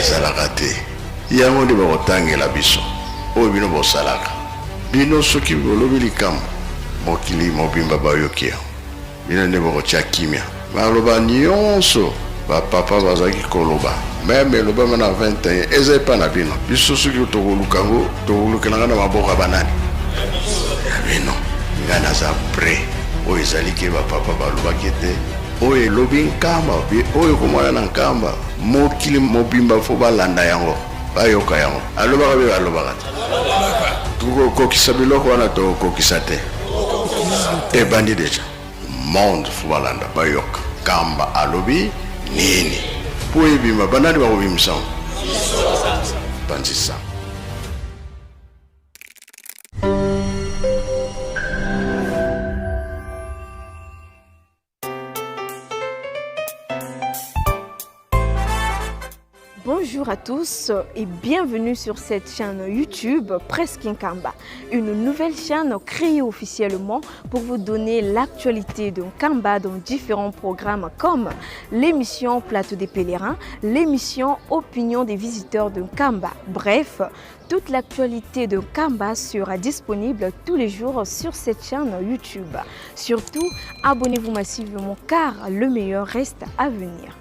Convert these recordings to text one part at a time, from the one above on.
ezalaka te yango nde bakotangela biso oyo bino bosalaka bino soki bolobi likambo mokili mobimba bayoki yango bino nde bakotya kimia maloba nyonso bapapa bazalaki koloba meme eloba mana 21 eza epa na bino biso soki tokoluka yango tokolukelanga na maboko ya banani ya bino nga naza pre oyo ezaliki bapapa balobaki te oyo elobi nkamba oyo komwana na nkamba mokili mobimba fo balanda yango bayoka yango alobaka be balobaka te tokokisa biloko wana tokokisa te ebandi deja monde fo balanda bayoka kamba alobi nini po ebima banani bakobimisa bandisa. Bonjour à tous et bienvenue sur cette chaîne YouTube Presque Nkamba, une nouvelle chaîne créée officiellement pour vous donner l'actualité de Nkamba dans différents programmes comme l'émission Plateau des Pèlerins, l'émission Opinion des visiteurs de Nkamba. Bref, toute l'actualité de Nkamba sera disponible tous les jours sur cette chaîne YouTube. Surtout, abonnez-vous massivement car le meilleur reste à venir.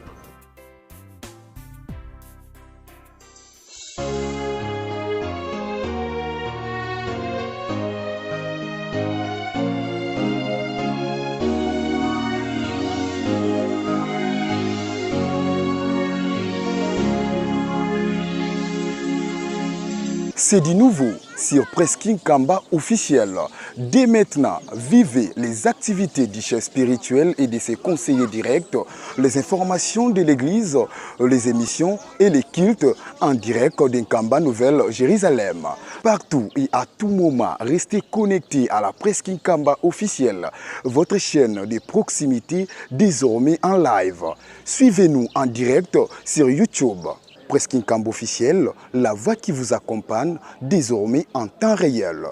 C'est du nouveau sur Presque Nkamba officiel. Dès maintenant, vivez les activités du chef spirituel et de ses conseillers directs, les informations de l'église, les émissions et les cultes en direct d'Nkamba Nouvelle Jérusalem. Partout et à tout moment, restez connectés à la Presque Nkamba officielle, votre chaîne de proximité désormais en live. Suivez-nous en direct sur YouTube. Presque Nkamba officiel, la voix qui vous accompagne désormais en temps réel.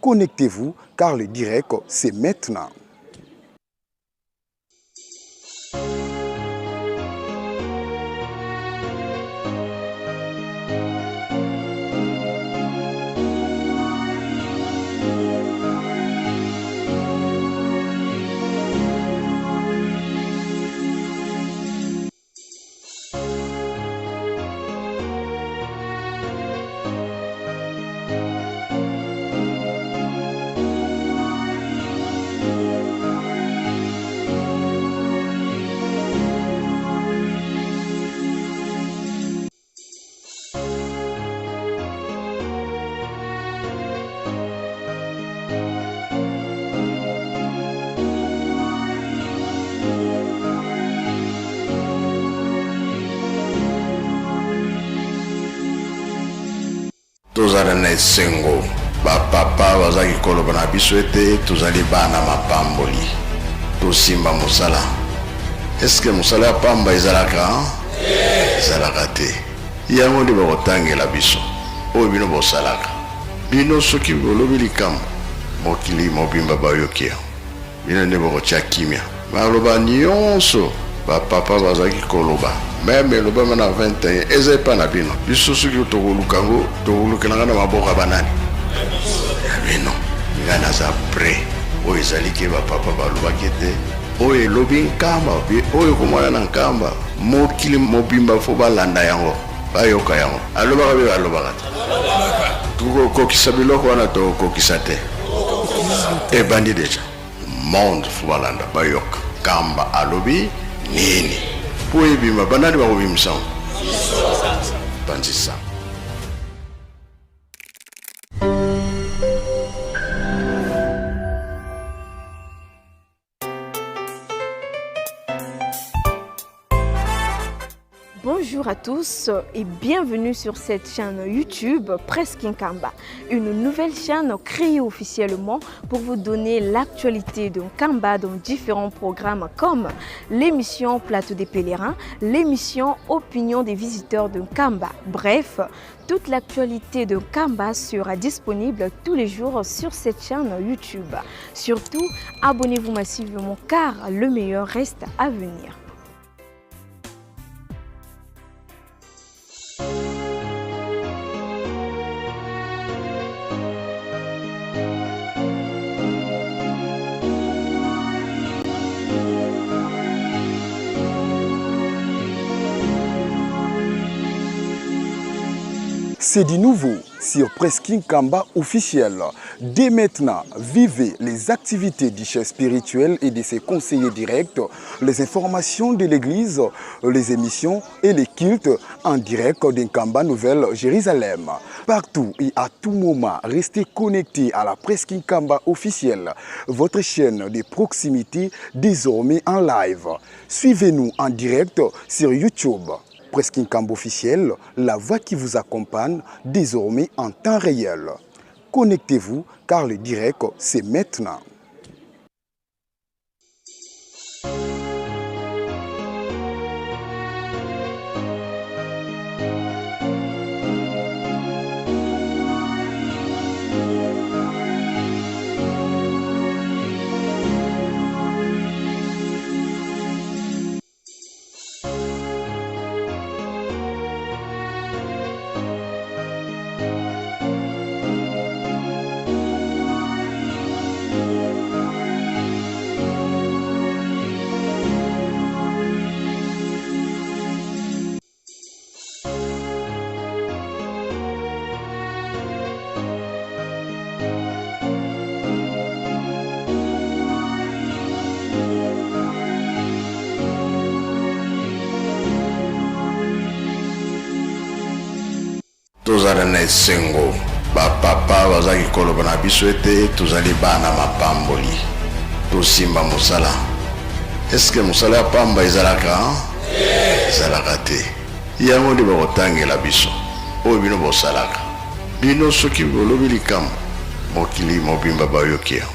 Connectez-vous car le direct c'est maintenant. tozala na esengo bapapa bazalaki koloba na biso ete tozali bana mapamboli tosimba mosala. Eske mosala ya pamba ezalaka ezalaka te yango nde bakotangela biso oyo bino bosalaka bino soki bolobi likambo mokili mobimba bayoki yango bino nde bakotya kimia maloba nyonso bapapa bazalaki koloba meme eloba mana 21 eza epa na bino biso soki tokoluka yango tokolukelanga na maboko ya banani ya bino nga naza pre oyo ezaliki bapapa balobaki te oyo elobi nkamba oyo komwana na nkamba mokili mobimba fo balanda yango bayoka yango alobaka be balobaka te tokokisa biloko wana tokokisa te ebandi deja monde fo balanda bayoka kamba alobi nini po ebima banani bakobimisa bandisa. Bonjour à tous et bienvenue sur cette chaîne YouTube Presque Nkamba, une nouvelle chaîne créée officiellement pour vous donner l'actualité de Nkamba dans différents programmes comme l'émission Plateau des Pèlerins, l'émission Opinion des visiteurs de Nkamba. Bref, toute l'actualité de Nkamba sera disponible tous les jours sur cette chaîne YouTube. Surtout, abonnez-vous massivement car le meilleur reste à venir. C'est du nouveau sur Presqu'île Kamba officiel. Dès maintenant, vivez les activités du chef spirituel et de ses conseillers directs, les informations de l'église, les émissions et les cultes en direct d'Inkamba Nouvelle-Jérusalem. Partout et à tout moment, restez connectés à la Presqu'île Kamba officielle, votre chaîne de proximité désormais en live. Suivez-nous en direct sur YouTube. Presqu'île Kamba officiel, la voix qui vous accompagne désormais en temps réel. Connectez-vous car le direct c'est maintenant. tozala na esengo bapapa bazaki koloba na biso ete tozali bana mapamboli tosimba mosala. Eske mosala ya pamba ezalaka ezalaka te, yango nde bakotangela biso oyo bino bosalaka. Bino soki bolobi likambo mokili mobimba bayoki yango,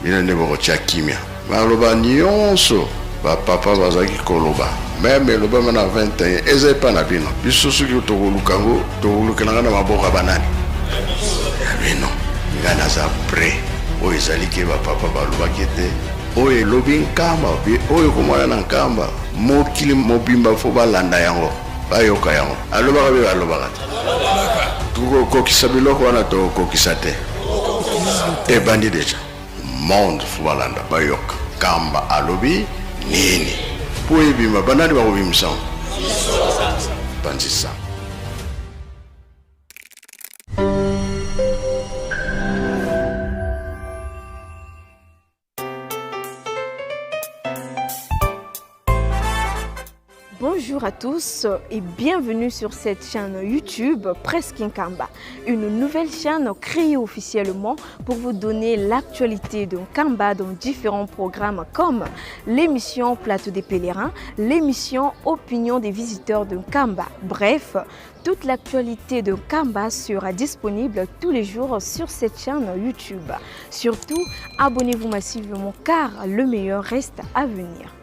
bino nde bakotya kimia. Maloba nyonso bapapa bazaki koloba meme elobama na 21 ezali pa na bino. Biso soki tokoluka yango tokolukelanga na maboko ya banani ya bino. Ngai naza pre oyo ezaliki bapapa balobaki ete oyo elobi nkamba oyo ekomwana na nkamba mokili mobimba fo balanda yango bayoka yango. Alobaka be balobaka te, tokokokisa biloko wana tokokokisa te, ebandi deja monde fo balanda bayoka nkamba alobi nini po ebima. Banani bakobimisa bandisa. Bonjour à tous et bienvenue sur cette chaîne YouTube Presqu'île Kamba, une nouvelle chaîne créée officiellement pour vous donner l'actualité d'un Kamba dans différents programmes comme l'émission Plateau des pèlerins, l'émission Opinion des visiteurs d'un Kamba. Bref, toute l'actualité de Kamba sera disponible tous les jours sur cette chaîne YouTube. Surtout, abonnez-vous massivement car le meilleur reste à venir.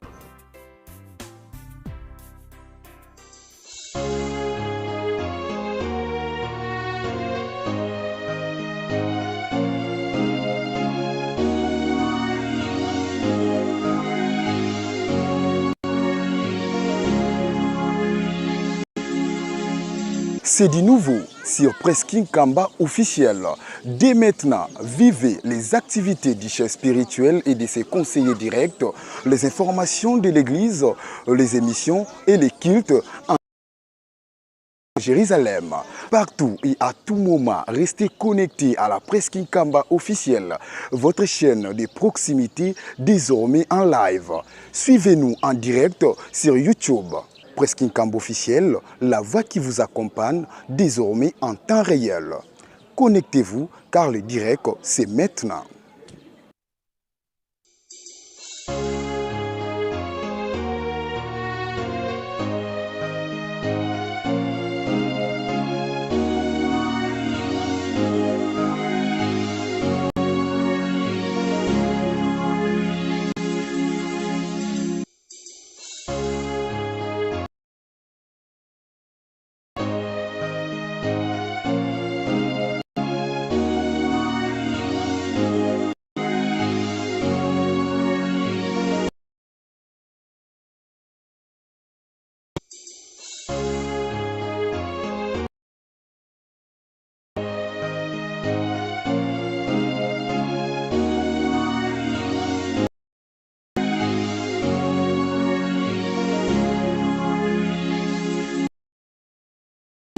C'est du nouveau sur Presqu'île Kamba officiel. Dès maintenant, vivez les activités du chef spirituel et de ses conseillers directs, les informations de l'église, les émissions et les cultes en Jérusalem. Partout et à tout moment, restez connectés à la Presqu'île Kamba officielle, votre chaîne de proximité désormais en live. Suivez-nous en direct sur YouTube. Presqu'île Kamba officiel, la voix qui vous accompagne désormais en temps réel. Connectez-vous car le direct c'est maintenant.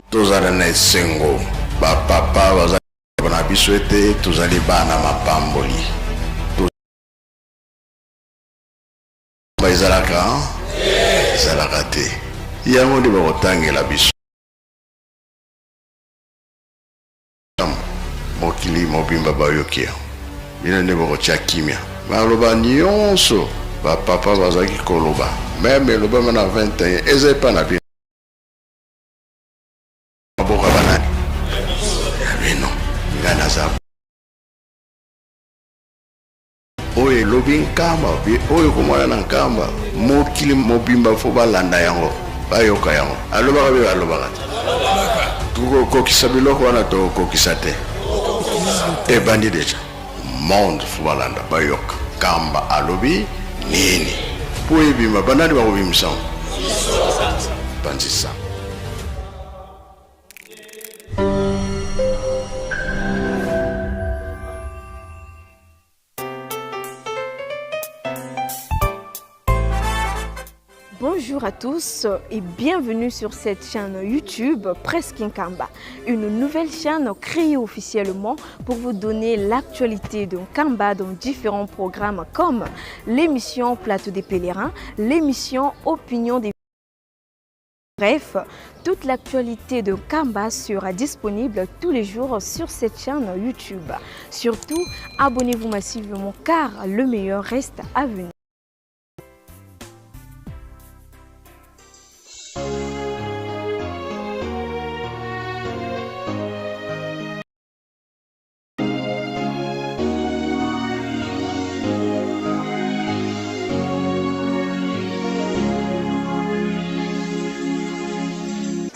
tozala na esengo bapapa bazali na biso ete tozali bana mapamboli ezalaka te yango nde bakotangela biso mokili mobimba bayoki bino nde bakotya kimia maloba nyonso bapapa bazalaki koloba meme elobama na 21 eza epa na bino maboka banani bino nga naza oyo elobi nkamba oyo komwana na nkamba mokili mobimba fo balanda yango bayoka yango alobaka be balobaka te kokokisa biloko wana tokokisa te ebandi deja monde fo balanda bayoka nkamba alobi nini po ebima banani bakobimisa banzisa. Bonjour à tous et bienvenue sur cette chaîne YouTube Presque Nkamba, une nouvelle chaîne créée officiellement pour vous donner l'actualité d'un Nkamba dans différents programmes comme l'émission Plateau des Pèlerins, l'émission Opinion des... Bref, toute l'actualité de Nkamba sera disponible tous les jours sur cette chaîne YouTube. Surtout, abonnez-vous massivement car le meilleur reste à venir.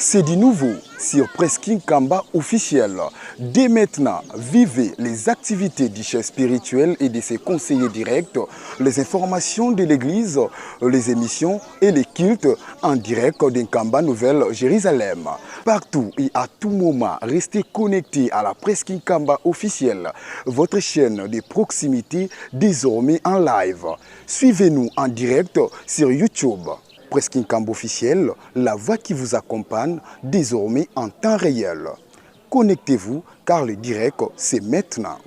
C'est du nouveau sur Presque Nkamba officiel. Dès maintenant, vivez les activités du chef spirituel et de ses conseillers directs, les informations de l'église, les émissions et les cultes en direct d'Nkamba Nouvelle Jérusalem. Partout et à tout moment, restez connectés à la Presque Nkamba officielle, votre chaîne de proximité désormais en live. Suivez-nous en direct sur YouTube. Presque Nkamba officiel, la voix qui vous accompagne désormais en temps réel. Connectez-vous car le direct c'est maintenant.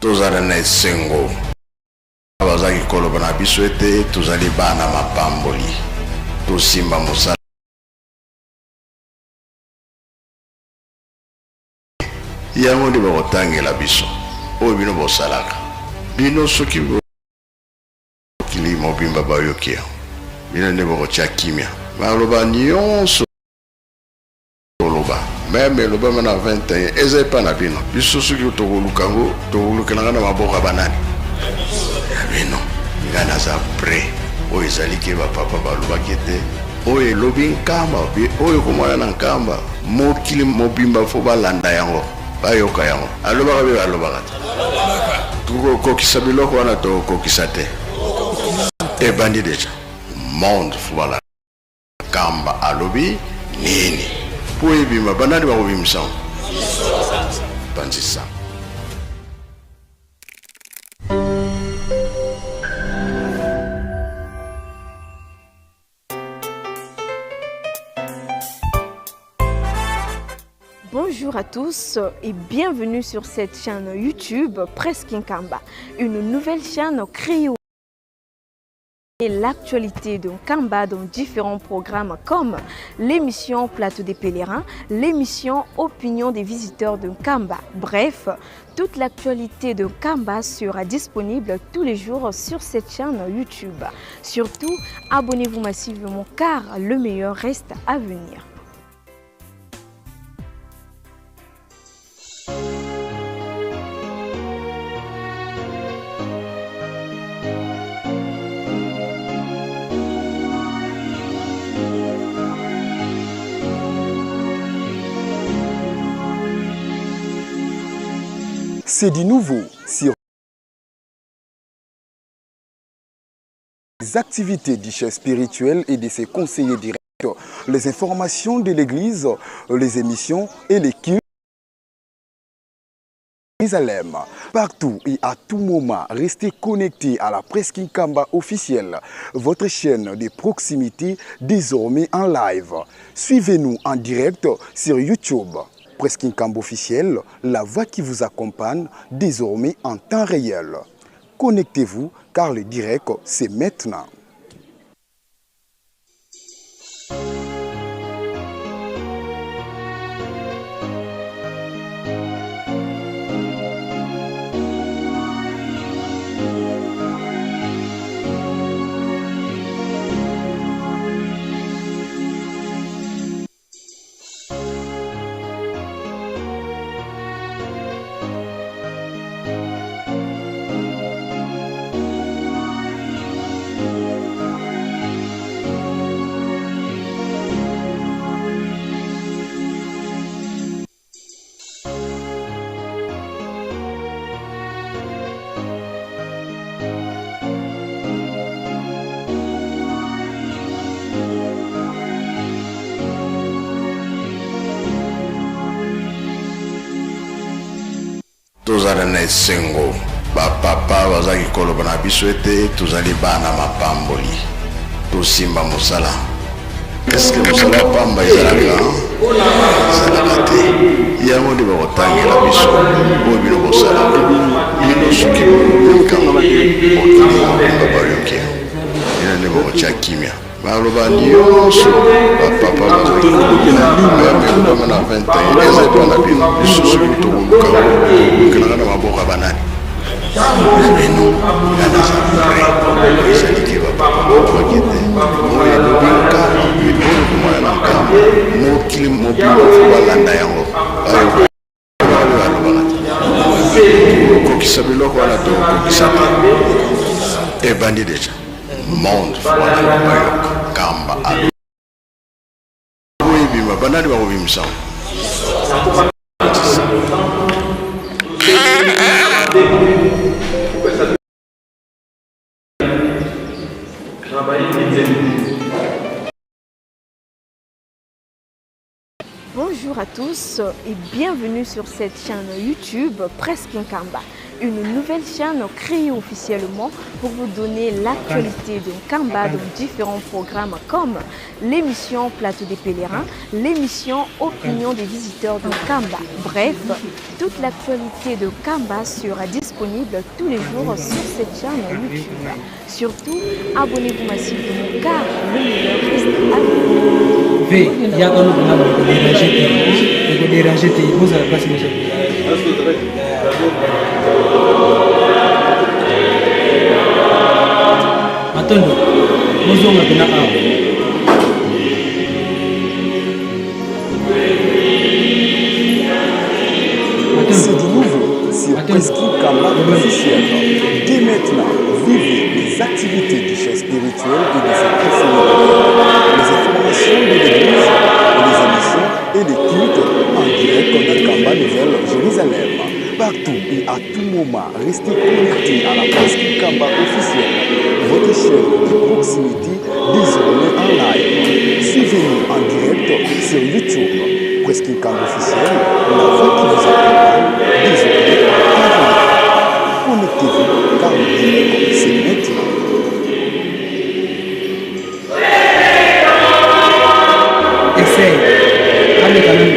tozala na esengo bazaki koloba na biso ete tozali bana mapamboli tosimba mosala yango nde bakotangela biso oyo bino bosalaka bino soki mokili mobimba bayoki bino nde bakotya kimia maloba nyonso meme elobama na 21 eza epa na bino biso soki tokoluka ngo tokolukelanga na maboka banani bino nga naza pre oyo ezali ke bapapa balobaki ete oyo elobi nkamba oyo komwana na nkamba mokili mobimba fo balanda yango bayoka yango alobaka be balobaka te kokokisa biloko wana tokokisa te ebandi deja monde fo balanda nkamba alobi nini po ebima banani bakobimisa banzisa. Bonjour à tous et bienvenue sur cette chaîne YouTube Presque Nkamba, une nouvelle chaîne créée et l'actualité de Nkamba dans différents programmes comme l'émission Plateau des Pèlerins, l'émission Opinion des visiteurs de Nkamba. Bref, toute l'actualité de Nkamba sera disponible tous les jours sur cette chaîne YouTube. Surtout, abonnez-vous massivement car le meilleur reste à venir. C'est du nouveau sur les activités du chef spirituel et de ses conseillers directs, les informations de l'Église, les émissions et les cultes. Jérusalem. Partout et à tout moment, restez connectés à la Presqu'île Kamba officielle, votre chaîne de proximité désormais en live. Suivez-nous en direct sur YouTube. Presqu'île Kamba officielle, la voix qui vous accompagne désormais en temps réel. Connectez-vous car le direct, c'est maintenant. tozala na esengo bapapa bazaki koloba na biso ete tozali bana mapamboli tosimba mosala. Eske mosala ya pamba ezalaka te yango nde bakotangela biso oyo bino bosala bino soki bokanga otolinga bayoki ina nde bakotya kimia baloba nyonso bapapa bazakikama na 20 ans eza epana bino biso soki tokoluka okelaka na maboko ya banani bino yanaza vrai ezali te bapapa bakwaki te oyo elobi nkama oyo komona na nkama mokili mobilo fo balanda yango ayo alobana te kokokisa biloko wana tokokisa te ebandi deja monde fwana bayoka kamba alo oyebima banani bakobimisango Bonjour à tous et bienvenue sur cette chaîne YouTube Presqu'île Kamba, une nouvelle chaîne créée officiellement pour vous donner l'actualité de Kamba dans différents programmes comme l'émission Plateau des pèlerins, l'émission Opinion des visiteurs de Kamba. Bref, toute l'actualité de Kamba sera disponible tous les jours sur cette chaîne YouTube. Surtout, abonnez-vous massivement car le meilleur reste à vous. Matondo, muzonga kuna awo. C'est du nouveau sur Presqu'île Kamba officielle. Dès maintenant, vivez les activités du chef spirituel et de ses conseillers. Les informations de l'Église, les émissions et les cultes en direct de Kamba Nouvelle Jérusalem. Partout et à tout moment, restez connectés à la Presqu'île Kamba officielle, votre chaîne de proximité désormais en live. Suivez-nous en direct sur YouTube. Presqu'île Kamba officielle, la voix qui vous accompagne désormais en temps réel. Connectez-vous car le direct, c'est maintenant. Essaye. Allez, quand même.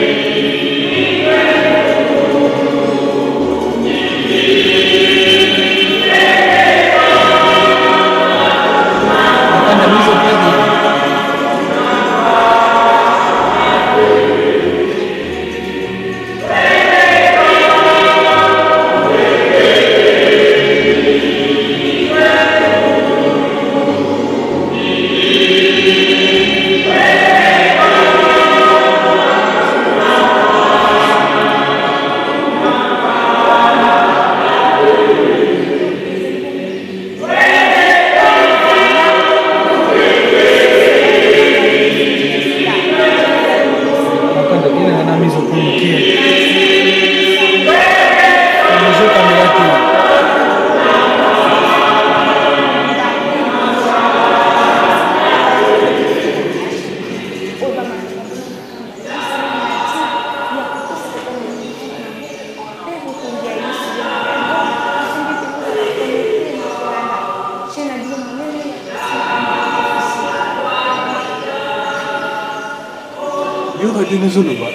Dini Zuluba.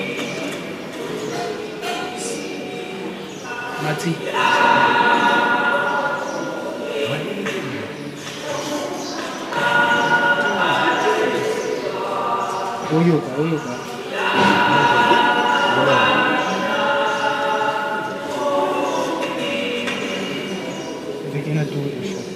Mati. Uyuka. Begina tu isso.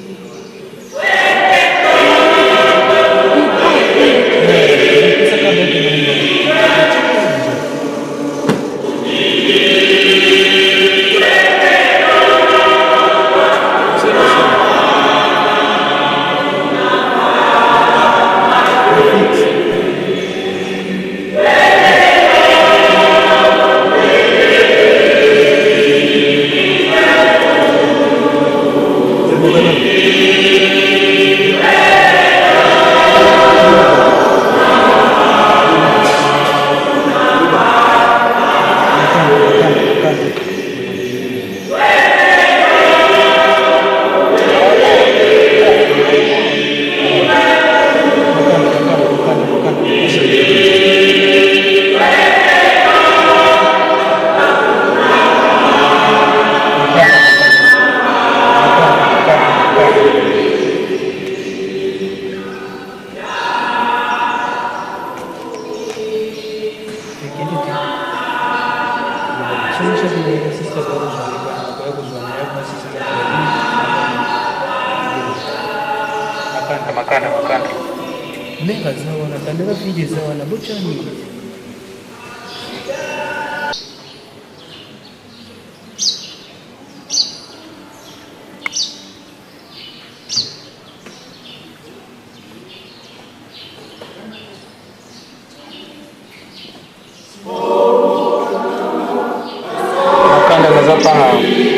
Essa cabeça makanda nega zawa na kandela vije zawa na buchani makanda nazapa varie.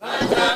Banta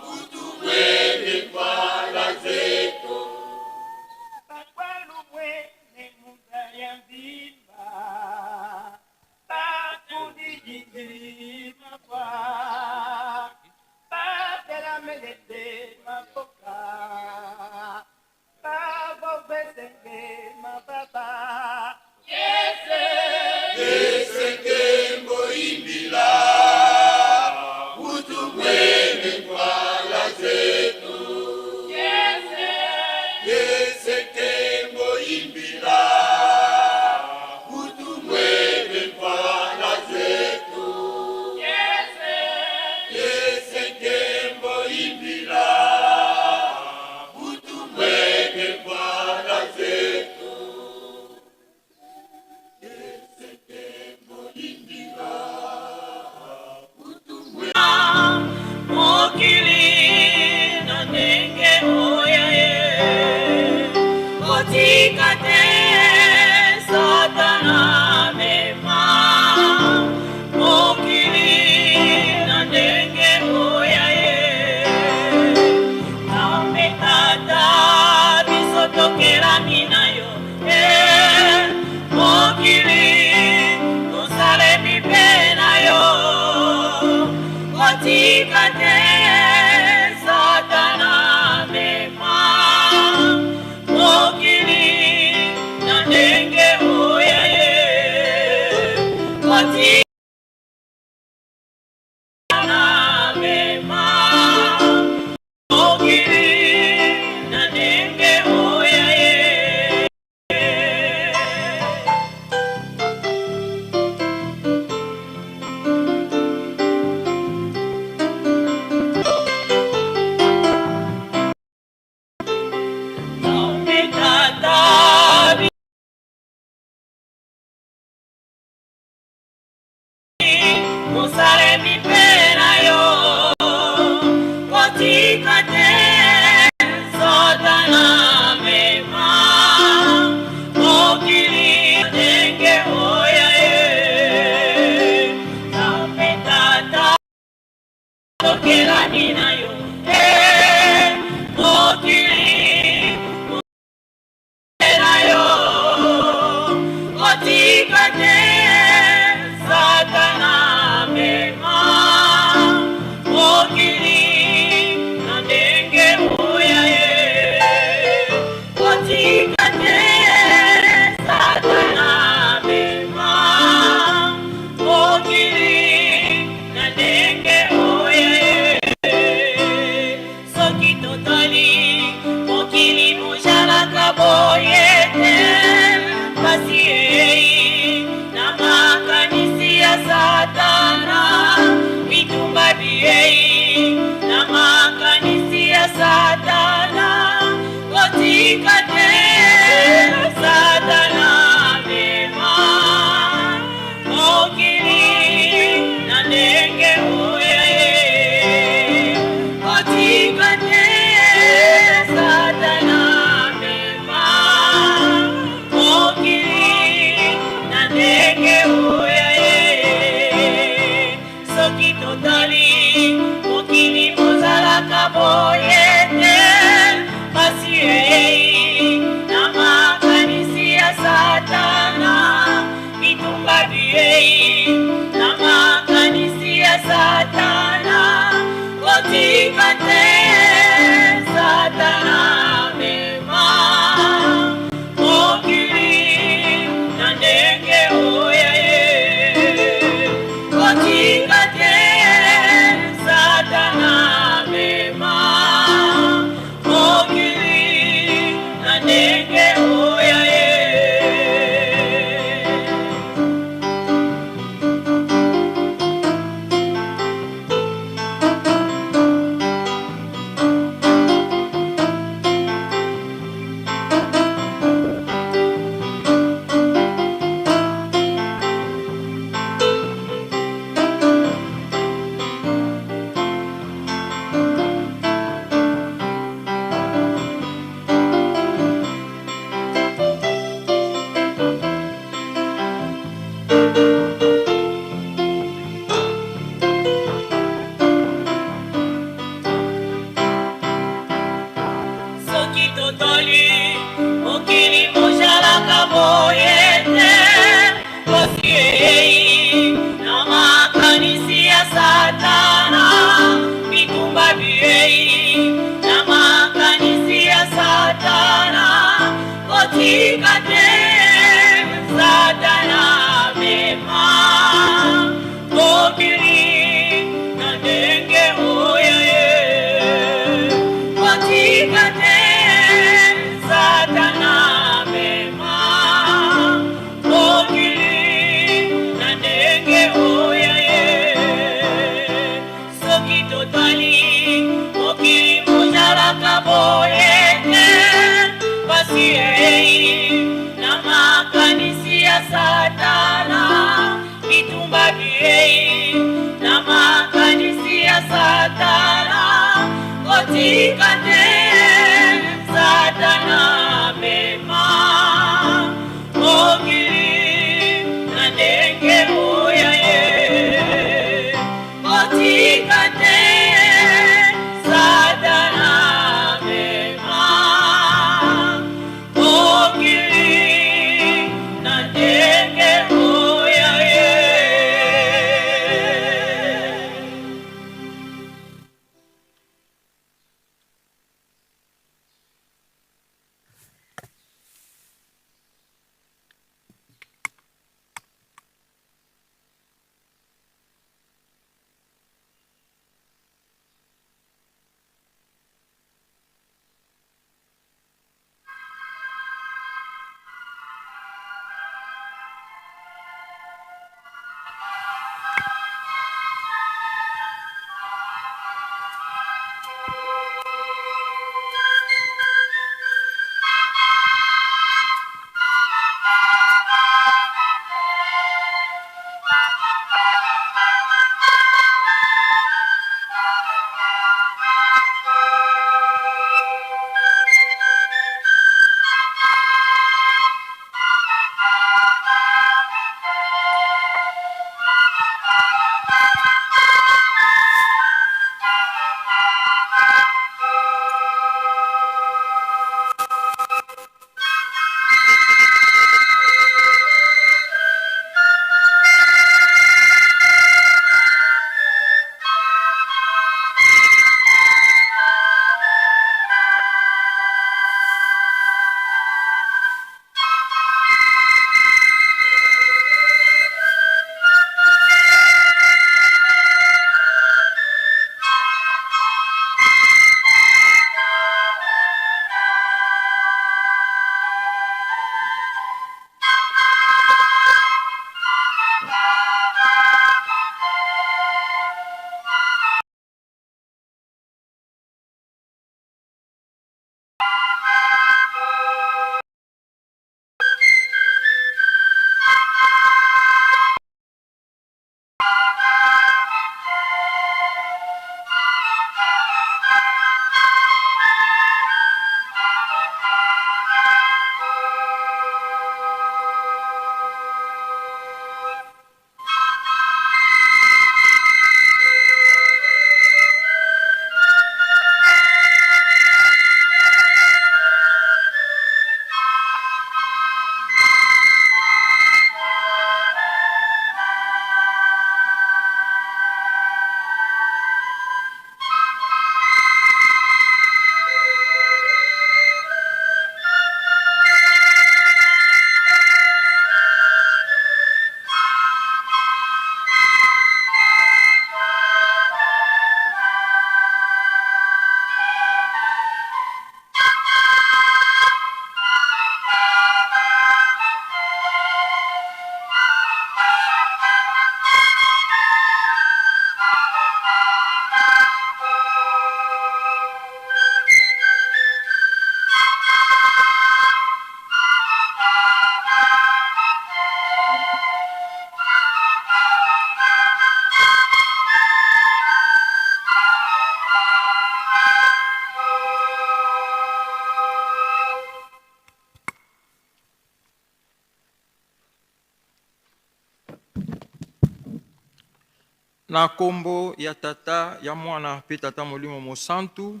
Na kombo ya tata ya mwana pe tata molimo mosantu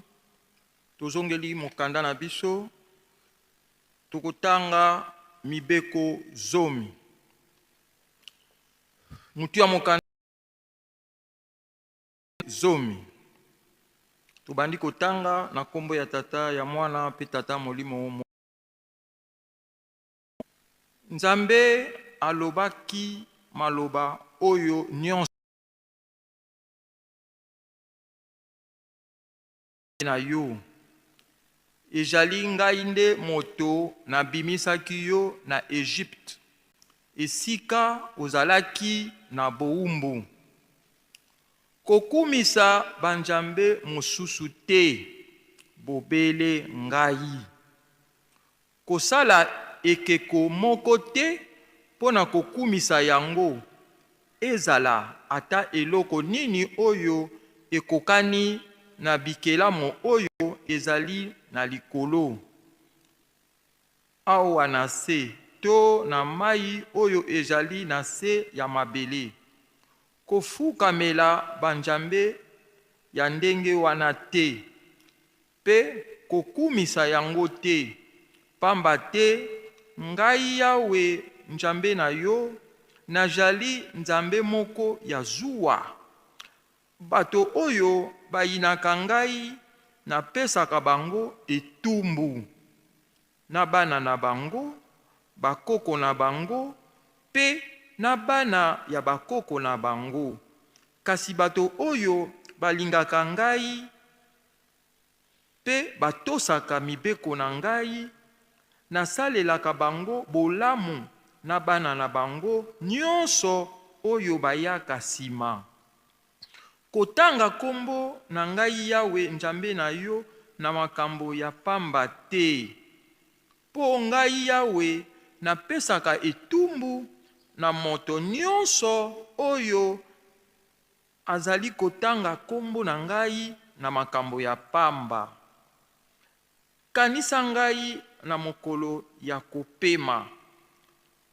tozongeli mokanda na biso tukutanga mibeko zomi. Mutu ya mokanda zomi tubandi kotanga na kombo ya tata ya mwana pe tata molimo. Nzambe alobaki maloba oyo nyonso na yo ezali ngai nde moto nabimisaki yo na Egypte esika ozalaki na bowumbu kokumisa banjambe mosusu te bobele ngai kosala ekeko moko te pona kokumisa yango ezala ata eloko nini oyo ekokani na bikelamo oyo ezali na likolo awa na se to na mai oyo ezali na se ya mabele kofukamela banjambe ya ndenge wana te pe kokumisa yango te pamba te ngai Yawe nzambe na yo najali nzambe moko ya zuwa bato oyo bayinaka ngai napesaka bango etumbu na bana na bango bakoko na bango pe na bana ya bakoko na bango kasi bato oyo balingaka ngai pe batosaka mibeko na ngai nasalelaka bango bolamu na bana na bango nyonso oyo bayaka nsima kotanga kombo na ngai Yawe nzambe na yo na makambo ya pamba te po ngai Yawe napesaka etumbu na moto nyonso oyo azali kotanga kombo na ngai na makambo ya pamba. Kanisa ngai na mokolo ya kopema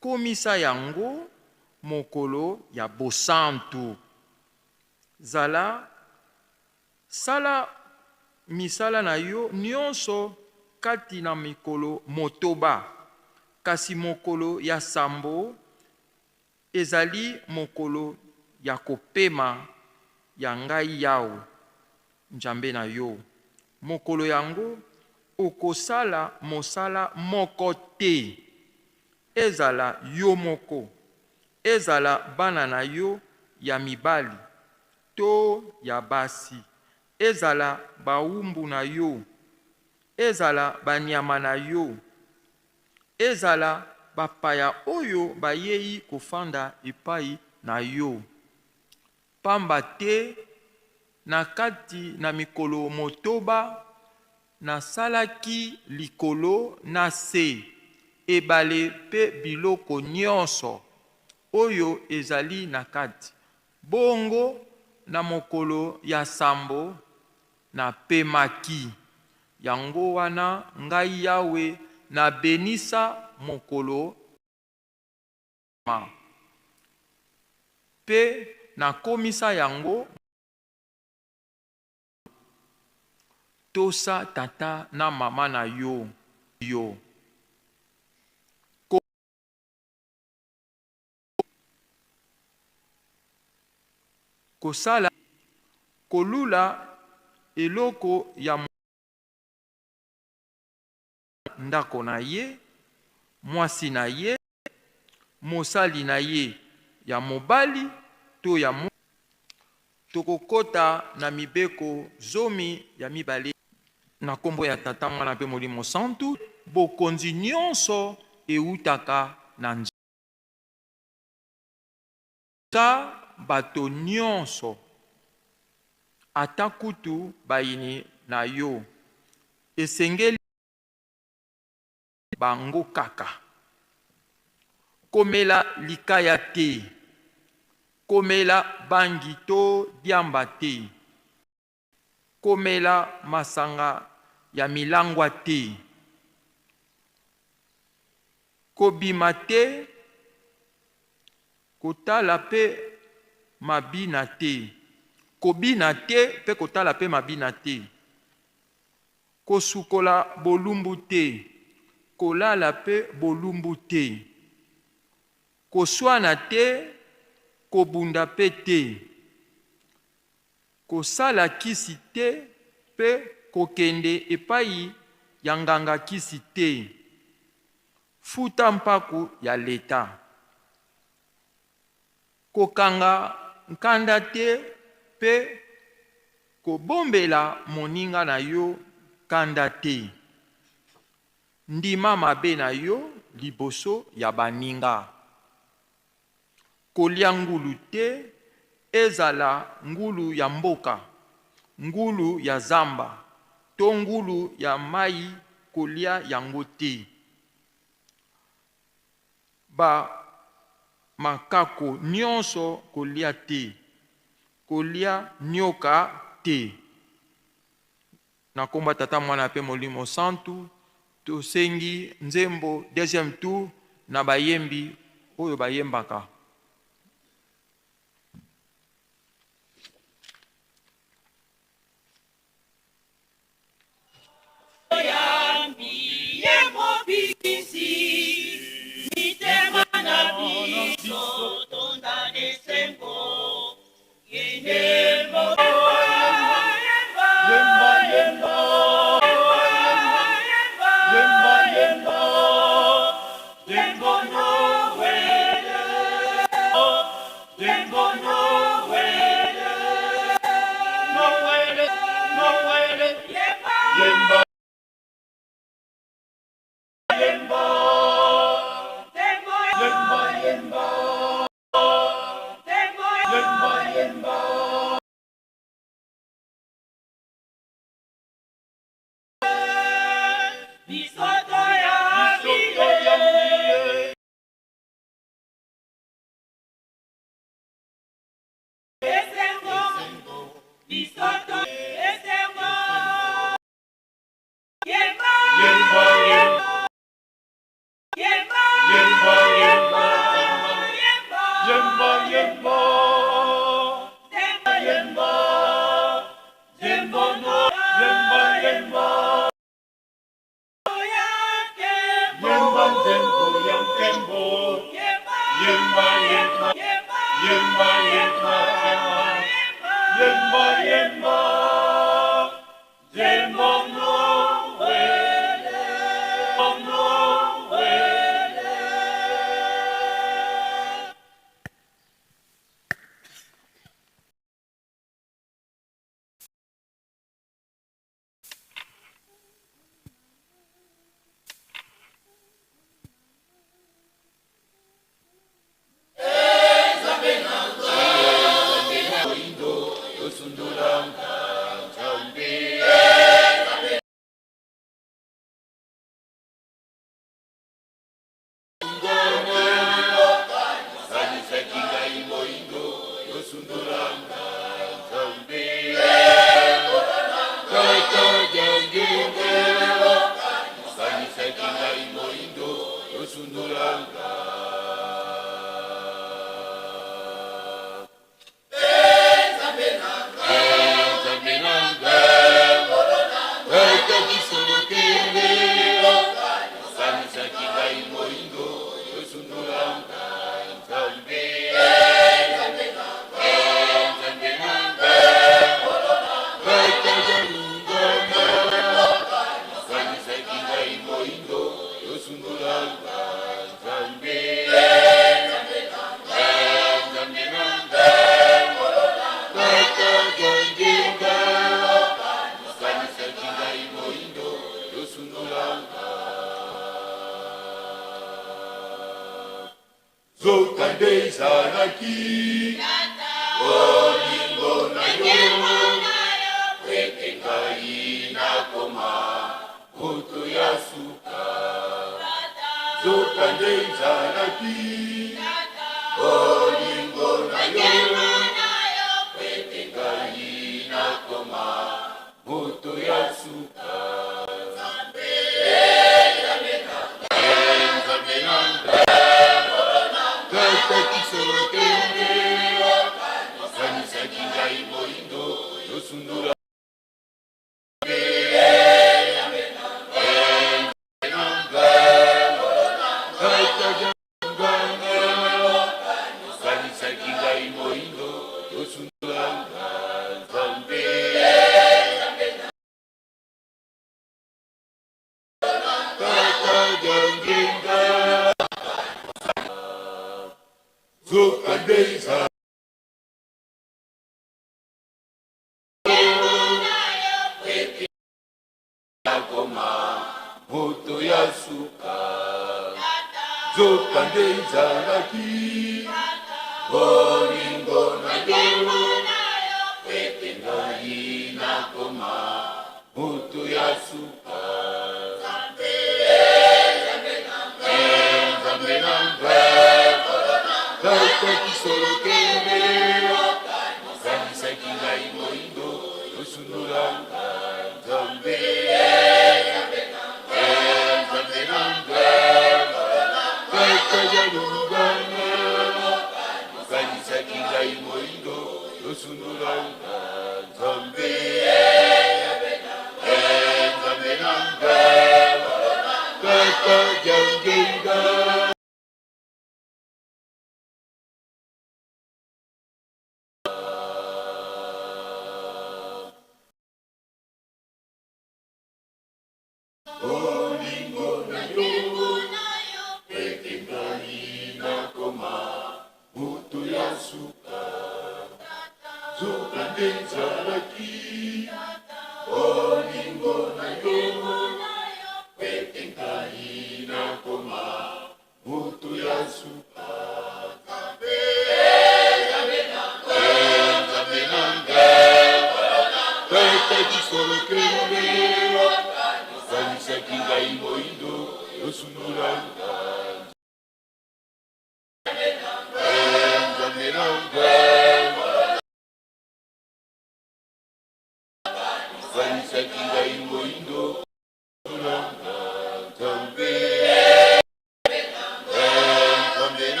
komisa yango mokolo ya bosantu zala sala misala na yo nyonso kati na mikolo motoba kasi mokolo ya sambo ezali mokolo ya kopema ya ngai Yawe nzambe na yo mokolo yango okosala mosala moko te ezala yo moko ezala bana na yo ya mibali to ya basi ezala bawumbu na yo ezala banyama na yo ezala bapaya oyo bayei kofanda epai na yo pamba te na kati na mikolo motoba nasalaki likolo na se ebale pe biloko nyonso oyo ezali na kati bongo na mokolo ya sambo na pemaki yango wana ngai Yawe na benisa mokolo pe na komisa yango tosa tata na mama na yo kosala kolula eloko ya ndako na ye mwasi na ye mosali na ye ya mobali to ya tokokota na mibeko zomi ya mibale na kombo ya tata mwana pe molimo santu bokonzi nyonso eutaka na nzambe bato nyonso ata kutu bayini na yo esengeli bango kaka komela likaya te komela bangi to diamba te komela masanga ya milangwa te kobima te kotala pe mabina te. Kobina te pe kotala pe mabina te. Kosukola bolumbu te. Kolala pe bolumbu te. Koswana te, kobunda pe te. Kosala kisi te pe kokende epai ya nganga kisi te. Futa mpaku ya leta. Kokanga nkanda te pe kobombela moninga na yo kanda te. Ndima mabe na yo liboso ya baninga. Kolia ngulu te, ezala ngulu ya mboka, ngulu ya zamba, to ngulu ya mai kolia yango te. Ba makako nyonso kolia te, kolia nyoka te. Na komba tata mwana pe molimo santu, tosengi nzembo deuxième tour na bayembi oyo bayembaka. Thank you.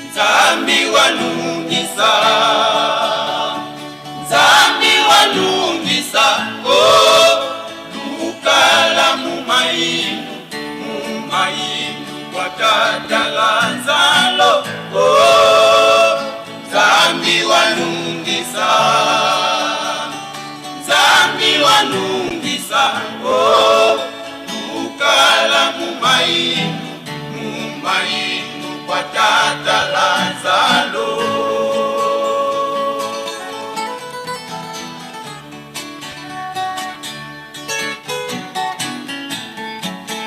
Nzambi wanungisa, Nzambi wanungisa, oh, lukala mumainu, mumainu kwa tata Lazaro, oh, Nzambi wanungisa, Nzambi wanungisa, oh, lukala mumainu, mumainu kwa tata Lazaro.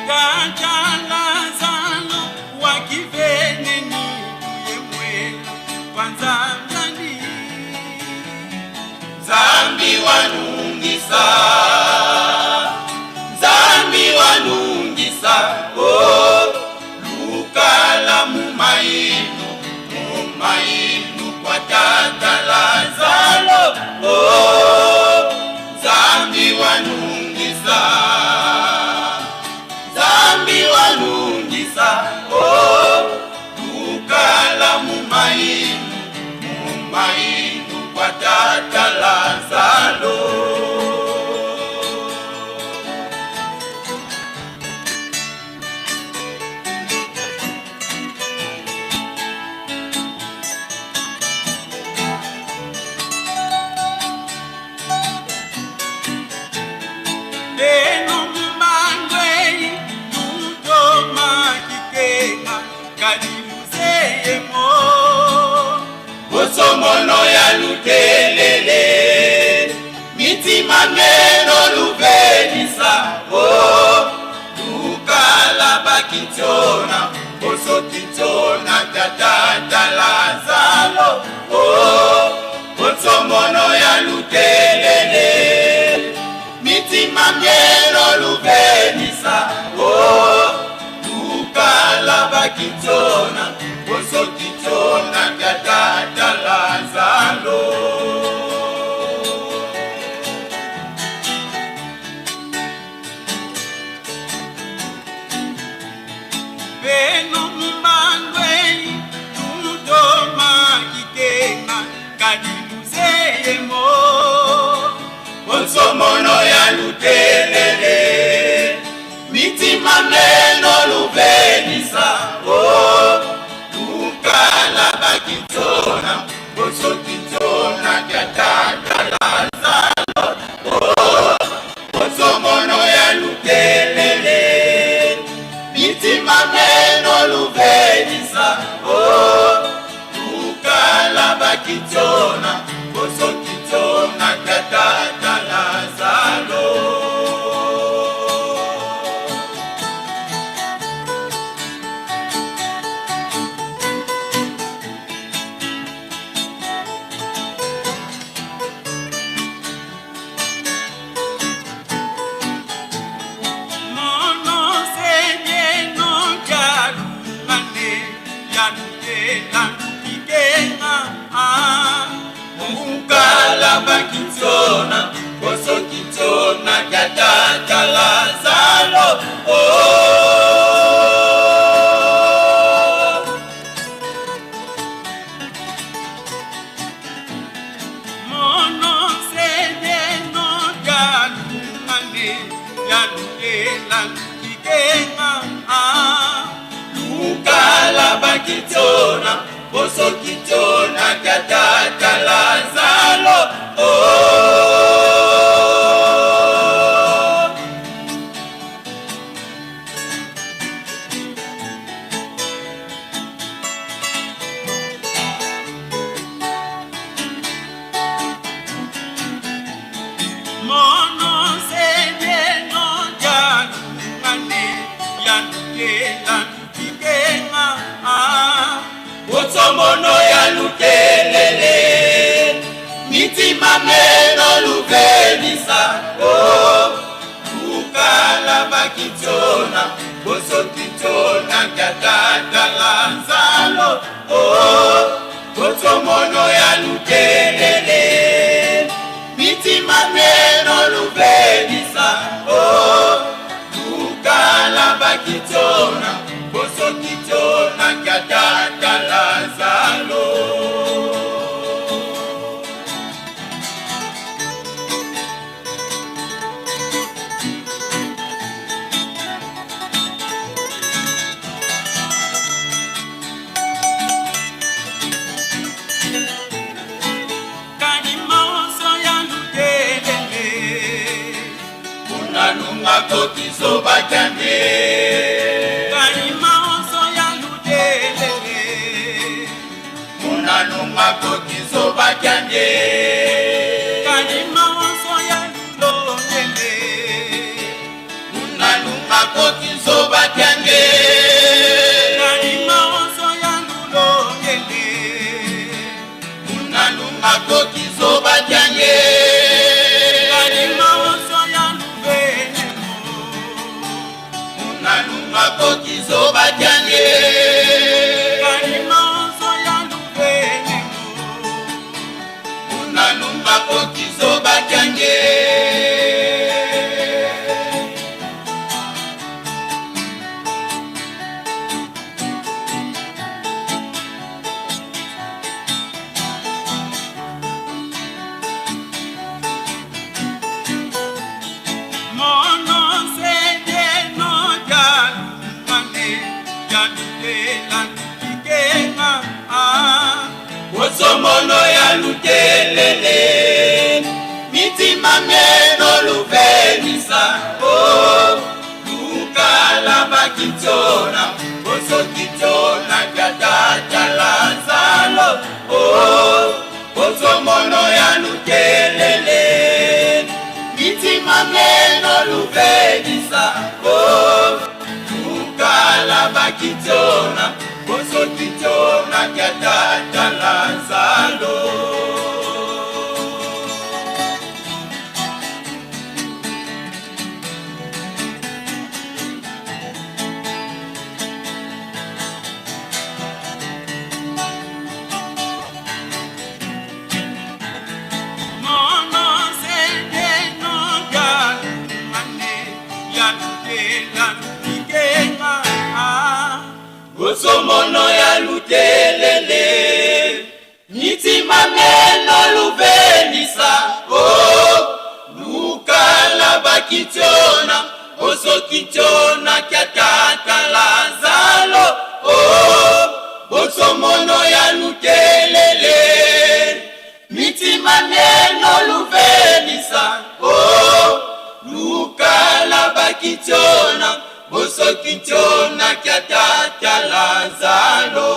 Tata Lazaro wakiveneni yemwela kwanza ndani Nzambi wanungisa, Nzambi wanungisa, oh, lukala mumainu, mumainu kwa tata Lazaro, oh, Nzambi wanungisa, Nzambi wanungisa, oh, lukala mumainu, mumainu kwa tata Lazaro. Osomono ya lutelele mitima meno lubenisa, oh, lukala bakitiona bosokitona tatata lazalo botsomono ya lutelele mitima mielo lubenisa tukala bakitona bosokitona tatata lazalo Beno mbangwe tudoma kikena kadiluzeyemo Bonsomono ya lutelele mitima meno lubenisa tukala bakitona bosokitona katata lazalo bonsomono ya lutelele mitima meno lubenisa tukala bakitona bosokitona katata lazalo bakitona bosokitona katata lazalo mono sene no galumane yaluela kikenga lukala bakitona bosokitona katata lazalo mono sene no jalungane yalulela kikenga botsomono ya lutelele mitima meno lubenisa tukala bakitona bosokitona katata lazalo botsomono ya lutelele mitima meno lubenisa tukala bakitona bosokitona katata lazalo kokizo bakande kanima oso ya lutelele munanuma kokizo bakande kanima oso ya lulongele munanuma kokizo bakande kanima oso ya lulongele munanuma kokizo bakande kokizo bakyange kalimanso ya lubenemo unanumba kokizo bakyange Botsomono ya lutelele mitima meno lubenisa tukala bakitona bosokitona katata lazalo botsomono ya lutelele mitima meno lubenisa tukala bakitona bakitiona boso kitiona kiatata Lazalo. Osomono ya lutelele mitima meno luvenisa oh lukala bakitiona oso kitiona kiatata Lazalo oh osomono ya lutelele mitima meno luvenisa oh lukala bakitiona boso kitiona kiatata Lazalo.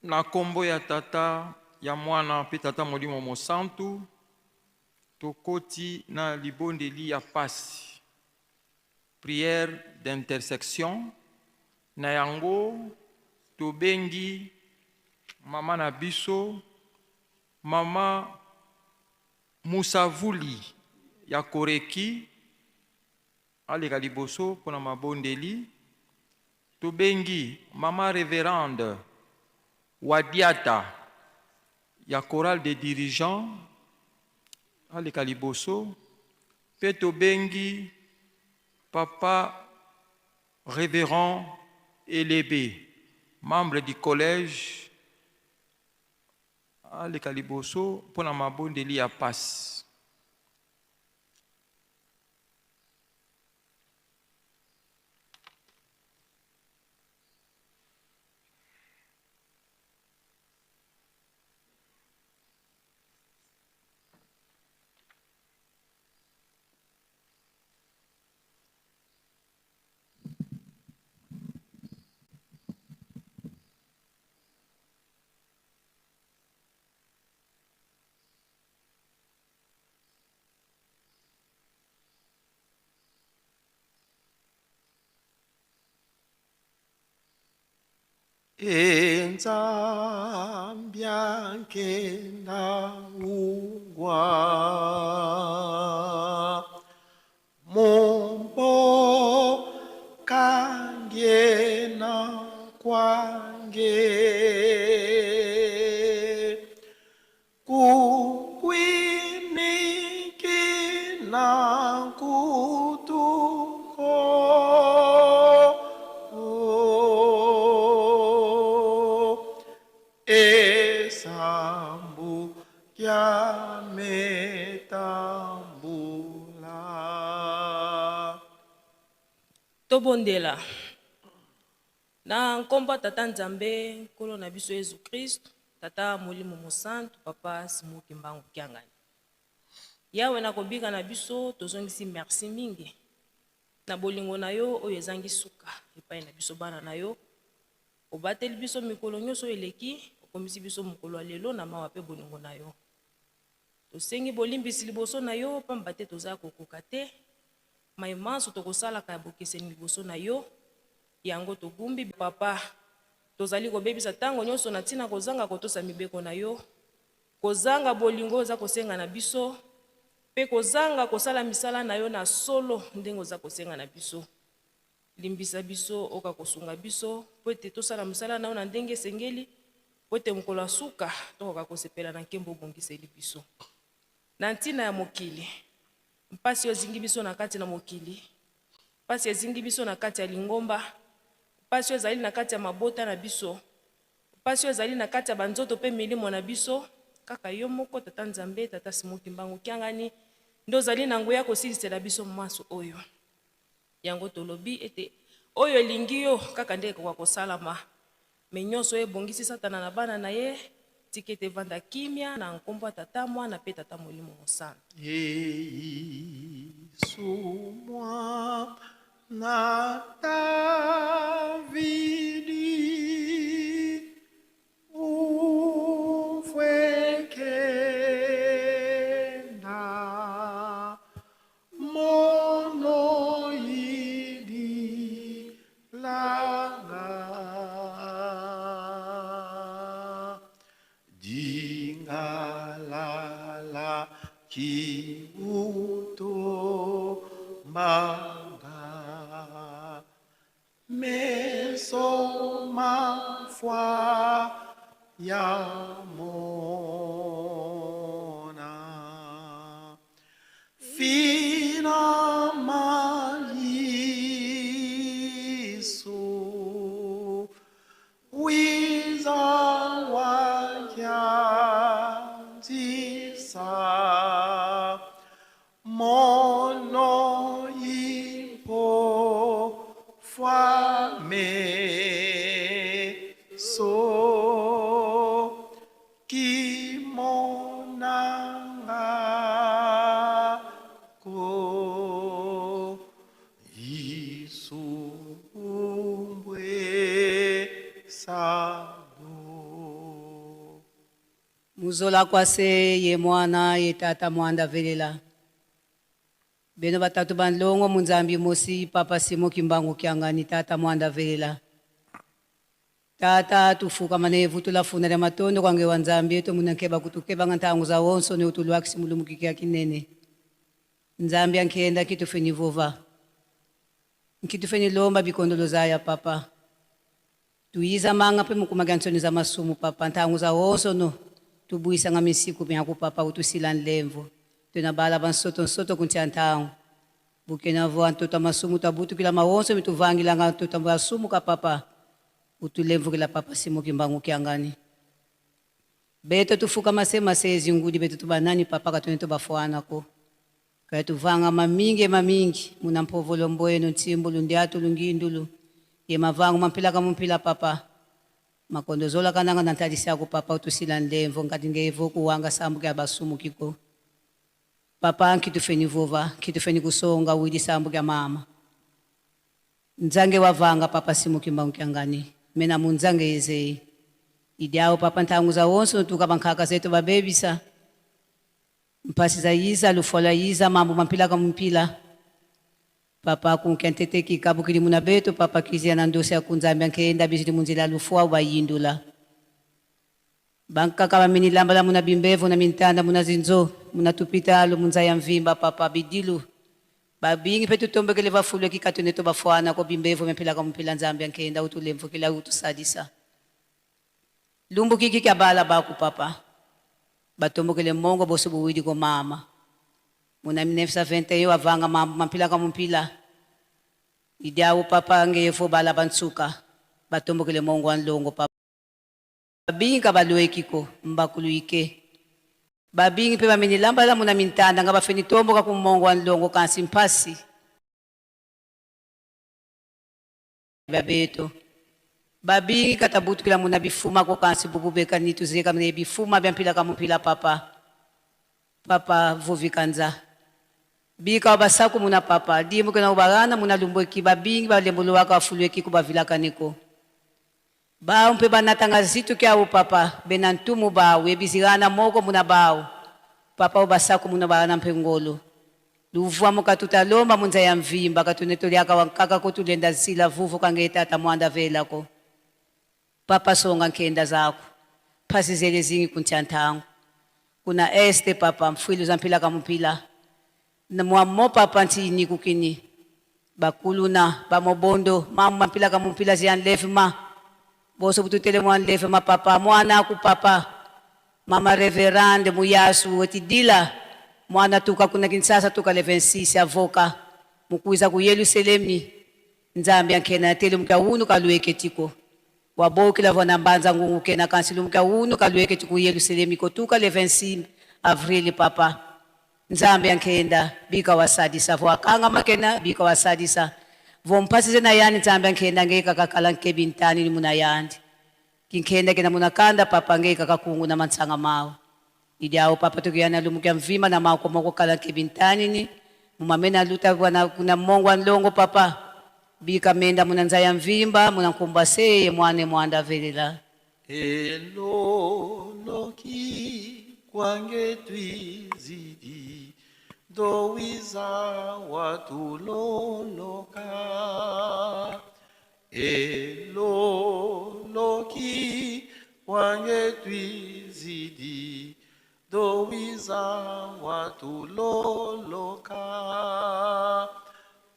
Na kombo ya tata ya mwana pe tata molimo mosantu tokoti na libondeli ya pasi prière d'intersection na yango tobengi mama na biso mama Musavuli ya Koreki aleka liboso mpona mabondeli tobengi mama révérende Wadiata ya chorale des dirigeants aleka liboso pe tobengi papa révérend Elebe membre du collège aleka liboso mpona mabondeli ya passe. Enzambianke na ungwa mombo kange na kwange kukwiniki na kutuko esambu ya metambula. Tobondela na nkombo tata Nzambe nkolo na biso Yesu Kristo, tata Molimo Mosantu, papa Simoki Mbangu Kiangani. Yawe na kobika na biso tozongisi merci mingi na bolingo na yo oyo ezangi suka epai na biso bana na yo. Obateli biso mikolo nyonso eleki, okomisi biso mokolo lelo na mawa pe bolingo na yo. Tosengi bolimbisi liboso na yo pamba te toza kokoka te. Maimanso tokosalaka bokeseni liboso na yo. Yango togumbi papa tozali kobebisa tango nyonso na tina kozanga kotosa mibeko na yo, kozanga bolingo za kosenga na biso, pe kozanga kosala misala na yo na solo ndengo za kosenga na biso. Limbisa biso oka kosunga biso po ete tosala misala na yo na ndenge sengeli, po ete mokolo suka tokoka kosepela na nkembo bongiseli biso. Na ntina ya mokili mpasi ozingi biso na kati na mokili, mpasi ezingi biso na kati ya lingomba, mpasi ezali na kati ya mabota na biso, mpasi ezali na kati ya banzoto pe milimo na biso, kaka yo moko tata Nzambe, tata Simoki Mbangu Kiangani, ndo ozali na nguya kosilisela biso maso oyo. Yango tolobi ete oyo elingi yo kaka nde ekoka kosalama, me nyonso ebongisi Satana na bana na ye, tikete vanda kimia na nkombo ya tata Mwana pe tata Molimo Mosantu. Yesu mwa na Davidi ufwekenda monoidi langa jingalala kiuto manga meso mafwa ya mona fina maisu wiza wajanzisa mono impo fame so kimonanga ko isumbwe sado. Muzola kwase ye mwana ye tata Mwanda velela. Beno batatu bandlongo munzambi mosi papa Simoki Mbangu Kiangani tata Mwanda velela. Tata tufuka manevu tulafuna ya matondo kwange wanzambi eto munankeba kutukeba ngantangu za wonso ne utulwaki simulumukikia kinene. Nzambi ankenda kitufenivova. nkitufeni lomba bikondolo zaya papa tuiza manga pe mukumagansoni za masumu papa ntangu za wonso no tubuisa nga misiku myaku papa utusila nlemvo tuna bala bansoto nsoto kuntiantangu bukena vo antota masumu tabutu kila mawonso mituvangila nga antota masumu ka papa utulemvo kila papa Simo Kimbangu Kyangani beto tufuka masema sezi ngudi beto tubanani papa katuneto bafuana ko kaya tuvanga mamingi muna mpovolo mboyeno ntimbu lundiatu lungindulu ye mavangu mampila kamumpila papa makondozola kananga nantadisi yako papa utusila ndemvo ngati ngevo kuwanga sambu kya basumu kiko papa nkitufeni vova kitufeni kusonga widi sambu kya mama nzange wavanga papa Simo Kimbangu Kyangani mena munzange yeze idiao papa ntangu za wonso tukabankaka zetu babebisa mpasi za yiza lufola yiza mambo mampila kamumpila papa kunkentete kikabu kili muna beto papa kizia na ndosi ya kunzambia nkenda biziti munzila lufua ubayindula banka kama mini lamba la muna bimbevu na mintanda muna zinzo muna tupita alo munza ya mvimba papa bidilu babingi petu tombe kele vafulu kikatuneto bafuana ko bimbevu mempila kamumpila nzambia nkenda utulemvu kila utusadisa lumbu kiki kya bala baku papa batombo kele mongo bosubu widi ko mama muna 1921 wavanga mampila kamumpila idiawo papa ngefo bala bantsuka batombo kele mongo anlongo papa babingi kabalueki ko mbakuluike babingi pe bamini lamba la muna mintanda nga bafeni tombo ka kumongo anlongo kansi mpasi babeto babingi katabutu kila muna bifuma ko kansi bububeka nitu zeka mne bifuma byampila kamumpila papa vovikanza bika basaku muna papa dimu kana ubagana muna lumboki babingi balembolo waka afulueki kubavilaka niko ba umpe banatanga zitu kya u papa benantumu ba webizigana moko muna bao papa basaku muna bana mpengolo luvwa mukatuta lomba munza ya mvimba katunetoliaka wankaka kutulenda sila vuvu kangeta tamwanda vela ko papa songa nkenda zako pasi zele zingi kuntiantangu kuna este papa mfwilu za mpila kamumpila na mwamo papa ntini kukini bakuluna bamobondo mama mpila kamumpila zianlefima boso bututele mwanlefima papa mwana ku papa mama reverande muyasu wetidila mwana tuka kuna kinsasa tuka 26 avoka mukuiza ku Yerusalemi nzambi ankena tele mka unu kalueke tiko waboki la vona mbanza ngungu kena kansilu mka unu kalueke tiko Yerusalemi ko tuka 26 avril papa nzambi ankenda bika wasadisa vo akanga makena bika wasadisa vo mpasize na yani nzambi ankenda ngeka kakala nkebintani ni muna yandi kinkenda kena muna kanda papa ngeka kakungu na mansanga mawo idiao papa tukiyana lumukia mvima na mako moko kala kebintani ni mumamena luta kuna mongo anlongo papa bika menda muna nzaya mvimba muna nkumbaseye mwane mwanda velela Elo loki kwange twizidi dowiza watuloloka Elo loki kwange twizidi dowiza watuloloka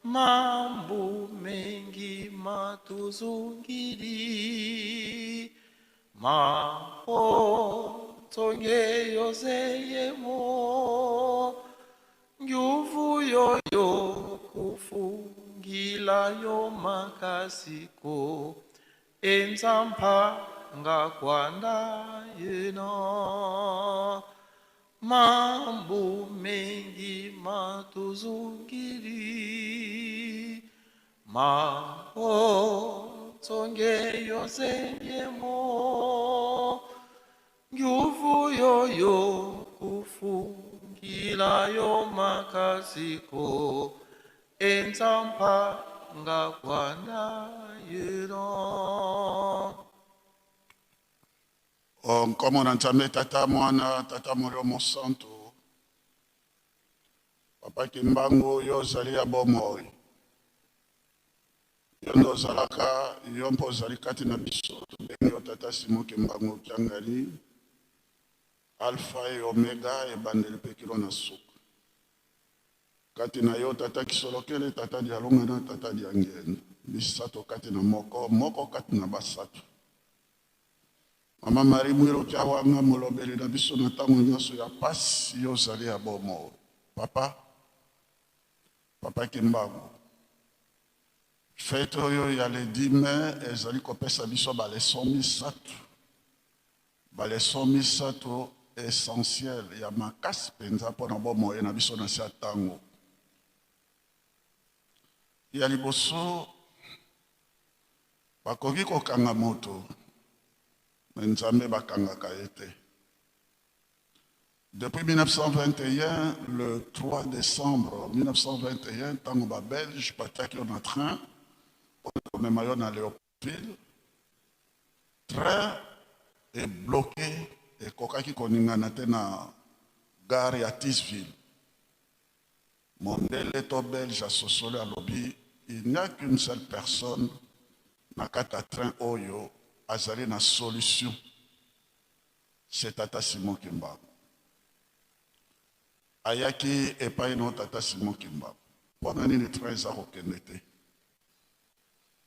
mambo mengi matuzungiri mapontonge yozeyemo nguvu yoyo kufungila yo makasiko enzampa ngakwanda yena mambo mengi matuzungiri mapontonge yozeyemo nguvu yoyo kufungila yo makasiko enzampa ngakwanda yena Nkomo na Nzambe tata mwana tata Molomo Santo Papa Kimbangu yo zali ya bomoi yo ndozalaka yo mpo zali kati na biso bengi yo tata Simo Kimbangu Kyangani Alpha et Omega ebandeli pe kilo na suka kati na yo tata kisolokele tata dialonga na tata diangeni misato kati na moko kati na basato mama Marie mwilo tiawanga molobeli na biso na ntango nyonso ya pasi yo ozali ya bomo papa Kimbangu fete oyo ya le 10 mai ezali kopesa biso baleson misato essentiel ya makasi mpenza mpona bomoye na biso na se ya ntango ya liboso bakoki kokanga moto me nzambe bakangaka ye te. Depuis 1921, le 3 décembre 1921, ntango babelge batiaki yo na train komema yo na Léopoldville, train est bloqué ekokaki koningana te na gare ya Tisville. Mondele to belge asosoli alobi il n'y a qu'une seule personne na kati ya train oyo azali na solution, c'est Tata Simon Kimbangu. Ayaki epai no Tata Simon Kimbangu mpona nini train eza kokende te.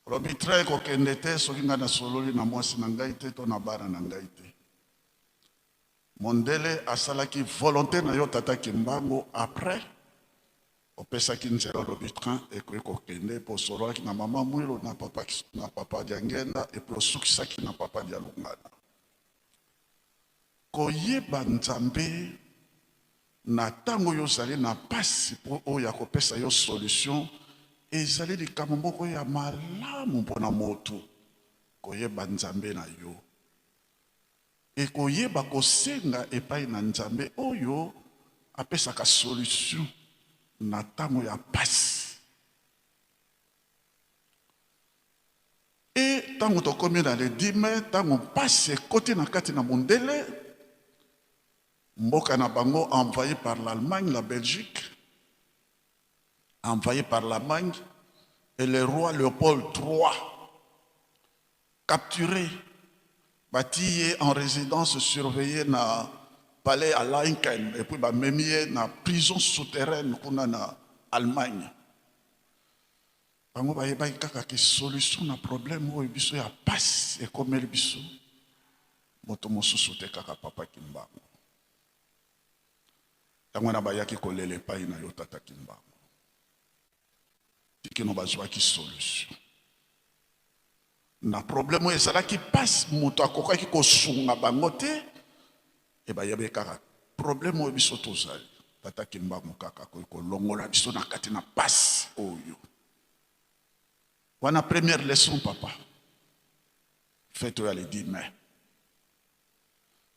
Lobi train kokende te soki ngai nasololi na mwasi na ngai te to na bana na ngai te. Mondele asalaki volonté na yo Tata Kimbangu après opesaki nzela lobi train ekoki kokende mpo osololaki na mama Mwilo na papa Diangenda epo osukisaki na papa Dialungana. Koyeba Nzambe na ntango yo ozali na pasi mpo oyo ya kopesa yo solution ezali likambo moko ya malamu mpona moto. Koyeba Nzambe na yo ekoyeba kosenga epai na Nzambe oyo apesaka solution na ntango ya pasi. E ntango tokomi na le 10 mai ntango pasi ekoti na kati na mondele, mboka na bango envahi par l'Allemagne, la Belgique, envahi par l'Allemagne, et le roi Léopold III capturé, bâti en résidence surveillée na palais à Laeken, et puis même na prison souterraine kuna na Allemagne. Bango bayeba kaka ke solution na problème oyo biso ya passe ekomeli biso moto mosusu te kaka Papa Kimbangu. Tango na bayaki kolela epai na yo Tata Kimbangu tikino bazwaki solution na problème oyo ezalaki passe moto akokaki kosunga bango te. E bayebe kaka problème oyo biso tozali Tata Kimbangu kaka kolongola biso na kati na passe oyo. Wana première leçon papa faites le 10 mai.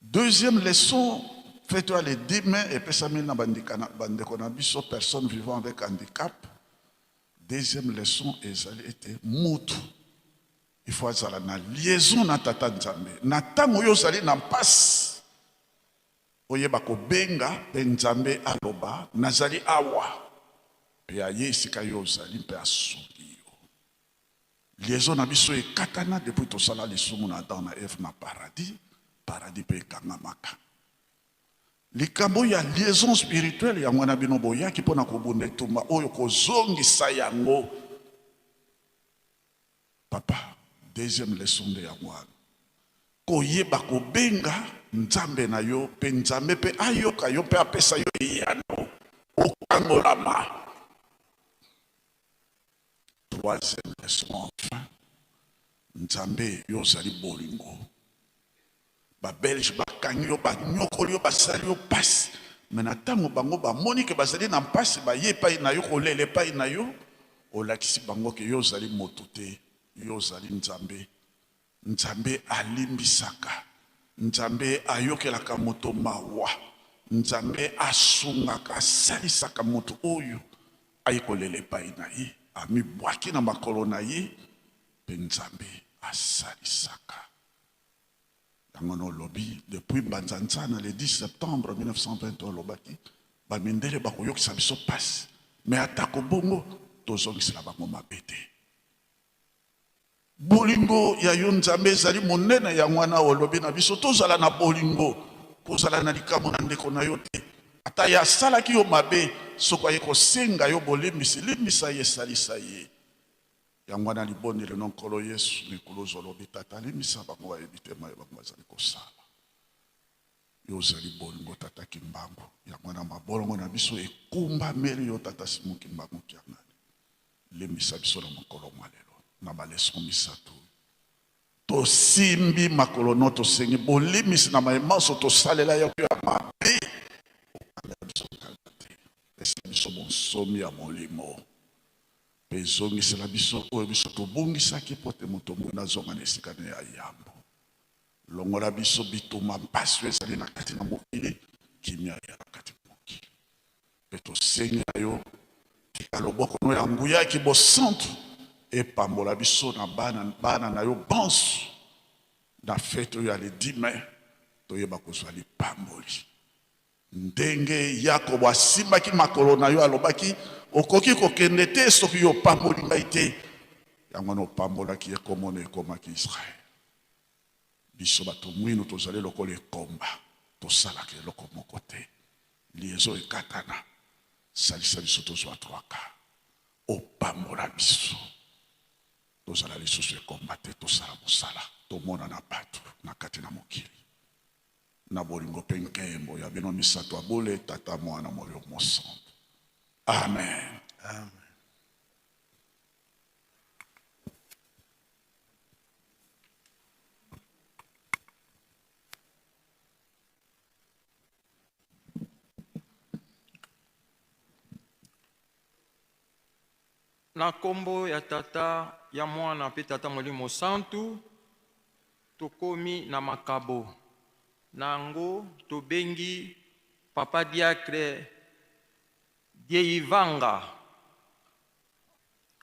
Deuxième leçon faites le 10 mai et pesami na bandeko na biso personnes vivant avec handicap. Deuxième leçon ezali était mutu il faut azala na liaison na Tata Nzambe na tango yo ozali na passe oyeba kobenga mpe Nzambe aloba nazali awa mpe aye esika yo ozali mpe asungi yo. Liaison na biso ekatana depuis tosala lisumu na Adam na Eve na paradis mpe ekangamaka. Likambo ya liaison spirituelle ya mwana bino boyaki mpona kobunda etumba oyo kozongisa yango. Papa, deuxième leçon de ya mwana koyeba kobenga Nzambe na yo mpe Nzambe mpe ayoka yo mpe apesa yo eyano okangolama. Troisième leçon enfin Nzambe yo ozali bolingo. Babelge bakangi yo banyokoli yo basali yo pasi me na ntango bango bamoni ke bazali na mpasi baye epai na yo kolela epai na yo olakisi bango ke yo ozali moto te yo ozali Nzambe. Nzambe alimbisaka, Nzambe ayokelaka moto mawa, Nzambe asungaka asalisaka moto oyo ayekolela epai na ye amibwaki na makolo na ye mpe Nzambe asalisaka. Yangono lobi depuis Banzanzana le 10 septembre 1921 lobaki bamindele bakoyokisa biso pasi me atako bongo tozongisela bango mabe te. Bolingo ya yo Nzambe ezali monene ya mwana olobi na biso tozala na bolingo kozala na likambo na ndeko na yo te ata ya salaki yo mabe soko aye kosenga yo bolemisi limisa ye salisa ye yango wana libondele na nkolo Yesu mikolo zolobi tata limisa bango bayebi te maye bango bazali kosala yo ozali bolingo tata Kimbangu yango wana mabolongo na biso ekumbameli yo tata Simon Kimbangu Kiangani limisa biso na mokolo mwa lelo na baleso misato tosimbi makolo no tosengi bolimisi na mayemanso tosalela yo ya mabe biso bonsomi ya molimo mpe ezongisela biso oyo biso tobongisaki po te moto moko nazonga na esika na ya yambo longola biso bituma mpasi oyo ezali na kati na mokili kimia ya na kati na mokili mpe tosengi na yo tika loboko no ya nguyaki bosantu epambola biso na bana na yo banso na fete oyo ya le 10 mai toyeba kozwa lipamboli ndenge Yakobo asimbaki makolo na yo alobaki okoki kokende te soki yo pamboli ngai te yango no pambolaki ekomona ekomaki Israel biso bato mwino tozali lokola ekomba tosalaka eloko moko te liezo ekatana salisa biso tozwa 3K opambola biso tozala lisusu ekomba te tosala mosala tomona na bato na kati na mokili na bolingo pe nkembo ya bino misato abole tata mwana moyo mosantu amen amen. Na kombo ya tata ya mwana pe tata molimo santu tokomi na makabo nango tobengi papa diacre Dieivanga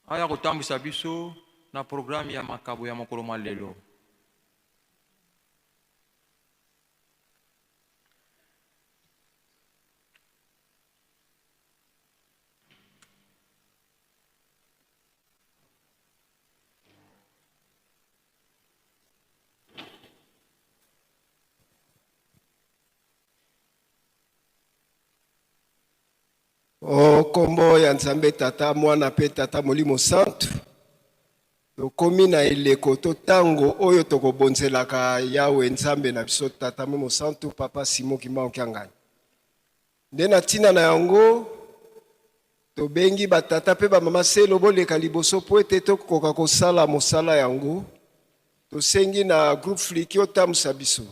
aya kotambwisa biso na programme ya makabo ya mokolo mwa lelo. O kombo ya Nzambe tata mwana pe tata molimo santu tokomi na eleko to tango oyo tokobonzelaka Yawe Nzambe na biso tata molimo santu papa Simon Kimbangu Kiangani nde na tina na yango tobengi batata pe bamama selo boleka liboso po ete tokoka kosala mosala yango tosengi na groupe fliki otambusa biso.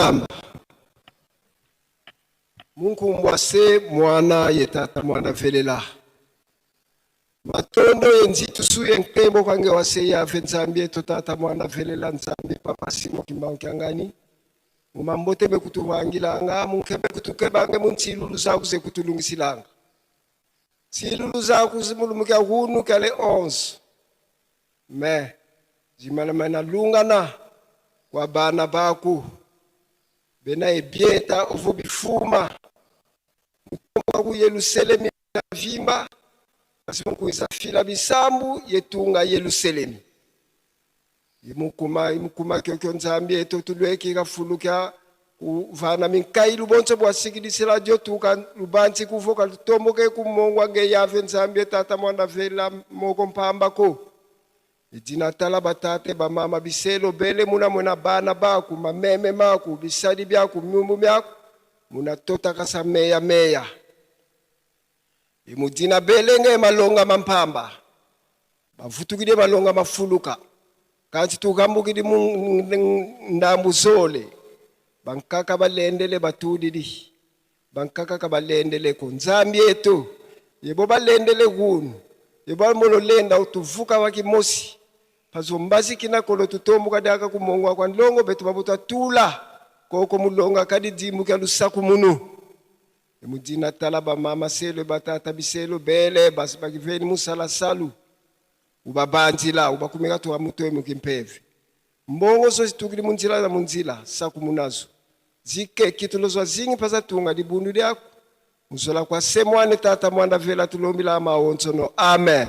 Kamba. Mungu mwase mwana yetata mwana velela. Matondo yenzitu suye ntembo kwange wase ya Nzambi yetu tata mwana velela Nzambi papa Simon Kimbangu Kyangani. Mumambote be kutuwangilanga munkebe kutukebange munchilulu zaku ze kutulungisilanga. Silulu zaku zimulumukia hunu kale 11. Me zimalamana lungana kwa bana baku. Bena ebieta ovo bifuma. Mutomba ku Yerusalemu na vimba. Asimungu isafila bisambu yetunga Yerusalemu. Imukuma kyokyo Nzambi yetu tulweki kafuluka uvana minkai lubonse bwasikidisila dio tuka lubansi kuvoka lutomboke kumongwa nge yave Nzambi tata mwana vela moko mpambako. Idina tala batate ba mama biselo bele muna muna bana baku mameme maku bisadi byaku myumbu byaku muna tota kasa meya meya. Imudina bele nge malonga mampamba. Bafutukide malonga mafuluka. Kanti tukambukidi ndambu zole. Bankaka balendele batudidi. Bankaka kabalendele ku Nzambi yetu. Yebo balendele kunu. Yebo mono lenda utuvuka wakimosi. Pazombazi kina kolo tutombo kadaka kumongwa kwa ndongo betu babuta tula. Koko mulonga kadi dimu kya lusaku munu. Mudina talaba mama selo batata biselo bele basi bagiveni musala salu. Ubabanzila ubakumika tuwa mutoe mukimpeve. Mbongo so situkili munzila na munzila saku munazo. Zike kitulozwa zingi pasa tunga di bundu diaku. Musola kwa semwane tata mwanda vela tulombila ama onsono. Amen.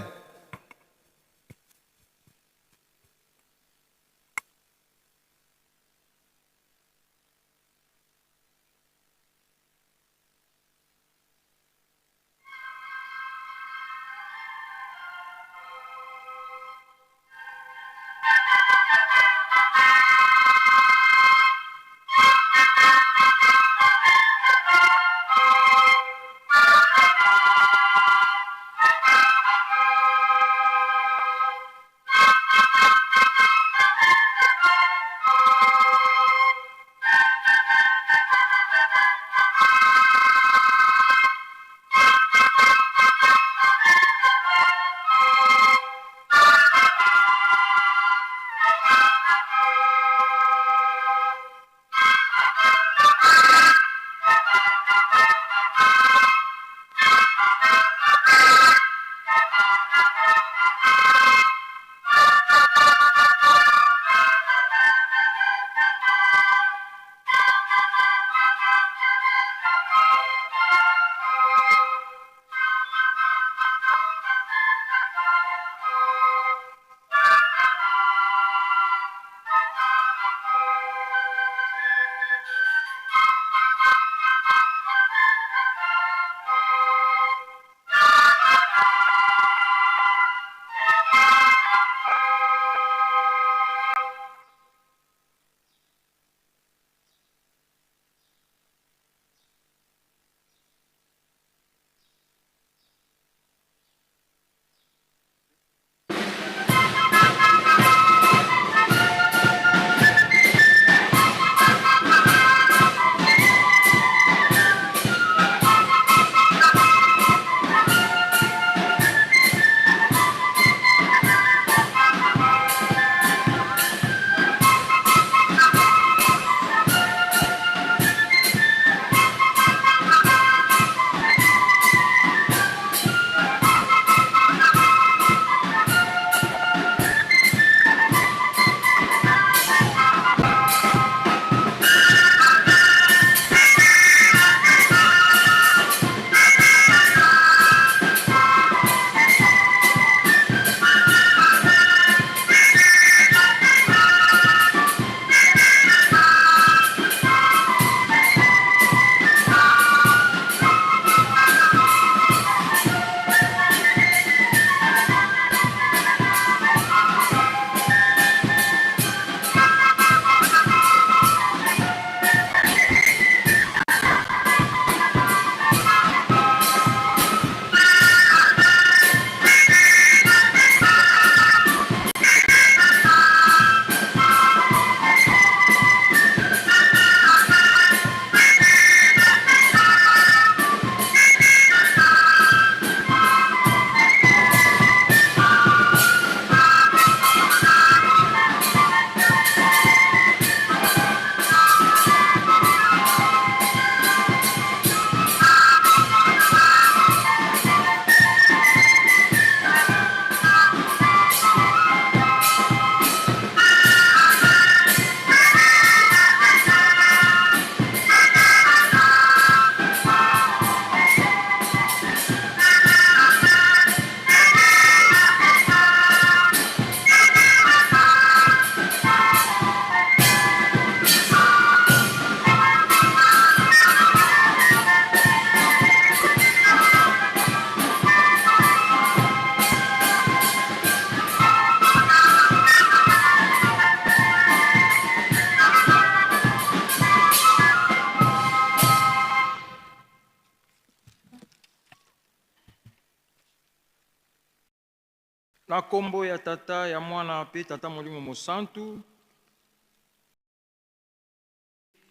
na kombo ya tata ya mwana pe tata molimo mosantu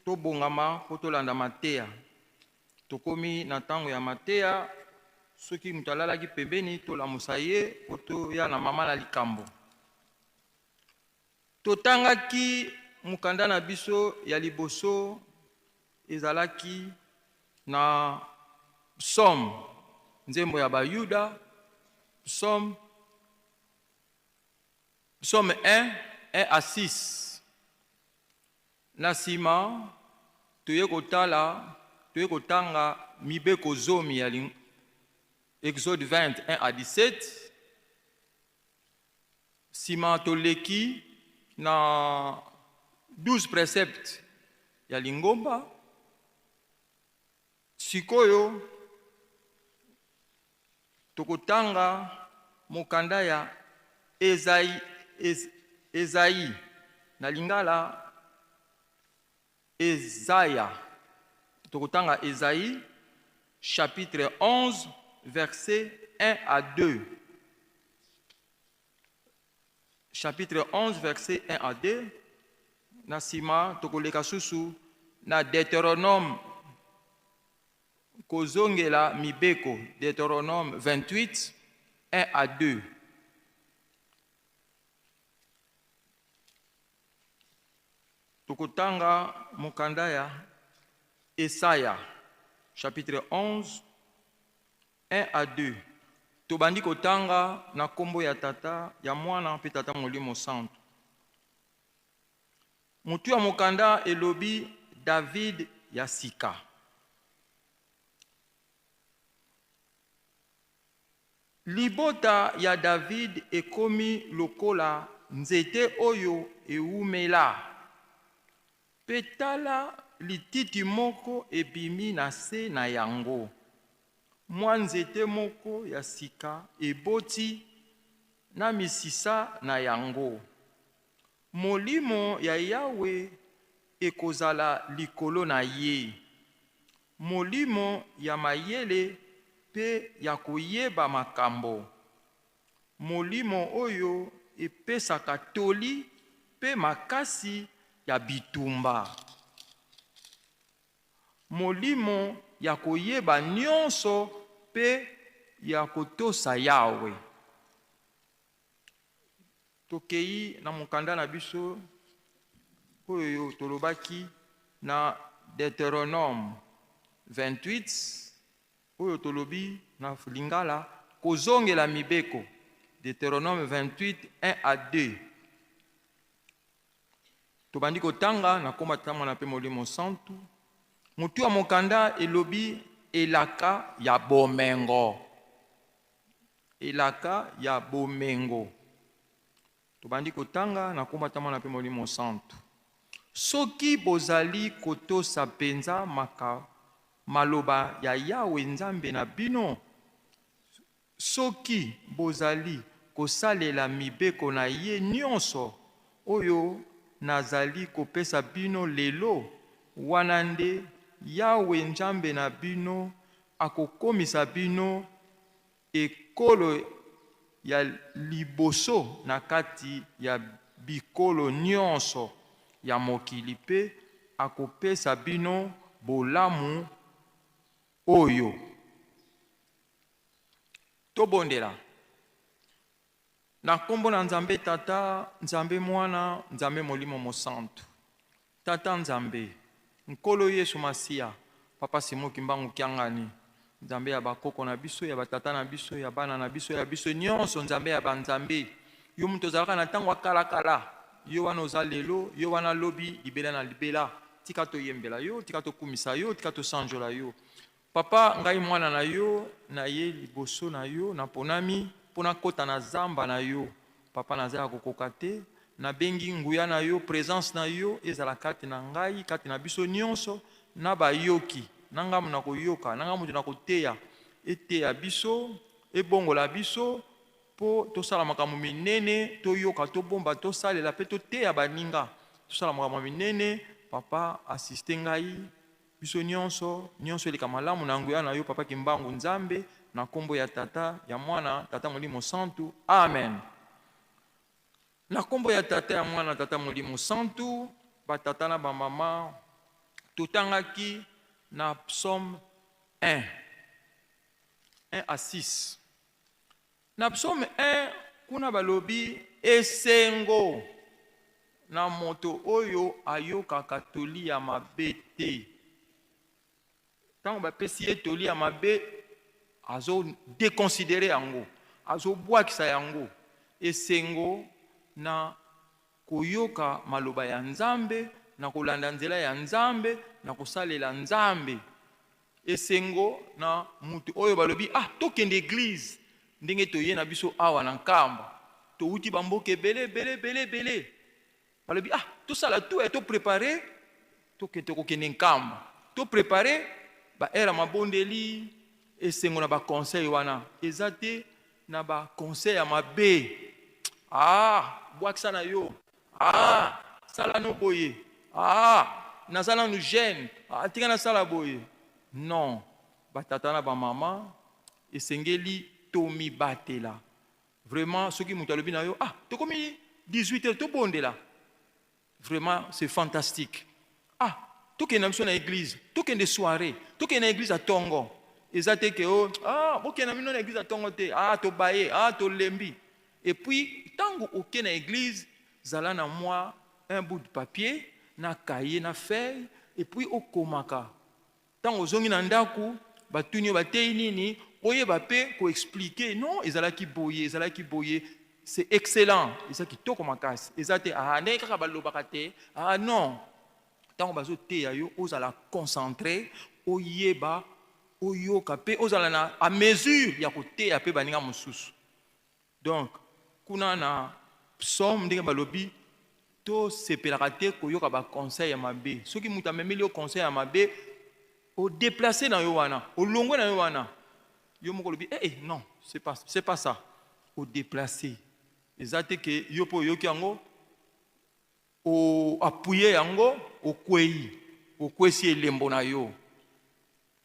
tobongama po tolanda mateya. Tokomi na ntango ya mateya, soki moto alalaki pembeni tolamusa ye po toya na mama na likambo. Totangaki mukanda na biso ya liboso ezalaki na psaume nzembo ya bayuda, psaume 1, 1 à 6. Na sima toye kotanga mibeko zomi ya Exode 20, 1 à 17. Sima toleki na 12 préceptes ya lingomba. Sikoyo tokotanga mokanda ya Esaïe na lingala Esaïa. Tokotanga Esaïe chapitre 11 verset 1 à 2. Chapitre 11 verset 1 à 2. Nasima tokoleka susu na Deutéronome kozongela mibeko, Deutéronome 28 1 à 2. Tokotanga mokanda ya Esaya chapitre 11 1 à 2. Tobandi kotanga na kombo ya tata ya mwana pe tata molimo santo. Mutu ya mokanda elobi David ya sika. Libota ya David ekomi lokola nzete oyo eumela. Petala lititi moko ebimi na se na yango. Mwa nzete moko ya sika eboti na misisa na yango. Molimo ya Yawe ekozala likolo na ye. Molimo ya mayele pe ya koyeba makambo. Molimo oyo epesaka toli pe makasi ya bitumba. Molimo ya koyeba nyonso pe ya kotosa Yawe. Tokei na mokanda na biso oyo tolobaki na Deutéronome 28 oyo tolobi na lingala kozongela mibeko. Deutéronome 28 1 à 2. Tobandi kotanga na komba tama na pe molimo santu. Mutu ya mokanda elobi elaka ya bomengo. Elaka ya bomengo. Tobandi kotanga na komba tama na pe molimo santu. Soki bozali kotosa penza maloba ya Yawe Nzambe na bino. Soki bozali kosalela mibeko na ye nyonso oyo nazali kopesa bino lelo, wana nde Yawe Nzambe na bino akokomisa bino ekolo ya liboso na kati ya bikolo nyonso ya mokili pe akopesa bino bolamu oyo. Tobondela na kombo na Nzambe tata, Nzambe mwana, Nzambe molimo mosantu. Tata Nzambe nkolo Yesu Masia, papa Simoki Mbangu Kiangani, Nzambe ya bakoko na biso, ya batata na biso, ya bana na biso, ya biso nyonso, Nzambe ya banzambe. Yo muto zalaka na tango kala, yo wana oza lelo, yo wana lobi, libela na libela. Tika to yembela yo, tika to kumisa yo, tika to sanjola yo. Papa ngai mwana na yo, na ye liboso na yo, na ponami, pona kota na zamba na yo. Papa nazala kokoka te, na bengi nguya na yo, présence na yo, ezala kati na ngai, kati na biso nyonso, na bayoki, nanga muna koyoka, nanga mutu na koteya, eteya biso, ebongola biso, po tosala makambo minene, toyoka, tobomba, tosalela, pe toteya baninga, tosala makambo minene, papa assiste ngai, biso nyonso eleka malamu na nguya na yo, papa Kimbangu Nzambe, na kombo ya tata, ya mwana, tata molimo santu. Amen. na kombo ya tata ya mwana tata molimo santu batata na bamama totangaki na psaume 1 à 6 na psaume 1 kuna balobi esengo na moto oyo ayokaka toli ya mabe te ntango bapesi ye toli ya mabe azodekonsidere yango azobwakisa yango esengo na koyoka maloba ya nzambe na kolanda nzela ya nzambe na kosalela nzambe esengo na mutu oyo balobi tokende eglize ndenge toye na biso awa na nkamba touti bamboka ebele balobi tosala tu toprepare tokende nkamba toprepare baera mabondeli esengo na baconseil wana eza te na baconseil ya mabe bwakisa na yo sala no boye nazala nu gene tika nasala boye non batata na bamama esengeli tomibatela vraiment soki moto alobi na yo tokomi 18 heures tobondela vraiment c'est fantastique tokende na biso na église tokende soirée tokende na église ya tongo eza te ke bokende na bino na église ya tongo te tobaye tolembi et puis tango oke na église zala na moi un bout de papier na cahier na feuille et puis okomaka tango ozongi na ndako batuni batei nini oyeba pe koexpliquer non ezalaki boye c'est excellent eza kitoko makasi eza te ndenge kaka balobaka te non ntango bazoteya yo ozala concentré oyeba oyoka pe ozala na a mesure ya koteya pe baninga mosusu donc kuna na psaume ndenge balobi tosepelaka te koyoka baconseil ya mabe soki moto amemeli yo conseil ya mabe odeplace na yo wana olongwe na yo wana yo moko olobi non c'est pas ça odeplace eza te ke yo mpo oyoki yango oapuye yango okwesi elembo na yo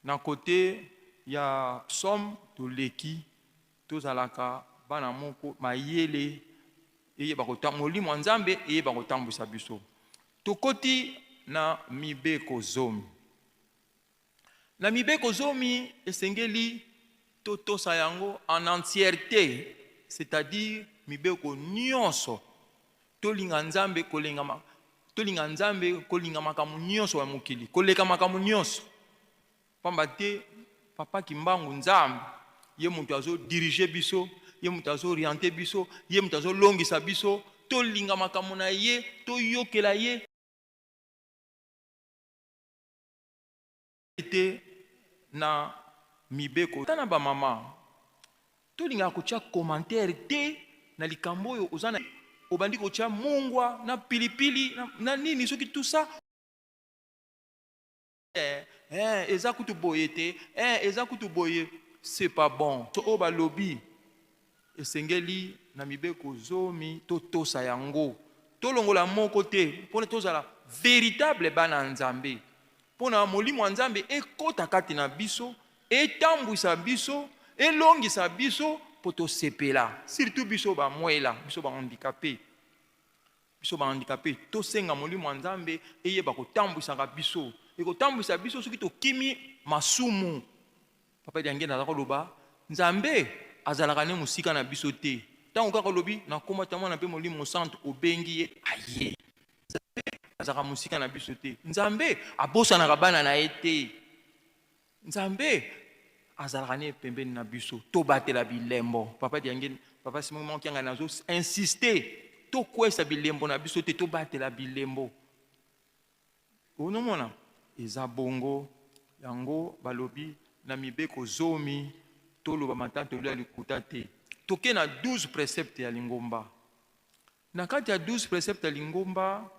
na kote ya psaume toleki tozalaka bana moko mayele eyeba molimo ya nzambe eyeba kotambwisa biso tokoti na mibeko zomi na mibeko zomi esengeli totosa yango en entièreté c'est-à-dire mibeko nyonso tolinga nzambe kolinga makambo nyonso ya mokili koleka makambo nyonso pamba te papa kimbangu nzambe ye moto azodirige biso ye moto azooriente biso ye moto azolongisa biso tolinga makambo na ye toyokela ye ete na mibeko tana bamama tolinga kotia commentaire te na likambo oyo ozana obandi kotia mungwa na pilipili na nini soki tout ça eza kutu boye te eza kutu boye c'est pas bon so oyo balobi esengeli na mibeko zomi totosa yango tolongola moko te mpona tozala véritable bana nzambe mpona molimo ya nzambe ekota kati na biso etambwisa biso elongisa biso mpo tosepela surtout biso bamwela biso bahandikape tosenga molimo ya nzambe eyeba kotambwisaka biso ekotambwisa biso soki tokimi masumu papa diange naza koloba nzambe azalaka ne mosika na biso te ntango kaka olobi nakomata mwana mpe molimo santu obengi ye aye nzambe azalaka mosika na biso te nzambe abosanaka bana na ye te nzambe azalaka ne pembeni na biso tobatela bilembo papa diange papa simon mokianga nazo insiste tokwesa bilembo na biso te tobatela bilembo onomona eza bongo yango balobi na mibeko zomi toloba matatolo ya likuta te toke na 12 préceptes ya lingomba na kati ya 12 préceptes ya lingomba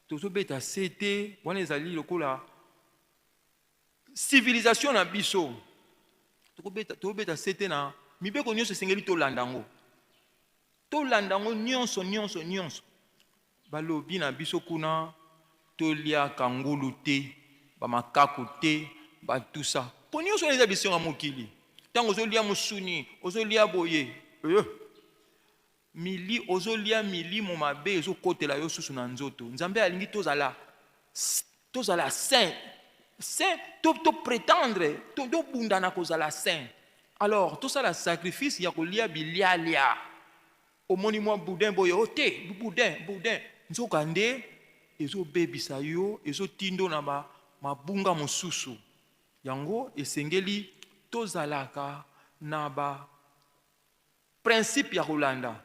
tozobeta se te wana ezali lokola civilisation na biso tobeta se te na mibeko nyonso esengeli tolanda yango nyonso balobi na biso kuna toliaka ngulu te bamakaku te batusa mpo nyonso eza biso ya mokili ntango ozolia mosuni ozolia boye mili ozolia milimo mabe ezokotela yo susu na nzoto. Nzambe alingi tozala saint. Saint, to prétendre, to bundana kozala saint. Alors, tout ça la sacrifice ya kolia bilialia. Omoni mwa boudin boyo ote, boudin. Nzokande ezo bebisa yo, ezo tindo na mabunga mosusu. Yango esengeli tozalaka na ba principe ya kolanda.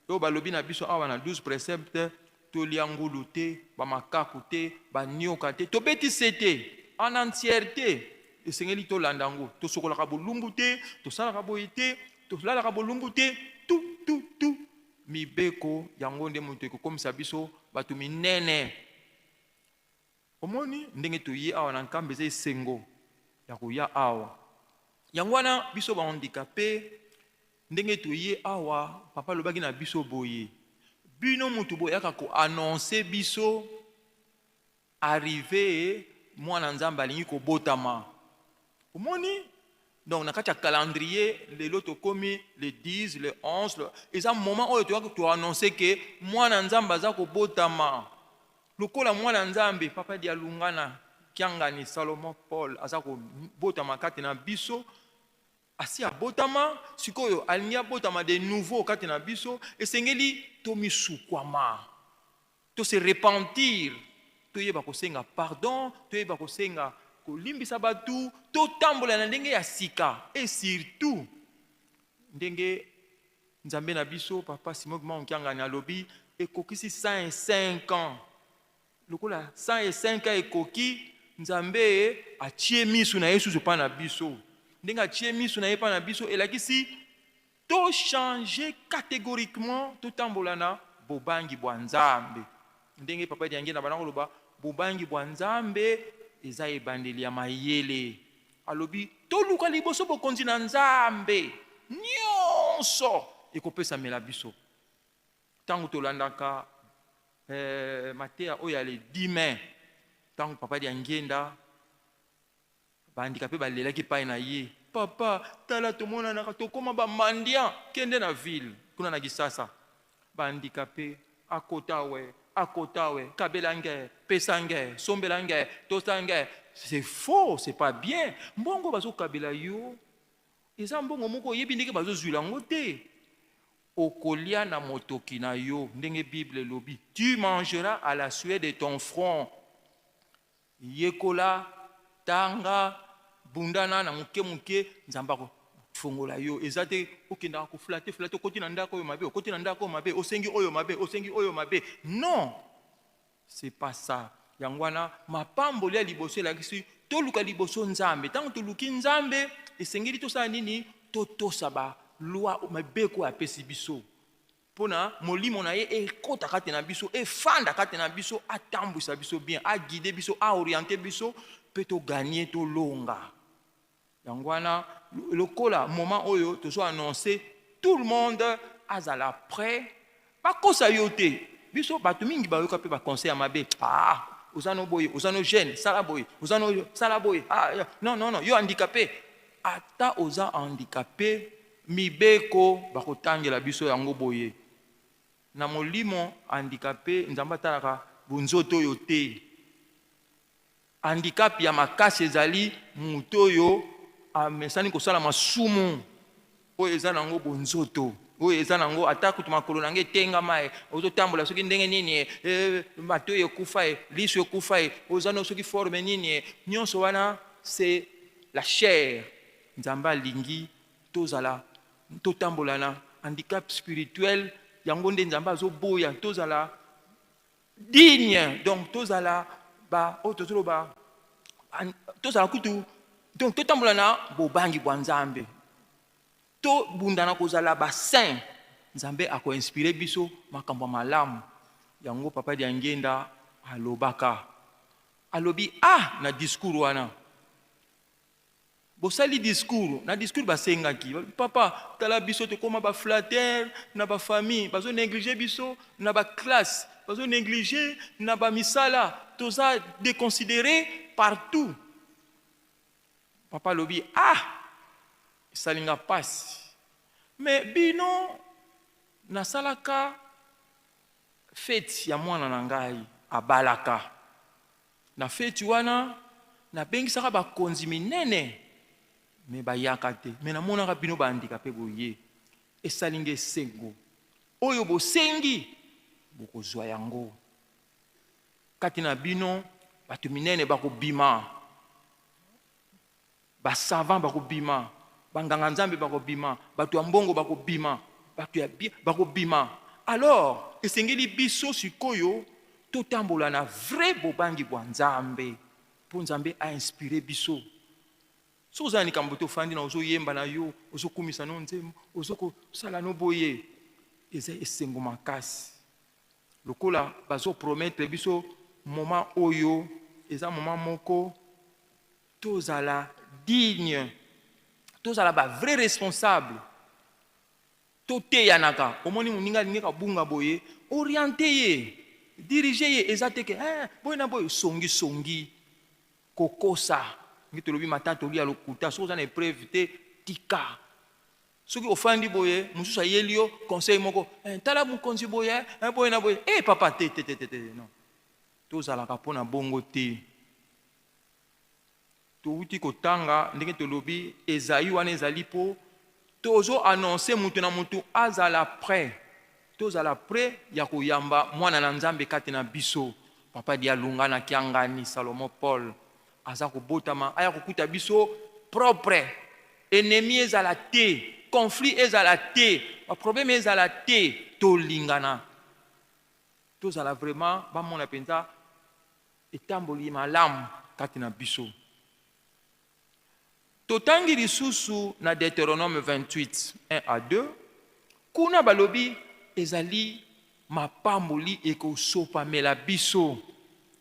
Yo balobi na biso awa na 12 préceptes to liangulu te, ba makaku te, ba nyoka te, to beti sete en entièreté. Esengeli to landango, to sokolaka bolumbu te, to salaka boye te, to lalaka bolumbu te, tout. Mibeko yango nde moto ekokomisa biso bato minene. Omoni ndenge toye awa na nkambe eza esengo ya koya awa. Yango wana biso ba handicapé ndenge toye awa papa lobaki na biso boye. Bino mutu boye aka ko annoncer biso arrivé mwana nzambe alingi kobotama. Omoni donc na kati ya calendrier lelo tokomi le 10 le 11 eza moment oyo to annoncer que mwana nzambe aza kobotama. Lokola mwana nzambe papa di alungana kiangani Salomon Paul aza kobotama kati na biso asi abotama sikoyo alingi abotama de nouveau kati na biso esengeli tomisukwama to se repentir toyeba kosenga pardon toyeba kosenga kolimbisa batu totambola na ndenge ya sika et surtout ndenge nzambe na biso papa Simon Kiangani alobi ekokisi 105 ans. Lokola 105 ans ekoki nzambe atie misu na Yesu pa na biso. Ndenge atie misu na ye pa na biso elakisi to changer catégoriquement to tambola na bobangi bwa nzambe. Ndenge papa diange na banango loba bobangi bwa nzambe eza ebandeli ya mayele. Alobi toluka liboso bokonzi na nzambe nyonso ekopesa mela biso. Tango tolandaka Matéa oya le 10 mai tango papa di angenda bandikape balelaki pai na ye papa tala tomona na tokoma ba mandia kende na ville kuna na Kisasa bandikape akotawe kabelange pesange sombelange tosange. C'est faux, c'est pas bien. Mbongo bazo kabela yo eza mbongo moko yebi ndenge bazo zwila ngo te. Okolia na motoki na yo ndenge Bible lobi tu mangeras à la sueur de ton front. Yekola tanga bundana na muke nzamba ko fongola yo ezate okenda ko flatter okoti na ndako mabe osengi oyo mabe. Non, c'est pas ça. Yangwana mapamboli ya liboso elakisi toluka liboso nzambe tango toluki nzambe esengeli tosala nini totosa ba loi mabeko apesi biso pona molimo na ye ekota kati na biso efanda kati na biso atambwisa biso bien aguide biso aorienter biso pe to gagner to longa. Yangwana lokola moment oyo tozo annoncer tout le monde azala prêt bakosa yo te biso bato mingi bayoka pe ba conseil mabe Osano boye, osano jeune, salaboye, osano salaboye. Non, yo handicapé. Ata oza handicapé, mibeko bakotangela biso yango boye. Na molimo handicapé, nzamba talaka bunzoto yo te. Handicap ya makasi ezali muto yo amesani kosala masumu. Oyo eza nango bunzoto. Oyo eza nango atakutu makolo nange tenga mai ozotambola soki ndenge nini bato ekufa liso ekufa ozana soki forme nini nyonso wana c'est la chair. Nzamba lingi tozala totambola na handicap spirituel yango nde nzamba azoboya tozala digne donc tozala ba otozoloba tozala kutu donc totambola na bobangi bwa nzambe to bundana kozala ba saint nzambe ako inspiré biso makambo malamu yango papa di angenda alobaka alobi na discours wana bosali discours na discours basengaki papa tala biso te koma ba flatter na ba famille bazo négliger biso na ba classe bazo négliger na ba misala toza déconsidéré partout. Papa lobi salinga pasi mais bino nasalaka fete ya mwana na ngai abalaka. Na fete wana nabengisaka bakonzi minene me bayaka te. Me namonaka bino bandikape boye esalinga esengo oyo bosengi bokozwa yango. Kati na bino bato minene bakobima, basavant bakobima, banganga nzambe bakobima, bato ya mbongo bakobima, bato ya bia bakobima. Alors esengeli biso sikoyo totambola na vrai bobangi bwa nzambe mpo nzambe a inspiré biso. So ozala likambo te ofandi na ozoyemba na yo, ozokumisa no nzembo, ozokosala no boye, eza esengo makasi. Lokola bazopromettre biso moment oyo eza moment moko tozala digne, tozala ba vrai responsable, toteyanaka. Omoni moninga alingi kabunga boye, oriente ye, dirige ye, eza teke boye na boye songi kokosa. Ngi tolobi matata oli alokuta, so oza na épreuve te tika. Soki ofandi boye, mususu ayeli yo conseil moko, tala mokonzi boye, boye na boye, papa te, non. Tozalaka mpona bongo te. Touti kotanga ndenge tolobi Ezaïe wana ezali po tozo annoncer mutu na mutu azala prêt. Tozala prêt ya koyamba mwana na nzambe kati na biso. Papa dia lunga na kiangani Salomo Paul aza kobotama aya kokuta biso propre. Ennemi ezala te, conflit ezala te, problème ezala te, tolingana. Tozala vraiment ba mona penza etamboli malamu kati na biso. Totangi lisusu na Deutéronome 28, 1 à 2, kuna balobi ezali mapamboli ekosopa mela biso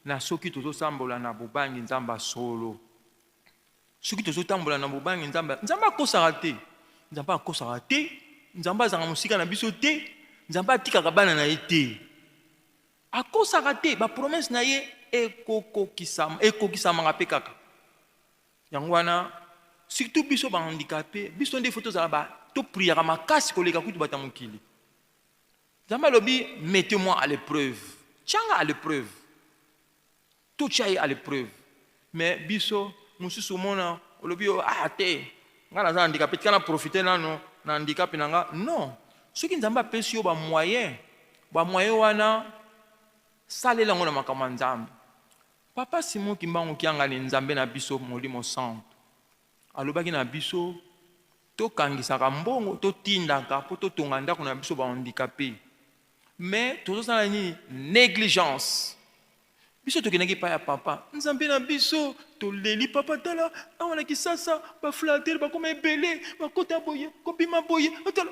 na soki tozosambola na bobangi nzamba solo. Soki tozotambola na bobangi nzamba akosaka te. Nzamba akosaka te, nzamba azanga mosika na biso te, nzamba atikaka bana na ye te. Akosaka te, ba promesse na ye ekokisamanga pe kaka. Yango wana surtout biso ba handicapé, biso nde photos za ba to priera makasi koleka kutu bata mokili. Nzamba lobi mettez-moi à l'épreuve. Tchanga à l'épreuve. Tout chaye à l'épreuve. Mais biso mususu mona lobi te. Ngana za handicapé kana profiter nano na handicapé nanga. Non. Soki nzamba pesi yo ba moyen wana salela ngona makama nzambe. Papa Simon Kimbangu kianga ni nzambe na biso molimo santo. Alobaki na biso tokangisaka mbongo totindaka po totonga ndako na biso ba handicapé. Mais tozosala ni négligence. Biso tokenaki pa ya papa. Nzambe na biso toleli papa tala awana kisasa ba flatter ba koma ebele ba kota boye kobima boye atala.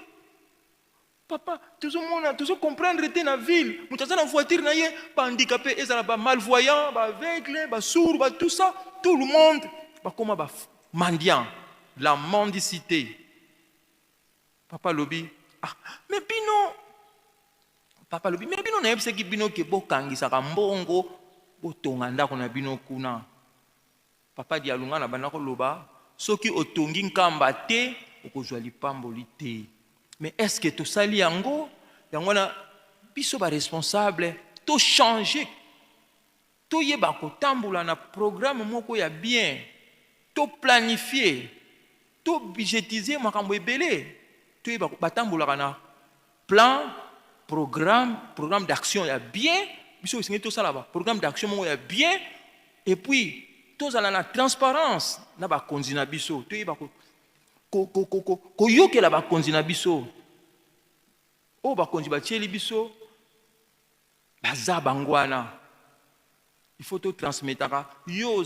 Papa tozomona comprendre te na ville mutaza na voiture na ye ba handicapé ezala ba malvoyant ba aveugle ba sourd ba tout ça tout le monde ba koma ba mendiant, la mendicité. Papa lobi, mais bino, papa lobi, mais bino na yebise ki bino ke bokangisaka mbongo, botonga ndako na bino kuna. Papa di alunga na bandako loba, soki otongi nkamba te, okozwa lipamboli te. Mais est-ce que tosali yango, yango na biso ba responsable, to changer, to yeba kotambola na programme moko ya bien. To planifier, to budgétiser makambo ebele, to batambolaka na plan, programme d'action ya bien, biso esengi to sala ba programme d'action moko ya bien, et puis to zala na transparence na bakonzi na biso, to yeba ko yokela bakonzi na biso. O bakonzi batieli biso baza bangwana. Il faut to transmettre yo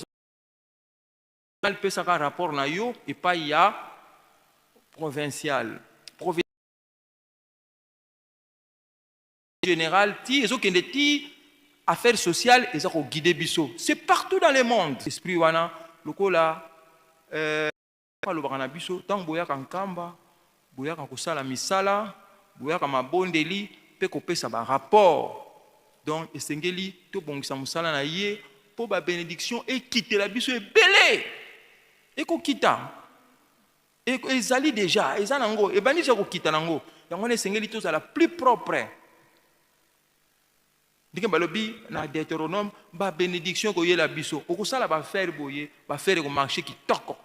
pesaka rapport na yo et pas ya provincial général ti ezokende ti affaires sociales ezako guider biso. C'est partout dans le monde. Esprit wana lokola palobaka na biso tango boyaka nkamba boyaka kosala misala boyaka mabondeli pe kopesa ba rapport. Donc esengeli to bongisa musala na ye po ba bénédiction ekite la biso ebele. Eko kita. Eko ezali déjà, ezanango, ebandisa ko kita nango. yango wana esengeli tozala plus propre. Ndenge balobi na Deutéronome ba bénédiction koyela biso okosala ba faire boye ba faire ko marché kitoko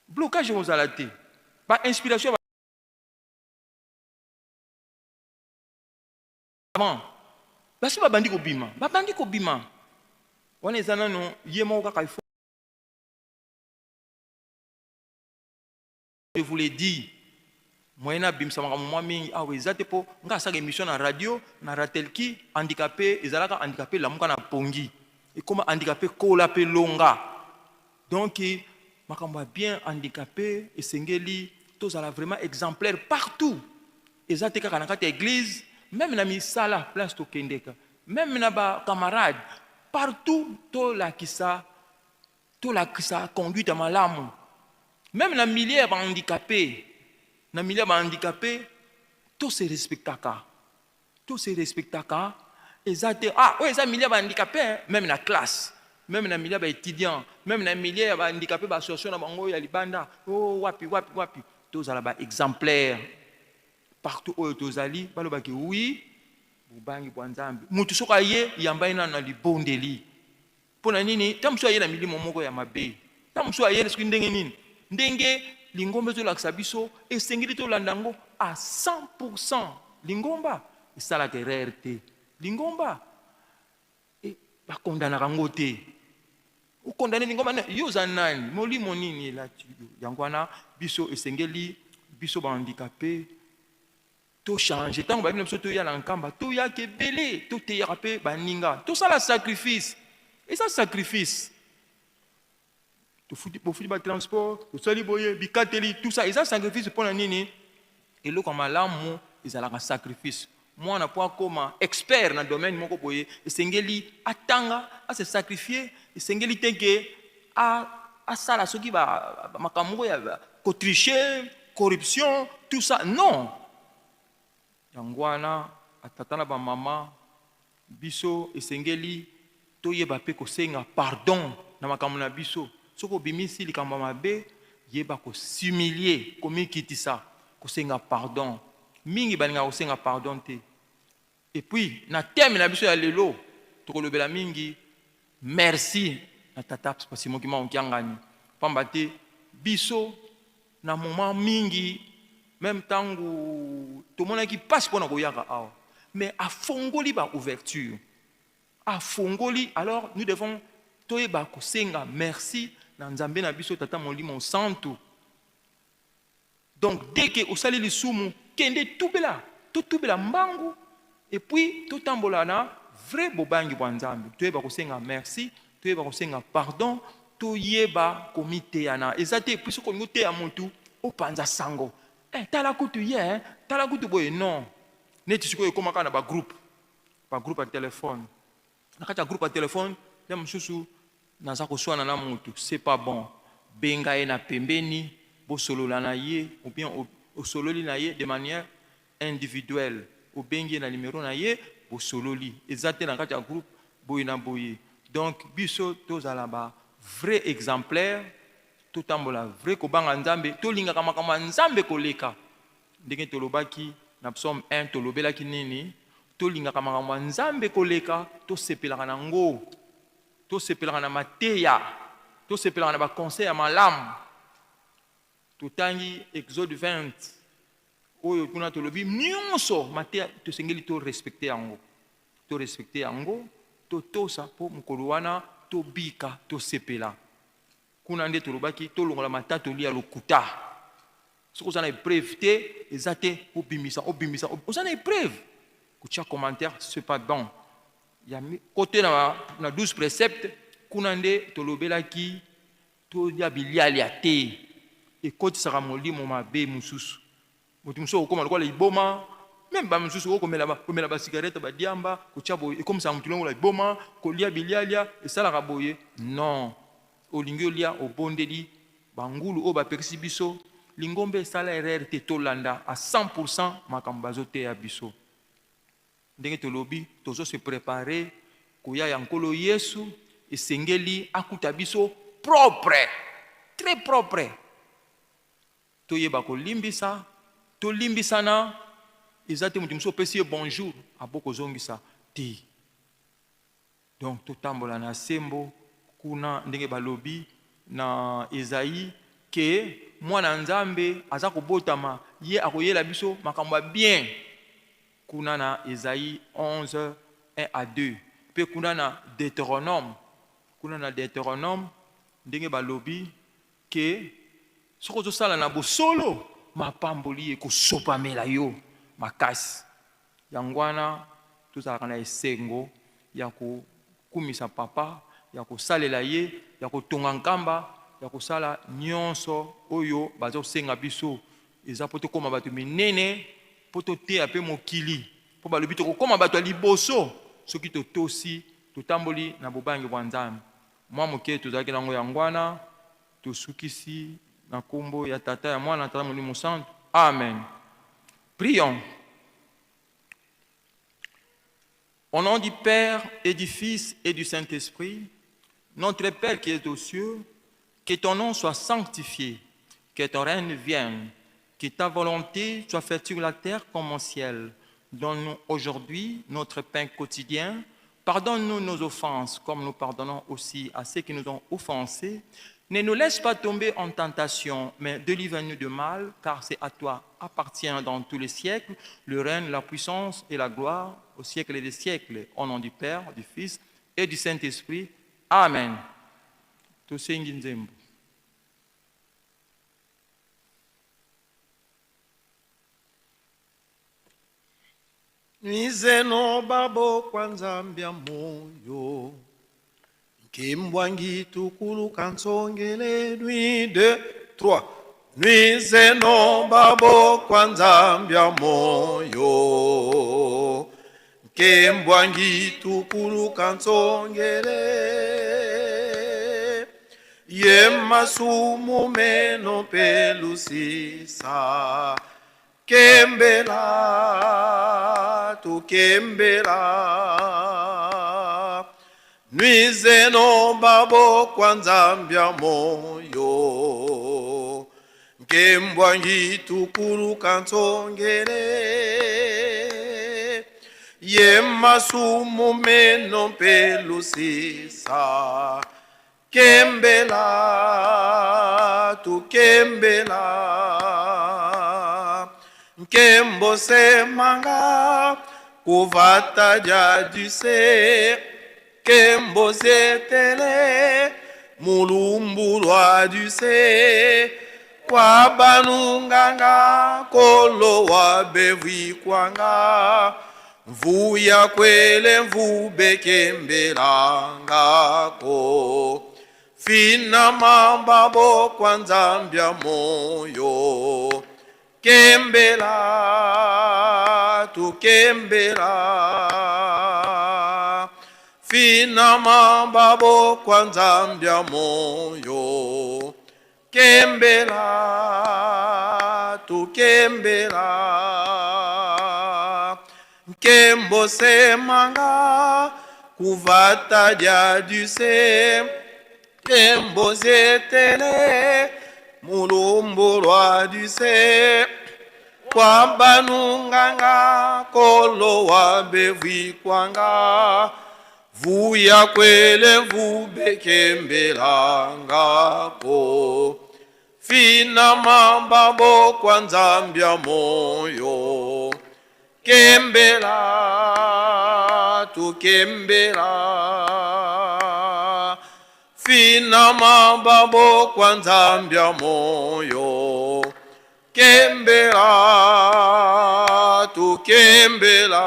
blocage kozala te ba inspiration avant basi babandi kobima wana eza nano ye moko kaka il faut. Je vous l'ai dit, moi na bimsa makamwa mingi awe ezate po nga saka émission na radio na ratelki handicapé ezalaka handicapé lamuka na pongi et comme handicapé kola pe longa donc makamwa bien handicapé esengeli tozala vraiment exemplaire partout ezate kaka na kati église même na misala place to kendeka même na ba camarades partout to la kisa conduite malamu même na milieu ba handicapé tout se respectaka ezate eza milieu ba handicapé même na classe même na milieu ba étudiant même na milieu ba handicapé ba association na bango ya libanda wapi tozala ba exemplaire partout oyo tozali balobaki oui bubangi bwa nzambe mutu soka ye yambai na libondeli pona nini tamuso ye na milimo moko ya mabe tamuso ye esku ndenge nini ndenge lingomba ezolakisa biso esengeli tolanda yango à 100%. Lingomba esalaka erreur te lingomba bakondanaka yango te okondane lingomba yo oza nani molimo nini elati yango wana biso esengeli biso bahandicapé tochange ntango babina biso toya na nkamba toyaka ebele toteyaka mpe baninga tosala sacrifice eza sacrifice tofuti batransport tosali boye bikateli tout ça eza sacrifice mpona nini eloko malamu ezalaka sacrifice mwana po akoma expert na domaine moko boye esengeli atanga ase sacrifier esengeli teke asala soki makambo ya kotricher corruption tout ça non yango wana atata na bamama biso esengeli toyeba mpe kosenga pardon na makambo na biso soki obimisi likambo mabe yeba kosumilie komikitisa kosenga pardon mingi balinga kosenga pardon te et puis na teme na biso ya lelo tokolobela mingi merci na tata pasimoki maokiangani pamba te biso na moment mingi même tangu tomonaki pasi mpona koyaka awa mais afongoli ba ouverture afongoli alors nous devons toyeba kosenga merci na nzambe na biso tata molimo santu. Donc dès que osali lisumu kende tubela mbangu et puis totambola na vrai bobangi bwa nzambe toyeba kosenga merci toyeba kosenga pardon toyeba komiteana ezate puis ko te ya mutu opanza sango tala kutu ye tala kutu boye non neti sikoyo ekomaka na ba groupe ya téléphone na kati ya groupe ya téléphone ya mosusu naza koswana na mutu c'est pas bon benga ye na pembeni bosolola na ye ou bien osololi na ye de manière individuelle obengi na numéro na ye bosololi ezate na kati ya groupe boye na boye. Donc biso tozala ba vrai exemplaire totambola vrai kobanga nzambe tolingaka makambo ya nzambe koleka ndenge tolobaki na psaume 1 tolobelaki nini tolingaka makambo ya nzambe koleka tosepelaka na ngo tosepelaka na mateya tosepelaka na baconseil ya malamu totangi Exode 20 oyo kuna tolobi nyonso mateya tosengeli torespecte yango totosa po mokolo wana tobika tosepela kuna nde tolobaki tolongola matata olia lokuta soki oza na épreuve te eza te obimisa oza na épreuve kotia commentaire c'est pas bon ya kote na 12 préceptes kuna nde tolobelaki tolia bilialia te ekotisaka molimo mabe mosusu moto mosusu okoma lokola liboma même ba mosusu okomela basigarete badiamba kotia boye ekomisa motu longola liboma kolia bilialia esalaka boye non olingi olia obondeli bangulu oyo bapekisi biso lingombe esala erreur te tolanda à 100% makambo bazoteya biso ndenge tolobi tozo se préparer koya ya nkolo Yesu esengeli akuta biso propre très propre toyeba kolimbisa tolimbisana eza te moto mosusu opesi ye bonjour abokozongisa te. Donc totambola na sembo kuna ndenge balobi na Esaïe ke mwana nzambe aza kobotama ye akoyela biso makambo bien kuna na Esaïe 11 1 à 2 pe kuna na Deutéronome ndenge balobi ke soko tozosala na bosolo mapamboli ekosopamela yo makasi yango wana tozalaka na esengo ya kokumisa papa ya kosalela ye ya kotonga nkamba ya kosala nyonso oyo bazosenga biso eza po tokóma bato minene po toteya mpe mokili po balobi tokokóma bato ya liboso soki totosi totamboli na bobangi bwa Nzambe. Mwa moke tozalaki nango yango wana tosukisi na kombo ya tata ya mwana tata Molimo Santo. Amen. Prions. Au nom du Père et du Fils et du Saint-Esprit, notre Père qui est aux cieux, que ton nom soit sanctifié, que ton règne vienne, que ta volonté soit faite sur la terre comme au ciel. Donne-nous aujourd'hui notre pain quotidien. Pardonne-nous nos offenses, comme nous pardonnons aussi à ceux qui nous ont offensés. Ne nous laisse pas tomber en tentation, mais délivre-nous du mal, car c'est à toi appartient dans tous les siècles le règne, la puissance et la gloire au siècle des siècles. Au nom du Père, du Fils et du Saint-Esprit. Amen. Tosengi nzembo. Nizeno babo kwa Nzambia moyo Kimbwangi tukulu kansongele nui 2 3 Nizeno babo kwa Nzambia moyo Kimbwangi tukulu kansongele Yemasumu meno pelusisa Kembela, tu kembela Nuizeno babo kwa Nzambia moyo Kembwangi tukulu kansongele Yemasumu meno pelusisa Kembela, tu kembela Nkembo se manga kuvata jadi se Kembo se tele mulumbulwa du se Kwa banunganga kolo wa bevi kwanga Mvuya kwele mvube kembelanga ko Fina mambabo kwa Nzambia moyo Kembela, tu kembela Fina mambabo kwa Nzambia moyo Kembela, tu kembela Kembo se manga kuvata jadi se Kembo se tele mulumbulwa du se Kwa banunganga kolo wa bevi kwanga Vuya kwele vube kembelanga ko Fina mambabo kwa Nzambia moyo Kembela, tu kembela Fina mambabo kwa Nzambia moyo Kembela, tu kembela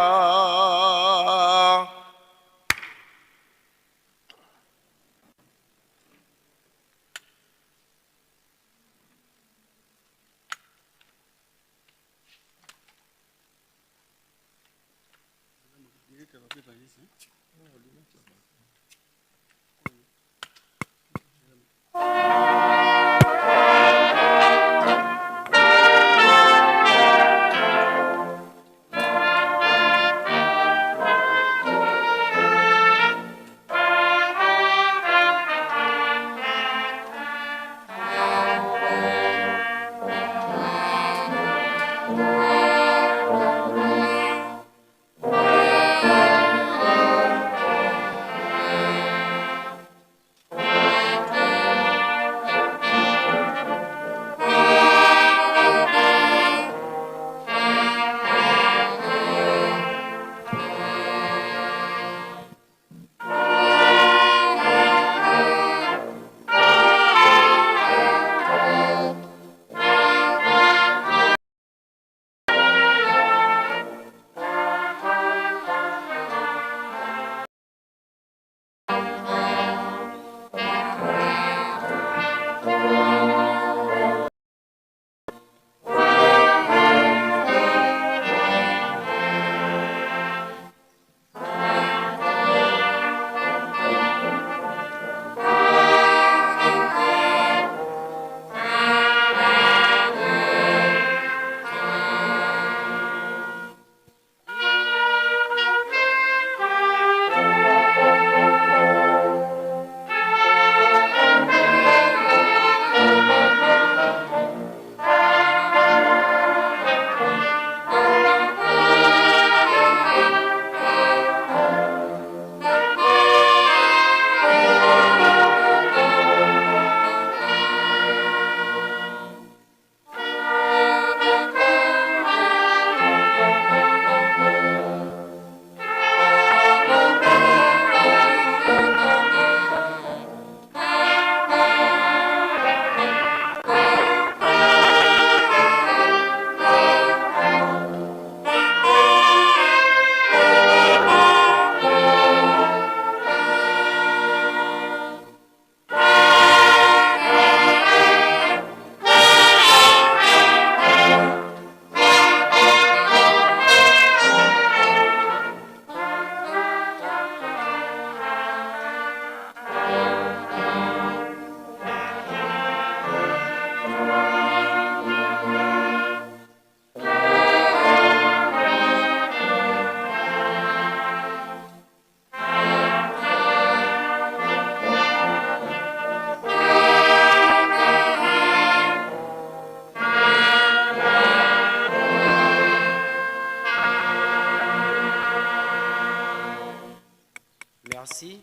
Merci.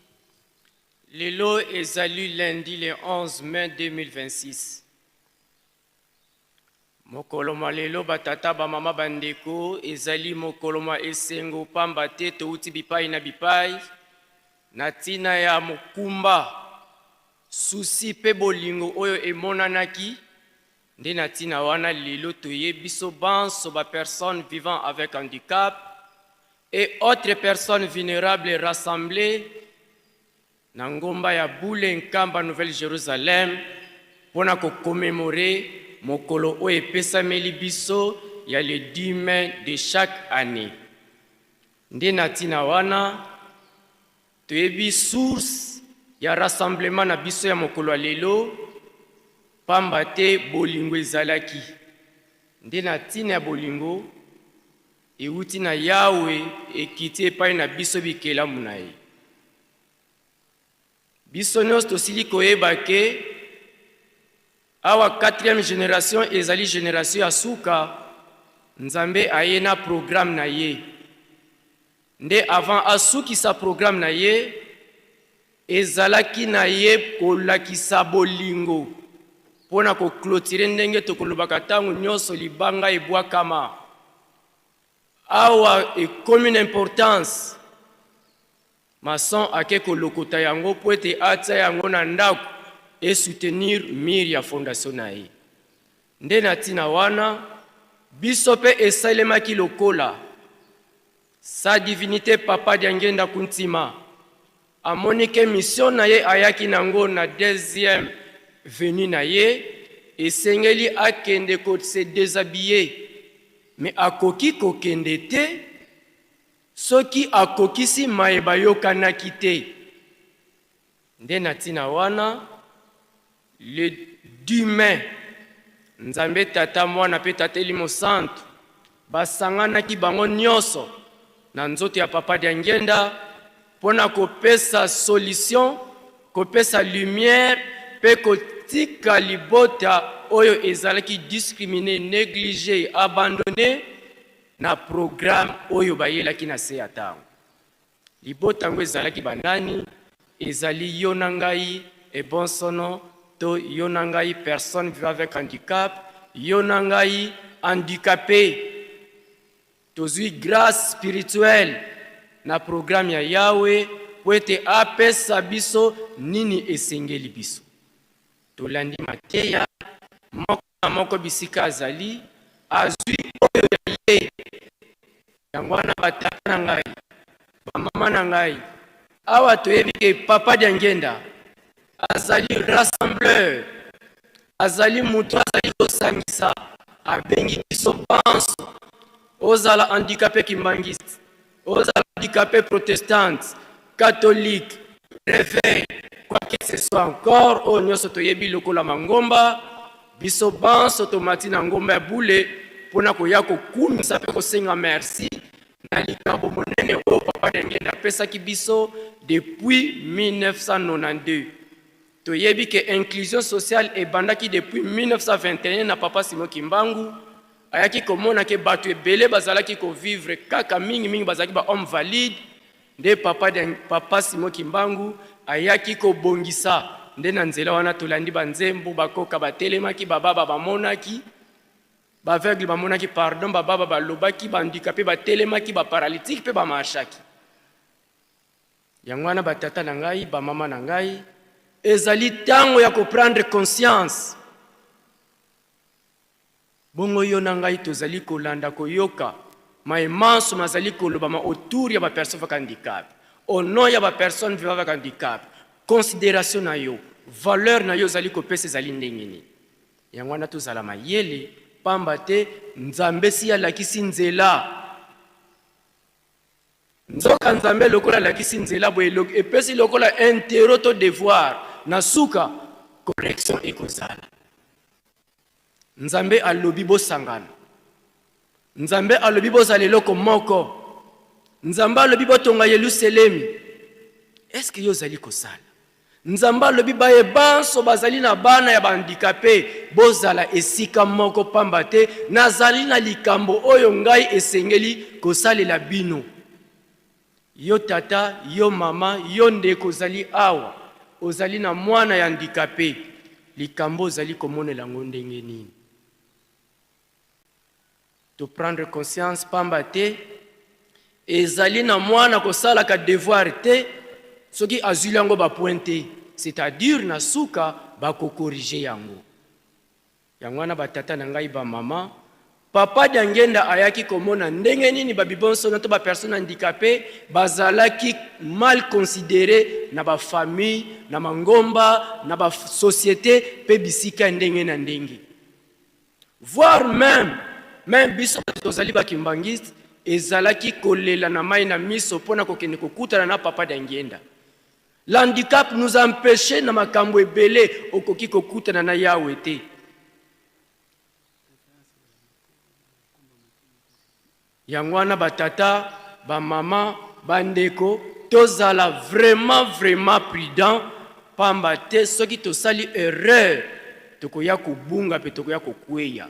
Lelo ezali lundi le 11 mai 2026. Mokoloma lelo batata ba mama bandeko ezali mokoloma esengo pamba te touti bipai na bipai na tina ya mokumba susi pe bolingo oyo emonanaki nde na tina wana lelo toyebiso banso ba personnes vivant avec handicap et autres personnes vulnérables rassemblées na ngomba ya Boule Nkamba Nouvelle-Jérusalem pona ko commémorer mokolo oyo epesameli biso ya le 10 mai de chaque année. Nde na tina wana toyebi source ya rassemblement na biso ya mokolo ya lelo pamba te bolingo ezalaki. Nde na tina ya bolingo euti na Yawe ekiti epai na biso bikelamu na ye. Biso nyonso tosili koyeba ke awa 4e génération ezali génération ya suka Nzambe aye na programme na ye. Nde avant asukisa programme na ye ezalaki na ye kolakisa bolingo pona ko clôturer ndenge tokolobaka tango nyonso libanga ebwakama. Awa ekomi une importance maçon ake kolokota yango po ete atia yango na ndako et soutenir mire ya fondation na ye. Nde na tina wana biso pe esalemaki lokola sa divinité papa Diangenda Kuntima amoni ke mission na ye ayaki nango na deuxième venue na ye esengeli akende ko se déshabiller mais akoki kokende te soki akokisi mayeba yokanaki te. Nde na tina wana le 10 mai Nzambe tata mwana pe tata Elimo Santo basanganaki bango nyonso na nzoto ya papa Diangenda pona kopesa solution, kopesa lumière pe kotika libota oyo ezalaki discriminé, négligé, abandonné na programme oyo bayelaki na se ya tango. Libota ngo ezalaki banani ezali yo na ngai e bon sono to yo na ngai personne vivant avec handicap, yo na ngai handicapé. Tozui grâce spirituelle na programme ya Yawe po ete apesa biso nini esengeli biso. Tolandi mateya moko na moko bisika azali azui oyo ye yango wana batata na ngai bamama na ngai awa toyebi ke papa Diangenda azali rassembleur, azali mutu azali kosangisa abengi biso banso ozala handicapé kimbangiste, ozala handicapé protestante, catholique, réveil, quoi que ce soit encore o nyonso toyebi lokola mangomba biso banso tomati na ngomba ya Boule pona koya kokumisa pe kosenga merci na likambo monene o papa Diangenda apesaki biso depuis 1992. Toyebi ke inclusion sociale ebandaki depuis 1921 na papa Simon Kimbangu ayaki komona ke batu ebele bazalaki ko vivre kaka mingi bazalaki ba homme valide. Nde papa Simon Kimbangu ayaki ko bongisa nde na nzela wana tolandi banzembo bakoka batelemaki bababa bamonaki baveugle bamonaki pardon bababa balobaki bandicapé batelemaki baparalytique pe bamashaki. Yango wana batata na ngai bamama na ngai ezali tango ya prendre conscience bongo yo na ngai tozali kolanda koyoka maemanso mazali kolobama autour ya ba personne avec handicap au nom ya ba personne vivant avec handicap considération na yo valeur na yo zali kopesa zali ndengeni yango wana tozala mayele pamba te Nzambe si alakisi nzela nzoka Nzambe lokola alakisi nzela boye epesi lokola intérêt to devoir na suka correction ekozala. Nzambe alobi bosangana, Nzambe alobi bozala eloko moko, Nzambe alobi botonga Yerusalemi. Est-ce que yo zali kosala? Nzambe alobi baye banso bazali na bana ya bandicapé bozala esika moko pamba te nazali na likambo oyo ngai esengeli kosalela bino. yo tata, yo mama, yo ndeko ozali awa, ozali na mwana ya handicapé, likambo ozali komonela yango ndenge nini. To prendre conscience pamba te, ezali na mwana kosala ka devoir te, soki azuli yango ba pointe, c'est-à-dire na suka ba ko corriger yango. Yango wana batata na ngai ba mama, papa Diangenda ayaki komona ndenge nini ba bibonso na to ba personne handicapée bazalaki mal considéré na ba famille, na mangomba, na ba société pe bisika ndenge na ndenge. Voire même biso tozali ba kimbangiste ezalaki kolela na mai na miso pona kokende kokutana na papa Diangenda. L'handicap nous empêche na makambo ebele okoki kokutana na yawe te. Yangwana batata, ba mama, bandeko, tozala vraiment prudent pamba te soki tosali erreur tokoya kubunga pe tokoya kokweya.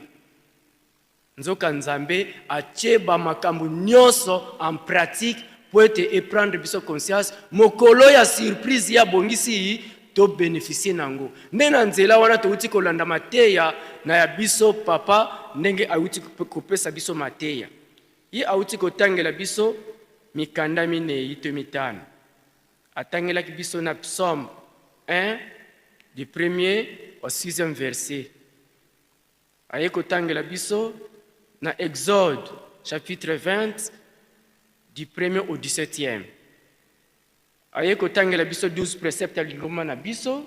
Nzoka Nzambe atie ba makambo nyonso en pratique pour et prendre biso conscience mokolo ya surprise ya bongisi to bénéficier nango. Nena nzela wana to uti kolanda mateya na ya biso papa ndenge auti kopesa biso mateya. Ye auti kotangela biso mikanda minei to mitano. Atangela ki biso na Psaume 1 du 1er au 6e verset. Aye kotangela biso na Exode chapitre 20 du 1er au 17e. Aye kotangela biso 12 préceptes lingoma na biso.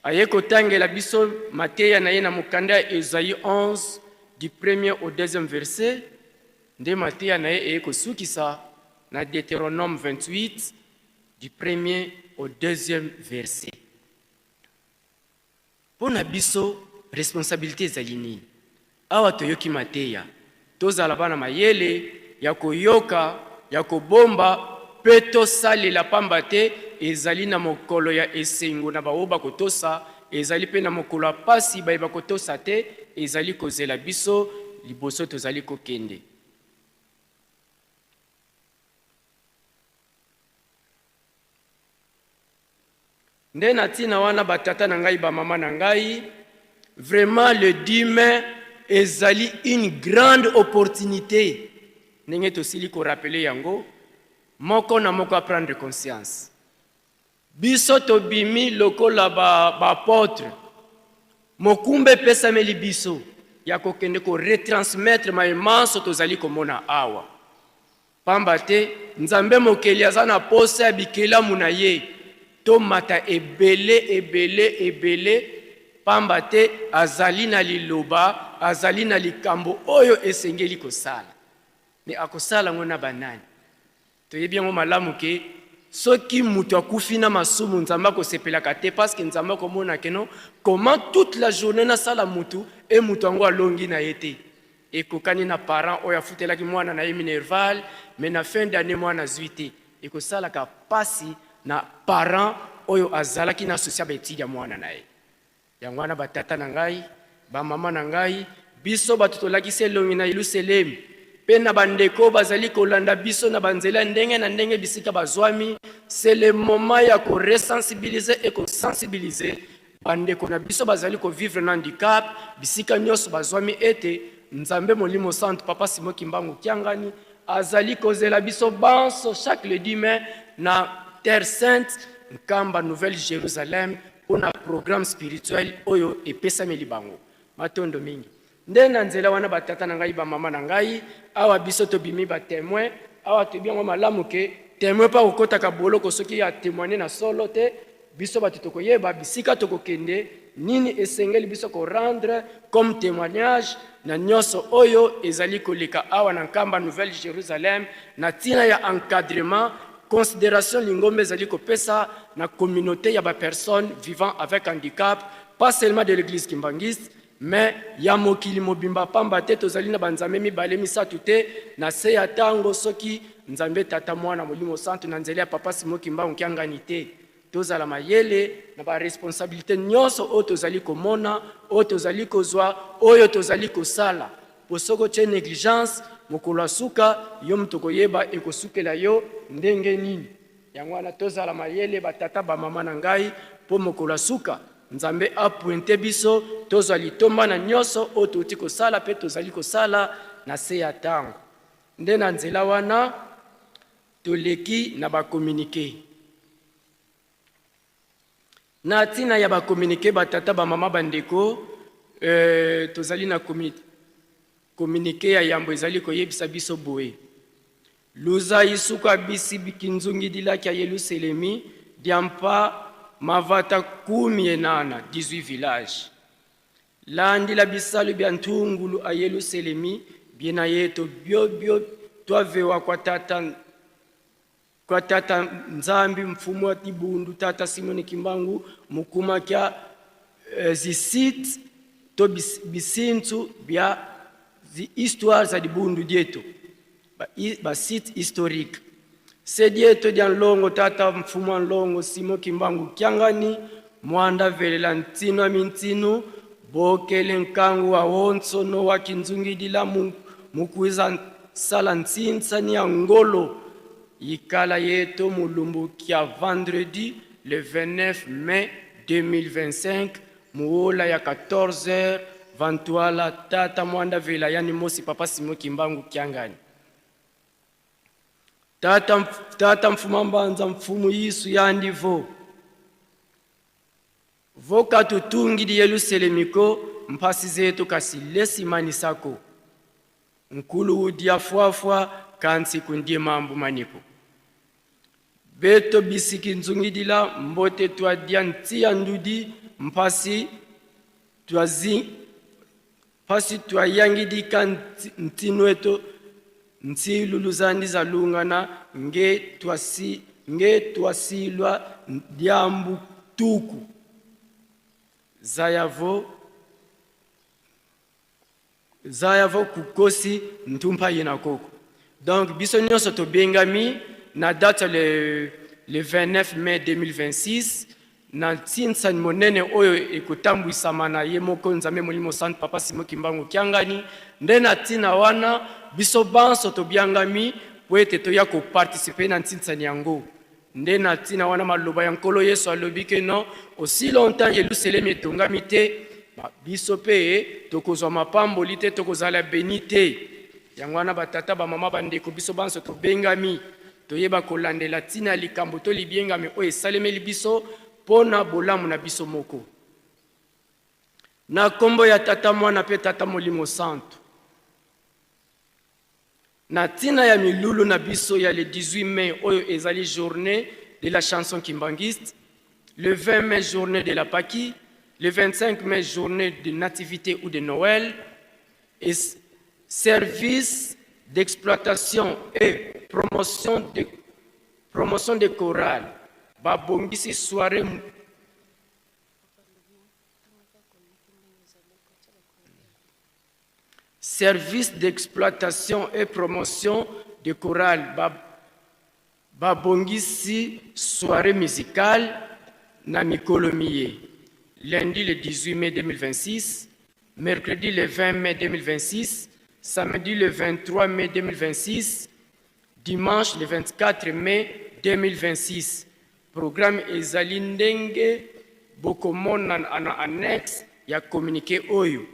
Aye kotangela biso mateya na ye na mukanda Esaïe 11 du 1er au 2e verset. Nde mateya na ye kosukisa na Deutéronome 28 du 1er au 2e verset. Pona biso responsabilité ezali nini? Awa toyoki mateya tozala bana mayele ya koyoka ya kobomba pe tosalela pamba te ezali na mokolo ya esengo na baoba kotosa ezali pe na mokolo pasi bayeba kotosa te ezali kozela biso liboso tozali kokende. Nde natina wana batata na ngai ba mama na ngai, vraiment le 10 mai ezali une grande opportunité. Nenge tosili ko rappeler yango moko na moko prendre conscience. Biso to bimi lokola ba apôtre. Mokumbe pesa meli biso ya kokende ko retransmettre ma imanso tozali komona awa. Pamba te Nzambe mokeli azana posa bikela munaye. Tomata ebele pamba te azali na liloba azali na likambo oyo esengeli kosala me akosala ngona banani toyebi yango malamu ke soki mutu akufi na masumu Nzambe akosepelaka te parce que Nzambe akomona keno comment toute la journée na sala mutu e mutu yango alongi na yete ekokani na parent oyo afutelaki mwana na ye minerval mais na fin d'année mwana zuite ekosalaka pasi na parent oyo azalaki na sosia beti ya mwana nae. Yango wana batata na ngai, ba mama na ngai, biso batutolaki selongi na Yerusalem. Pe na bandeko bazali kolanda biso na banzela ndenge na ndenge bisika bazwami, c'est le moment ya ko resensibiliser et ko sensibiliser. Bandeko na biso bazali ko vivre na handicap, bisika nyonso bazwami ete Nzambe Molimo Santo Papa Simon Kimbangu Kiangani azali kozela biso banso chaque le 10 mai na Terre Sainte, Nkamba Nouvelle Jérusalem, pour un programme spirituel oyo epesa melibango. Matondo mingi. Ndena nzela wana batata na ngai ba mama na ngai, awa biso to bimi ba témoin, awa to biango malamu ke témoin pa okota ka boloko soki ya témoigner na solo te, biso batito koyeba bisika to kokende, nini esengeli biso ko rendre comme témoignage na nyonso oyo ezali koleka awa na Nkamba Nouvelle Jérusalem, na tina ya encadrement considération lingombe ezali kopesa na communauté ya ba personnes vivant avec handicap, pas seulement de l'église kimbangiste mais ya mokili mobimba pamba te tozali na banzambe mibale misatu te na se ya tango soki Nzambe tata mwana Molimo Santo na nzela ya Papa Simon Kimbangu Kiangani te tozala mayele na ba responsabilité nyonso oyo tozali komona oyo tozali kozwa oyo tozali kosala posoko che négligence mokolo ya suka yo moto koyeba ekosukela yo ndenge nini. Yango wana tozala mayele batata bamama na ngai mpo mokolo ya suka Nzambe apuente biso tozwa litomba na nyonso oyo touti kosala mpe tozali kosala na se ya ntango. Nde na nzela wana toleki na bakomunike. Na ntina ya bakomunike batata bamama bandeko, tozali na komunike ya yambo ezali koyebisa biso boye. Luza isuka bisi bikinzungi dilaki ya Yerusalemi diampa mavata 18 village. Landi la bisalu bya ntungulu a Yerusalemi biena yeto bio twavewa kwa tata Nzambi mfumu wa Tibundu tata Simoni Kimbangu mukuma kya zisit to bisintu bya zi histoire za Dibundu dieto ba site historique. Sedieto dia longo tata mfumu longo Simo Kimbangu Kiangani mwanda velela ntino mintino bokele nkangu wa wonso no wa kinzungi dila mukuiza sala ntsinsa ni ngolo yikala yeto mulumbu kia vendredi le 29 mai 2025 muola ya 14h vantuala tata mwanda vela yani mosi papa Simo Kimbangu Kiangani. Tata mfumu mbanza mfumu Yesu yandivo voka tutungi di Yerusalemiko mpasi zetu kasi lesi manisako nkulu udia fuafua kansi kundie mambu maniko beto bisiki nzungidila mbote tuadia ntia ndudi mpasi tuayangidika ntinweto nti luluzandi za lungana nge tuasilwa diambu tuku zayavo kukosi ntumpa yena koko. Donc biso nyonso to bengami na date le 29 mai 2026 na tinsa monene oyo ekotambwisama na ye moko Nzambe Molimo Santo papa Simo Kimbangu Kiangani nde na tina wana biso banso to biangami po ete toya ko participer na tinsa nyango nde na tina wana maloba ya nkolo Yesu alobi ke non aussi longtemps Yerusalem etongami te biso pe tokozwa mapamboli te tokozala beni te. Yango wana batata bamama bandeko biso banso to bengami toyeba kolandela tina likambo to libiengami oyo esalemeli biso pona bolamu na biso moko. Na kombo ya tata mwana pe tata Molimo Santo. Na tina ya milulu na biso ya le 18 mai oyo ezali journée de la chanson kimbangiste, le 20 mai journée de la Paki, le 25 mai journée de nativité ou de Noël, et service d'exploitation et promotion de chorale. Babongisi soirée service d'exploitation et promotion de chorale. Babongisi soirée musicale na Mikolomiye. Lundi le 18 mai 2026, mercredi le 20 mai 2026, samedi le 23 mai 2026, dimanche le 24 mai 2026. Programme ezali ndenge bokomona na annexe ya communiqué oyo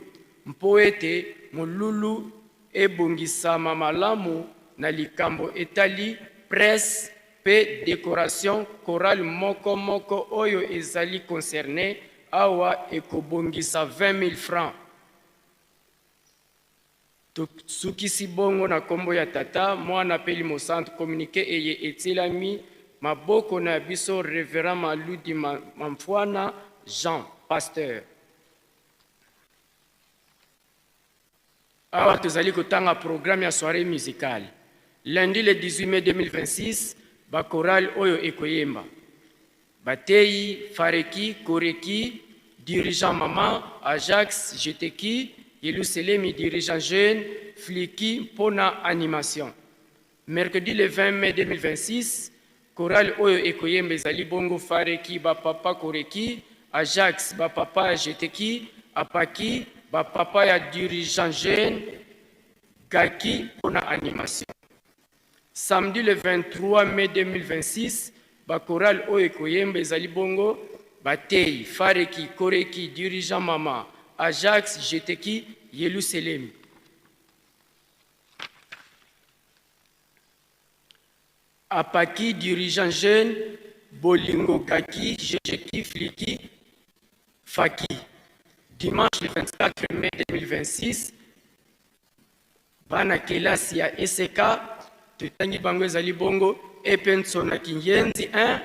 mpo ete molulu ebongisama malamu na likambo etali presse pe décoration chorale moko oyo ezali concerné awa ekobongisa 20 000 francs. Sukisi bongo na kombo ya tata mwana peli mosanto communiqué eye etilami maboko na biso révérend Maludi Mamfwana Jean pasteur. Awa tozali kotanga programme ya soirée musicale. Lundi le 18 mai 2026 ba chorale oyo ekoyemba Batei, Fareki, Koreki, dirigeant Maman, Ajax, Jeteki, Yerusalemi, dirigeant jeune, Fliki, Pona Animation. Mercredi le 20 mai 2026, chorale Oyo Ekoyembe Zali Bongo Fareki, Bapapa Koreki, Ajax, Bapapa Jeteki, Apaki, Bapapa ya dirigeant jeune, Gaki pour la animation. Samedi le 23 mai 2026, Bakoral Oekoyembe Zalibongo, Batei, Fareki, Koreki, Dirigeant Mama, Ajax, Jeteki, Yerusalem. Apaki, Dirigeant Jeune, Bolingo Gaki, Jejeki, Fliki, Faki. Dimanche le 24 mai 2026, Bana Kelasi ya ESK, Tutangi Bango Zalibongo, Epensona Kinyenzi 1,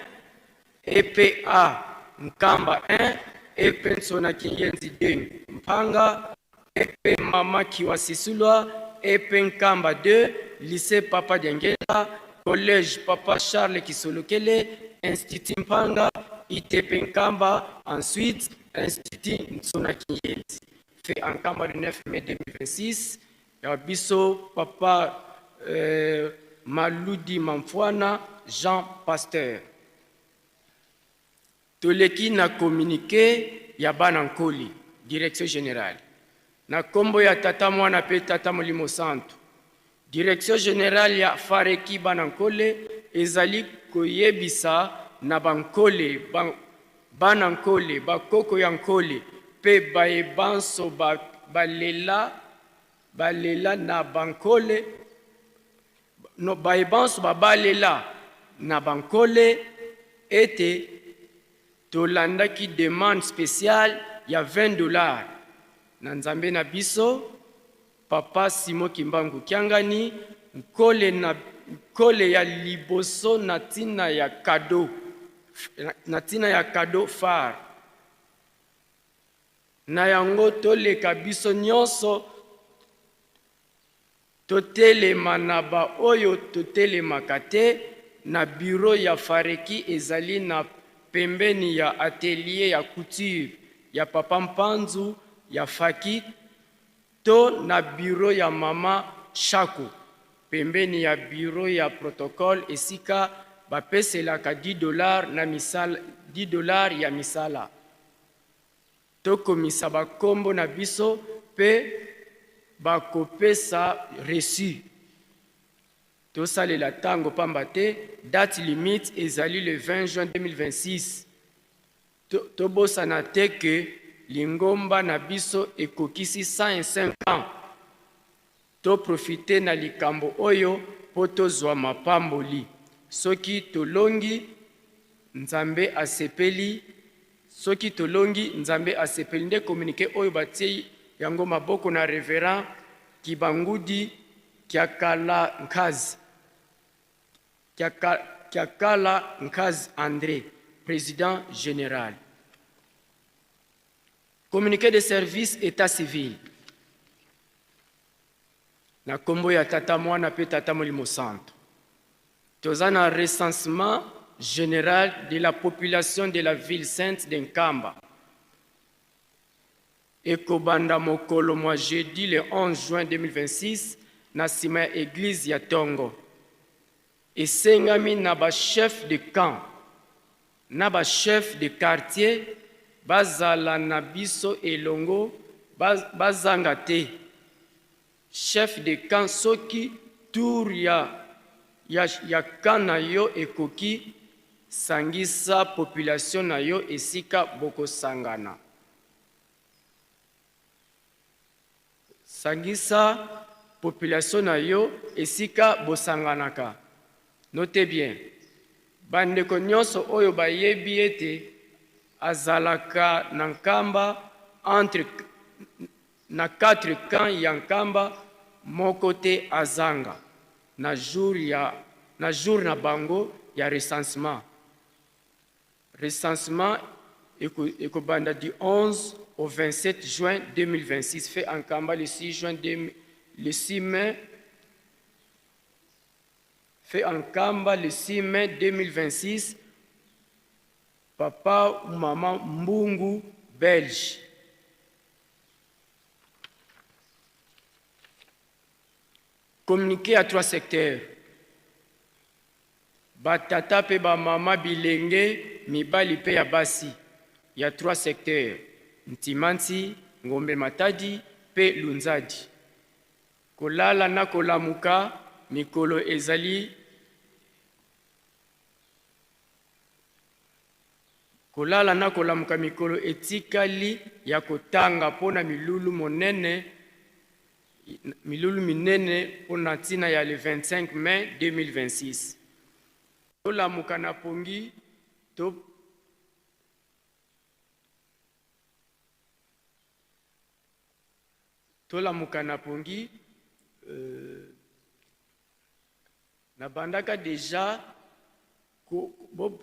EPA Nkamba 1, Epensona Kinyenzi 2, Mpanga, Epe Mama Kiwasisulwa, Epe Nkamba 2, Lycée Papa Diangela, Collège Papa Charles Kisolokele, Institut Mpanga, ITP Nkamba, ensuite Institut Nsona Kinyenzi. Fait en Nkamba le 9 mai 2026, Yabiso Papa Maludi Mamfouana, Jean Pasteur. Toleki na communiqué ya Banankoli, Direction Générale. Na kombo ya Tata Mwana pe Tata Molimo Santo. Direction Générale ya Fareki Banankole ezali koyebisa na Bankole, Banankole, Bakoko Yankole, pe baebanso balela na Bankole, no baebanso balela na Bankole ete Tolanda qui demande spéciale, il y a $20. Nanzambe na biso, Papa Simo Kimbangu Kiangani, nkole ya liboso natina ya cadeau phare. Na yango toleka biso nyonso, totelema na ba oyo totelemaka te, na bureau ya Fareki ezali na pembeni ya atelier ya couture ya Papa Mpanzu ya Faki to na bureau ya Mama Shako pembeni ya bureau ya protocole esika bapeselaka $10 na misala $10 ya misala to komisa bakombo na biso pe bakopesa reçu. Tout ça, le tango pambate, date limite ezali le 20 juin 2026. Tobo sanate que lingomba na biso ekokisi 105 ans. To profite na likambo oyo poto zwa mapamboli. Soki tolongi nzambe asepeli, nde communiqué oyo batie yango maboko na révérend Kibangudi Kiakala Nkazi. Kiakala Nkazi André, président général. Communiqué de service état civil. Na kombo ya Tata Mwana pe Tata Molimo Santo. Tozana recensement général de la population de la ville sainte d'Nkamba. Ekobanda mokolo mwa jeudi le 11 juin 2026 na sima ya église ya Tongo. Esengami na ba chef de camp, na ba chef de quartier, bazala na biso elongo, bazanga te. Chef de camp soki tour ya camp na yo ekoki, sangisa population na yo esika boko sangana. Sangisa population na yo esika bosanganaka. Notez bien, bandeko nyonso oyo bayebi ete azalaka na Nkamba entre na 4 camps ya Nkamba moko te azanga na jour na bango ya recensement. Recensement ekobanda du 11 au 27 juin 2026 fait en Nkamba le 6 mai fait en Nkamba le 6 mai 2026, Papa ou Maman Mbungu, Belge. Communiqué à 3 secteurs. Batata pe ba mama bilenge, mibali pe ya basi. Il y a 3 secteurs. Ntimanti, Ngombe Matadi, pe Lunzadi. kolala na kolamuka mikolo ezali kolala na kolamuka mikolo etikali ya kotanga pona milulu minene pona ntina ya le 25 mai 2026. Tolamuka na pongi tolamuka na pongi na bandaka deja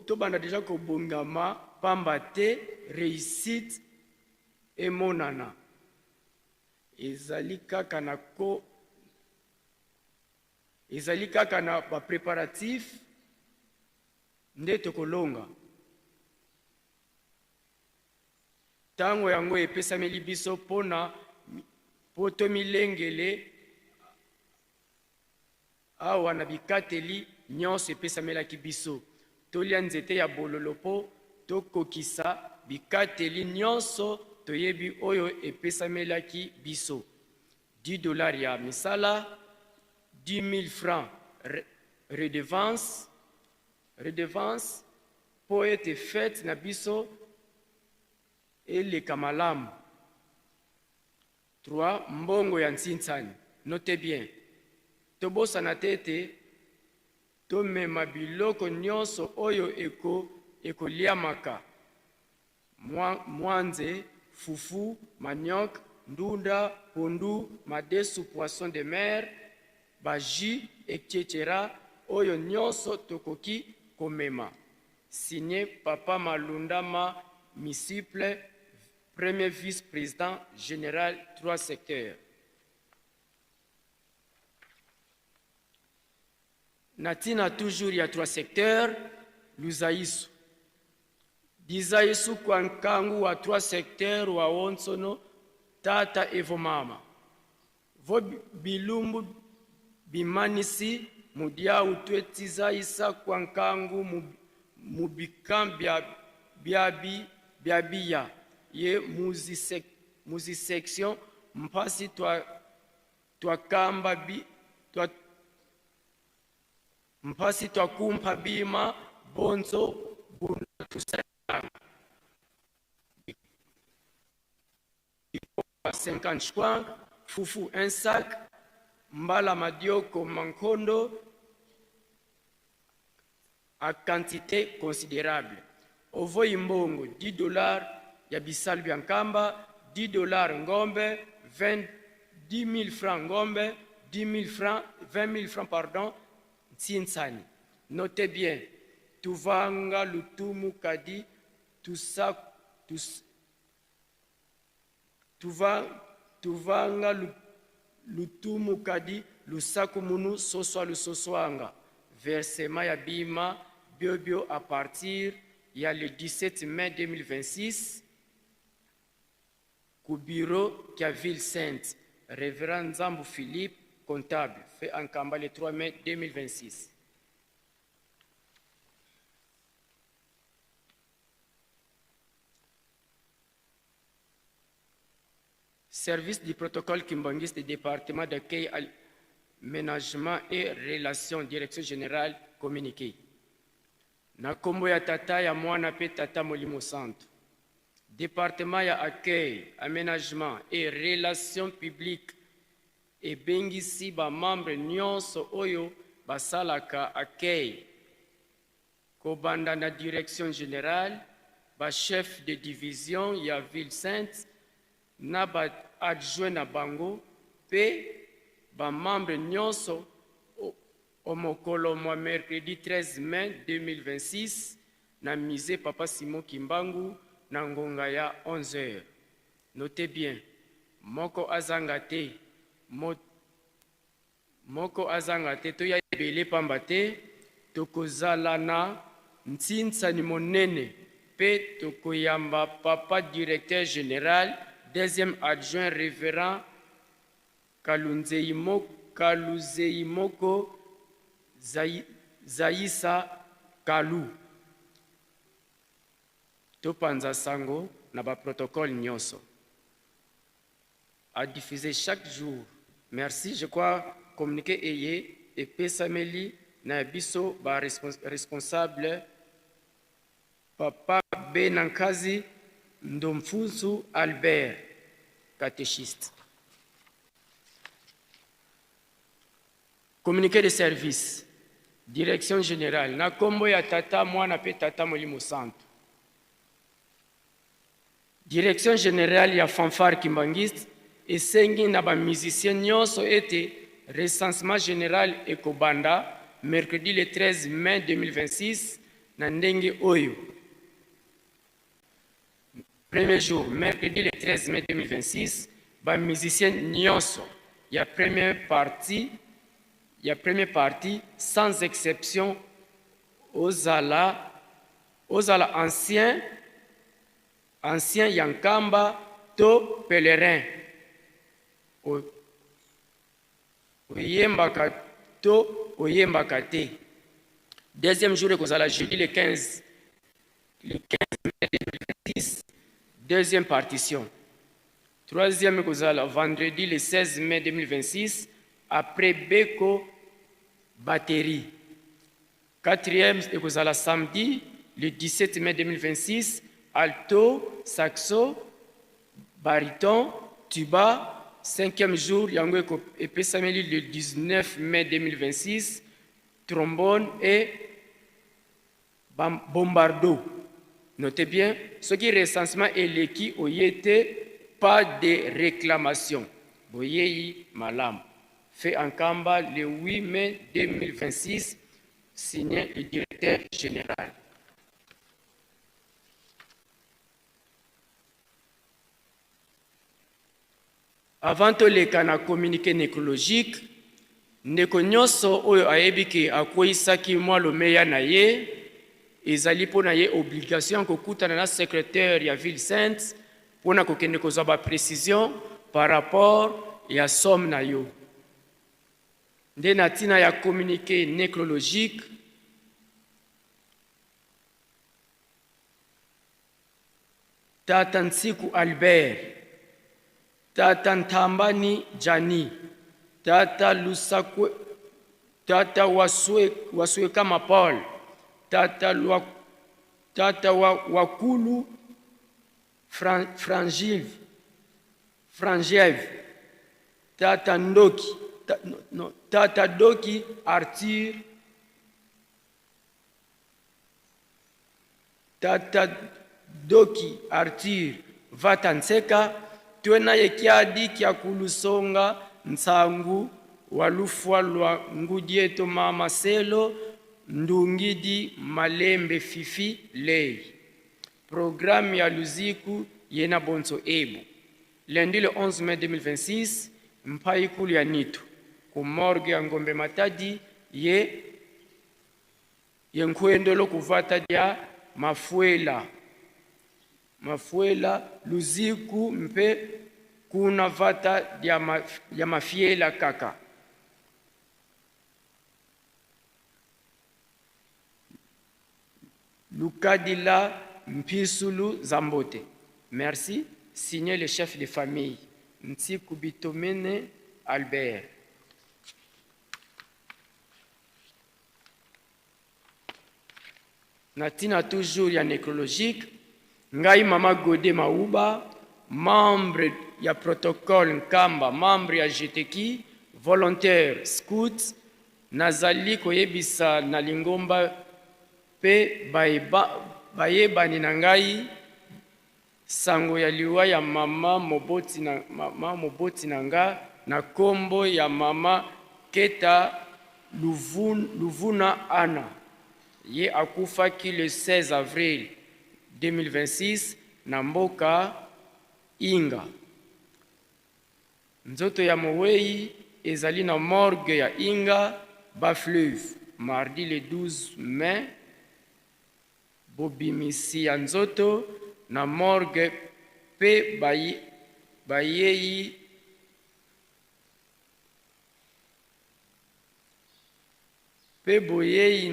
tobanda deja kobongama pamba te réussite emonana ezali kaka na bapréparatif nde tokolonga ntango yango epesameli biso mpona po tomilengele awa na bikateli nyonso epesamelaki biso tolia nzete ya bololo mpo tokokisa bikateli nyonso toyebi oyo epesamelaki biso. $10 ya misala, 10 000 francs redevance po ete fete na biso eleka malamu. 3 mbongo ya ntsintsani. Note bien, tobosana tete tomema biloko nyonso oyo ekoliamaka mwanze, fufu, manioc, ndunda, pondu, madesu, poisson de mer, baji, etc. oyo nyonso tokoki komema. Signé Papa Malundama Misiple, premier vice-président général 3 secteurs. Natina toujours ya 3 secteurs, Luzaisu. Dizaisu kwa nkangu wa 3 secteurs wa Onsono, tata evo mama. Vo bilumbu bimanisi, mudia utweti zaisa kwa nkangu mubikan biabia. Ye muzi section, mpasi twa kamba mpasi twa kumpa bima bonzo buna tusanga 50 chouans, fufu un sac, mbala madioko mankondo à quantité considérable. Ovo imbongo $10 ya bisalu ya nkamba, $10 ngombe, 10 000 francs ngombe, 20 000 francs pardon, ntsintsani. Notez bien, tuvanga lutumu kadi tuvanga lutumu kadi lusaku munu soswa lusoswanga. Versement ya bima biobio à partir ya le 17 mai 2026 au bureau qui a Ville Sainte. Révérend Zambou Philippe, comptable, fait en Kamba le 3 mai 2026. Service du protocole Kimbangis du département d'accueil, aménagement et relations, direction générale, communiqué. Na kombo ya tata ya mwana pe tata Molimo Santo. Département ya accueil, aménagement et relations publiques et bengisi ba membre nyonso oyo basalaka accueil. Kobanda na direction générale, ba chef de division ya Ville Sainte, na ba adjoint na bango pe ba membre nyonso au mokolo mwa mercredi 13 mai 2026 na musée Papa Simon Kimbangu na ngonga ya 11h. Notez bien, moko azangate to ya ebele pamba te tokozala na ntsintsani monene pe tokoyamba papa directeur général, deuxième adjoint révérend Kaluzeimoko Zaïsa Kalu. Topanza sango na ba protocole nyonso. À diffuser chaque jour Merci, je crois communiquer eye et pesameli na biso ba responsable Papa Benankazi Ndomfusu Albert, catéchiste. Communiqué de service, direction générale, na kombo ya tata mwana pe tata molimo santo. Direction générale ya fanfare kimbangiste esengi na ba musicien nyonso ete recensement général ekobanda mercredi le 13 mai 2026 na ndenge oyo. Premier jour, mercredi le 13 mai 2026, ba musicien nyonso ya première partie sans exception ozala ancien yankamba to pèlerin oyembaka to oyembaka te. Deuxième jour ekozala jeudi le 15 mai 2026, deuxième partition. Troisième ekozala vendredi le 16 mai 2026 après Beko batterie. Quatrième ekozala samedi le 17 mai 2026 alto, saxo, baryton, tuba. Cinquième jour, yango epesameli le 19 mai 2026, trombone et bombardo. Notez bien, ce qui est recensement est l'équipe oyete, pas de réclamation. Boyeyi malam. Fait en Kamba le 8 mai 2026, signé le directeur général. Avant toleka na communiqué nécrologique, ndeko nyonso oyo ayebi ke akweyisaki mwa lomeya na ye, ezali mpo na ye obligation kokutana na secrétaire ya ville sainte mpona kokende kozwa ba précision par rapport ya somme na yo. Nde na ntina ya communiqué nécrologique, Tata Ntsiku Albert, Tata Ntambani Jani, Tata Lusakwe, Tata Waswekama Paul, Tata Wakulu Frangiev, Tata Ndoki, Tata Doki Arthur, Tata Doki Arthur Vatanseka, tuena yekiadi kia kulusonga nsangu walufwa lwa ngudieto mama selo ndungidi malembe fifi lei. Programme ya luziku yena bonso ebu. Lundi le 11 mai 2026, mpai kulu ya nitu. Kumorgue ya Ngombe Matadi ye nkwendolo kuvata dia mafuela luziku mpe kuna vata ya mafiela kaka. Lukadila Mpisulu Zambote. Merci. Signé le chef de famille, Ntsiku Bitomene Albert. Natina toujours ya nécrologique, Ngai Mama Gode Mauba, membre ya protocole Nkamba, membre ya GTK, volontaire scout, nazali koyebisa na lingomba pe bayebani na ngai sango ya liwa ya mama moboti na nga na kombo ya mama Keta Luvuna Ana. Ye akufaki le 16 avril 2026 na mboka Inga. Nzoto ya Mowei ezali na morgue ya Inga Bafleuve mardi le 12 mai. Bobimisi ya nzoto na morgue pe bayeyi pe boyeyi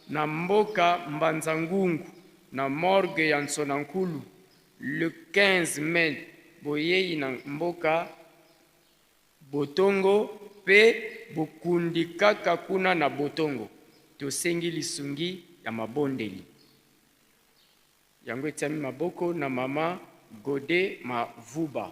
na mboka Mbanzangungu na morgue ya Nsonankulu. Le 15 mai boyeyi na mboka botongo pe bokundi kaka kuna na botongo tosengi lisungi ya mabondeli yango etiami maboko na mama Gode Mavuba.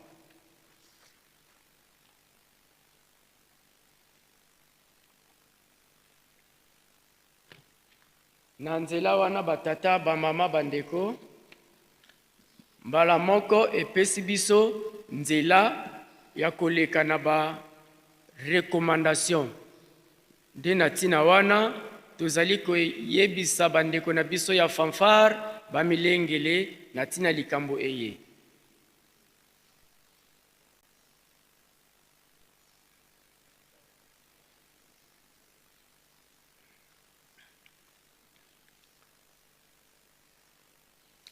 Na nzela wana batata bamama bandeko mbala moko epesi biso nzela ya koleka na ba recommandation nde na ntina wana tozali koyebisa bandeko na biso ya fanfare bamilengele na ntina likambo eye.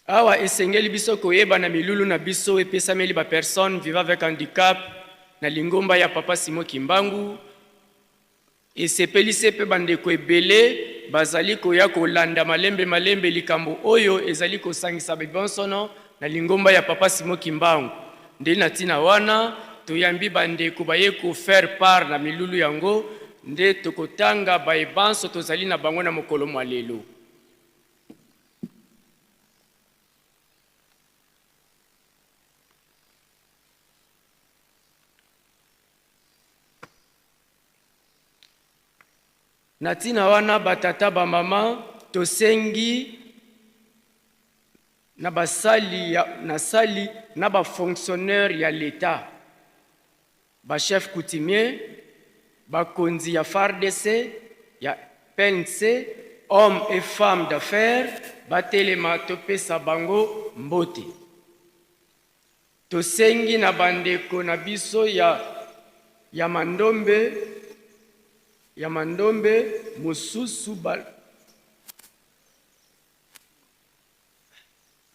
Awa esengeli biso koyeba na milulu na biso epesameli ba personne vivant avec handicap na lingomba ya papa Simon Kimbangu esepelisi pe bandeko ebele bazali koya kolanda malembe likambo oyo ezali kosangisa bibonsono na lingomba ya papa Simon Kimbangu nde na ntina wana toyambi bandeko baye ko faire part na milulu yango nde tokotanga baebanso tozali na bango na mokolo mwa lelo. Natina wana batata ba mama tosengi na basali na sali na ba fonctionnaire ya l'État ba chef coutumier ba konzi ya FARDC ya PNC hommes et femmes d'affaires ba telema topesa bango mbote tosengi na bandeko na biso ya mandombe mususu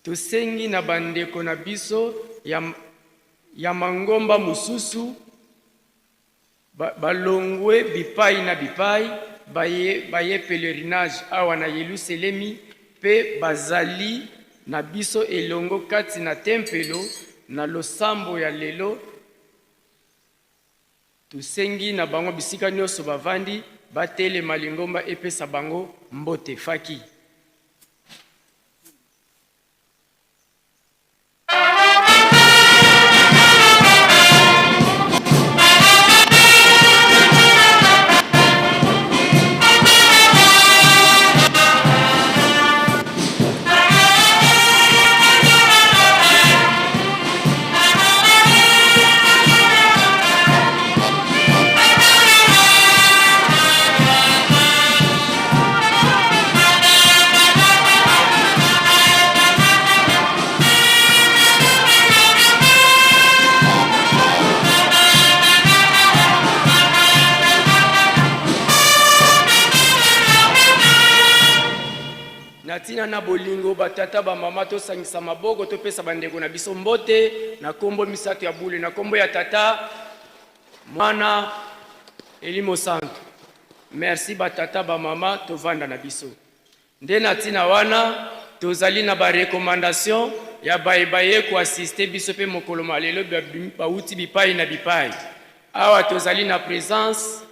tosengi na bandeko na biso ya mangomba mususu balongwe bipai na bipai baye pèlerinage awa na Yelusalemi pe bazali na biso elongo kati na tempelo na losambo ya lelo tusengi na bango bisika nyonso bavandi batele malingomba epesa bango mbote faki. Natina na bolingo batata ba mama to sangisa maboko to pesa bandeko na biso mbote na kombo misato ya bule na kombo ya tata mwana Elimo Santo. Merci batata ba mama to vanda na biso. Nde natina wana tozali na ba recommandation ya baye ko assister biso pe mokolo malelo ba uti bipai na bipai. Awa tozali na présence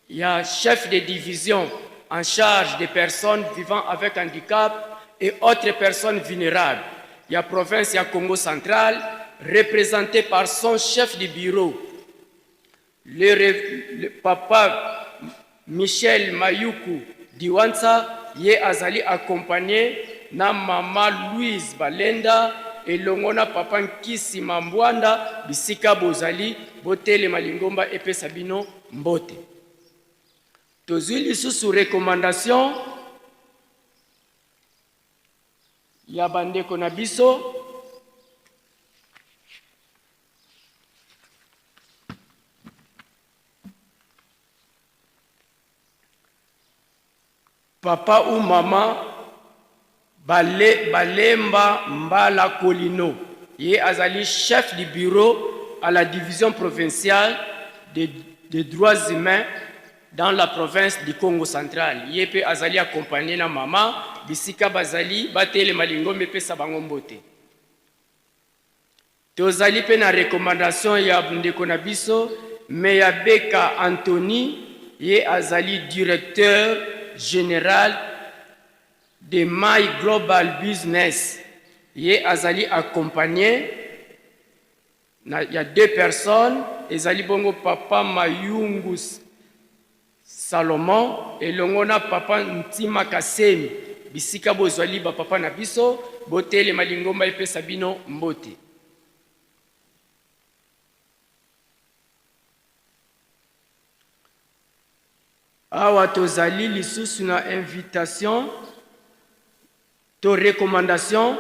ya chef de division en charge des personnes vivant avec handicap et autres personnes vulnérables. Il y a la province, il y a Congo central, représenté par son chef de bureau, le papa Michel Mayuku Diwansa, yé azali accompagné na mama Louise Balenda et longona papa Nkisi Mambwanda, bisika bozali, botele malingomba epe sabino mbote. Tozuli sous recommandation ya bandeko na biso papa ou mama Balemba Mbala Kolino ye azali chef du bureau à la division provinciale des droits humains dans la province du Congo central. Yepe azali accompagné na mama bisika bazali batele malingombe pesa bango mbote. Tozali pe na recommandation ya ndeko na biso Meyabeka Anthony, ye azali directeur général de My Global Business. Ye azali accompagné, il y a 2 personnes, ezali bongo papa Mayungus Salomon, et longona papa Ntima Kasemi, bisika bozwali ba papa na biso, botele malingomba epesa bino mbote. Awa tozali lisusu na invitation to recommandation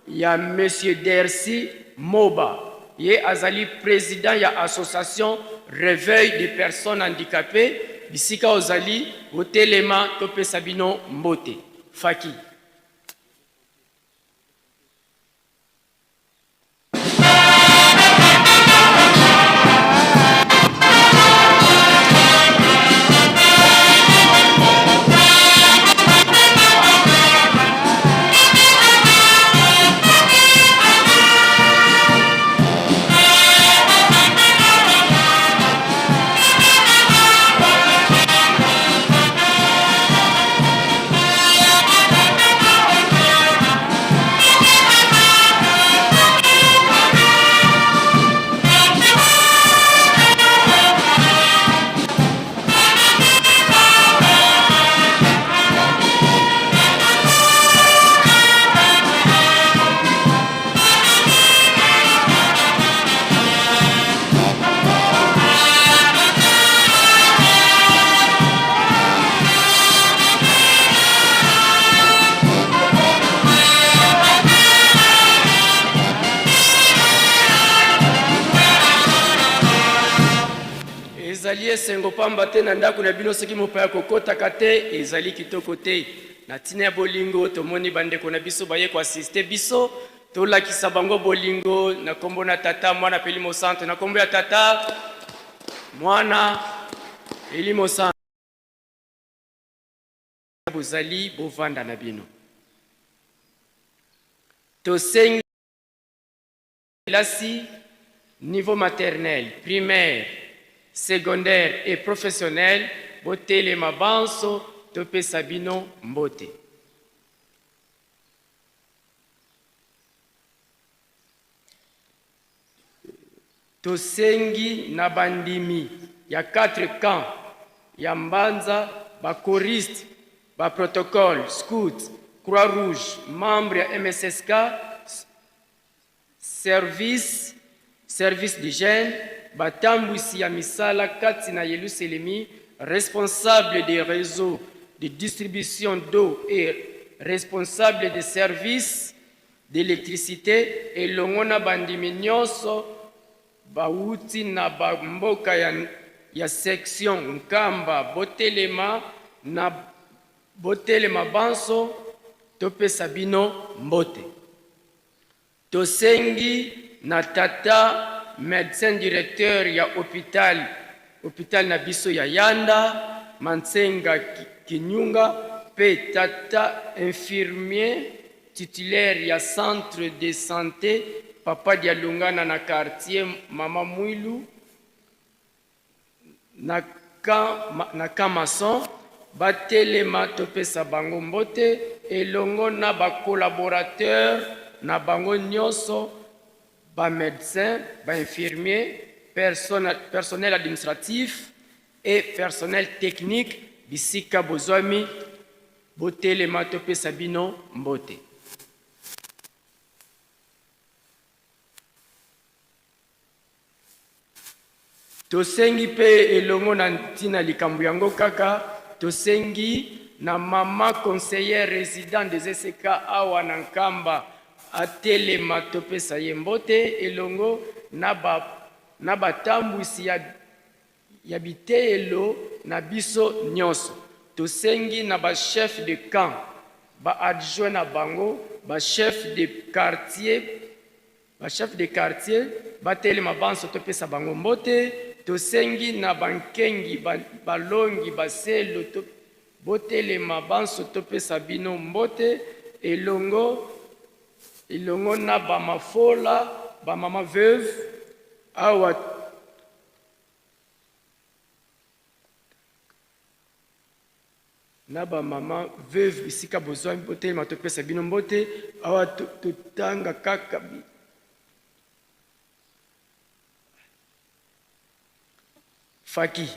ya monsieur Dercy Moba. Ye azali président ya association Réveil des personnes handicapées. Bisika ozali botelema to pesa bino mbote. Faki. Ezali esengo pamba te na ndako na bino soki mopaya kokota kate ezali kitoko te. Na tina ya bolingo tomoni bandeko na biso baye ko assiste biso tolakisa bango bolingo na kombo na tata mwana Pelimo Santo na kombo ya tata mwana Pelimo Santo bozali bovanda na bino. Tosengi lasi niveau maternel, primaire, secondaire et professionnel, botele mabanso, tope sabino mbote. Tosengi na bandimi, ya 4 camps, ya mbanza, ba choriste, ba protocole, scout, Croix Rouge, membre ya MSSK, service d'hygiène, Batambwisi ya misala kati na Yerusalemi, responsable des réseaux de distribution d'eau et responsable des services d'électricité, et longona bandimi nyonso bauti na bamboka ya section Nkamba botelema na botelema banso tope sabino mbote. Tosengi na tata médecin directeur ya hôpital na biso ya Yanda, Mansenga Kinyunga, pe tata infirmier titulaire ya centre de santé Papa Dialungana na quartier Mama Mwilu na Kamason, batelema topesa bango mbote, elongo na ba collaborateur na bango nyonso, ba médecin, ba infirmier, personnel administratif et personnel technique bisika bozwami botelema topesa bino mbote. Tosengi pe elongo na ntina likambo yango kaka, tosengi na mama conseillère résident des ECK awa na Nkamba atelema topesa ye mbote, elongo na batambwisi ya bitelo na biso nyonso. Tosengi na ba chef de camp, ba adjoint na bango, ba chef de quartier batelema banso topesa bango mbote. Tosengi na bankengi balongi baselo botelema banso topesa bino mbote, elongo na bamafola bamama veuve awa na bamama veuve bisika bozwami botelema topesa bino mbote awa totanga kaka Faki.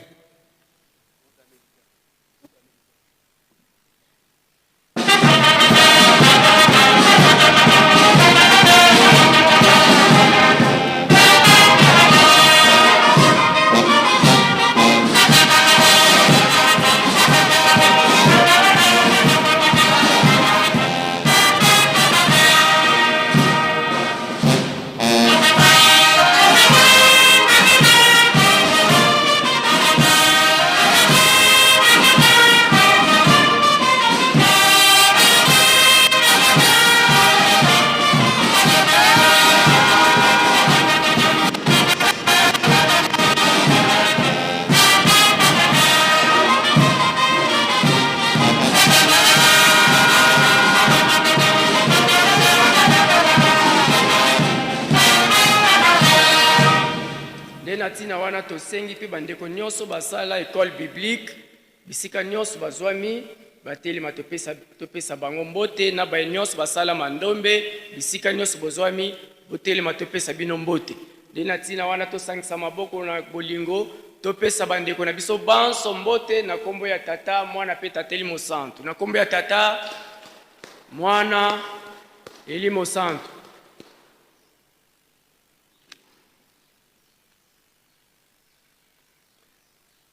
Tina wana tosengi pe bandeko nyonso basala école biblique bisika nyonso bazwami batelema topesa bango mbote na baye nyonso basala mandombe bisika nyonso bozwami botelema topesa bino mbote ndena tina wana tosangisa maboko na bolingo topesa bandeko na biso banso mbote na kombo ya tata mwana pe tata Elimo Santu na kombo ya tata mwana Elimo Santu.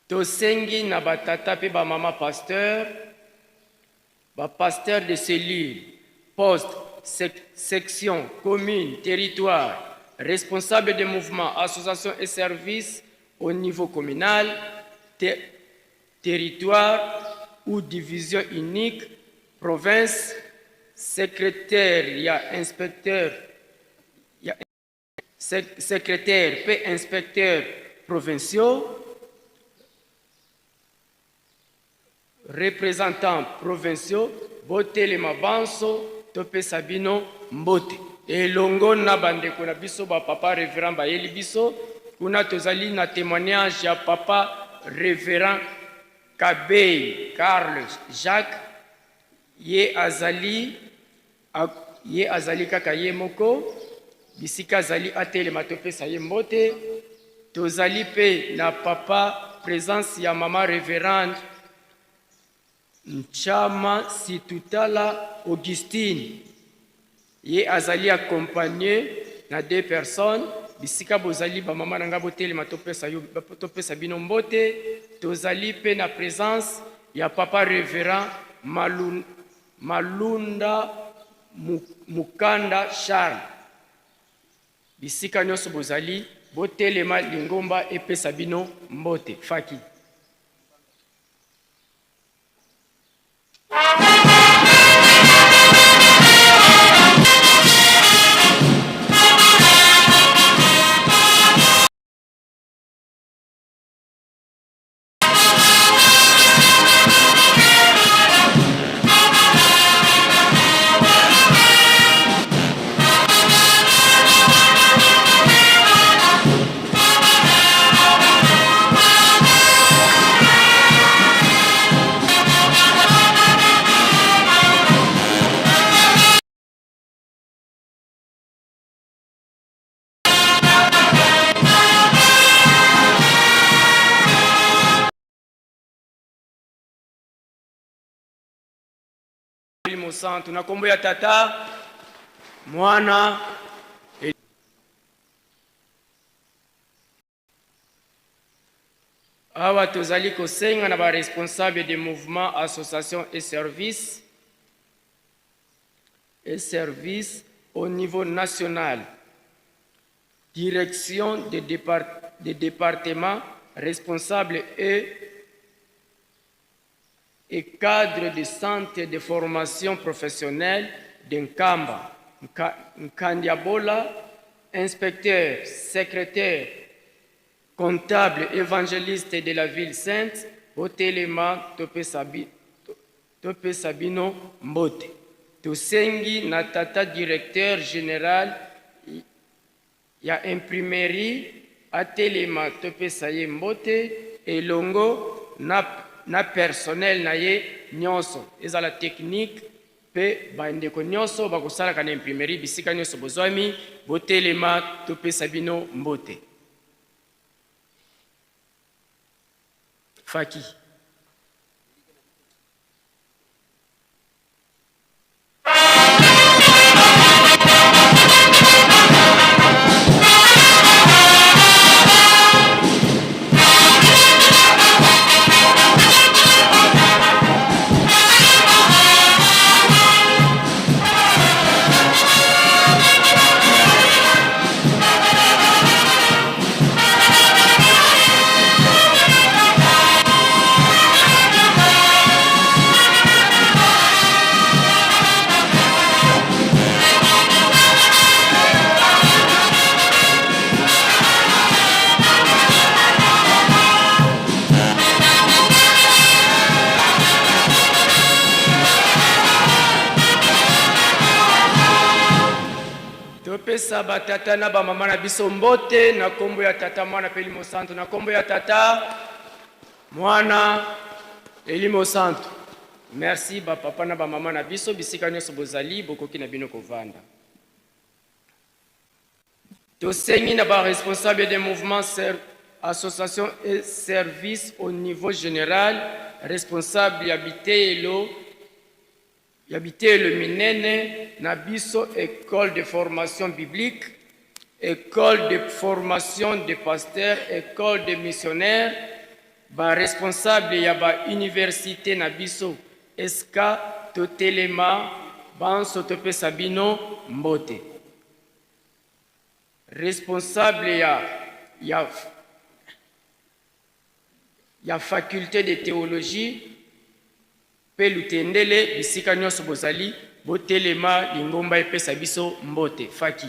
Tosengi na batata pe ba mama pasteur, ba pasteur de cellule, poste, section, commune, territoire, responsable des mouvements, associations et services au niveau communal, territoire ou division unique, province, secrétaire, il y a inspecteur, secrétaire, puis inspecteurs provinciaux, représentants provinciaux, botelema banso, topesa bino mbote. Elongo na bandeko na biso ba papa révérend ba yeli biso, kuna tozali na témoignage ya papa révérend Kabei Carl Jacques, ye azali kaka ye moko, bisika azali atelema topesa ye mbote. Tozali pe na papa présence ya mama révérende Nchama Situtala Augustine, ye azali accompagné na 2 personnes, bisika bozali ba mama nanga botelema topesa bino mbote. Tozali pe na présence ya papa révérend Malunda Mukanda Charles, bisika nyonso bozali botelema lingomba epesa bino mbote. Faki. Santu na kombo ya tata mwana awa tozali kosenga na ba responsable des mouvements, associations et services au niveau national, direction des départements responsables et cadre de centre de formation professionnelle d'Nkamba, Nkandiabola, inspecteur, secrétaire, comptable, évangéliste de la ville sainte, Botelema Tope Sabino Mbote. Tosengi na tata directeur général ya imprimerie Atelema Tope Saye Mbote, elongo na personnel na ye nyonso ezala technique pe bandeko nyonso bakosalaka na imprimerie bisika nyonso bozwami botelema topesa bino mbote. Faki. Topesa batata na ba mama na biso mbote na kombo ya tata mwana Elimo Santo na kombo ya tata mwana Elimo Santo. Merci ba papa na ba mama na biso bisika nyonso bozali bokoki na bino kovanda. Tosengi na ba responsable des mouvements association et services au niveau général, responsable habité le Minene, Nabiso, école de formation biblique, école de formation de pasteurs, école de missionnaires, ba responsable yaba université Nabiso, Eska, Totelema, Banso Tope Sabino, Mbote. Responsable ya faculté de théologie, Pelutendele, bisika nyonso bozali, botelema lingomba epesa biso mbote, Faki.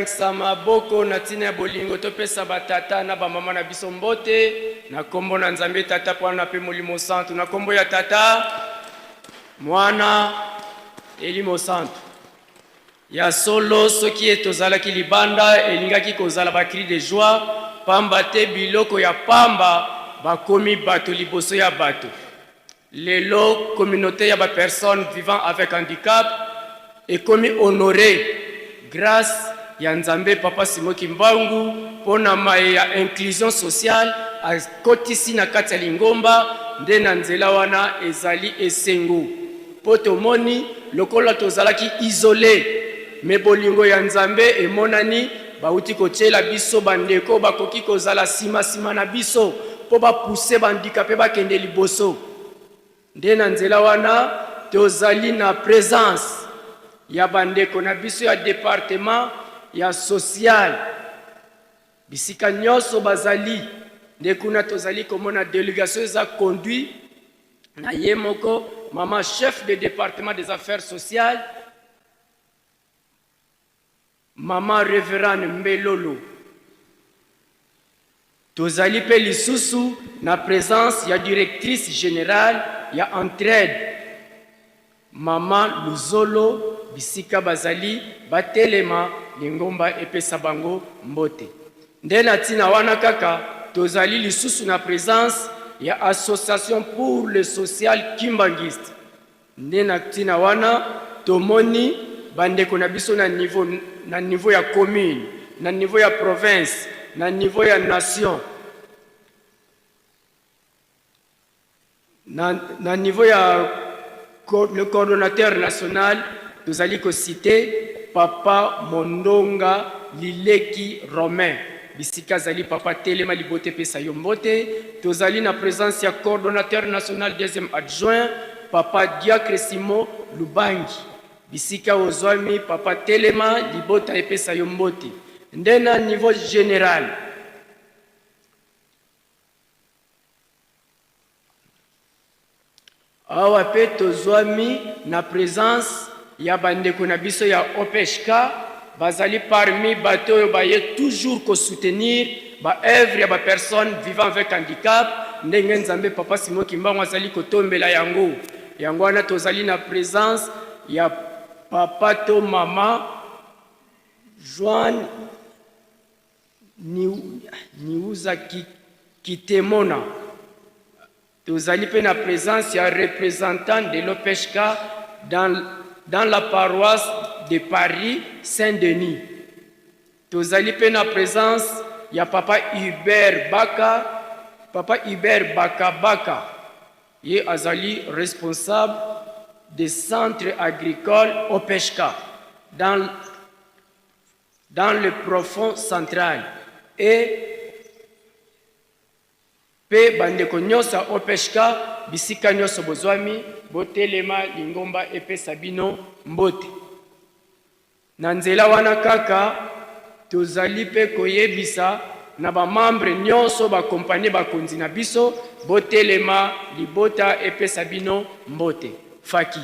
Sama boko na tina bolingo topesa batata na ba mama na biso mbote na kombo na Nzambe tata pwana pe Molimo Santo na kombo ya tata mwana Elimo Santo ya solo soki etozala ki libanda elingaki kozala ba cri de joie pamba te biloko ya pamba bakomi bato liboso ya bato lelo communauté ya ba personnes vivant avec handicap et komi honoré grâce ya Nzambe papa Simoki Mbangu pona maye ya inclusion sociale a kotisi na kati ya lingomba nde na nzela wana ezali esengo poto moni lokola tozalaki isolé me bolingo ya Nzambe emonani bauti kotiela biso bandeko bakoki kozala sima na biso po bapuse bandikape bakende liboso nde na nzela wana tozali na présence ya bandeko na biso ya département ya social bisika nyonso bazali nde kuna tozali komona délégation za conduit na yemoko mama chef de département des affaires sociales mama révérende Mbelolo tozali pe lisusu na présence ya directrice générale ya entraide mama Luzolo bisika bazali batelema lingomba epesa bango mbote nde na tina wana kaka tozali lisusu na présence ya association pour le social kimbangiste nde na tina wana tomoni bandeko na biso na niveau ya commune na niveau ya province na niveau ya nation na niveau ya le coordonnateur national, nous allons citer Papa Mondonga Lileki Romain. Bisika zali Papa Telema Libote Pesa Yombote. Nous allons na présence ya coordonnateur national deuxième adjoint, Papa Diacre Simon Lubangi. Bisika Ozwami Papa Telema Libota Pesa Yombote. Ndena niveau général. Awa pe tozwami na présence ya bandeko na biso ya OPHK bazali parmi bato oyo baye toujours ko soutenir ba œuvre ya ba personne vivant avec handicap ndenge nzambe Papa Simon Kimbangu azali kotombela yango wana tozali na présence ya papa to mama Joan Niuza Kitemona. Nous allons na présence, il y a un représentant de l'OPHK dans la paroisse de Paris, Saint-Denis. Nous allons na présence, il y a Papa Hubert Baka. Il est azali responsable des centres agricoles OPHK dans le profond central. Et pe bandeko nyosa OPHK bisika nyoso bozwami botelema lingomba epe sabino mbote na nzela wana kaka tozali pe koyebisa na ba membre nyonso ba compagnie ba konzi na biso botelema libota epe sabino mbote faki.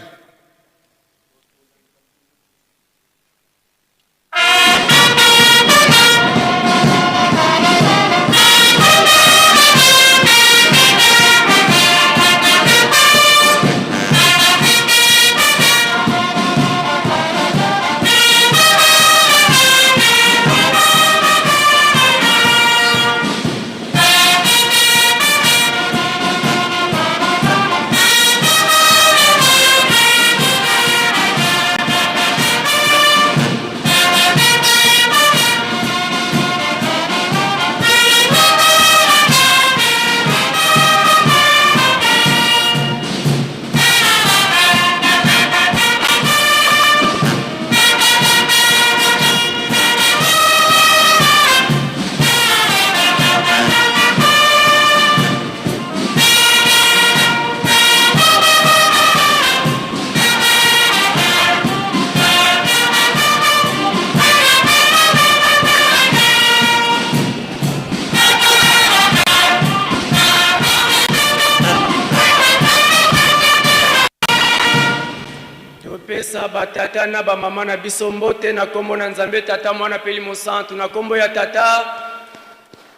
Tata na ba mama na biso mbote na kombo na Nzambe tata mwana Pelimo Santu na kombo ya tata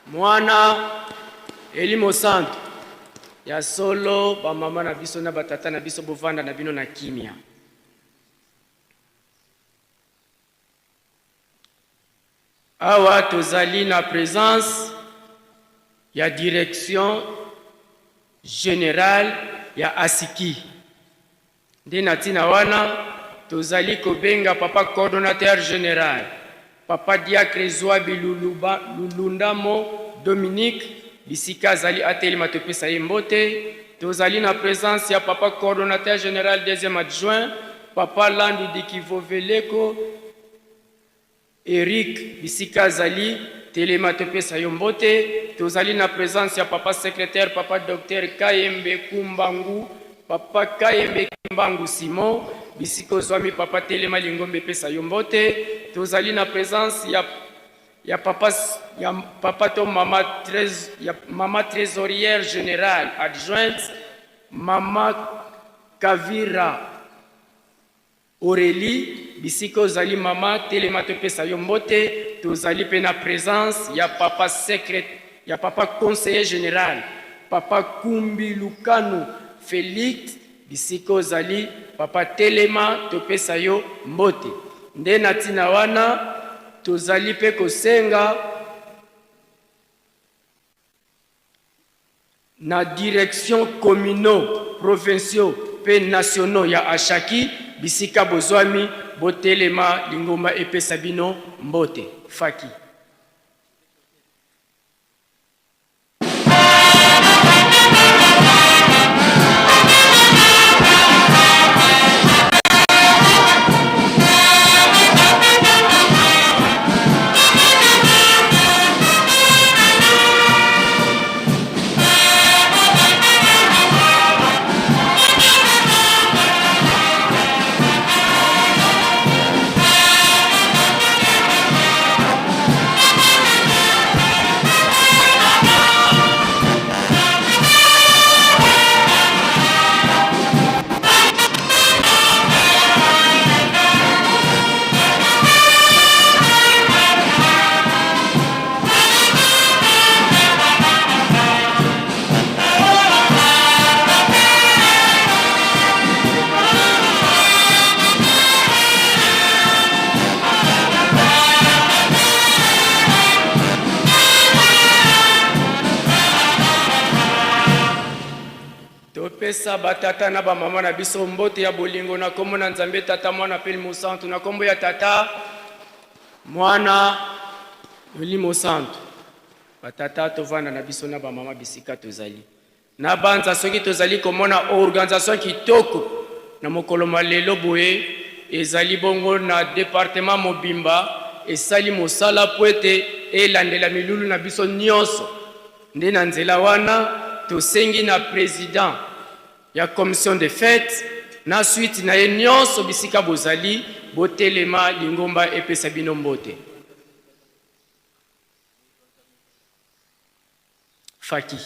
mwana Elimo Santu ya solo ba mama na biso na batata na biso bovanda na bino na kimia. Awa tozali na présence ya direction générale ya Asiki ndina tina wana tozali kobenga papa coordonnateur général papa Diacre Zwabi Lulundamo Dominique bisika zali ateli matopesa yembote. Tozali na présence ya papa coordonnateur général deuxième adjoint papa Landu Dikivoveleko Eric bisika zali telematopesa yombote. Tozali na présence ya papa secrétaire papa docteur Kayembe Kumbangu papa Kayembe Kumbangu Simon bisiko zwami papa telema lingombe pesa yombote. Tozali na présence ya papa to mama trésorière générale adjointe mama Kavira Aurélie bisiko zali mama telema to pesa yombote. Tozali pe na présence ya papa conseiller général papa Kumbi Lukanu Félix bisiko zali papa telema topesa yo mbote. Nde na tina wana tozali pe kosenga na direction communaux provinciaux pe nationaux ya Ashaki bisika bozwami botelema lingomba epesa bino mbote faki. topesa batata na bamama na biso mbote ya bolingo na kombo na Nzambe tata mwana pe Molimo Santu na kombo ya tata mwana Molimo Santu. Batata tovanda na biso na bamama bisika tozali na banza soki tozali komona organisation kitoko na mokolo malelo boye ezali bongo na département mobimba esali mosala po ete elandela milulu na biso nyonso. Nde na nzela wana tosengi na président ya commission de fête na suite na ye nyonso bisika bozali botelema lingomba epesa bino mbote. Faki.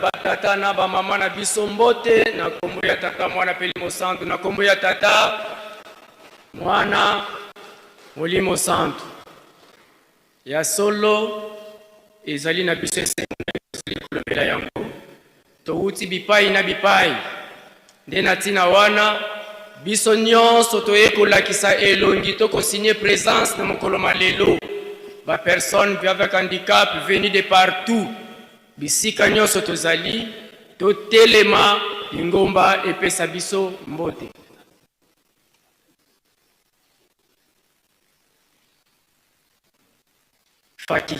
Batata na ba mama na biso mbote na kombo ya tata mwana pe Molimo Santu na kombo ya tata mwana Molimo Santu ya solo ezali na biso ezali kolobela yango touti bipai na bipai nde na tina wana biso nyonso toyekolakisa elongi tokosigner présence na mokolo malelo ba personne avec handicap venus de partout bisika nyonso tozali totelema lingomba epesa biso mbote. Faki.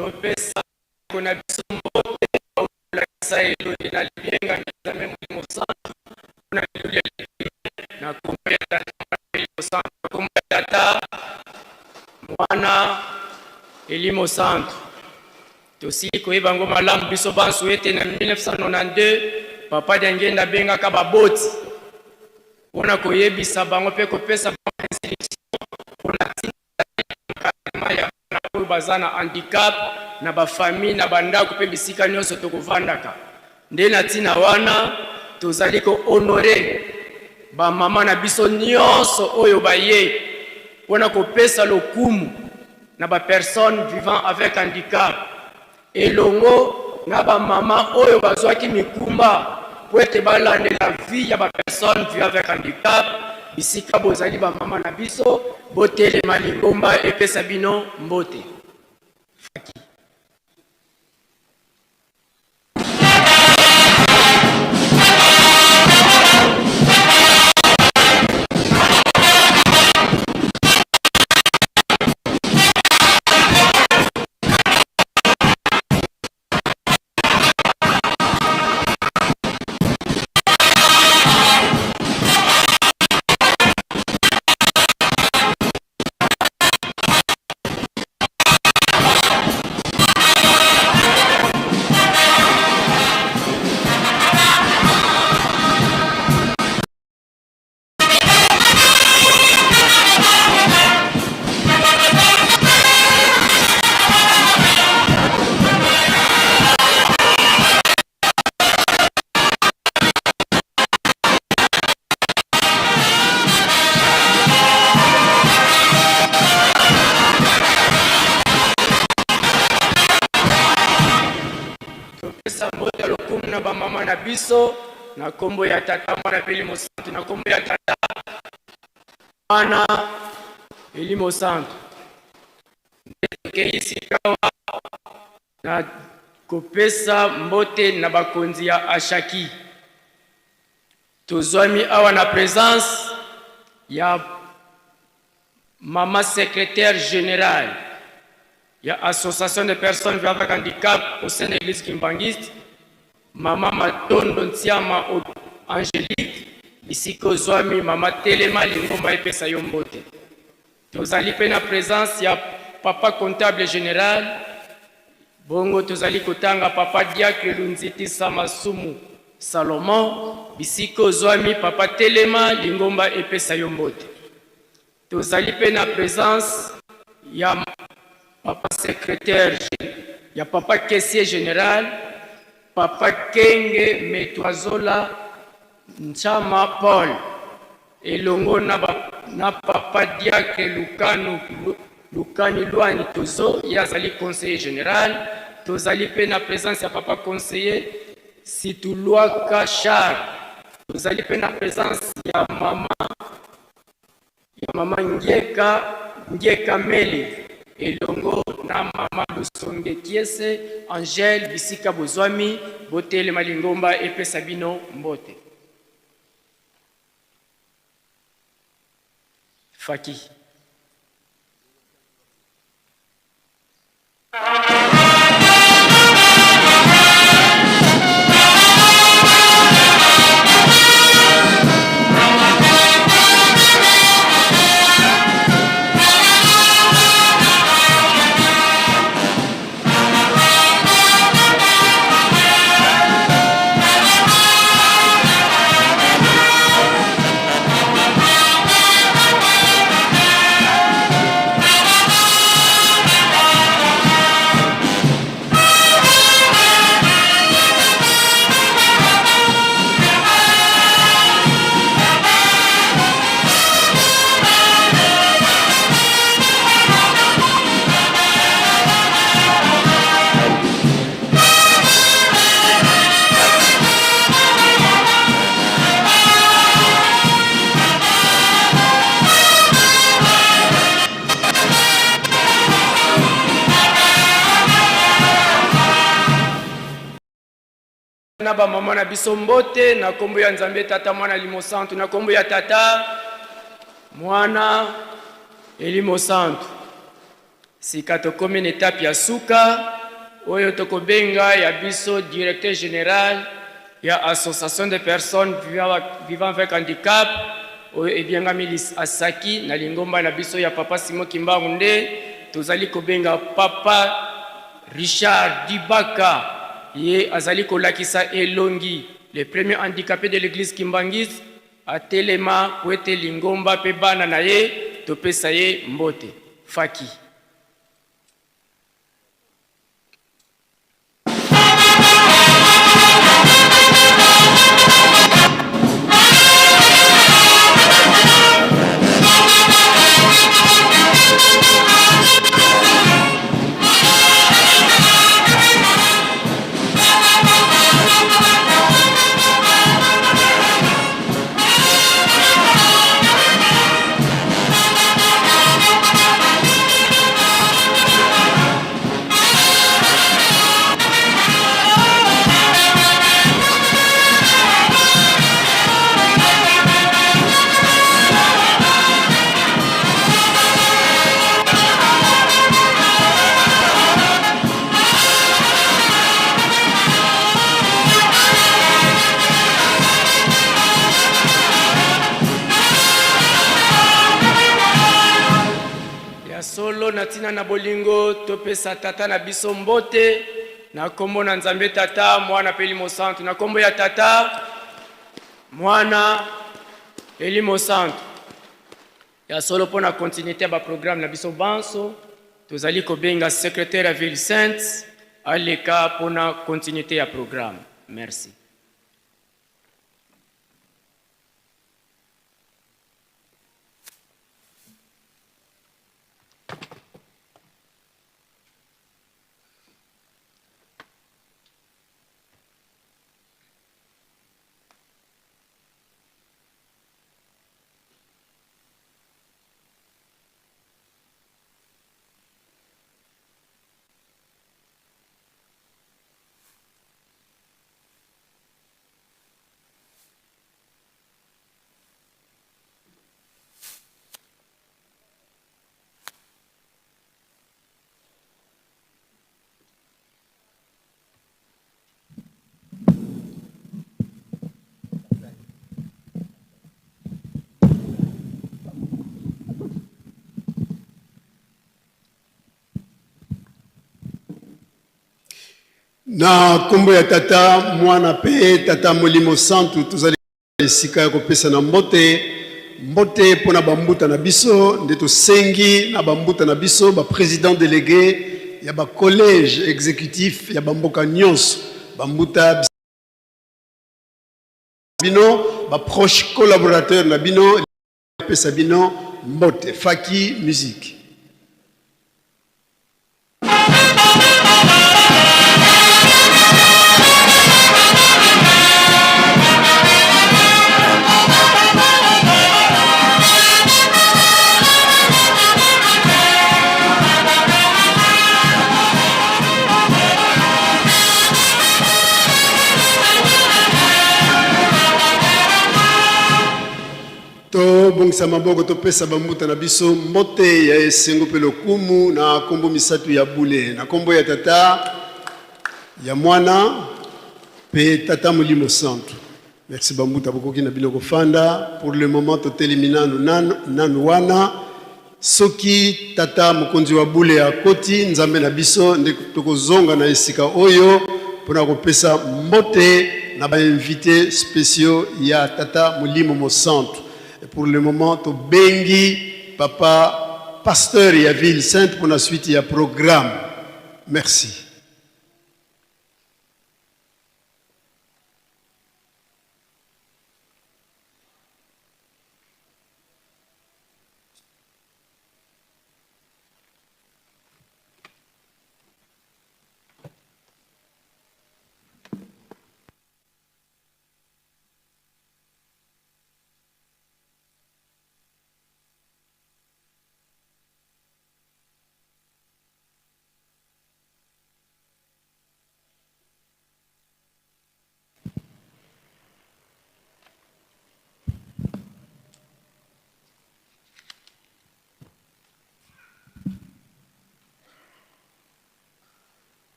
Topesa kuna biso mbote la sailo ina libenga na Molimo Santu kuna lule na kumbe tata Molimo Santu kumbe tata mwana Molimo Santu tosili koyeba ngo malamu biso bansu ete na 1992 papa Diangenda benga ka baboti wana koyebisa bango pe kopesa bango instruction wana tina bazana handicap na ba famille na bandako pe bisika nyonso tokovandaka nde na tina wana tozali ko honorer ba mama na biso nyonso oyo baye wana kopesa lokumu na ba personne vivant avec handicap elongo na ba mama oyo bazwaki mikumba po ete balandela vie ya ba personne vivant avec handicap bisika bozali ba mama na biso botelema lingomba epesa bino mbote. na biso na kombo ya tata mwana pe Elimo Santu na kombo ya tata mwana Elimo Santu keisikawa na kopesa mbote na bakonzi ya ashaki. Tozwami awa na présence ya mama secrétaire générale ya association de personnes vivant avec handicap au sein de l'église kimbangiste, mama Matondo Ntiama Angélique, ici kozwami mama Telema Lingomba epesa yo mbote. Tozali pe na présence ya papa comptable général bongo tozali kotanga papa Diacre Lunziti Samasumu Salomon, bisiko zwami papa Telema Lingomba epesa yo mbote. Tozali pe na présence ya papa secrétaire ya papa caissier général papa Kenge Metwazola Nchama Paul elongo na papa Diacre Lukani Luani Tozo yazali conseiller général. Tozali pe na présence ya papa conseiller Situlua Kachar. Tozali pe na présence ya mama Ngeka Meli elongo na mama Lusonge Kiese Angel bisika bozwami botele malingomba epesa bino mbote. Faki. Na ba mama na biso mbote na kombo ya Nzambe tata mwana Elimo Santu na kombo ya tata mwana Elimo Santu. Sika tokomi na etape ya suka oyo tokobenga ya biso directeur général ya association de personnes vivant avec handicap oyo ebiengami Asaki na lingomba na biso ya papa Simon Kimbangu nde tozali kobenga papa Richard Dibaka. Ye azali kolakisa elongi le premier handicapé de l'église Kimbangis atelema kwete lingomba pe bana na ye topesa ye mbote. Faki. Solo natina na bolingo topesa tata na biso mbote na kombo na Nzambe tata mwana pe Elimo Santu na kombo ya tata mwana Elimo Santu ya solo pona continuité ba programme na biso banso tozali kobenga secrétaire ya ville sainte aleka pona continuité ya programme. Merci. Na kombo ya tata mwana pe tata molimo santu tozali esika ya kopesa na mbote pona bambuta na biso nde tosengi na bambuta na biso ba président délégué ya ba collège exécutif ya bamboka nyonso bambuta bino ba proche collaborateur na bino pesa bino mbote faki musique. To bongisa maboko to pesa bambuta na biso mbote ya esengo pe lokumu na kombo misatu ya bule na kombo ya tata ya mwana pe tata molimo santu. Merci bambuta bokoki na biloko fanda pour le moment to telimina nanu wana soki tata mokonzi wa bule ya koti nzambe na biso nde tokozonga na esika oyo pona kopesa mbote na ba invité spéciaux ya tata molimo mosantu. Et pour le moment, to bengi papa pasteur ya ville sainte pour la suite il y a programme. Merci.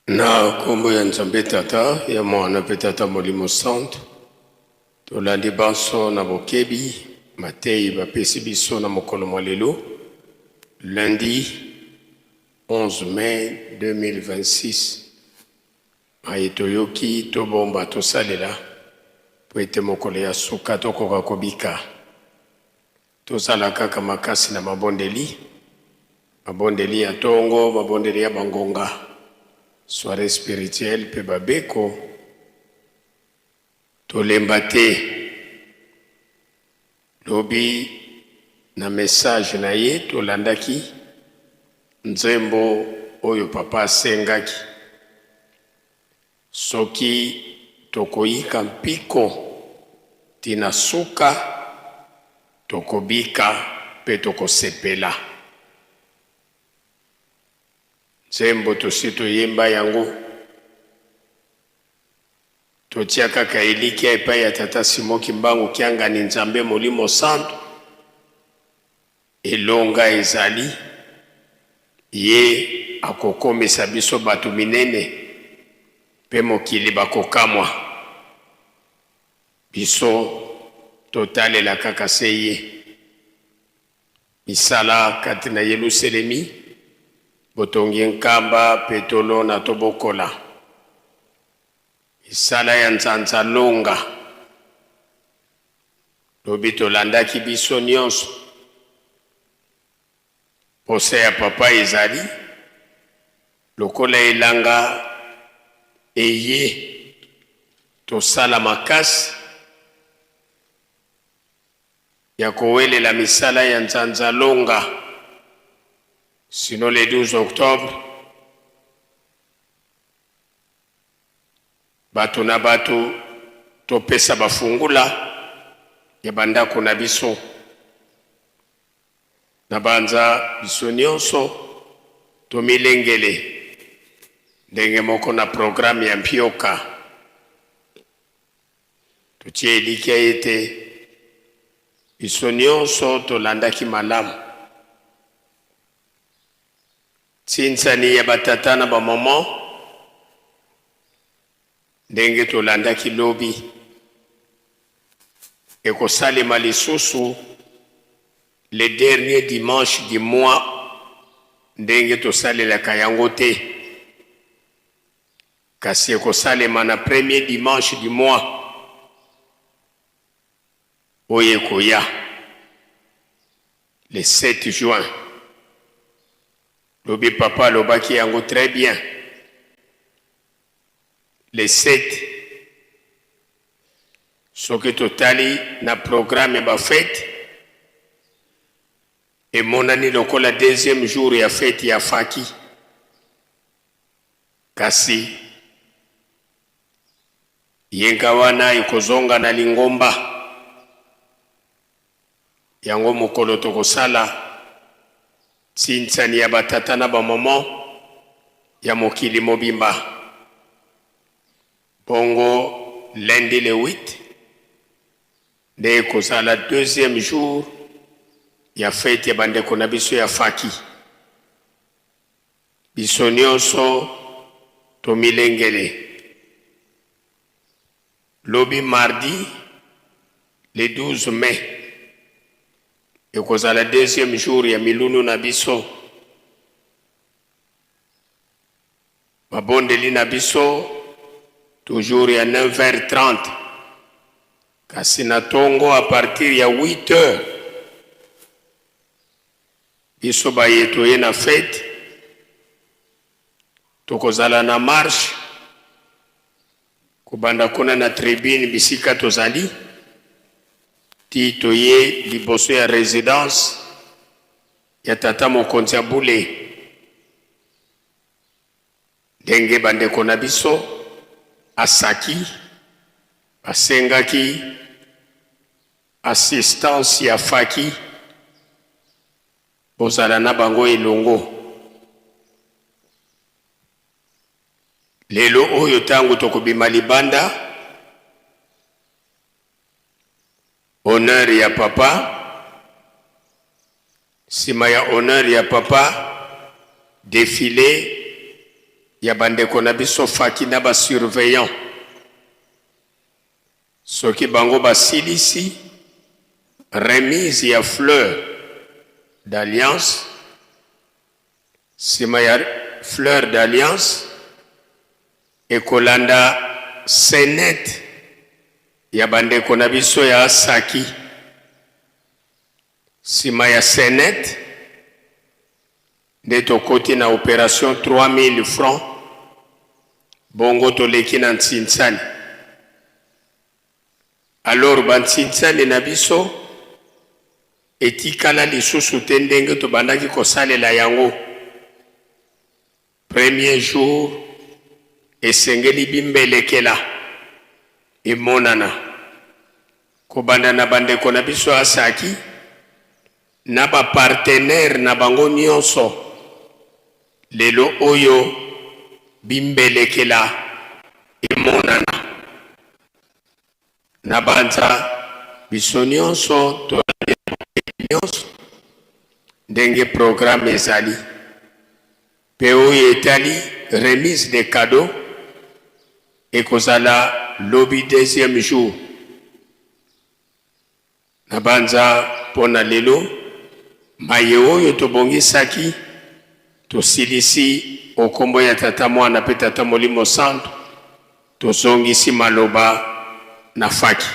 Na kombo ya nzambe tata ya mwana pe tata molimo santu tolandi banso na bokebi matei bapesi biso na mokolo mwa lelo lundi 11 mai 2026 aye toyoki tobomba tosalela po ete mokolo ya suka tokoka kobika tozala kaka makasi na mabondeli ya tongo mabondeli ya bangonga soirée spirituelle pe babeko tolemba te lobi na message na ye tolandaki nzembo oyo papa asengaki soki tokoyika mpiko tina suka tokobika pe tokosepela nzembo tosi toyemba yango totia kaka eliki epai ya tata Simoki Mbangu Kiangani nzambe molimo santu elonga ezali ye akokomisa biso bato minene pe mokili bakokamwa biso totalela kaka se ye misala kati na Yerusalemi botongi nkamba petolo na tobokola isala ya nzanza longa lobi tolandaki biso nyonso pose ya papa ezali lokola elanga eye tosala makasi ya kowelela misala ya nzanza longa sinon le 12 octobre bato na bato topesa bafungula ya bandako na biso na banza biso nyonso tomilengele ndenge moko na programme ya mpioka totie eliki ete biso nyonso tolandaki malamu tinsani ya batata na bamama ndenge tolandaki lobi ekosalema lisusu le dernier dimanche du mois ndenge tosalelaka yango te kasi ekosalema na premier dimanche du mois oyo ekoya le 7 juin. Lobi papa lobaki yango très bien. Le 7 soki totali na programme ba fête emonani lokola deuxième jour ya fête ya faki, kasi yenga wana ikozonga na lingomba yango mokolo tokosala ntinsani ya batata na bamama ya mokili mobimba. Bongo lundi le 8 nde ekozala deuxième jour ya fête ya bandeko na biso ya faki. Biso nyonso tomilengele. Lobi mardi le 12 mai ekozala deuxième jour ya milunu na biso. Mabondeli na biso toujours ya 9h30 kasi na tongo à partir ya 8h biso bayetoye na fête tokozala na marche kubanda kuna na tribune bisika tozali ti toye liboso ya résidence ya tata mokonzi ya bule ndenge bandeko na biso asaki basengaki assistance ya faki bozala na bango elongo. Lelo oyo tangu tokobima libanda honneur ya papa, sima ya honneur ya papa défilé ya bandeko na biso faki na ba surveillant soki bango basilisi remise ya fleur d'alliance. Sima ya fleur d'alliance ekolanda senet ya bandeko na biso ya asaki. Sima ya senet nde tokoti na opération 3000 francs bongo toleki na ntsinsani. Alors bantsinsani na biso etikala lisusu te ndenge tobandaki kosalela yango. Premier jour esengeli bimbelekela emonana kobanda na bandeko na biso asaki na ba partenaire na bango nyonso. Lelo oyo bimbelekela emonana na banza biso nyonso nyonso ndenge programme ezali pe oyo etali remise de cadeaux ekozala lobi deuxième jour na banza pona lelo maye oyo tobongisaki tosilisi okombo ya tata mwana pe tata molimo santo tozongisi maloba na faki.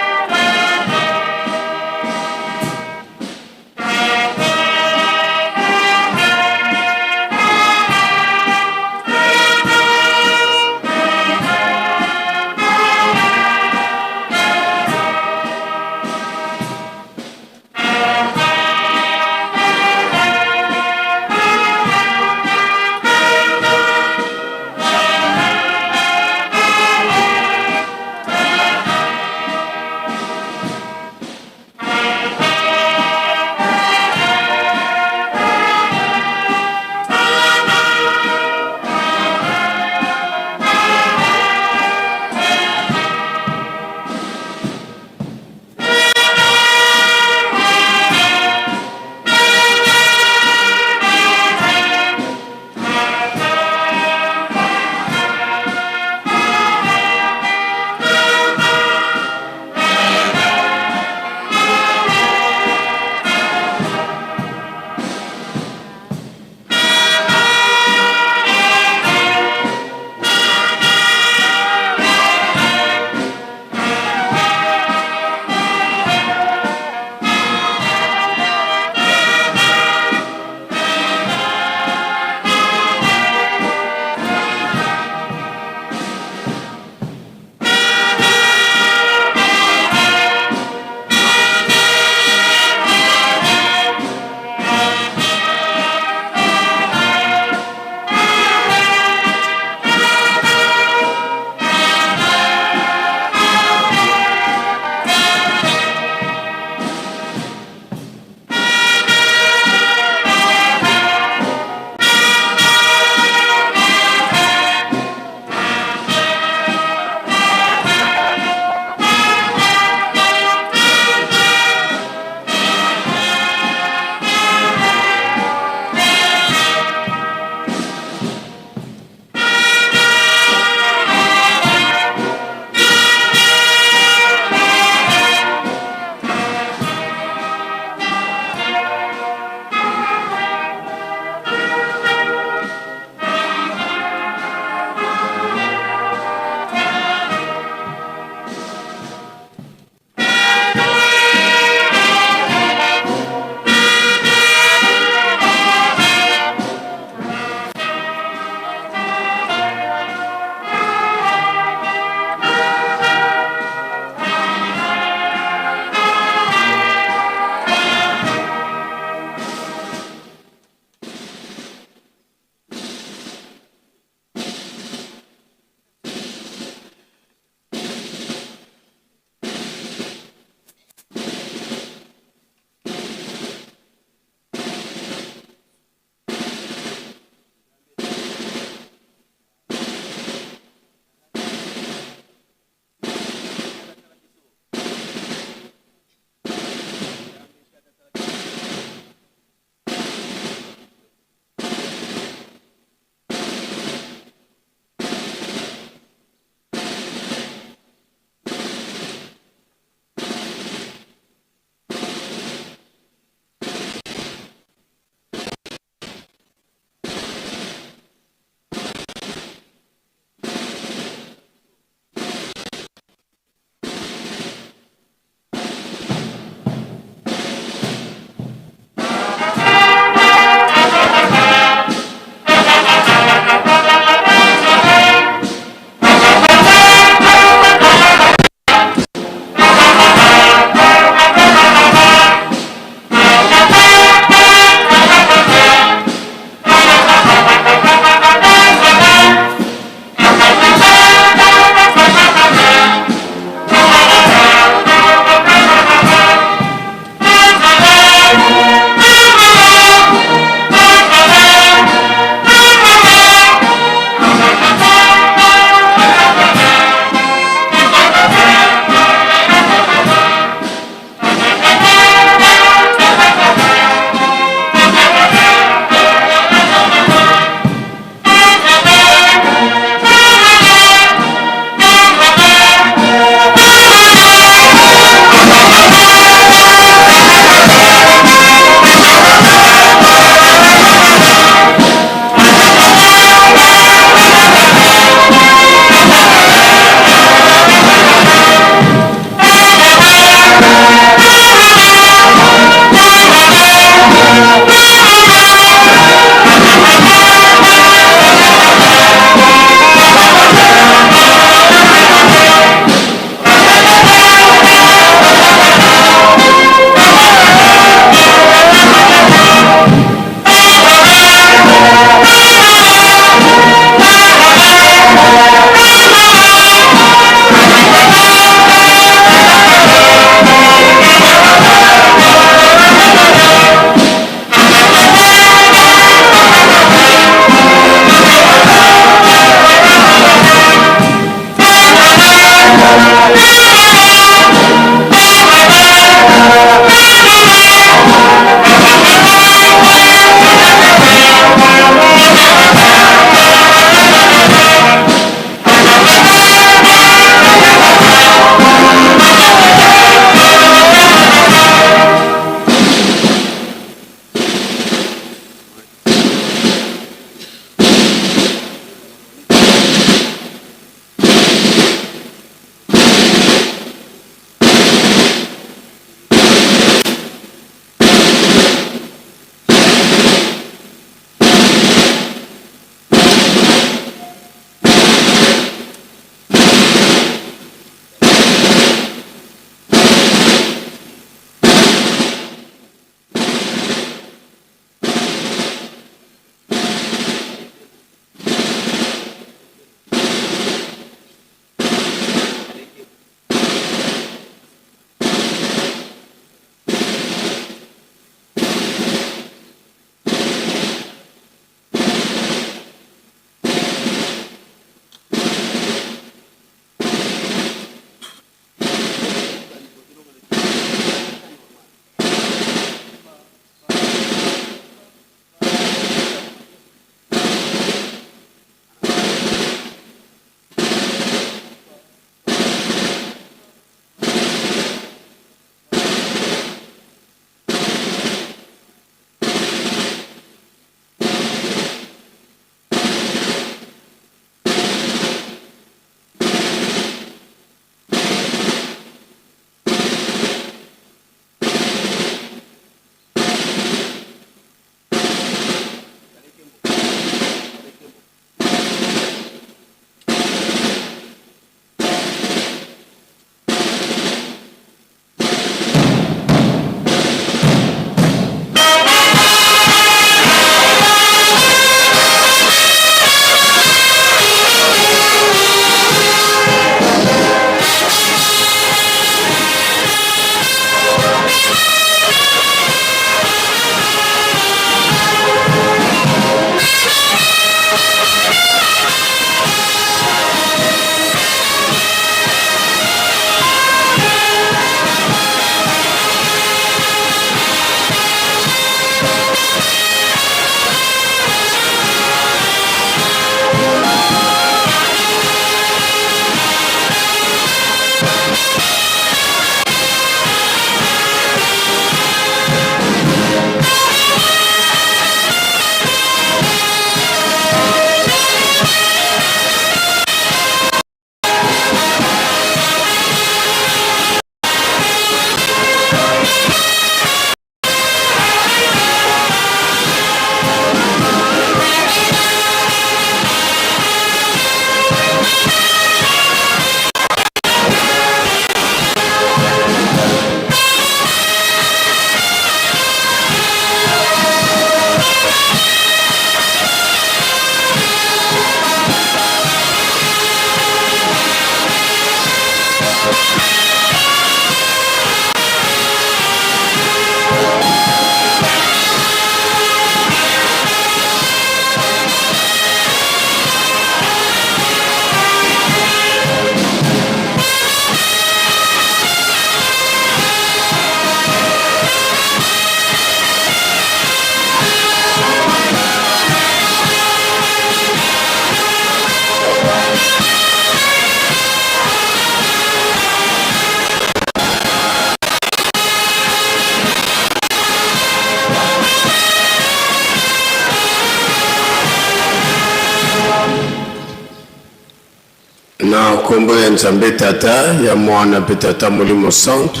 na kombo ya Nzambe Tata ya mwana pe Tata Molimo Santu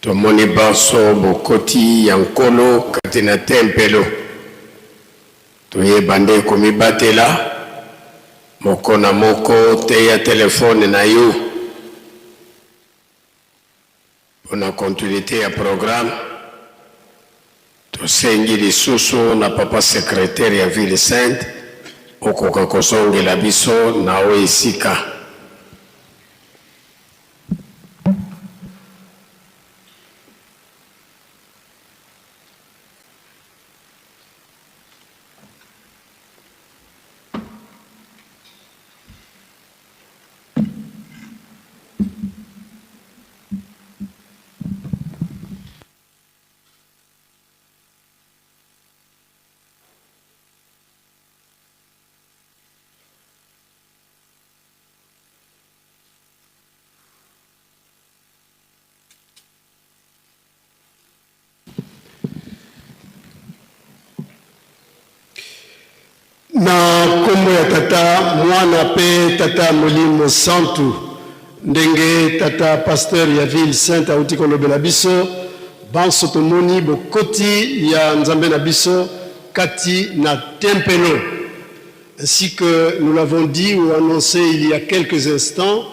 tomoni baso bokoti ya nkolo kati na tempelo toyeba nde komibatela moko na moko te ya telefone na yo mpona continuité ya programme tosengi lisusu na papa secrétaire ya ville sainte okoka kozongela biso na o esika. Na kombo ya Tata mwana pe Tata Molimo Santu ndenge Tata pasteur ya ville sainte auti kolobela biso banso tomoni bokoti ya Nzambe na biso kati na tempelo. Ainsi que nous l'avons dit ou annoncé il y a quelques instants,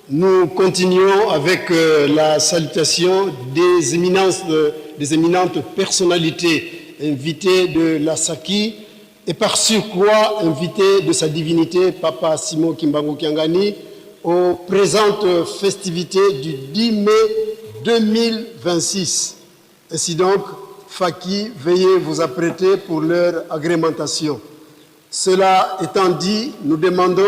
nous continuons avec la salutation des éminentes personnalités invitées de la Saki et par surcroît invité de sa divinité Papa Simon Kimbangu Kiangani aux présentes festivités du 10 mai 2026. Ainsi donc, Faki, veuillez vous apprêter pour leur agrémentation. Cela étant dit, nous demandons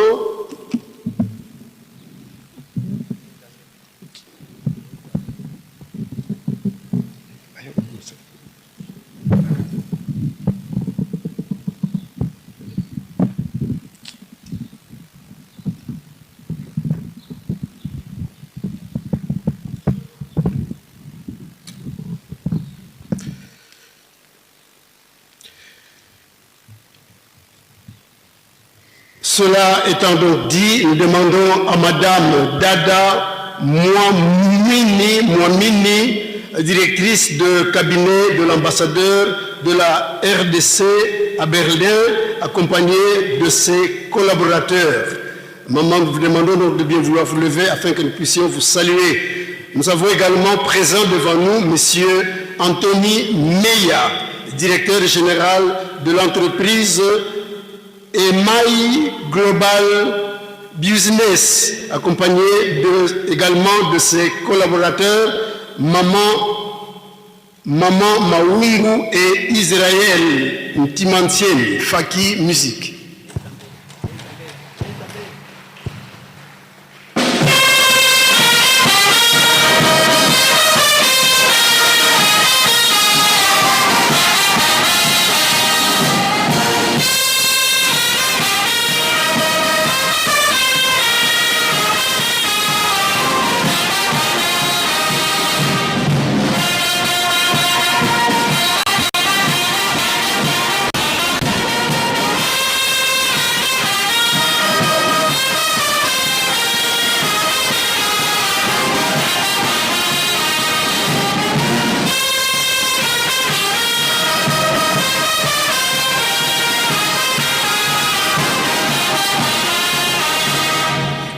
Cela étant donc dit, nous demandons à Madame Dada Mouamini, directrice de cabinet de l'ambassadeur de la RDC à Berlin, accompagnée de ses collaborateurs. Maman, nous vous demandons donc de bien vouloir vous lever afin que nous puissions vous saluer. Nous avons également présent devant nous Monsieur Anthony Meya, directeur général de l'entreprise EMAI Global Business, accompagné également de ses collaborateurs Maman Maungu et Israël Ntimantieni, Faki Musique.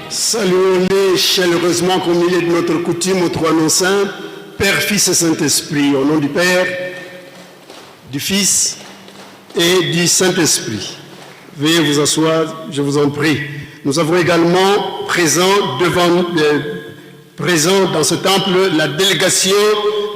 Saluons-les chaleureusement comme il est de notre coutume aux trois noms saints, Père, Fils et Saint-Esprit, au nom du Père, du Fils et du Saint-Esprit. Veuillez vous asseoir, je vous en prie. Nous avons également présent dans ce temple la délégation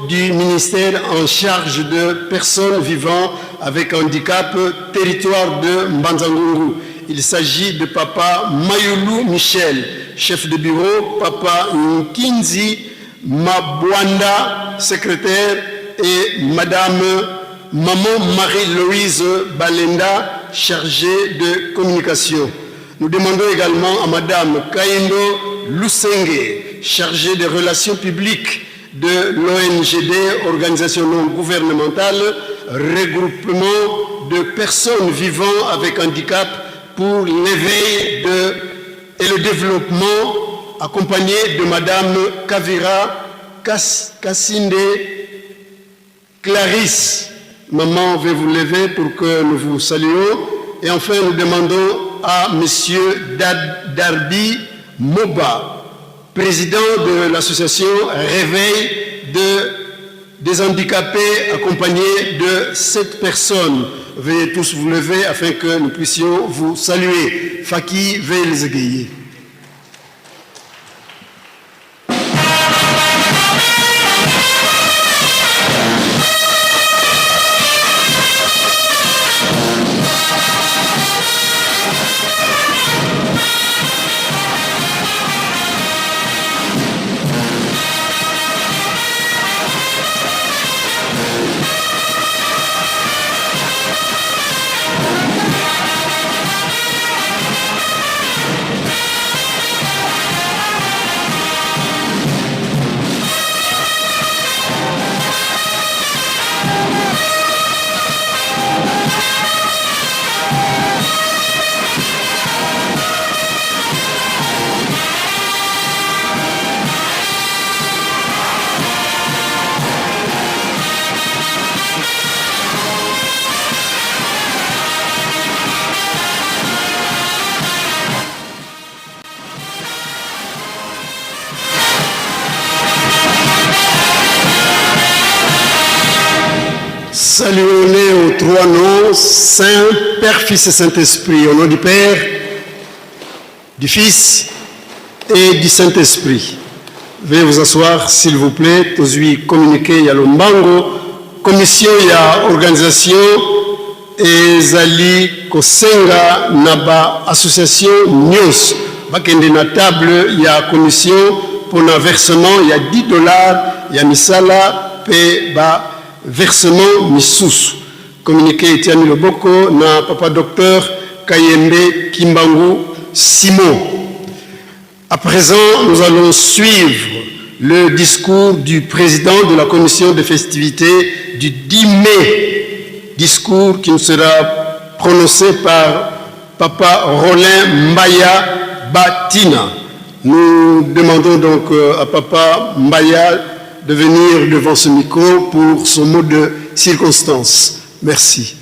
du ministère en charge de personnes vivant avec handicap, territoire de Mbanzangungu. Il s'agit de Papa Mayulu Michel, chef de bureau, Papa Nkinzi Mabwanda, secrétaire, et Madame Maman Marie-Louise Balenda, chargée de communication. Nous demandons également à Madame Kaindo Lusenge, chargée des relations publiques de l'ONGD, organisation non gouvernementale, regroupement de personnes vivant avec handicap pour l'éveil de et le développement, accompagné de Madame Kavira Kassinde Clarisse. Maman, veuillez vous lever pour que nous vous saluions. Et enfin, nous demandons à Monsieur Darbi Moba, président de l'association Réveil des handicapés, accompagné de 7 personnes. Veuillez tous vous lever afin que nous puissions vous saluer. Faki, veuillez les égayer. Saluons-les aux 3 noms, Saint, Père, Fils et Saint-Esprit. Au nom du Père, du Fils et du Saint-Esprit. Veuillez vous asseoir, s'il vous plaît. Tozui communiqué ya lombango, commission ya organisation et zali kosenga naba association nyos. Bakende na table ya commission pour un versement ya $10 ya misala pe ba versement misusu. Communiqué Etienne Loboko na papa docteur Kayembe Kimbangu Simon. À présent, nous allons suivre le discours du président de la commission de festivités du 10 mai. Discours qui nous sera prononcé par papa Rollin Mbaya Batina. Nous demandons donc à papa Mbaya de venir devant ce micro pour son mot de circonstance. Merci.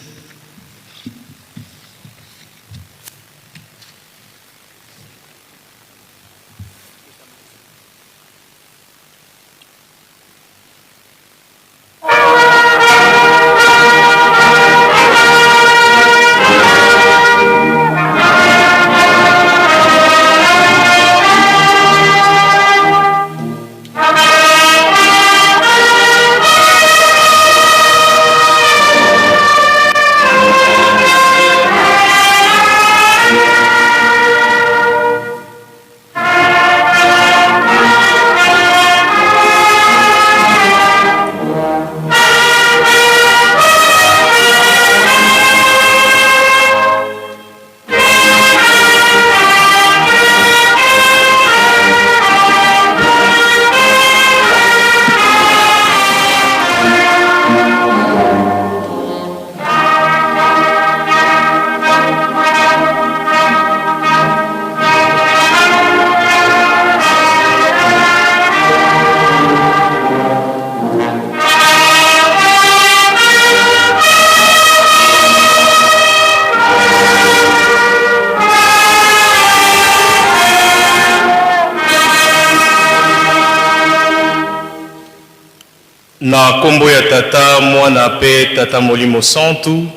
Na kombo ya tata mwana pe tata molimo santu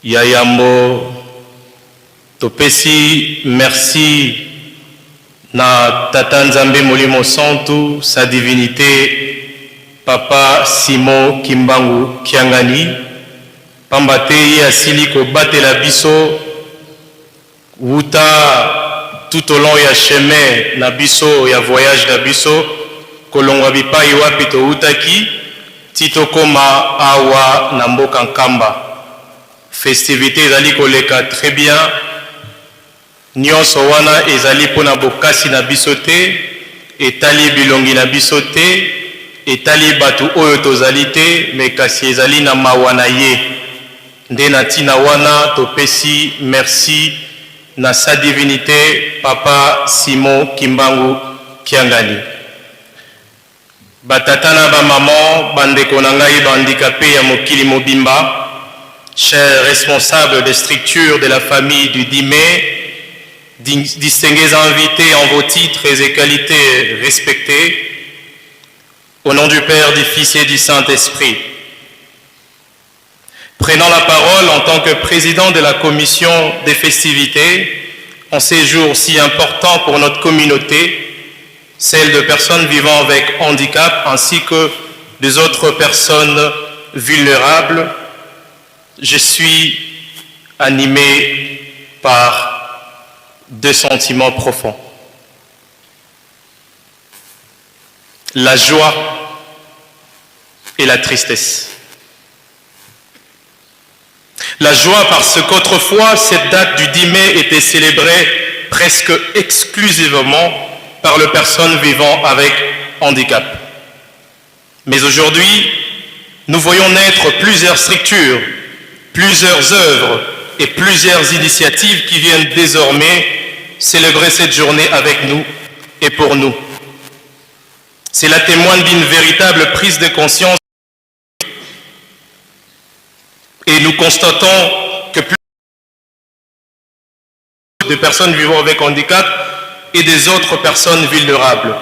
ya yambo topesi merci na tata nzambe molimo santu sa divinité papa Simo Kimbangu Kiangani pambate ye asili ko batela biso wuta tout au long ya chemin na biso ya voyage na biso kolongwa bipai wapi to utaki tito koma awa na mboka Nkamba. Festivité ezali koleka très bien, nyonso wana ezali pona bokasi na biso te, etali bilongi na biso te, etali batu oyo tozali te, me kasi ezali na mawa na ye. Nde na tina wana topesi merci na sa divinité Papa Simon Kimbangu Kiangani. Batata na ba maman, bandeko na ngai bandikapé ya mokili mobimba, chers responsables des structures de la famille du Dimé, distingués invités en vos titres et qualités respectés, au nom du Père, du Fils et du Saint-Esprit. Prenant la parole en tant que président de la commission des festivités, en ces jours si importants pour notre communauté, celle de personnes vivant avec handicap ainsi que des autres personnes vulnérables, je suis animé par deux sentiments profonds. La joie et la tristesse. La joie parce qu'autrefois, cette date du 10 mai était célébrée presque exclusivement par les personnes vivant avec handicap. Mais aujourd'hui, nous voyons naître plusieurs structures, plusieurs œuvres et plusieurs initiatives qui viennent désormais célébrer cette journée avec nous et pour nous. Cela témoigne d'une véritable prise de conscience et nous constatons que plus de personnes vivant avec handicap et des autres personnes vulnérables.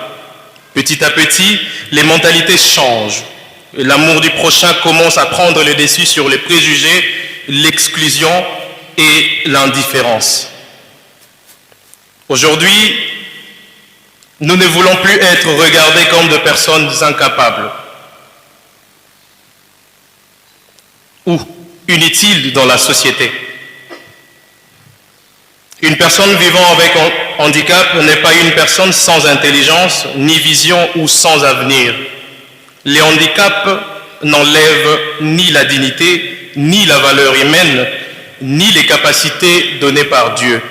Petit à petit, les mentalités changent. L'amour du prochain commence à prendre le dessus sur les préjugés, l'exclusion et l'indifférence. Aujourd'hui, nous ne voulons plus être regardés comme des personnes incapables ou inutiles dans la société. Une personne vivant avec handicap n'est pas une personne sans intelligence, ni vision ou sans avenir. Les handicaps n'enlèvent ni la dignité, ni la valeur humaine, ni les capacités données par Dieu.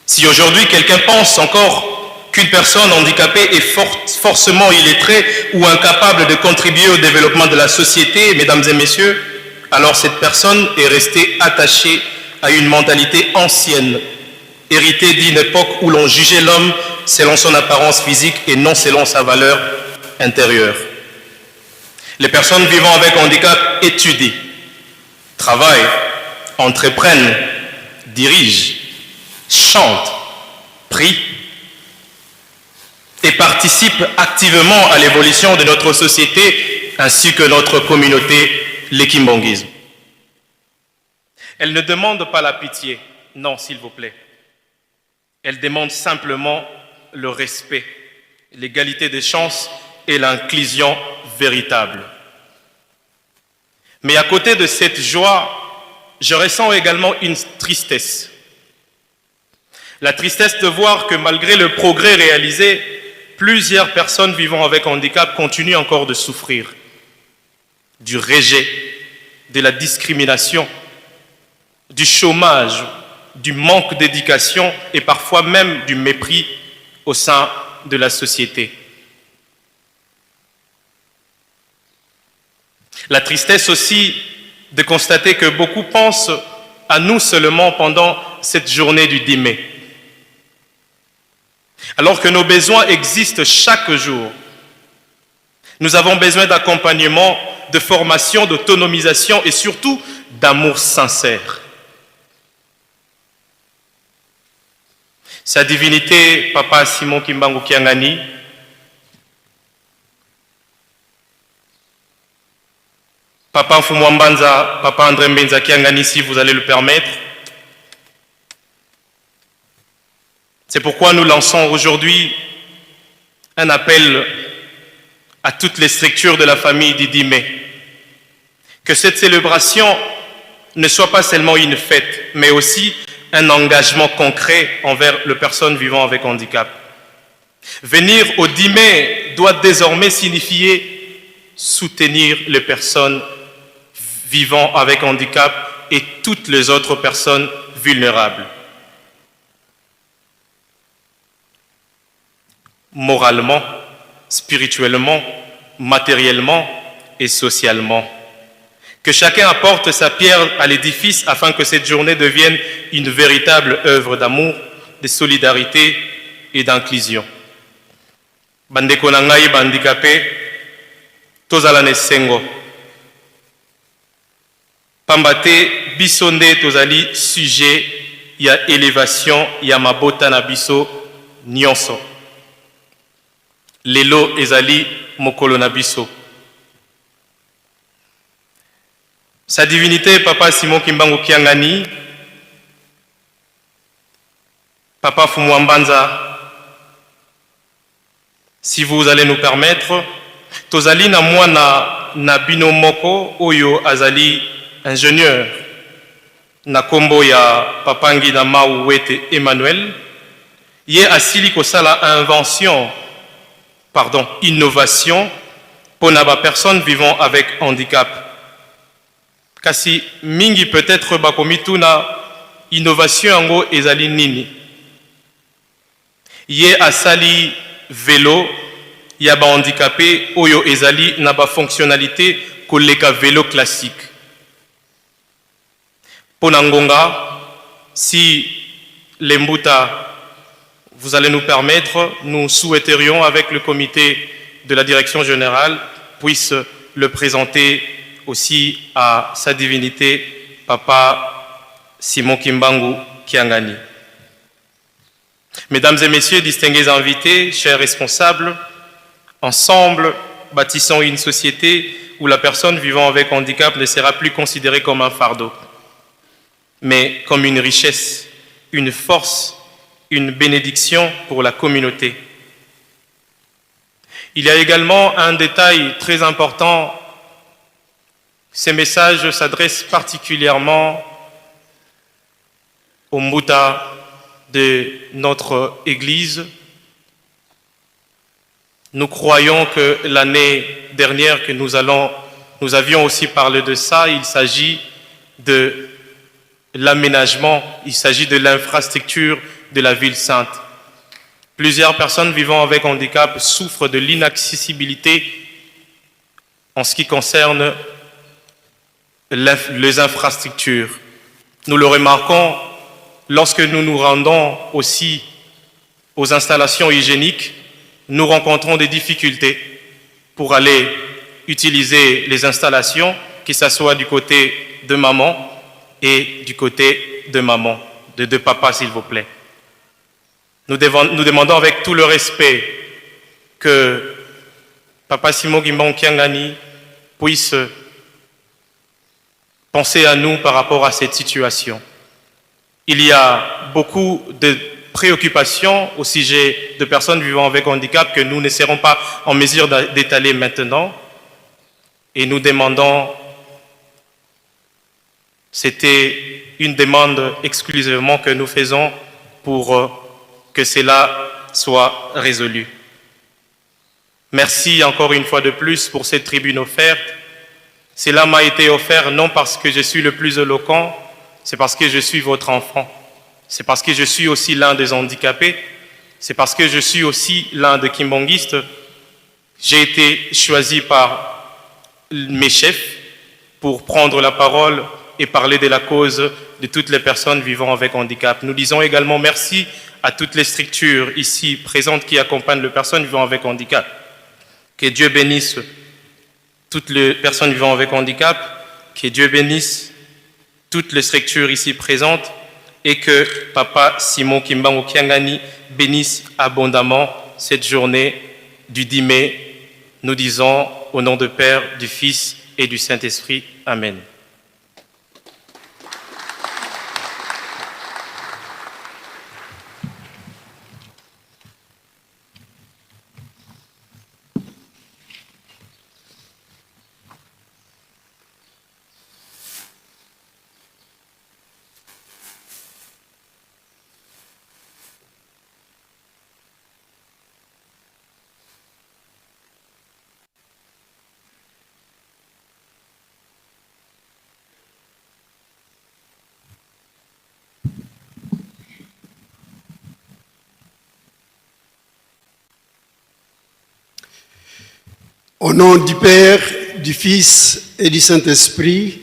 Si aujourd'hui quelqu'un pense encore qu'une personne handicapée est forcément illettrée ou incapable de contribuer au développement de la société, mesdames et messieurs, alors cette personne est restée attachée à une mentalité ancienne, héritée d'une époque où l'on jugeait l'homme selon son apparence physique et non selon sa valeur intérieure. Les personnes vivant avec handicap étudient, travaillent, entreprennent, dirigent, chantent, prient et participent activement à l'évolution de notre société ainsi que notre communauté, l'Ekimbongisme. Elle ne demande pas la pitié, non s'il vous plaît. Elle demande simplement le respect, l'égalité des chances et l'inclusion véritable. Mais à côté de cette joie, je ressens également une tristesse. La tristesse de voir que malgré le progrès réalisé, plusieurs personnes vivant avec handicap continuent encore de souffrir du rejet, de la discrimination, du chômage, du manque d'éducation et parfois même du mépris au sein de la société. La tristesse aussi de constater que beaucoup pensent à nous seulement pendant cette journée du 10 mai. Alors que nos besoins existent chaque jour. Nous avons besoin d'accompagnement, de formation, d'autonomisation et surtout d'amour sincère. Sa divinité, Papa Simon Kimbangu Kiangani, Papa Mfumwambanza, Papa André Mbenza Kiangani, si vous allez le permettre. C'est pourquoi nous lançons aujourd'hui un appel à toutes les structures de la famille du 10 mai. Que cette célébration ne soit pas seulement une fête, mais aussi un engagement concret envers les personnes vivant avec handicap. Venir au 10 mai doit désormais signifier soutenir les personnes vivant avec handicap et toutes les autres personnes vulnérables. Moralement, spirituellement, matériellement et socialement. Que chacun apporte sa pierre à l'édifice afin que cette journée devienne une véritable œuvre d'amour, de solidarité et d'inclusion. Bandeko na ngai bandikapé, tozala na sengo. Pambate biso nde tozali sujet ya élévation ya mabota na biso nyonso. Lelo ezali mokolo na biso. Sa divinité, Papa Simon Kimbangu Kiangani, Papa Fumwambanza, si vous allez nous permettre, tozali na mwana na bino moko oyo azali ingénieur na kombo ya Papangi na Mau Wete Emmanuel, ye asili kosala innovation pour na ba personnes vivant avec handicap. Kasi mingi peut-être bakomitu na innovation yango ezali nini. Ye asali vélo ya ba handicapé oyo ezali na ba fonctionnalité koleka vélo classique. Ponangonga, si l'Embuta, vous allez nous permettre, nous souhaiterions avec le comité de la direction générale puisse le présenter aussi à sa divinité, Papa Simon Kimbangu Kiangani. Mesdames et messieurs, distingués invités, chers responsables, ensemble, bâtissons une société où la personne vivant avec handicap ne sera plus considérée comme un fardeau, mais comme une richesse, une force, une bénédiction pour la communauté. Il y a également un détail très important. Ces messages s'adressent particulièrement aux Mbuta de notre Église. Nous croyons que l'année dernière que nous avions aussi parlé de ça, il s'agit de l'aménagement, il s'agit de l'infrastructure de la ville sainte. Plusieurs personnes vivant avec handicap souffrent de l'inaccessibilité en ce qui concerne les infrastructures. Nous le remarquons lorsque nous nous rendons aussi aux installations hygiéniques, nous rencontrons des difficultés pour aller utiliser les installations, que ce soit du côté de maman et du côté de maman, de papa s'il vous plaît. Nous demandons avec tout le respect que Papa Simon Kimbangu Kiangani puisse penser à nous par rapport à cette situation. Il y a beaucoup de préoccupations au sujet de personnes vivant avec handicap que nous ne serons pas en mesure d'étaler maintenant. Et nous demandons, c'était une demande exclusivement que nous faisons pour que cela soit résolu. Merci encore une fois de plus pour cette tribune offerte. Cela m'a été offert non parce que je suis le plus éloquent, c'est parce que je suis votre enfant. C'est parce que je suis aussi l'un des handicapés. C'est parce que je suis aussi l'un des kimbanguistes. J'ai été choisi par mes chefs pour prendre la parole et parler de la cause de toutes les personnes vivant avec handicap. Nous disons également merci à toutes les structures ici présentes qui accompagnent les personnes vivant avec handicap. Que Dieu bénisse toutes les personnes vivant avec handicap, que Dieu bénisse toutes les structures ici présentes et que Papa Simon Kimbangu Kiangani bénisse abondamment cette journée du 10 mai. Nous disons au nom du Père, du Fils et du Saint-Esprit. Amen. Au nom du Père, du Fils et du Saint-Esprit,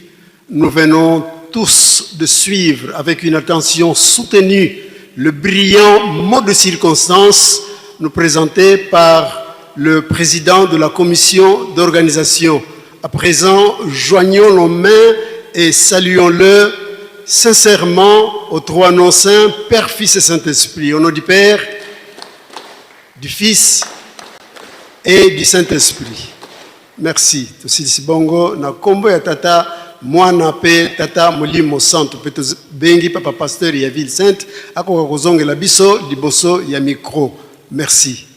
nous venons tous de suivre avec une attention soutenue le brillant mot de circonstance nous présenté par le président de la commission d'organisation. À présent, joignons nos mains et saluons-le sincèrement aux trois noms saints, Père, Fils et Saint-Esprit. Au nom du Père, du Fils et du Saint-Esprit. Merci. Tosilisi bongo na kombo ya tata mwana pe tata Molimo Santo pe bengi papa pasteur ya Ville Sainte ako kozongela biso liboso ya micro. Merci.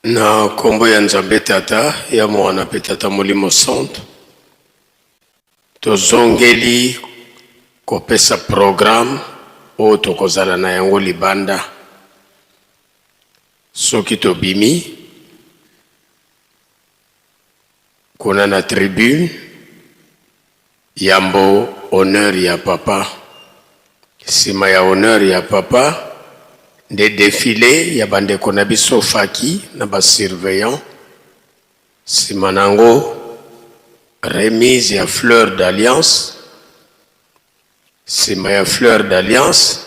Na kombo ya Nzambe Tata ya mwana pe Tata Molimo Santo tozongeli kopesa programme oyo tokozala na yango libanda soki tobimi kuna na tribune yambo honneur ya papa sima ya honneur ya papa de défilé ya bandeko na biso faki na ba surveillant simanango remise ya fleur d'alliance sima ya fleur d'alliance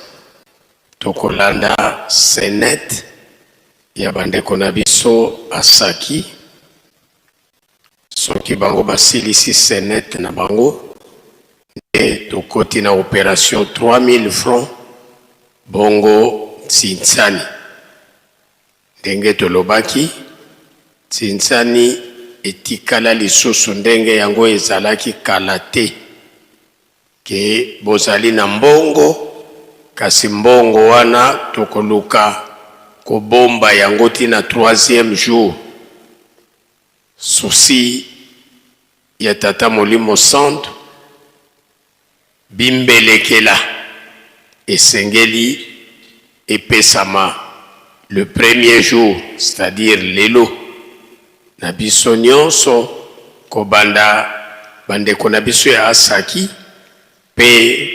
tokolanda senet ya bandeko na biso asaki soki bango basilisi senet na bango e tokoti na opération 3000 francs bongo Tsinsani ndenge tolobaki Tsinsani etikala lisusu ndenge yango ezalaki kala te ke bozali na mbongo kasi mbongo wana tokoluka kobomba yango tina 3e jour souci ya Tata Molimo Santo bimbelekela esengeli epesama le premier jour, c'est-à-dire lelo na biso nyonso kobanda bandeko na biso ya asaki pe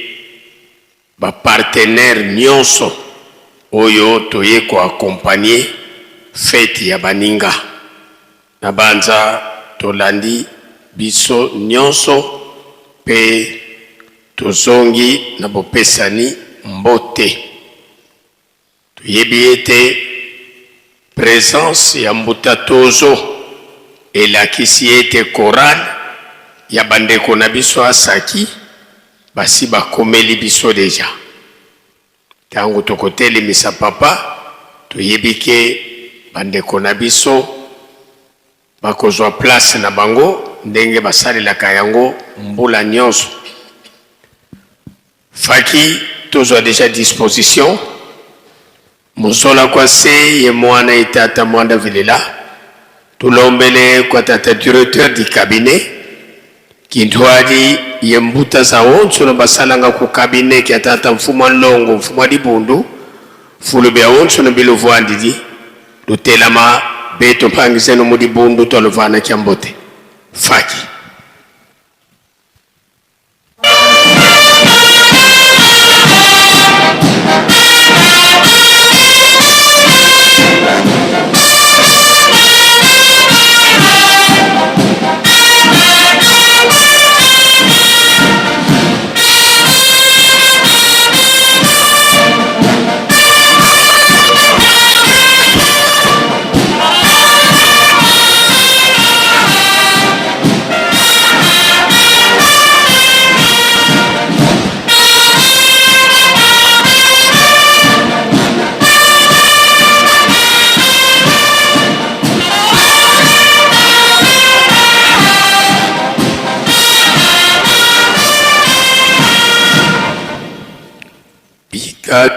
ba partenaire nyonso oyo toye ko accompagner fête ya baninga na banza tolandi biso nyonso pe tozongi na bopesani mbote Yebiete présence ya mbutatozo elakisi ete chorale ya bandeko na biso asaki basi bakomeli biso deja tango tokotelemisa papa toyebike bandeko na biso bakozwa place na bango ndenge basalelaka yango mbula nyonso faki tozwa deja disposition Musola kwa se ye mwana itata mwanda vilela tulombele kwa tata directeur du cabinet kintwali ye mbuta za onso no basalanga ku cabinet ki tata mfuma longo mfuma dibundu fulube onso no bilovo andidi lutelama beto pangise no mudibundu tolovana kyambote faki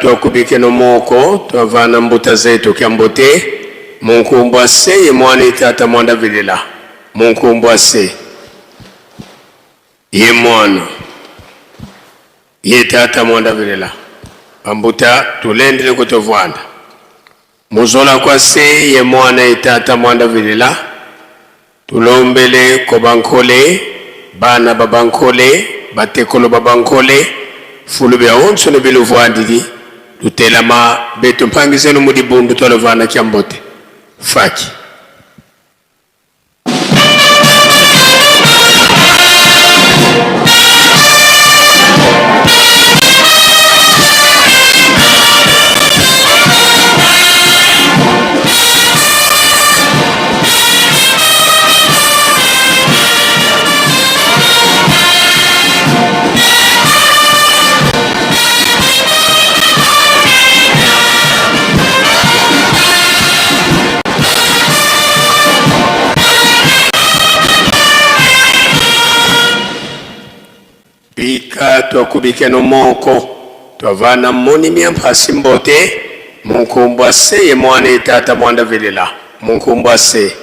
Tuakubike no moko tuavana mbuta zetu kiambote munkumbwase ye mwana itata mwanda vilela munkumbwase ye mwana ye tata mwanda vilela ambuta tulendele kutovwanda muzola kwase ye mwana itata mwanda vilela tulombele ko bankole bana babankole batekolo babankole fulu bya onso ne biluvwandidi tutelama beto mpangizeno mudibundu tolovana kyambote faki bika twakubike no moko twavana moni miampasi mbote munkumbwase ye mwana itata mwanda vilela munkumbwase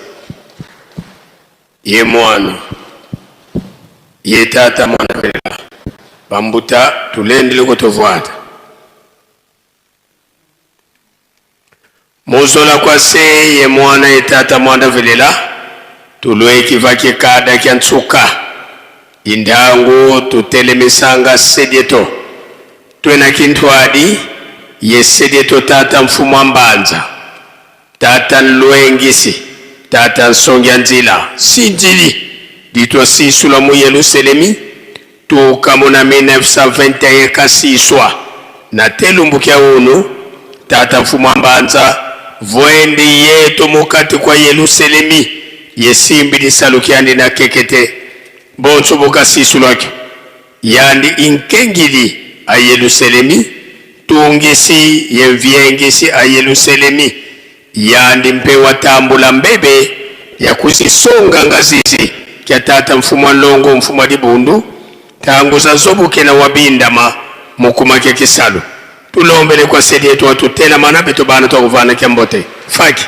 ye mwana ye tata mwanda vilela bambuta tulendele kutovwata muzola kwase ye mwana itata mwanda vilela tulwe kivake kada kya ntsuka indangu tutelemisanga sedieto twena kintwadi ye sedieto tata mfumo ambanza tata nluengisi tata nsongya nzila sinjili ditwa sisula mu Yerusalemi tukamuna 1921 kasiswa na telumbukia unu tata mfumo ambanza voendi yeto mukati kwa Yerusalemi yesimbi disalukiandi na kekete bonso boka sisulwake yandi inkengili a Yerusalemi tungisi yenviengisi a Yerusalemi yandi mpewa tambula mbebe ya kusisonga ngazizi kya tata mfumo longo mfumo dibundu tangu za zobuke na wabindama mukuma kya kisalu tulombele kwa sedi yetu watutela manabe tobana tuwa kuvana kya mbote faki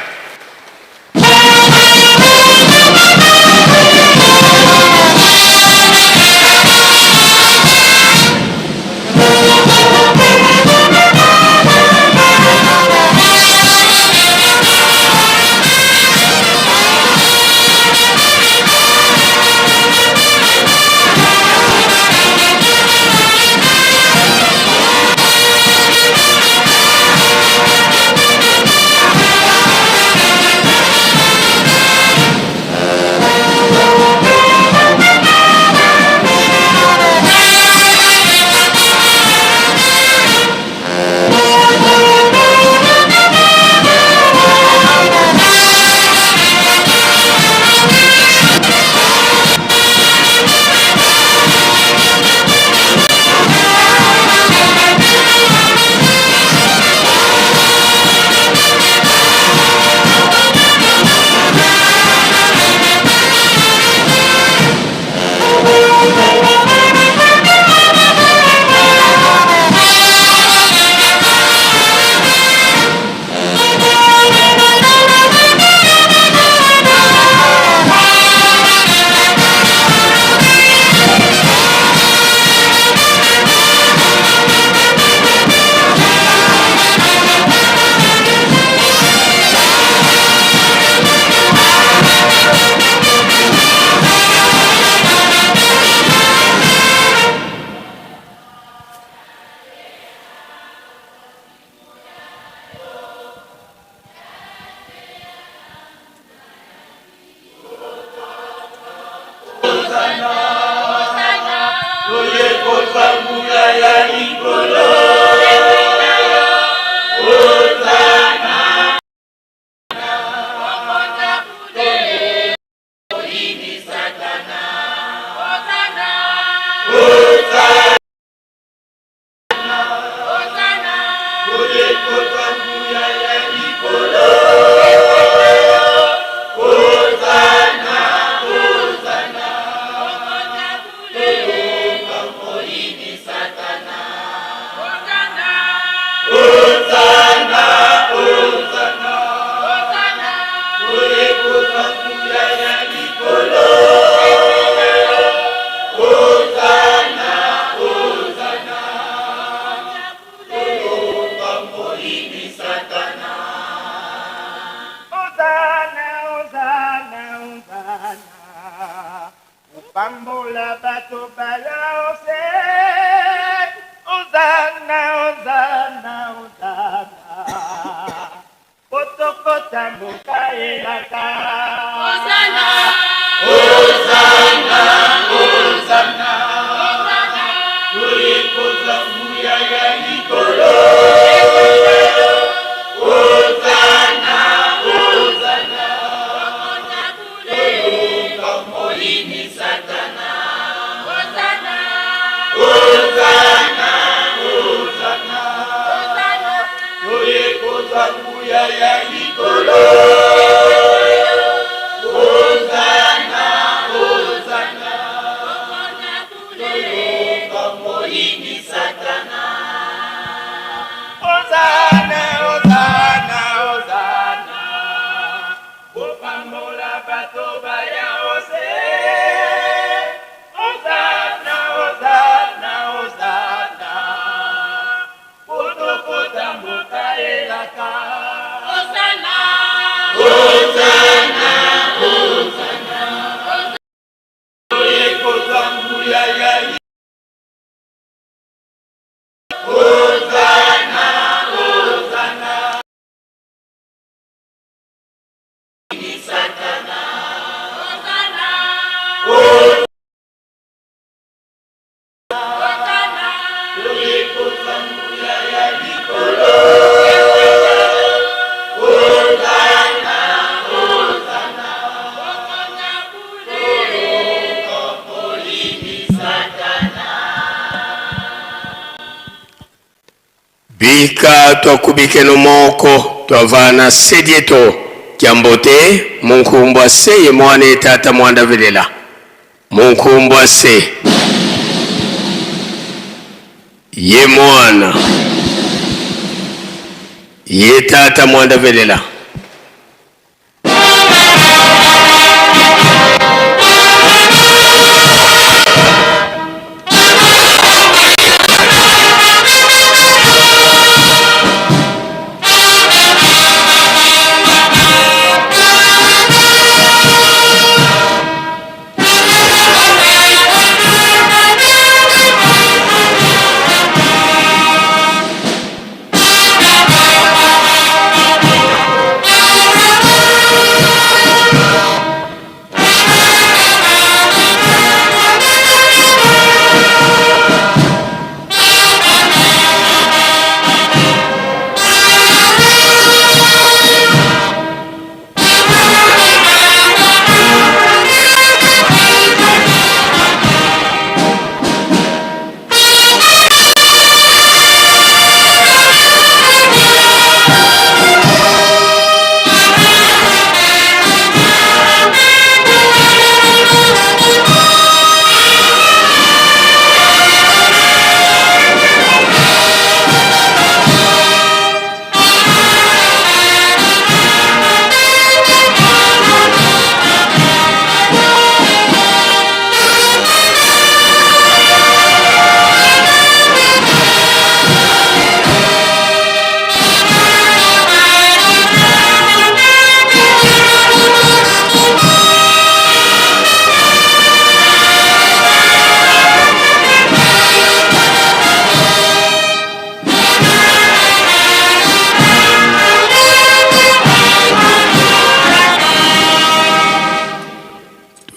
Bambola bato baya ose. Ozana, Ozana, Ozana. Potokota mboka elaka. Ozana, Ozana, Ozana. Toyekoza mbuya ya likolo. Ozana, Ozana. Toyoka moyini Satana. Ozana, Ozana, Ozana. Toyekoza mbuya ya likolo. Ozana, Ozana. Toyoka moyini Satana. Ozana, Ozana, Ozana. Opambola bato baya ose. Ozana, Ozana, Ozana. Potokota mboka elaka. Ozana, Ozana, Ozana. Toyekoza mbuya ya Ozana, Ozana. Ni Satana. Ozana, Ozana. Toyekoza mbuya ya likolo. Ozana, Ozana. Toyoka moyini Satana. Bika twakubike no moko twavana sedieto kyambote munkumbwa se ye mwana tata mwanda velela munkumbwa se ye mwana ye tata mwanda velela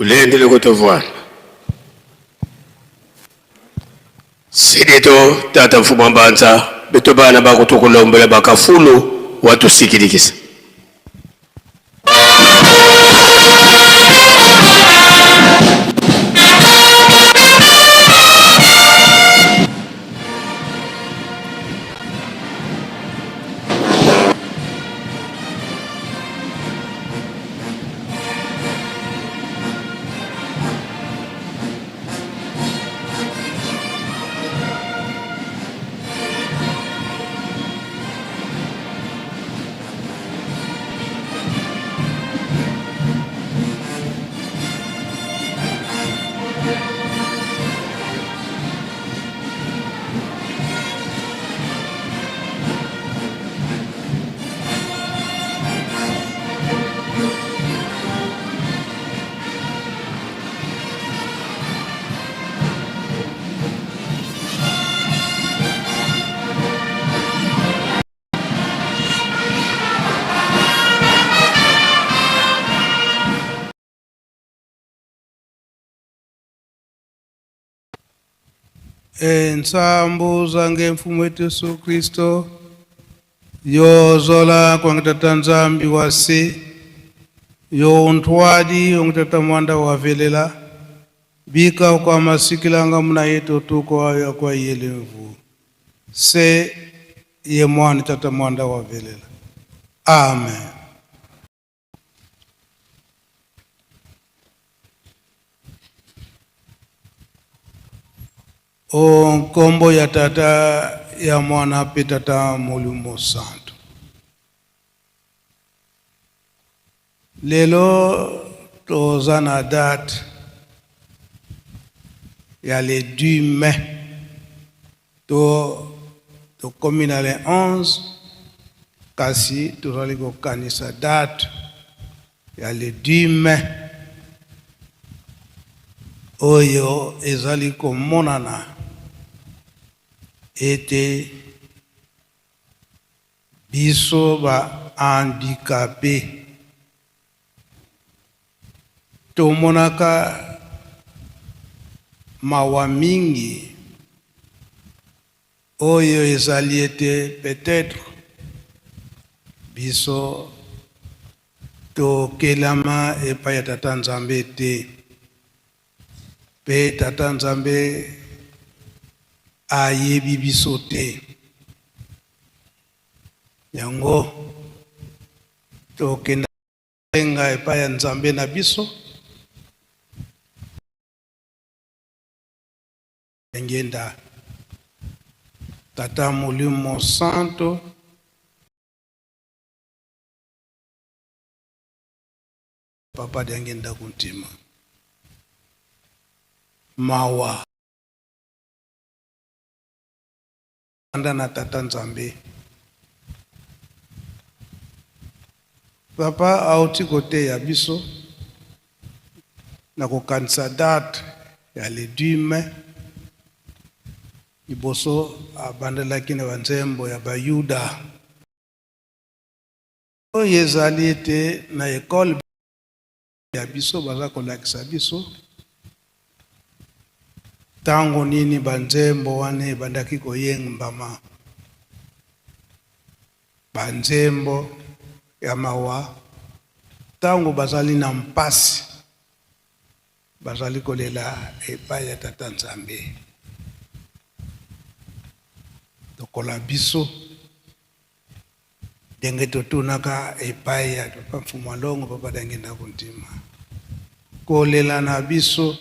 ulendele kutovuana sideto tata mfumo mbanza beto bana bakutukulombela bakafulu watusikilikisa Nsambu zange mfumu wetu Yesu Kristo yozola kwa ngitata nzambi wasi yo untwadi ongitata mwanda wavelela bika kwa masikilanga muna yetu tuko kwa yelevu se ye mwana tata mwanda wavelela. Amen. O kombo ya tata ya mwana pe tata Mulimo Santo. Lelo tozana date ya le 2 mai to komina le 11 kasi tozali kokanisa date ya le 2 mai oyo ezali komonana ete biso ba handicapé tomonaka mawa mingi oyo ezali ete peut-être biso tokelama epai ya tata Nzambe te pe tata Nzambe ayebi biso te. Yango tokenda nga epai ya Nzambe na biso ngenda tata Mulimo Santo papa ngenda kuntima mawa anda na tata Nzambe papa auti kote ya biso na kokanisa date ya le 2 mai liboso abandelaki na banzembo ya bayuda oyo ezali ete na ekole ya biso baza kolakisa biso tango nini banzembo wana ebandaki koyembama banzembo ya mawa tango bazali na mpasi bazali kolela epai ya tata Nzambe tokola biso ndenge totunaka epai ya papa mfumu alongo papa dangenda kuntima kolela na biso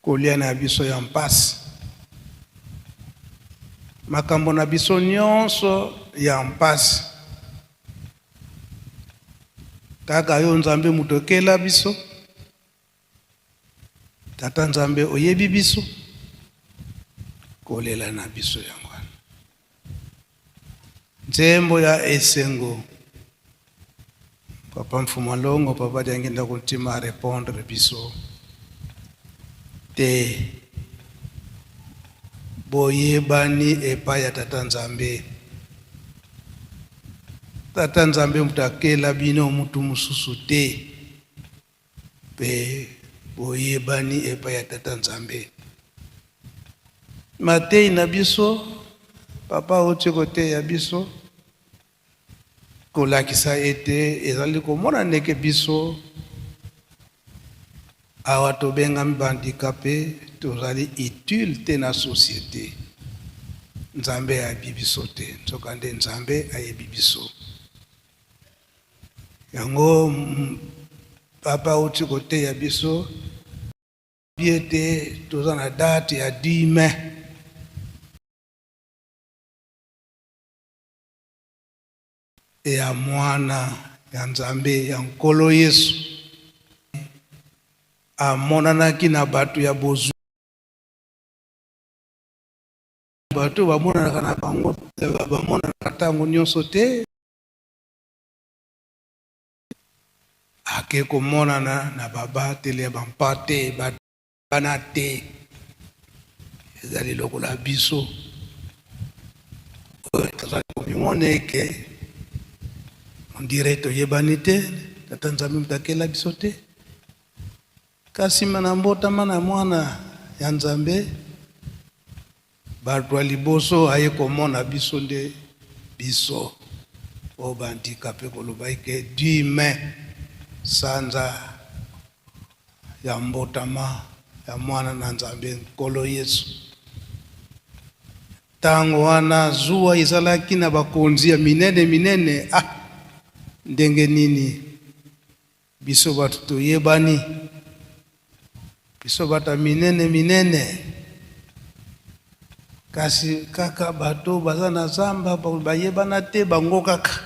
kolia na biso ya mpasi makambo na biso nyonso ya mpasi kaka yo Nzambe mutokela biso tata Nzambe oyebi biso kolela na biso yango nzembo ya esengo papa mfumu alongo papa dangenda kuntima répondre biso te boyebani epai ya tata Nzambe. Tata Nzambe mutakela bino mutu mususu te pe boyebani epai ya tata Nzambe. Matei na biso papa oti kote ya biso kolakisa ete ezali komona ndeke biso awa tobengami bandicapé tozali utile te na société. Nzambe ayebi biso te nzokande Nzambe ayebi biso yango papa oti kote ya biso biete toza na date ya 10 mai ya mwana ya Nzambe ya nkolo Yesu amonanaki na bato ya bozu bato bamonanaka na bango bamonanaka ntango nyonso te ake komonana na babatele ya bampate bana te ezali lokola biso tozali komimona eke ondire toyebani te tata Nzambe mutakela biso te kasi mana mbotama na mwana ya Nzambe bato ya liboso aye komona biso nde biso o bandikape koloba eke du humain sanza ya mbotama ya mwana na Nzambe nkolo Yesu. Tango wana zuwa ezalaki na bakonzi ya minene ndenge nini biso bato toyebani, biso bato minene kasi kaka bato baza na zamba bayebana te bango kaka.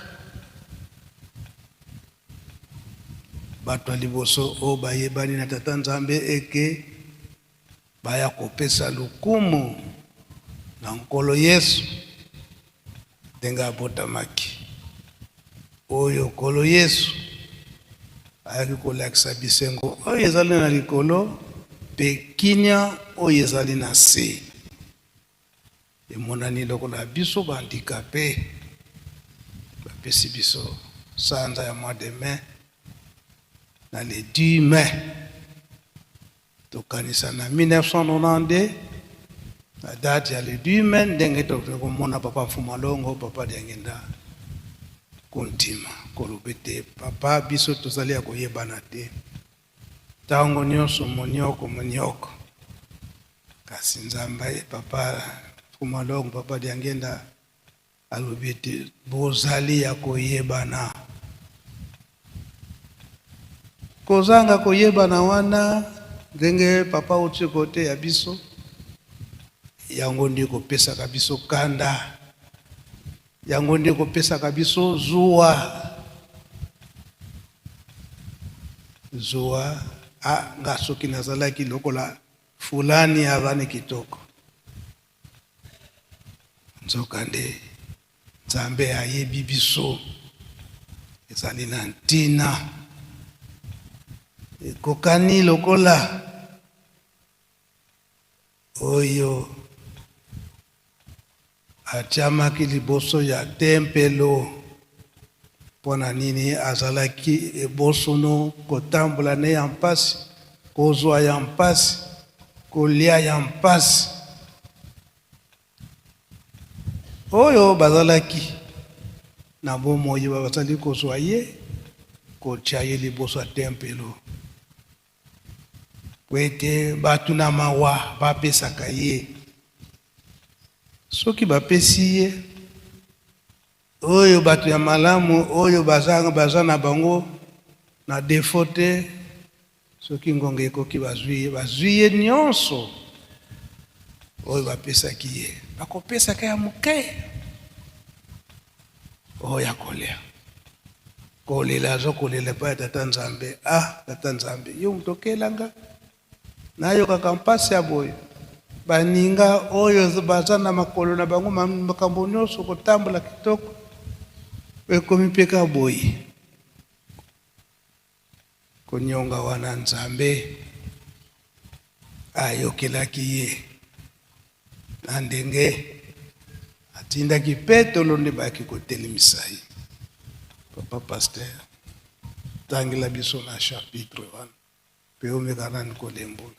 Bato ya liboso o bayebani na Tata Nzambe eke baya kopesa lukumu na nkolo Yesu ndenge abotamaki. Oyo nkolo Yesu ayaki kolakisa bisengo oyo ezali na likolo pe kinya oyo ezali na se. Emonani lokola biso bandikape bapesi biso sanza ya mois de mai na le 10 mai tokanisa na 1992 na date ya le 10 mai ndenge tokomona papa Fumalongo papa Diangenda kontima kolobe te papa biso tozali ya koyebana te ntango nyonso monioko kasi Nzambe papa Fumalongo papa Diangenda alobi te bozali ya koyebana. Kozanga koyebana wana ndenge papa uti kote ya biso yango ndi kopesaka biso kanda, yango ndi kopesaka biso zuwa nga soki nazalaki lokola fulani avani kitoko nzoka nde Nzambe ayebi biso ezali na ntina kokani lokola oyo atiamaki liboso ya tempelo mpona nini azalaki ebosono kotambola ne ya mpasi, kozwa ya mpasi, kolia ya mpasi. Oyo bazalaki na bomoi bazali kozwa ye kotia ye liboso ya tempelo kwete batu na mawa bapesaka ye. Soki bapesi ye oyo batu ya malamu oyo baza na bango na defo te, soki ngonga ekoki bazwi ye nyonso oyo bapesaki ye bakopesaka ya moke oyo ya kolia kolela azokolela pa ya Tata Nzambe. Tata Nzambe yo mutokelanga nayokaka mpasi ya boye baninga oyo baza na makolo na bango makambo nyonso kotambola kitoko ekomi peka boye konyonga wana Nzambe ayokelaki ye na ndenge atindaki Petelo nde baki kotelemisa ye. Papa Pasteur tangela biso na chapitre wana pe omekana nikolembola.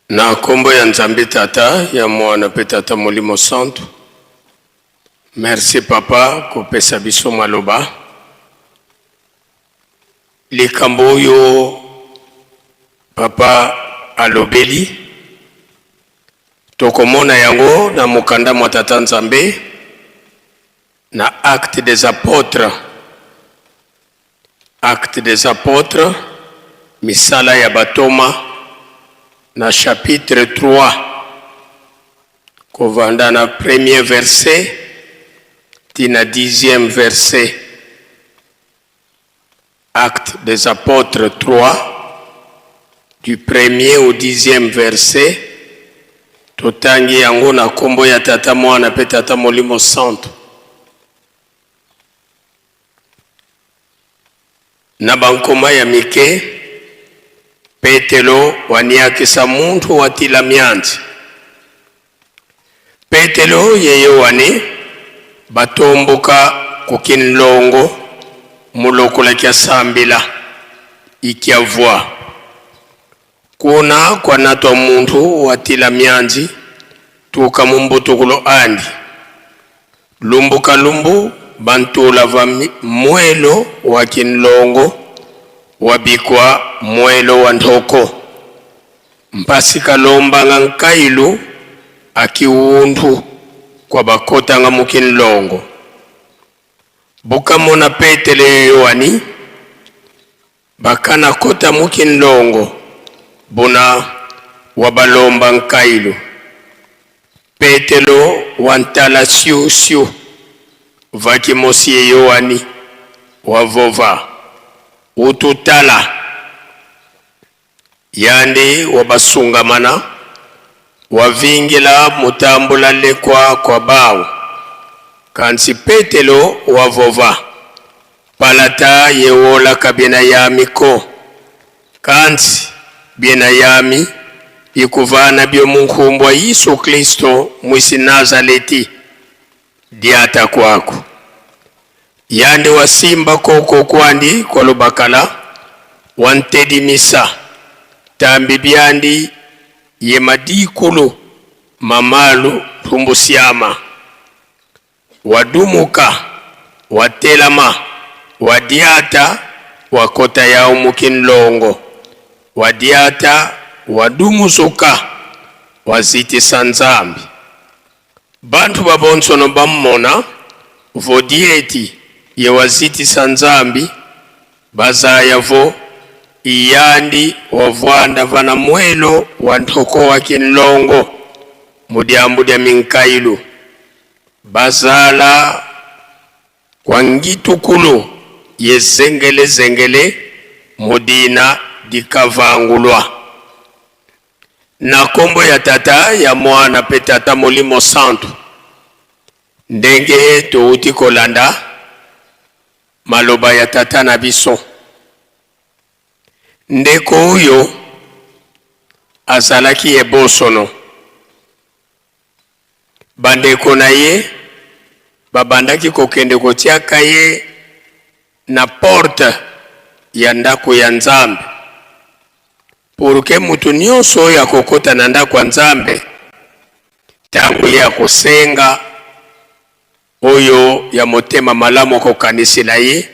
na kombo ya Nzambe Tata ya Mwana pe Tata Molimo Santo. Merci papa kopesa biso maloba likambo oyo papa alobeli tokomona yango na mokanda mwa Tata Nzambe na Actes des Apôtres. Actes des Apôtres misala ya batoma na chapitre 3 kovanda na premier verset tina 10e verset. Actes des Apôtres 3 du 1er au 10e verset. Totangi yango na kombo ya Tata Mwana pe Tata Molimo Santo. Na bankoma ya mike Petelo waniakisa muntu watila mianzi. Petelo yeye wani batomboka kukinlongo mulokola kya sambila ikiavwa kuna kwa natwa muntu watila myanzi tuka mumbutukulo andi lumbuka lumbu bantula va mwelo wa kinlongo wabikwa mwelo wa ndhoko mpasika lomba nga nkailu akiuntu kwa bakota nga mukinlongo bukamona petele yoani bakana kota mukinlongo buna wabalomba nkailu petelo wantala siu vakimosie yoani wavova ututala yandi wabasungamana wavingila mutambula lekwa kwa bao kansi petelo wavova palata yewola kabina yami ko kansi biena yami ikuvana byo munkumbwa Yesu Kristo mwisi Nazareti diata kwako yande wasimba koko kwandi kwa lubakala wantedi misa tambi byandi ye madikulu mamalu tumbusiama wadumuka watelama wadiata wakota yao mukinlongo wadiata wadumuzuka waziti sanzambi bantu babonsono bammona vodieti ye waziti sanzambi bazayavo iyandi wavwanda vana mwelo wa ntoko wa kinlongo mudiambu dia minkailu bazala kwa ngitukulu ye zengele mudina dikavangulwa na kombo ya tata ya mwana pe tata Molimo Santu ndenge touti kolanda maloba ya tata na biso ndeko uyo azalaki ebosono bandeko na ye babandaki kokende kotiaka ye na porte ya ndako ya Nzambe puruke mutu nyonso oyo akokota na ndako ya Nzambe tangu ye akosenga oyo ya motema malamu akokanisila ye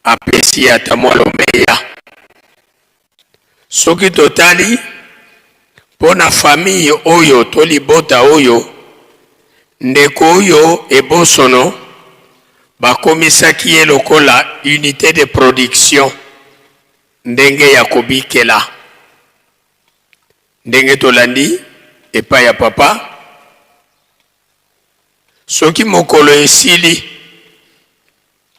apesi ata mwalomeya soki totali pona famille oyo tolibota oyo ndeko oyo ebosono bakomisaki ye lokola unité de production ndenge ya kobikela ndenge tolandi epai ya papa soki mokolo esili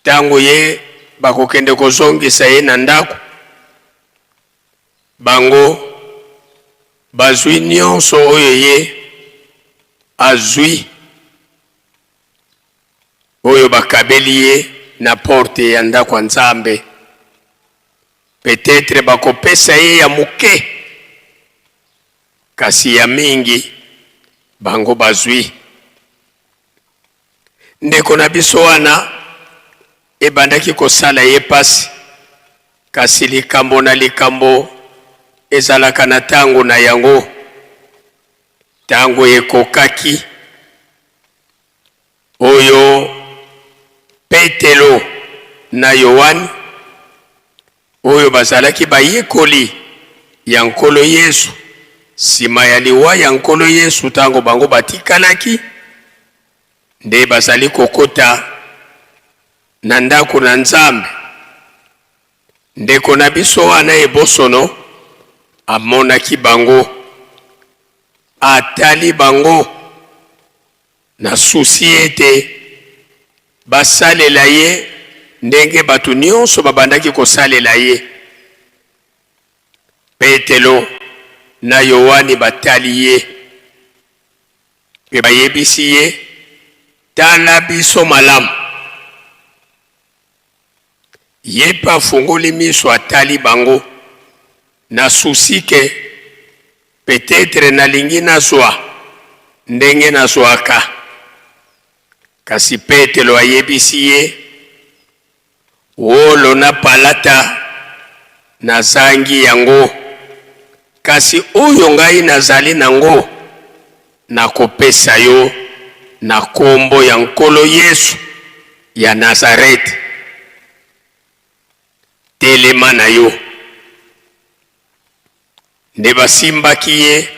tango ye bakokende kozongisa ye na ndako bango bazwi nyonso oyo ye azwi oyo bakabeli ye na porte ya ndako ya Nzambe peut-être bakopesa ye ya muke kasi ya mingi bango bazwi ndeko na biso wana ebandaki kosala ye pasi kasi likambo na likambo ezalaka na tango na yango tango ekokaki oyo Petelo na Yohani oyo bazalaki bayekoli ya nkolo Yesu sima ya liwa ya nkolo Yesu tango bango batikalaki nde bazali kokota na ndako na Nzambe ndeko na biso wana ebosono amonaki bango atali bango na susi ete basalela ye ndenge batu nyonso babandaki kosalela ye Petelo na Yohani batali ye pe bayebisi ye tala biso malamu ye pa fungoli miso atali bango na susi ke peut-être nalingi nazwa ndenge nazwaka kasi Petelo ayebisi ye wolo na palata nazangi yango kasi oyo ngai nazali nango nakopesa yo na kombo ya nkolo Yesu ya Nazareti telema na yo. Nde basimbaki ye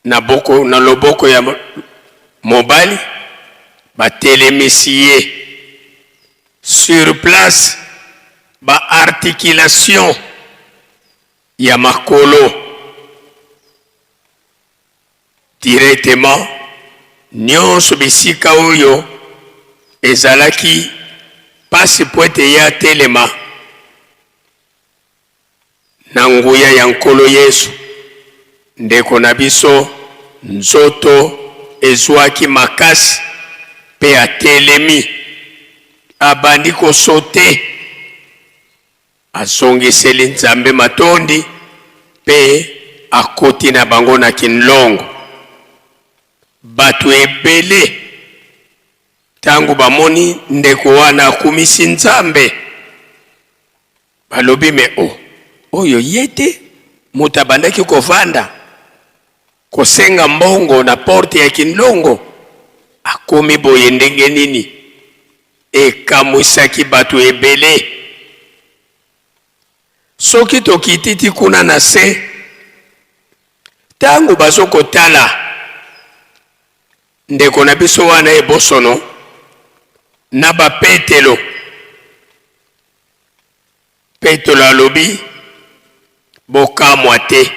na loboko ya mobali batelemisi ye sur place ba articulation ya makolo directement nyonso bisika oyo ezalaki pasi po ete ya telema na nguya ya nkolo Yesu. Ndeko na biso nzoto ezwaki makasi pe atelemi abandi kosote azongiseli Nzambe matondi pe akoti na bango na kinlongo. Batu ebele tangu bamoni ndeko wana akumisi Nzambe balobi me oyo yete mutu abandaki kovanda kosenga mbongo na porte ya kinlongo akomi boye ndenge nini. Ekamwisaki batu ebele. Soki tokititi kuna na se tangu bazokotala ndeko na biso wana ebosono na ba Petelo. Petelo alobi bokamwa te,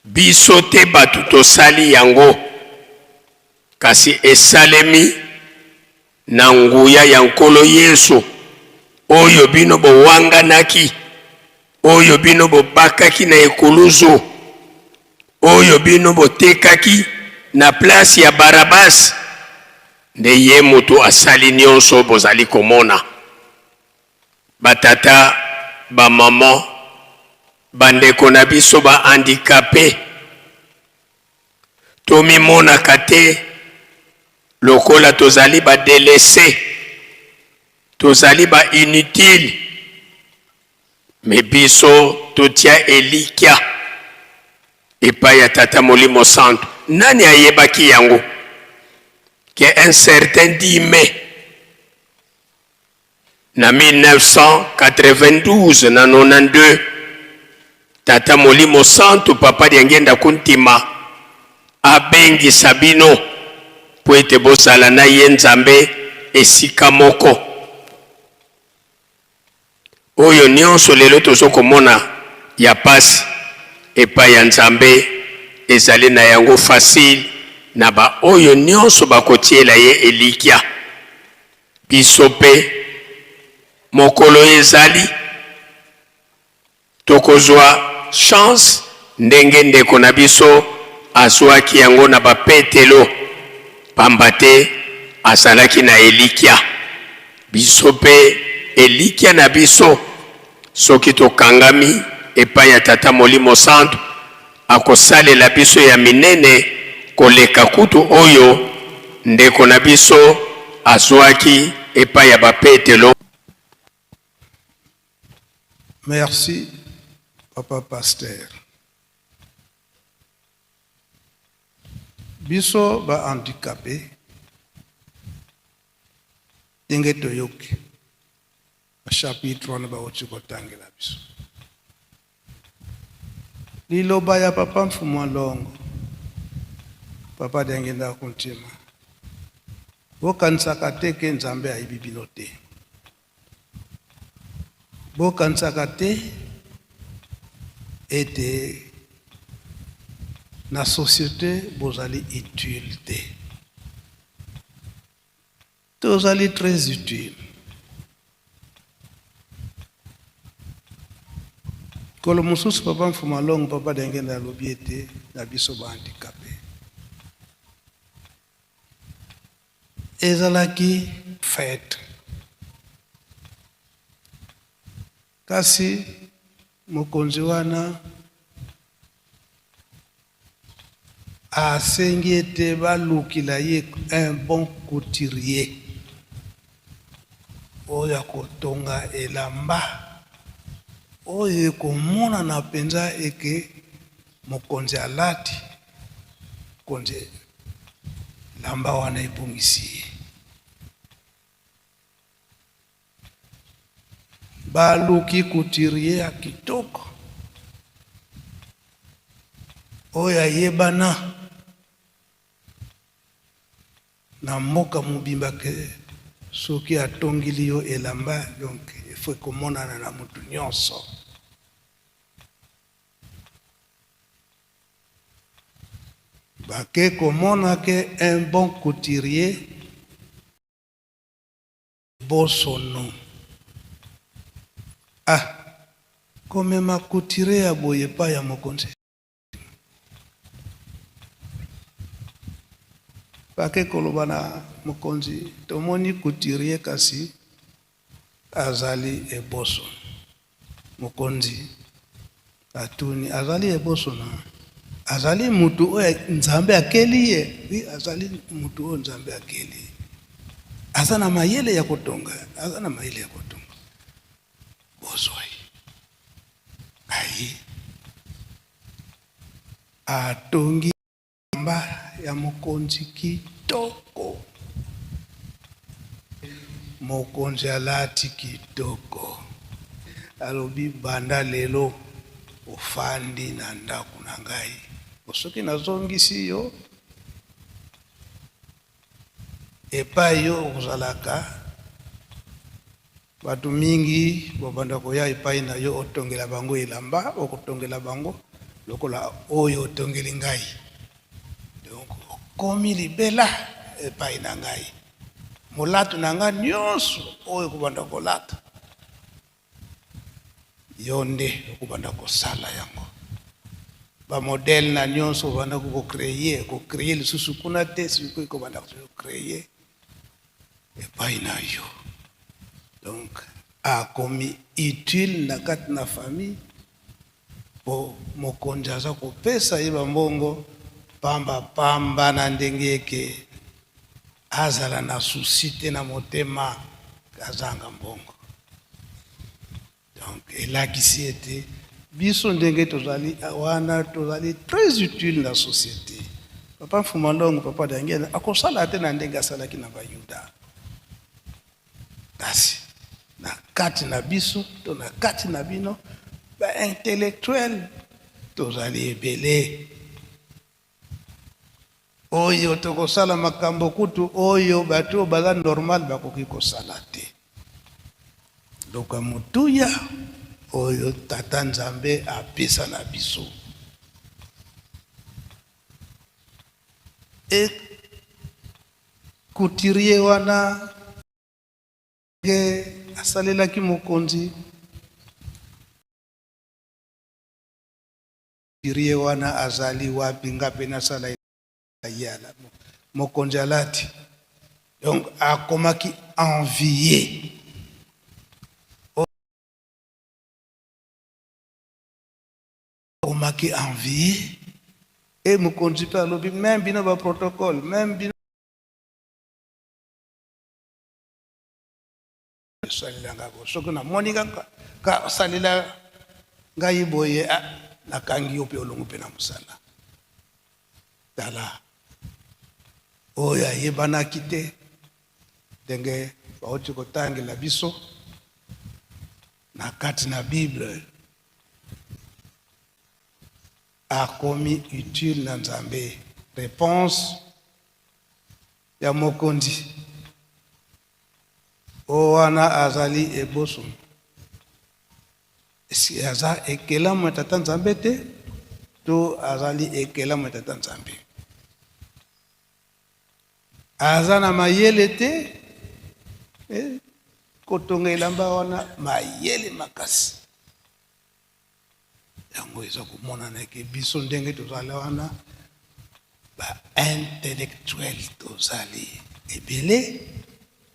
biso te batu tosali yango, kasi esalemi na nguya ya nkolo Yesu oyo bino bowanganaki, oyo bino bobakaki na ekuluzu, oyo bino botekaki na place ya Barabas. Nde ye mutu asali nyonso bozali komona. Batata, ba mama, bandeko na biso ba handicapé, tomi mona kate lokola tozali ba délaissé, tozali ba inutile, me biso totia elikia epai ya Tata Molimo Santo. Nani ayebaki yango que un certain 10 mai na 1992 na 92 Tata Molimo Santo papa diangenda kuntima abengi sabino po ete bosala na ye Nzambe esika moko. Oyo nyonso lelo tozokomona ya pasi epai ya Nzambe ezali na yango facile na ba oyo nyonso bakotiela ye elikia. Biso pe mokolo ezali tokozwa chance ndenge ndeko na biso azwaki yango na ba Petelo, pamba te azalaki na elikia. Biso pe elikia na biso soki tokangami epai ya Tata Molimo Santo akosalela biso ya minene koleka kutu oyo ndeko na biso azwaki epai ya ba Petelo. Merci, Papa Pasteur. Biso ba handicapé, tinge toyoki, chapitre wana ba otsikotangela biso. Liloba ya Papa Mfumu Longo, Papa dengenda kuntima. Bokansaka te ke Nzambe ayibibino te. Bokansaka te ete na société bozali utile te. Tozali très utile. Kolo mususu Papa Mfumu Longo Papa dengenda alobi ete na biso ba handicapé. Ezalaki fête. Kasi mokonzi wana asengi ete balukila ye un bon couturier oyo akotonga elamba oyo ekomonana mpenza eke mokonzi alati konzi elamba wana ebongisi ye. Baluki couturier ya kitoko oyo ayebana na mboka mobimba ke soki atongili yo elamba donc ifo ekomonana na mutu nyonso. Bake komona ke un bon couturier beau son nom. Ah, komema couturier ya boye pa ya mokonzi. Bake koloba na mokonzi tomoni couturier kasi azali eboso. Mokonzi atuni azali eboso na azali mutu oyo nzambe akeli ye. Oui, azali mutu oyo nzambe akeli. Aza na mayele ya kotonga, aza na mayele ya kotonga. Bozoi ayi atongi elamba ya mokonzi kitoko. Mokonzi alati kitoko. Alobi banda lelo ofandi na ndako na ngai. Soki nazongisi yo epai yo okozalaka batu mingi bobanda koya epai na yo otongela bango elamba okotongela bango lokola oyo otongeli ngai. Donc okomi libela epai na ngai. Molatu na ngai nyonso oyo kobanda kolata yo nde okobanda kosala yango. Ba modèle na nyonso banda ko créer lisusu kuna te siko ko banda ko créer epai na yo. Donc akomi utile na kati na famille po mokonzi aza kopesa ye bambongo pamba na ndenge eke azala na susi te na motema azanga mbongo. Donc elakisi ete biso ndenge tozali wana tozali très utile na société. Papa Mfumandongo papa Dangena akosala te na ndenge asalaki na bayuda. Kasi na kati na biso to na kati na bino ba intellectuel tozali ebele oyo tokosala makambo kutu oyo bato baza normal bakoki kosala te. Donc mutuya oyo tata nzambe apesa na biso. E couturier wana ge asalelaki mokonzi. Couturier wana azali wapi ngape na sala yala mokonzi alati. Donc akomaki envier. Akomaki envier. Et mokonzi pa lobi même bino ba protocole même bino salila ngako soko na monika ka salila ngai boye na kangi yo pe olongo pe na musala tala oya yebana kite denge baoti kotangela biso na kati na Bible akomi utile na nzambe. Réponse ya mokonzi owana azali eboso. Si aza ekelamu ya tata nzambe te to azali ekelamu ya tata nzambe. Aza na mayele te kotonga elamba wana mayele makasi. Yango eza komonana ke biso ndenge tozali wana ba intellectuel tozali ebele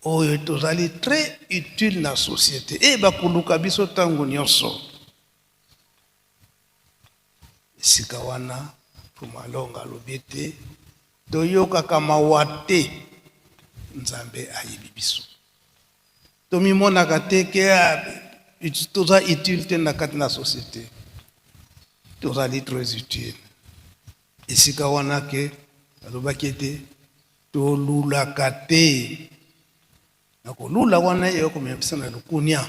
oyo tozali très utile na société e bakuluka biso tango nyonso. Esika wana pumalonga lobete toyoka kama wate nzambe ayebi biso tomimonaka te ke toza utile te na kati na société tozali très utile esika wana ke alobaki ete tolulaka te na kolula wana eyokomemisa na lukunia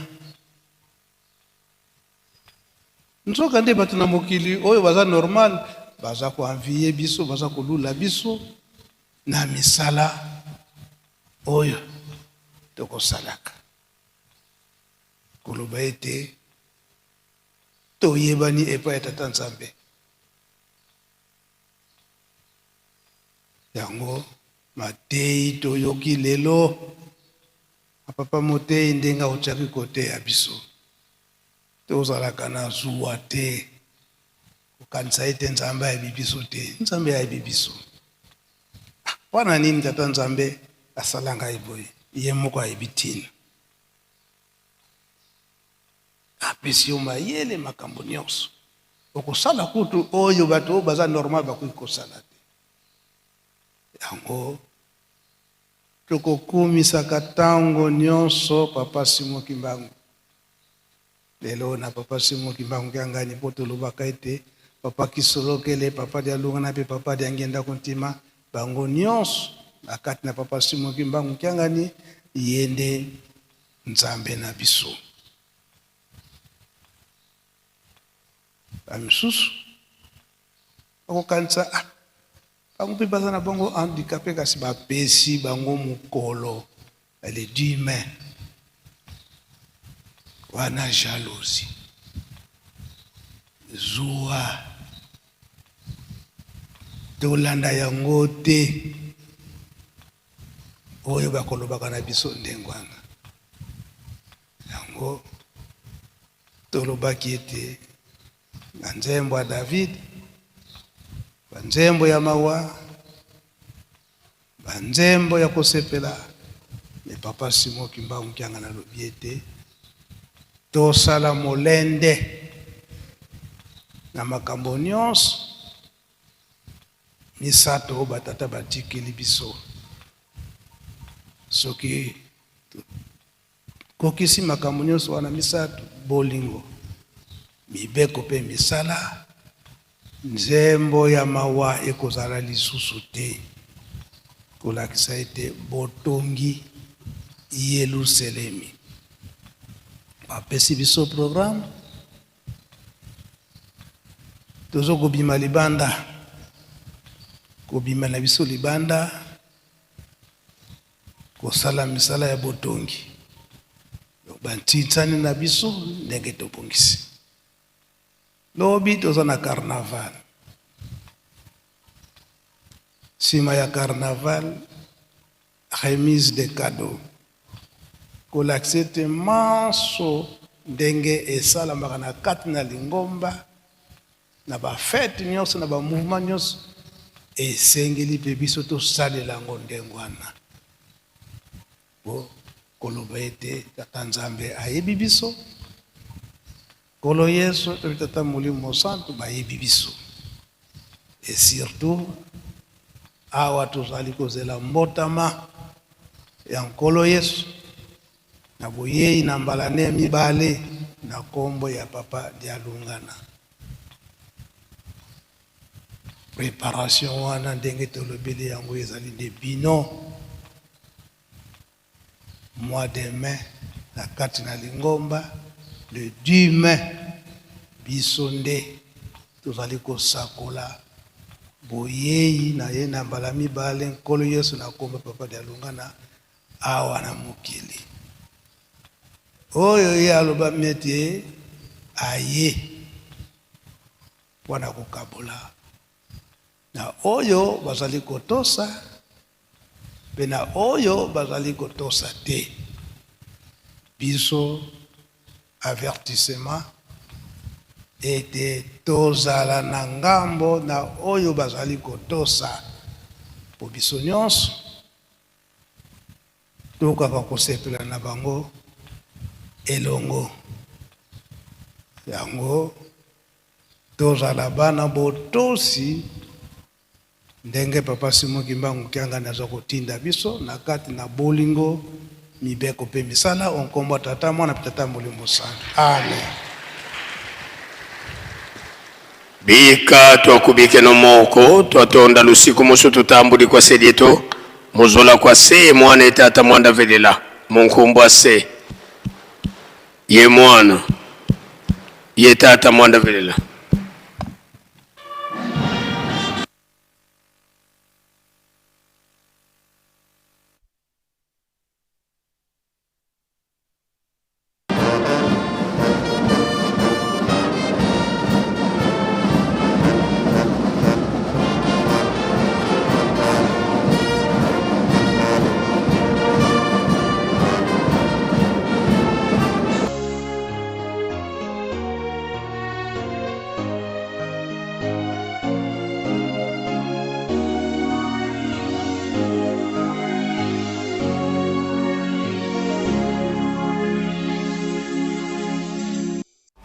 nzoka nde bato na mokili oyo baza normal baza koanvie biso baza kolula biso na misala oyo tokosalaka koloba ete toyebani epai ya tata nzambe yango mateyi toyoki lelo apapa moteyi ndenge aotiaki kote ya biso tozalaka na zuwa te kokanisa ete nzambe ayebi biso te nzambe ayebi biso wana nini tata nzambe asala ngai boye ye moko ayebi ntina apesi yo mayele makambo nyonso okosala kutu oyo bato oyo baza normal bakoki kosala te yango tokokumisaka ntango nyonso papa Simon Kimbangu lelo na papa Simon Kimbangu Kiangani mpo tolobaka ete papa Kisolokele papa Dialungana mpe papa Diangenda Kontima bango nyonso na kati na papa Simon Kimbangu Kiangani yende nzambe na biso bamisusu bakokanisa bango mpe baza na bango handicapé kasi bapesi bango mokolo le dumain wana jalousie zuwa tolanda yango te oyo bakolobaka na biso ndenge wana yango tolobaki ete na nzembo ya David banzembo ya mawa banzembo ya kosepela me papa Simon Kimbangu Kiangani alobi ete tosala molende na makambo nyonso misato oyo batata batikeli biso soki kokisi makambo nyonso wana misato bolingo mibeko mpe misala nzembo ya mawa ekozala lisusu te kolakisa ete botongi Yelusalemi bapesi biso programme tozo kobima libanda kobima na biso libanda kosala misala ya botongi bantitsani na biso ndenge tobongisi lobi toza na carnaval nsima ya carnaval remise de cadeau kolakisa ete manso ndenge esalamaka na kati na lingomba na bafete nyonso na bamouvement nyonso esengeli mpe biso tosalela yango ndenge wana po koloba ete tata nzambe ayebi biso kolo Yesu to tata Molimo Santo bayebi biso et surtout awa tozali kozela mbotama ya nkolo Yesu na boyei na mbalane ya mibale na kombo ya papa Dialungana préparation wana ndenge tolobeli yango ezali de bino mois de mai na kati na lingomba le 10 mai biso nde tozali kosakola boyei na ye na mbala mibale nkolo Yesu na kombo papa Dialungana awa na mokili oyo ye aloba mete aye wana kokabola na oyo bazali kotosa pe na oyo bazali kotosa te biso avertissement ete tozala na ngambo na oyo bazali kotosa po biso nyonso tokaka kosepela na bango elongo yango tozala bana botosi ndenge papa Simo Kimbangu Kiangani aza kotinda biso na kati na bolingo mibeko pe misala onkombo tata mwana tata Molimo Santu. Amen. Bika twakubike no moko twatonda lusiku musu tutambuli kwa sedieto muzola kwa se mwana tata mwanda velela munkumbu se ye mwana ye tata mwanda velela.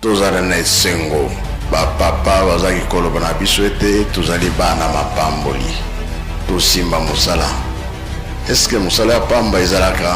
tozala na esengo bapapa bazaki koloba na biso ete tozali bana mapamboli tosimba mosala. Eske mosala ya pamba ezalaka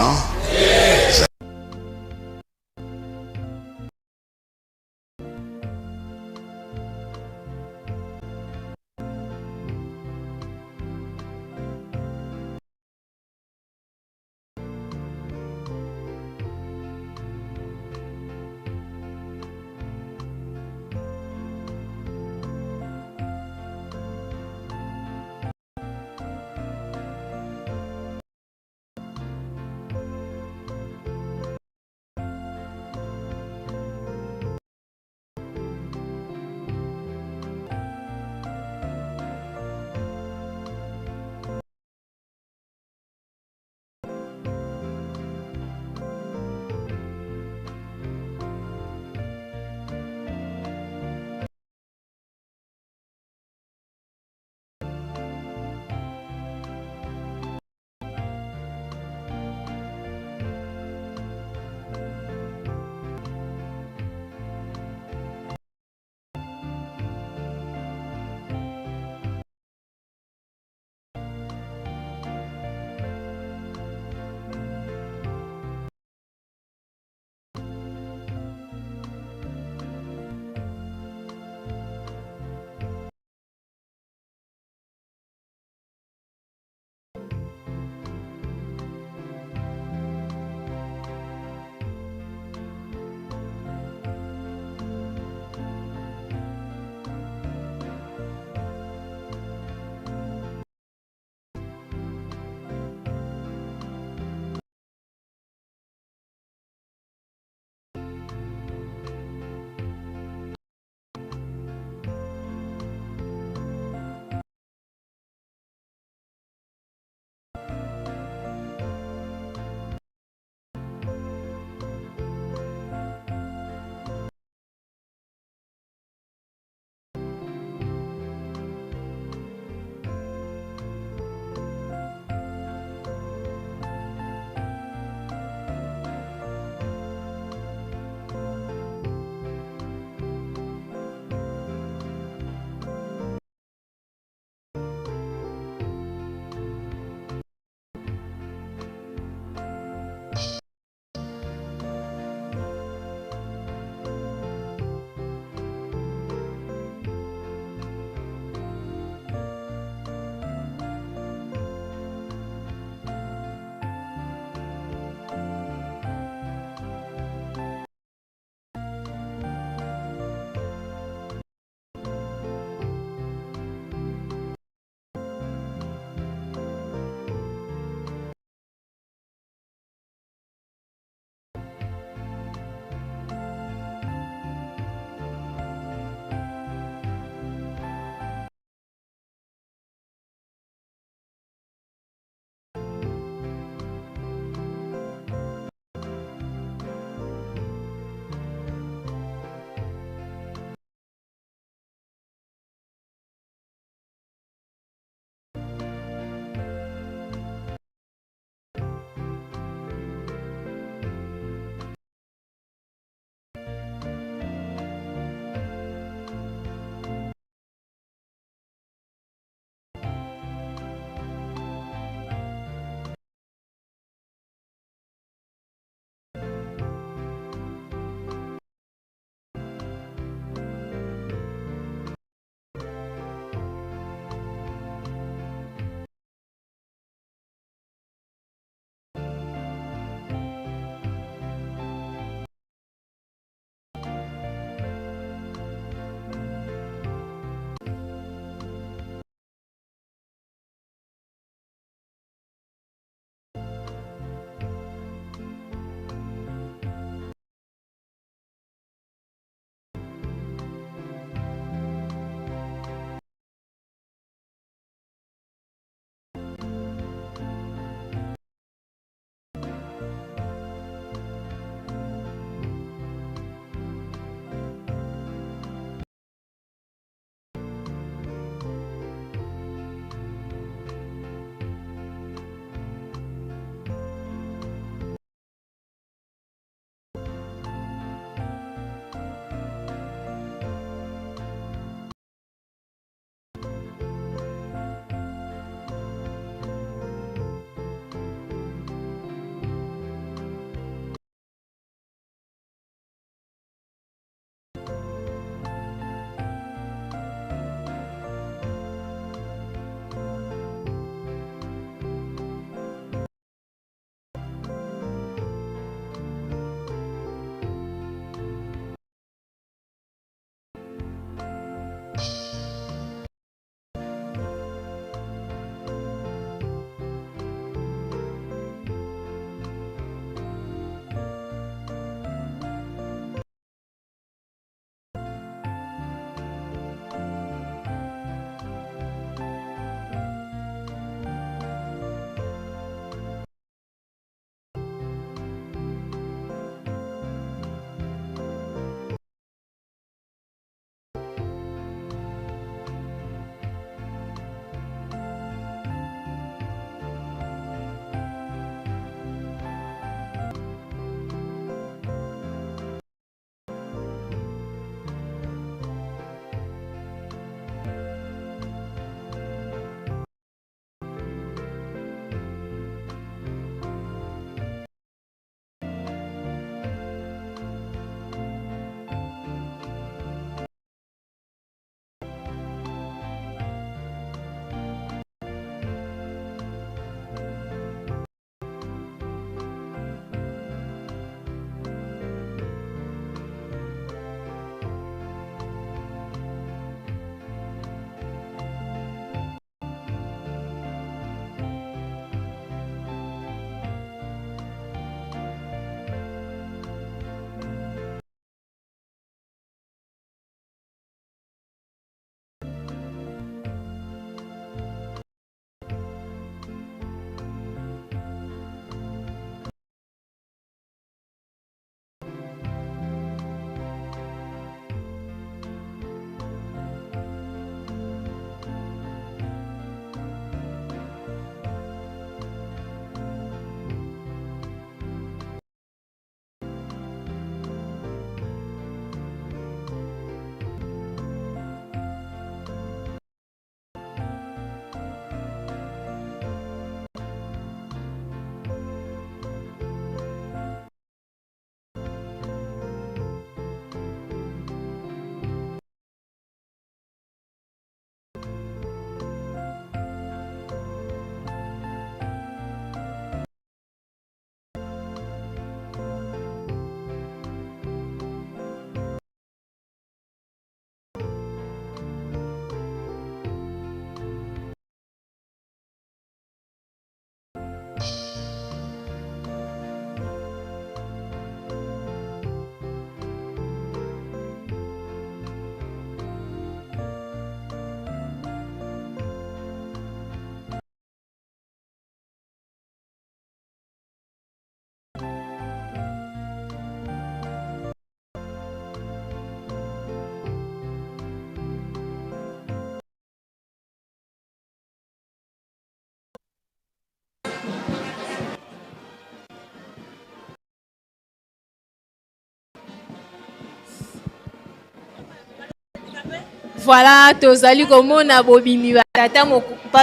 Voilà, tozali komona bobimi ba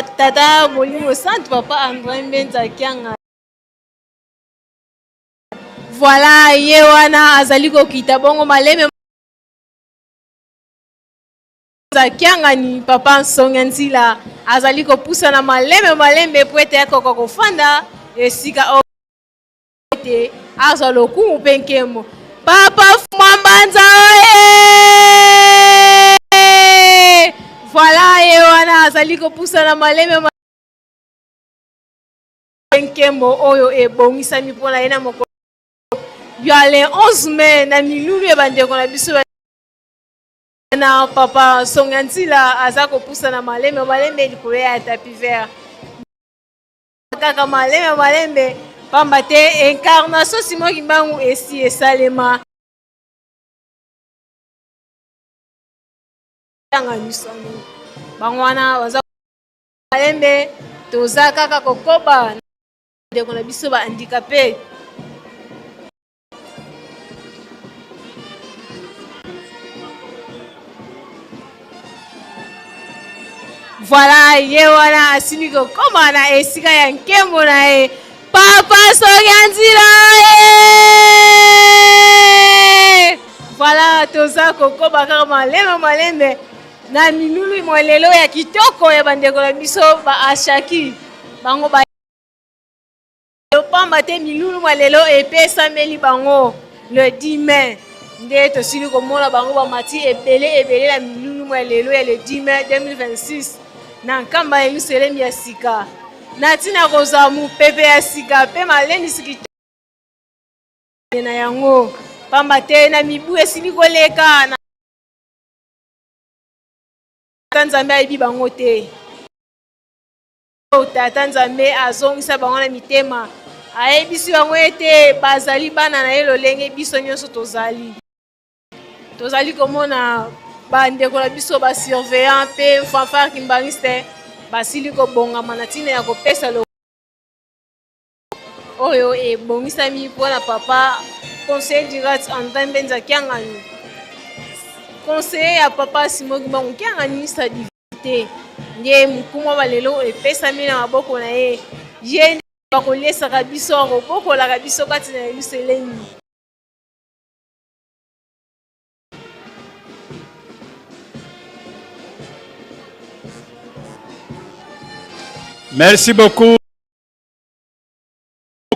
tata Molimo Santu papa André Mbenza Kianga. Voilà, ye wana azali kokita bongo maleme Kianga ni papa Nsonga Nzila azali kopusa na malembe pwete yako kwa kufanda esika ote azo lokumu penkemo papa Mwambanza voilà ye wana azali kopusa na malembe penkemo oyo ebongisami mpona ye na mokolo ya le 11 mai na milulu ya bandeko na biso na papa Nsonga Nzila aza kopusa na malembe likolo ya tapis vert kaka malembe pamba te incarnation Simon Kimbangu esi esalema tanga nisano bango wana baza malembe toza kaka kokoba ndeko na biso ba handicapé. Voilà, ye wana asini kokoma na esika ya nkembo na ye papa Nsonga Nzila voilà toza kokoba kaka malembe na milulu molelo ya kitoko ya bandeko na biso ba ashaki bango ba pamba te milulu molelo epesameli bango le 10 mai nde tosili komona bango bamati ebele na milulu molelo ya le 10 mai 2026 na nkamba ya Yerusalemu ya sika na ntina kozwa mopepe ya sika mpe malendisi na yango pamba te na mibu esili koleka na Nzambe ayebi bango te tata Nzambe azongisa bango na mitema ayebisi bango ete bazali bana na ye lolenge biso nyonso tozali komona bandeko na biso basurveillant mpe fanfare kimbangiste basili kobongama na ntina ya kopesa oyo ebongisami mpona papa conseiller direct André Mbenza Kianga conseiller ya papa Simon Kimbangu Kianga sa divinité nde mokumwa balelo epesami na maboko na ye ye bakolesaka biso akobokolaka biso kati na Yerusalemu. Merci beaucoup.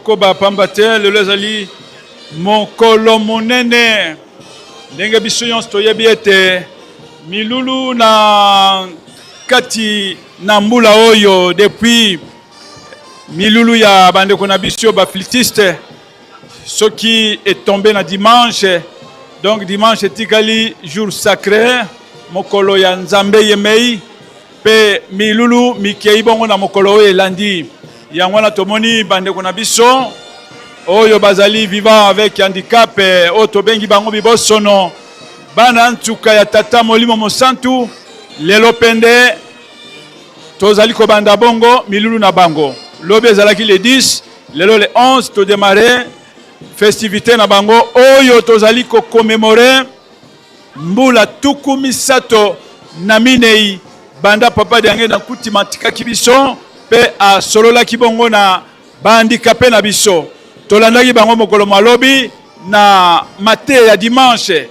Koba pambate le lezali mokolo monene ndenge biso nyonso toyebi ete milulu na kati na mbula oyo depuis milulu ya bandeko na biso baflitiste soki est tombé na dimanche donc dimanche etikali jour sacré mokolo ya Nzambe yemei pe milulu mikei bongo na mokolo oyo elandi yango wana tomoni bandeko na biso oyo bazali vivant avec handicap oyo tobengi bango bibosono bana ntuka ya tata Molimo Mosantu lelo pende tozali kobanda bongo milulu na bango lobi ezalaki le 10 lelo le 11 to démarrer festivité na bango oyo tozali ko commémorer mbula tuku misato na minei banda papa de na kuti matikaki biso pe a solola kibongo na bandikape na biso tolandaki bango mokolo malobi na mate ya dimanche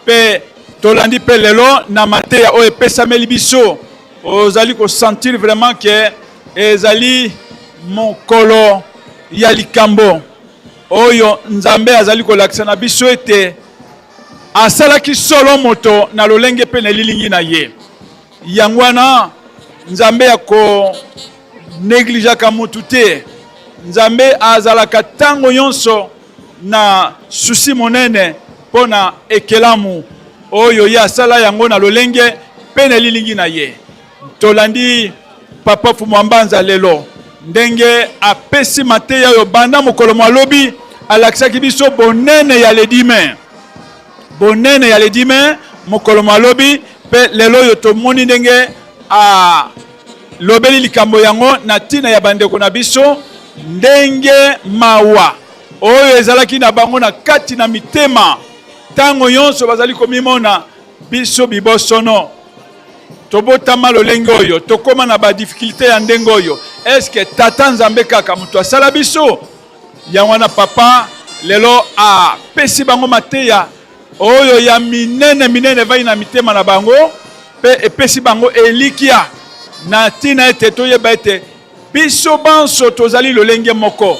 pe tolandi pe lelo na mate ya oyo epesameli biso ozali ko sentir vraiment que ezali mokolo ya likambo oyo Nzambe azali kolakisa na biso ete asalaki solo moto na lolenge pe na lilingi na ye yangwana Nzambe ya ko neglijaka mutu te Nzambe azalaka tango nyonso na susi monene pona ekelamu oyo ya sala yango na lolenge pe na lilingi na ye tolandi papa Mwambanza lelo ndenge apesi mateya yo banda mokolo malobi alakisaki biso bonene ya le 10 mai bonene ya le 10 mai mokolo malobi pe lelo yo tomoni ndenge a lobeli likambo yango na tina ya bandeko na biso ndenge mawa oyo ezalaki na bango na kati na mitema tango nyonso bazali komimona biso bibosono tobotama lolenge oyo tokoma na ba difficulté ya ndenge oyo est-ce que tata nzambe kaka mutu asala biso ya wana papa lelo a pesi bango mateya oyo ya minene vai na mitema na bango pe epesi bango elikia na tina ete toyeba ete biso banso tozali lolenge moko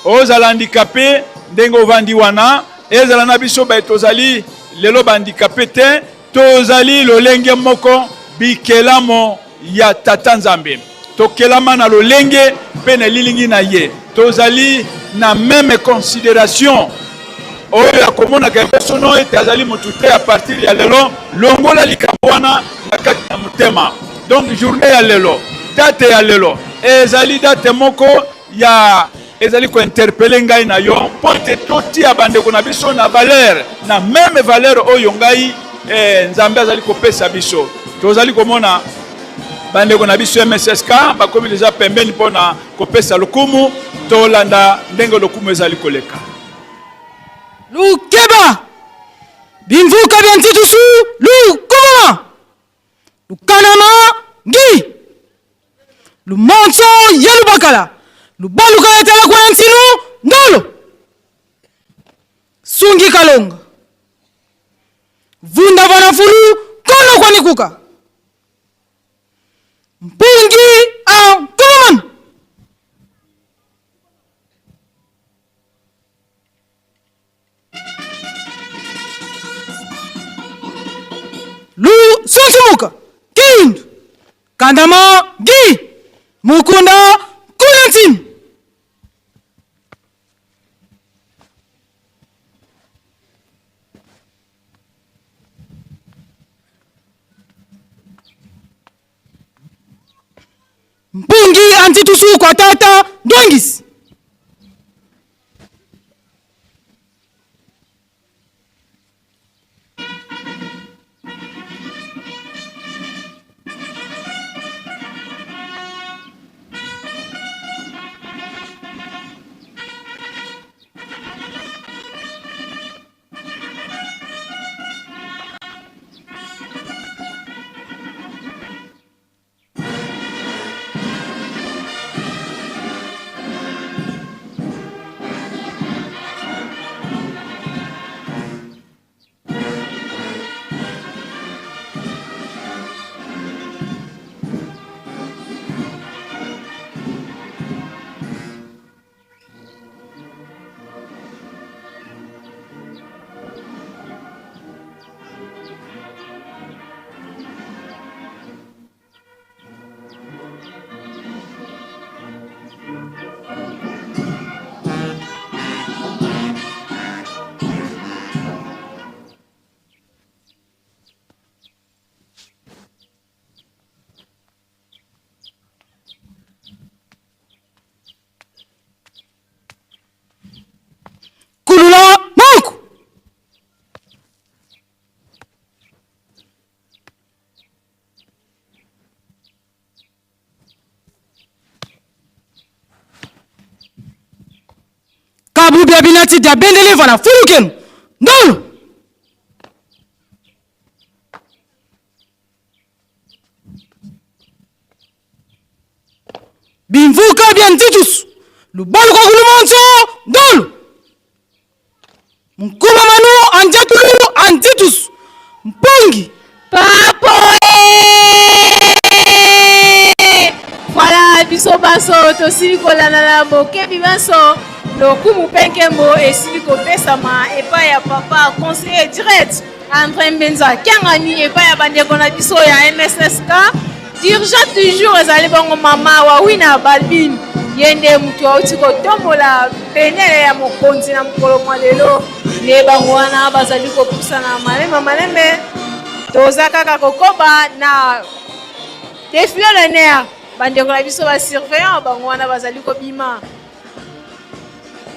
ozala handicapé ndenge ovandi wana ezala na biso ba tozali lelo ba handicapé te tozali lolenge moko bikelamo ya tata nzambe tokelama na lolenge pe na lilingi na ye tozali na même considération oyo ya komona ka personne ete azali mutu te à partir ya lelo longola likambo wana na kati na motema. Donc journée ya lelo date ya lelo ezali date moko ya ezali ko interpeller ngai na yo pote toti ya bandeko na biso na valeur na même valeur oyo ngai nzambe azali kopesa biso tozali komona bandeko na biso MSSK bakomi deja pembeni mpona kopesa lokumu tolanda ndenge lokumu ezali koleka lukeba bimvuka bya ntitusu lukoma lukanama ngi lumonso ya lubakala lubaluka yatala kwa ntinu ndolo sungi kalonga vunda vanafulu kono kwa nikuka mpungi a kumaman lu sunsumuka kindu kandama gi mukunda kulantin mpungi antitusu kwa tata dongis kulula manku kabu bia binati dia bendele vana fulukenu ndolo bimvuka bia ntitusu lubalu kwa kulumonso ndolo mkuma manu anjatulu antitus mpungi papo voilà biso baso tosili kolanda na bokebi baso lokumu penkembo esili kopesama epai ya papa conseiller direct André Mbenza Kiangani epai ya bandeko na biso ya MSSK dirigeant du jour ezali bongo mama Wawina Balbine yende mutu auti kotombola penele ya mokonzi na mokolo mwa lelo ne bango wana bazali kopusana malembe toza kaka kokoba na défilé l'honneur bandeko na biso ba surveillant bango wana bazali kobima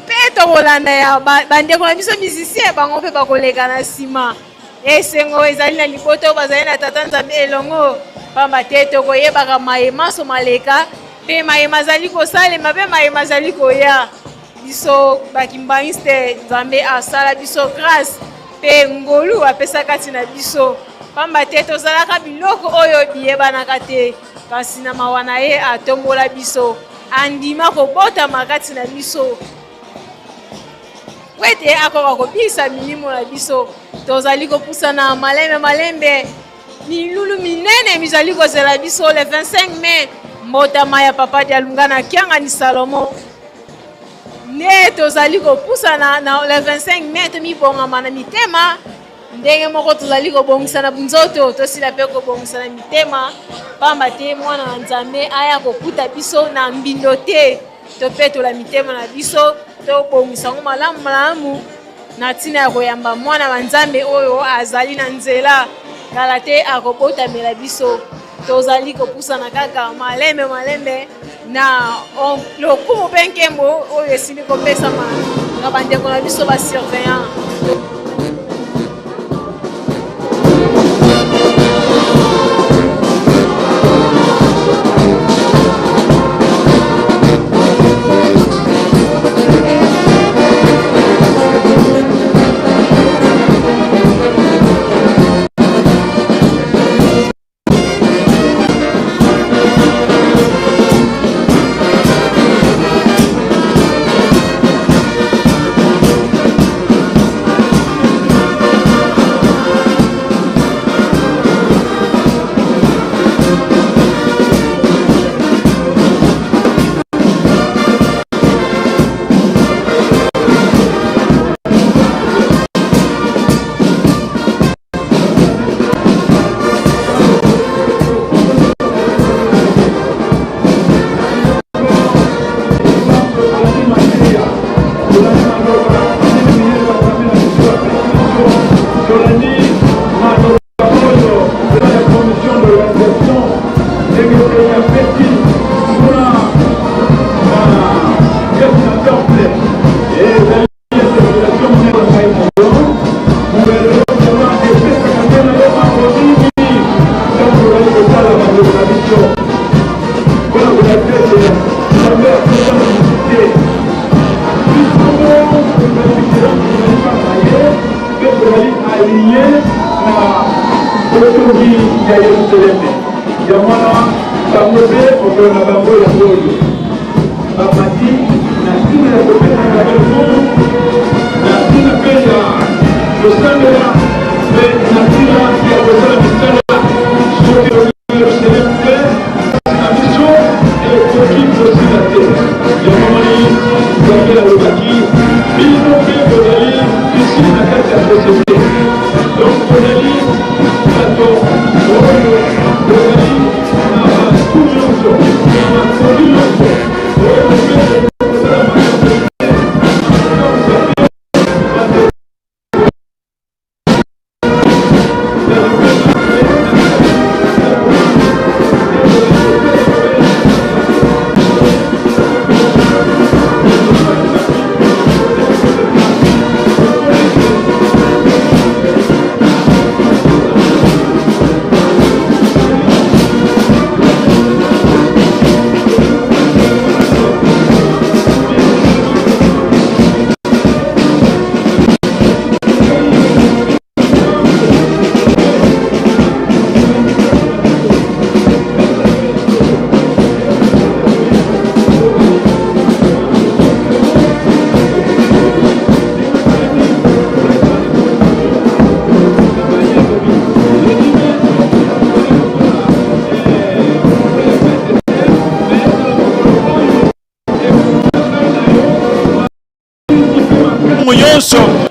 pe tokolanda ya bandeko na biso musicien bango mpe bakoleka na nsima esengo ezali na liboto bazali na tata nzambe elongo pamba te tokoyebaka mayema so maleka mpe mayema azali kosalema mpe mayema azali koya biso bakimbaniste nzambe asala biso grâce mpe ngolu apesa kati na biso pamba te tozalaka biloko oyo biyebanaka te kasi na mawa na ye atombola biso andima kobotama kati na biso po ete akoka kobikisa milimo na biso tozali kopusana malembe milulu minene mizali kozela biso le 25 mai mbotama ya papa Dialunga na Kiangani Salomo ne tozali kopusana na le 25 mai tomibongama na mitema ndenge moko tozali kobongisana nzoto tosila mpe kobongisana mitema pamba te mwana na Nzambe aya kokuta biso na mbindo te topetola mitema na biso tobongisango malamu na ntina ya koyamba mwana wa Nzambe oyo azali na nzela kala te akobotamela biso tozali kopusana kaka malembe na lokumu mpe nkembo oyo esili kopesama na bandeko na biso basurveillant.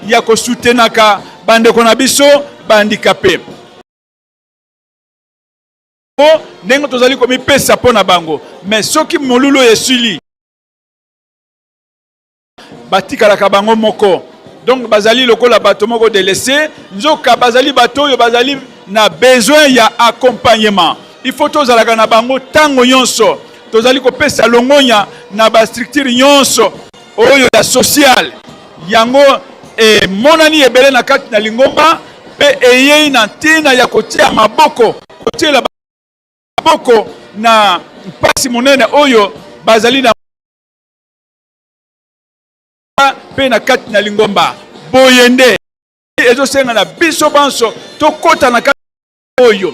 ya kosutenaka bandeko na biso bandikape ndenge tozali komipesa mpona bango mais soki molulu esili batikalaka bango moko donc bazali lokola bato moko délaissé nzoka bazali bato oyo bazali na besoin ya accompagnement il faut tozalaka na bango tango nyonso tozali kopesa longonya na bastructure nyonso oyo ya social yango monani ebele na kati na lingomba pe eyei na ntina ya kotia maboko kotiela maboko na mpasi monene oyo bazali na pe na kati na lingomba boyende ezosenga na biso banso tokota na oyo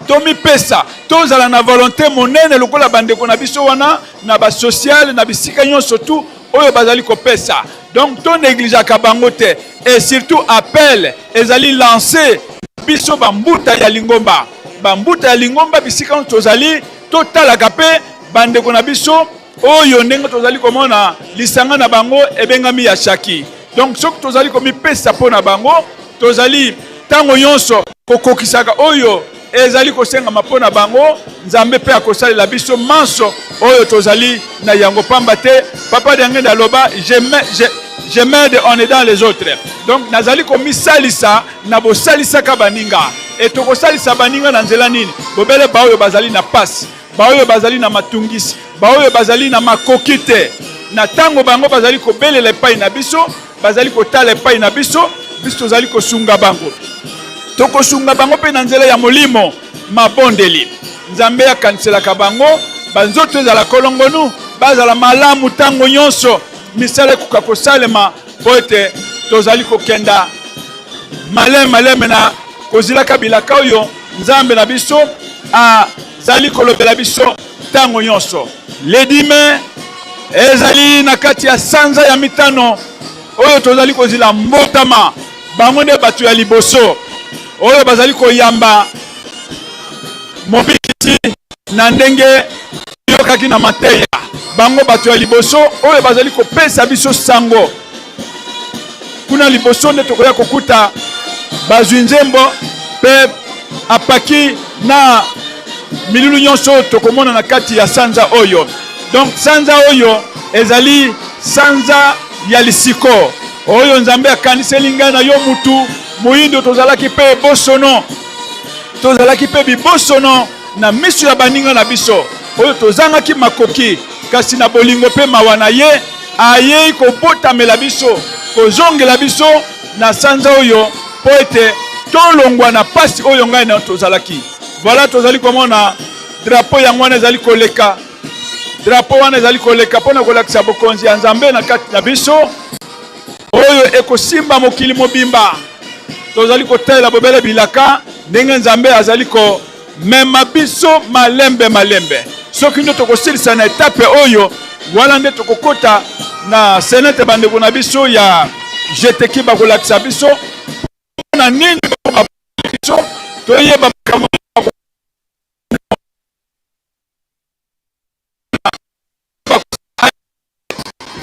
tomi pesa tozala na volonté monene lokola bandeko na biso wana na ba social na bisika nyonso tout oyo bazali ko pesa. Donc to négligeaka bango te et surtout appel ezali lancé biso bambuta ya lingomba. Bambuta ya lingomba bisika tozali totalaka pe bandeko na biso oyo ndenge tozali komona lisanga na bango ebengami ya shaki. Donc soki tozali komi pesa pona bango tozali tango nyonso kokokisaka oyo ezali kosenga mapona bango nzambe pe akosalela biso manso oyo tozali na yango pamba te papa de ngenda loba je m'aide on est dans les autres. Donc nazali komi salisa na bo salisa ka baninga et toko salisa baninga na nzela nini bobele ba oyo bazali na passe ba oyo bazali na matungisi ba oyo bazali na makokite na tango bango bazali ko belela epai na biso bazali kotala epai na biso biso tozali kosunga bango tokosunga bango pe na nzela ya molimo mabondeli nzambe akanselaka bango banzoto ezala kolongonu bazala malamu tango nyonso misala ekoka kosalema po ete tozali kokenda maleme na kozilaka bilaka oyo nzambe na biso azali kolobela biso tango nyonso. Ledime ezali na kati ya sanza ya mitano oyo tozali kozila mbotama bango nde bato ya liboso oyo bazali koyamba mobilité na ndenge yokaki na mateya bango bato ya liboso oyo bazali kopesa biso sango kuna liboso nde tokoya kokuta bazwi nzembo pe apaki na milulu nyonso tokomona na kati ya sanza oyo. Donc sanza oyo ezali sanza ya lisiko oyo nzambe akaniseli ngai na yo mutu moyindo tozalaki pe bosono tozalaki pe bibosono na miso ya baninga na biso oyo tozangaki makoki kasi na bolingo pe mawa na ye ayei kobotamela biso kozongela biso na sanza oyo po ete tolongwa na pasi oyo ngai na tozalaki. Voilà tozali komona drapeau yango wana ezali koleka drapeau wana ezali koleka mpona kolakisa bokonzi ya nzambe na kati na biso oyo ekosimba mokili mobimba tozali kotalela bobele bilaka ndenge nzambe azali komema biso malembe soki nde tokosilisa na etape oyo wana nde tokokota na senete bandeko na biso ya jeteki bakolakisa biso na nini biso toyeba makambo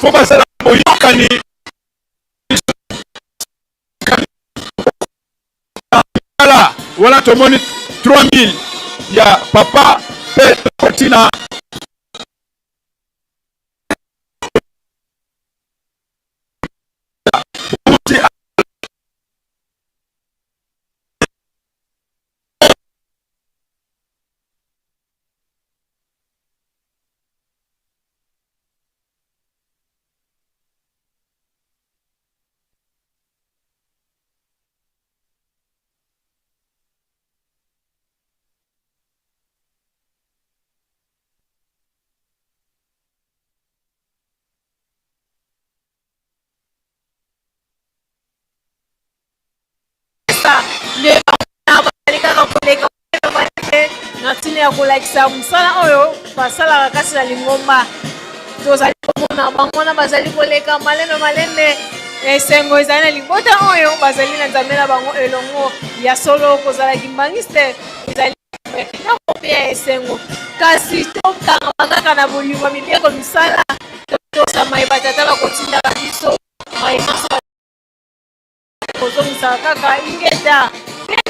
fo basala boyokani voilà tomoni 3000 ya papa pe kotina natini ya kolakisa mosala oyo basalaka kasi na lingomba tozali komona bango na bazali koleka malembe esengo ezali na libota oyo bazali na nzambe na bango elongo ya solo kozala kimbangiste ezali kitoko mpe ya esengo kasi tokanga kaka na bolingo mibeko misala tosama ebatata bakotindaka biso maimasa kozongisaka kaka ingeta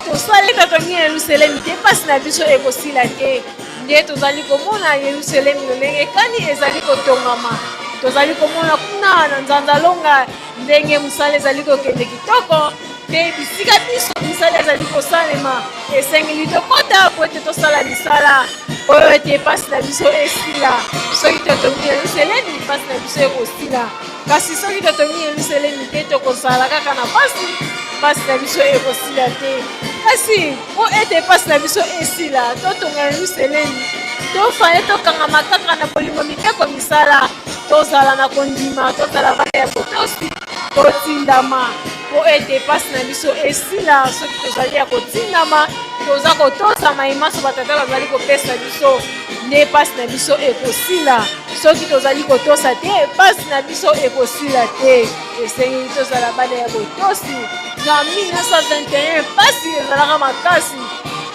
tosali totongi Yerusalemi te pasi na biso ekosila te nde tozali komona Yerusalemi lolenge ekani ezali kotongama tozali komona kuna na nzanzalonga ndenge mosala ezali kokende kitoko te bisika biso misala ezali kosalema esengeli tokota po ete tosala misala oyo ete pasi na biso esila soki totongi Yerusalemi pasi na biso ekosila kasi soki totongi Yerusalemi te tokosala kaka na pasi na biso ekosila te kasi po ete pasi na biso esila totonga Yerusalemi tofale tokangama kaka na bolingo mibeko misala tozala na kondima tozala bana ya botosi totindama po ete pasi na biso esila soki tozali ya kotindama toza kotosa maimaso batata bazali kopesa biso nde pasi na biso ekosila soki tozali kotosa te pasi na biso ekosila te esengeli tozala bana ya botosi na 1921 pasi ezalaka makasi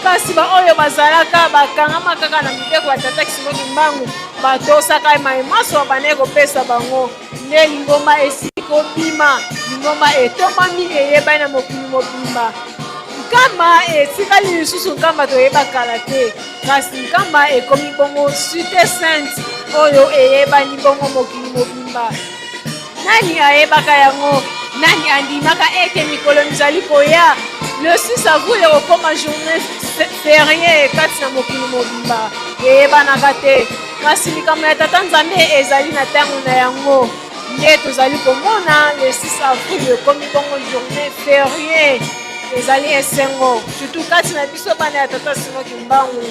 kasi baoyo bazalaka bakangama kaka na mibeko ya tata Kisimoni Mbangu batosaka maimaso banaye kopesa bango nde lingomba esili kobima lingomba etomami eyebani na mokili mobimba nkamba etikali lisusu nkamba toyeba kala te kasi nkamba ekomi bongo sute sainte oyo eyebani bongo mokili mobimba nani ayebaka yango nani andimaka ete mikolo mizali koya le 6 avril ekokoma journée férié kati na mokili mobimba eyebanaka te kasi likambo ya tata nzambe ezali na ntango na yango nde tozali komona le 6 avril ekomi bongo journée férié ezali esengo surtout kati na biso bana ya tata Simoki Mbangu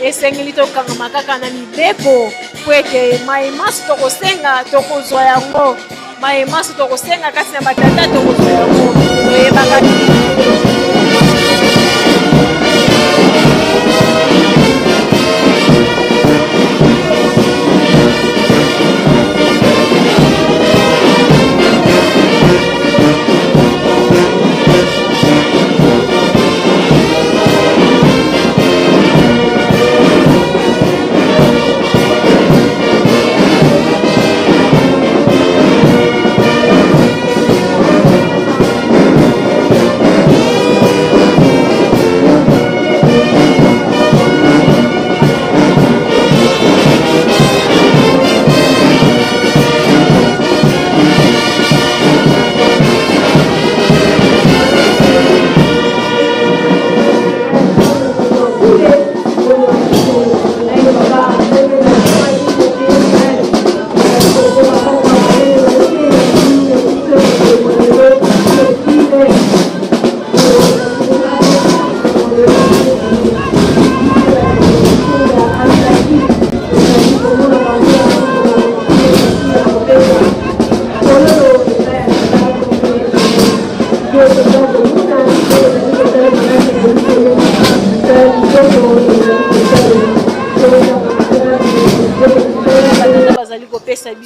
esengeli tokangama kaka na mibeko po ete maimaso tokosenga tokozwa yango maimaso tokosenga kati na batata tokozwa yango toyebaka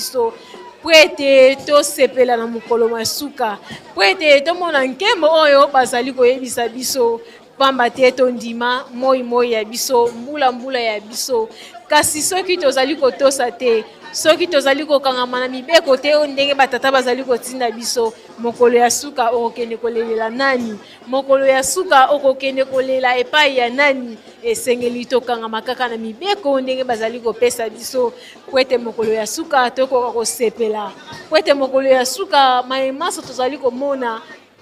biso po ete tosepela na mokolo masuka po ete tomona nkembo oyo bazali koyebisa biso pamba te tondima moi ya biso mbula ya biso kasi soki tozali kotosa te soki tozali kokangama na mibeko te oyo ndenge batata bazali kotinda biso mokolo ya suka okokende kolelela nani mokolo ya suka okokende kolela epai ya nani esengeli tokangama kaka na mibeko ndenge bazali kopesa biso po ete mokolo ya suka tokoka kosepela po ete mokolo ya suka maimaso tozali komona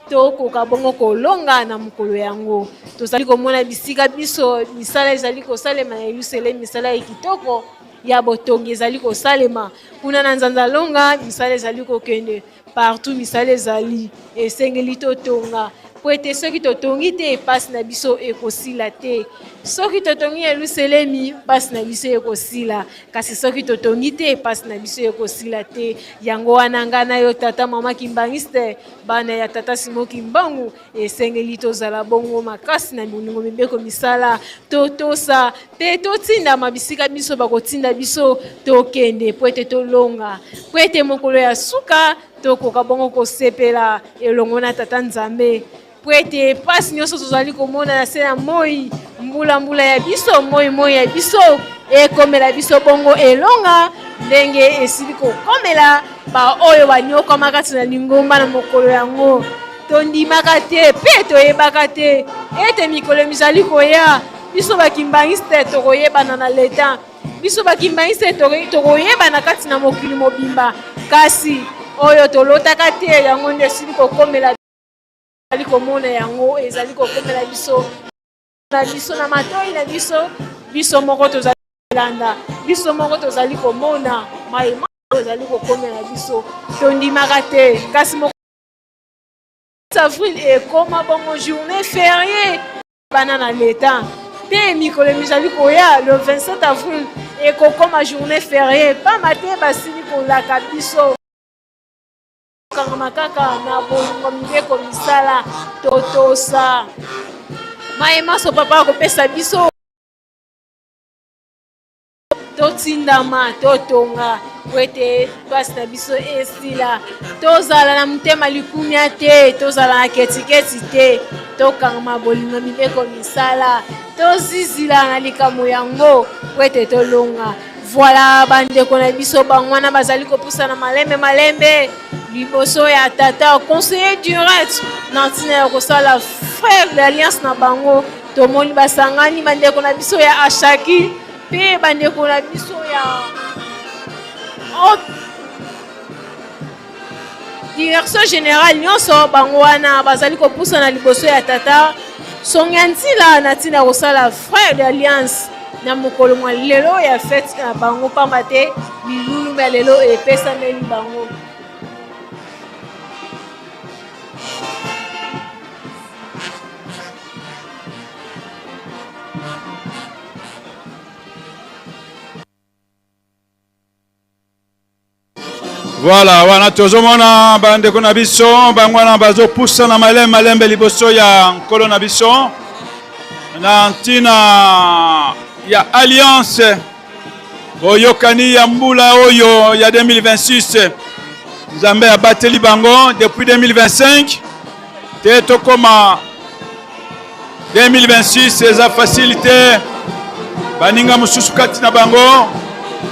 tokoka bongo kolonga na mokolo yango tozali komona bisika biso misala ezali kosalema na Yerusalemi misala ya kitoko ya botongi ezali kosalema kuna na Nzanzalonga misala ezali kokende partout misala ezali esengeli totonga po ete soki totongi te pasi na biso ekosila te soki totongi Yerusalemi pasi na biso ekosila kasi soki totongi te pasi na biso ekosila te yango wana nga na yo tata mama kimbangiste bana ya tata Simoki Mbangu esengeli tozala bongo makasi na bolingo mibeko misala totosa pe totindama bisika biso bakotinda biso tokende po ete tolonga po ete mokolo ya suka tokoka bongo kosepela elongo na tata Nzambe po ete pasi nyonso tozali komona na se ya moi mbula ya biso moi ya biso ekomela biso bongo elonga ndenge esili kokomela baoyo banyokama kati na lingomba na mokolo yango tondimaka te pe toyebaka te ete mikolo mizali koya biso bakimbangiste tokoyebana na leta biso bakimbangiste tokoyebana kati na mokili mobimba kasi oyo tolotaka te yango nde esili kokomela ezali komona yango ezali kokomela biso na matoi na biso moko tozali kolanda biso moko tozali komona maima ezali kokomela biso tondimaka te kasi moko avril ekoma bongo journée fériée bana na leta te mikolo mizali koya le 27 avril ekokoma journée fériée pamba te basili kolaka biso tokangama kaka na bolingo mibeko misala totosa mayemaso papa akopesa biso totindama totonga po ete mpasi na biso esila tozala na motema likumia te tozala na ketiketi te tokangama bolingo mibeko misala tozizila na likambo yango po ete tolonga voilà bandeko na biso bango wana bazali kopusana malembe liboso ya tata conseiller direct na ntina ya kosala frère d'alliance na bango tomoni basangani bandeko na biso ya ashaki mpe bandeko na biso ya direction générale nyonso bango wana bazali kopusana liboso ya tata songa ntila na ntina ya kosala frère d'alliance na mokolo mwa lelo ya fete na bango pamba te milulu ya lelo epesameli bango. Voilà, wana tozomona bandeko na biso bangwana bazopusana malembe liboso ya nkolo na biso na ntina ya alliance boyokani ya mbula oyo ya 2026 nzambe abateli bango depuis 2025 te tokoma 2026 eza facilité baninga mosusu kati na bango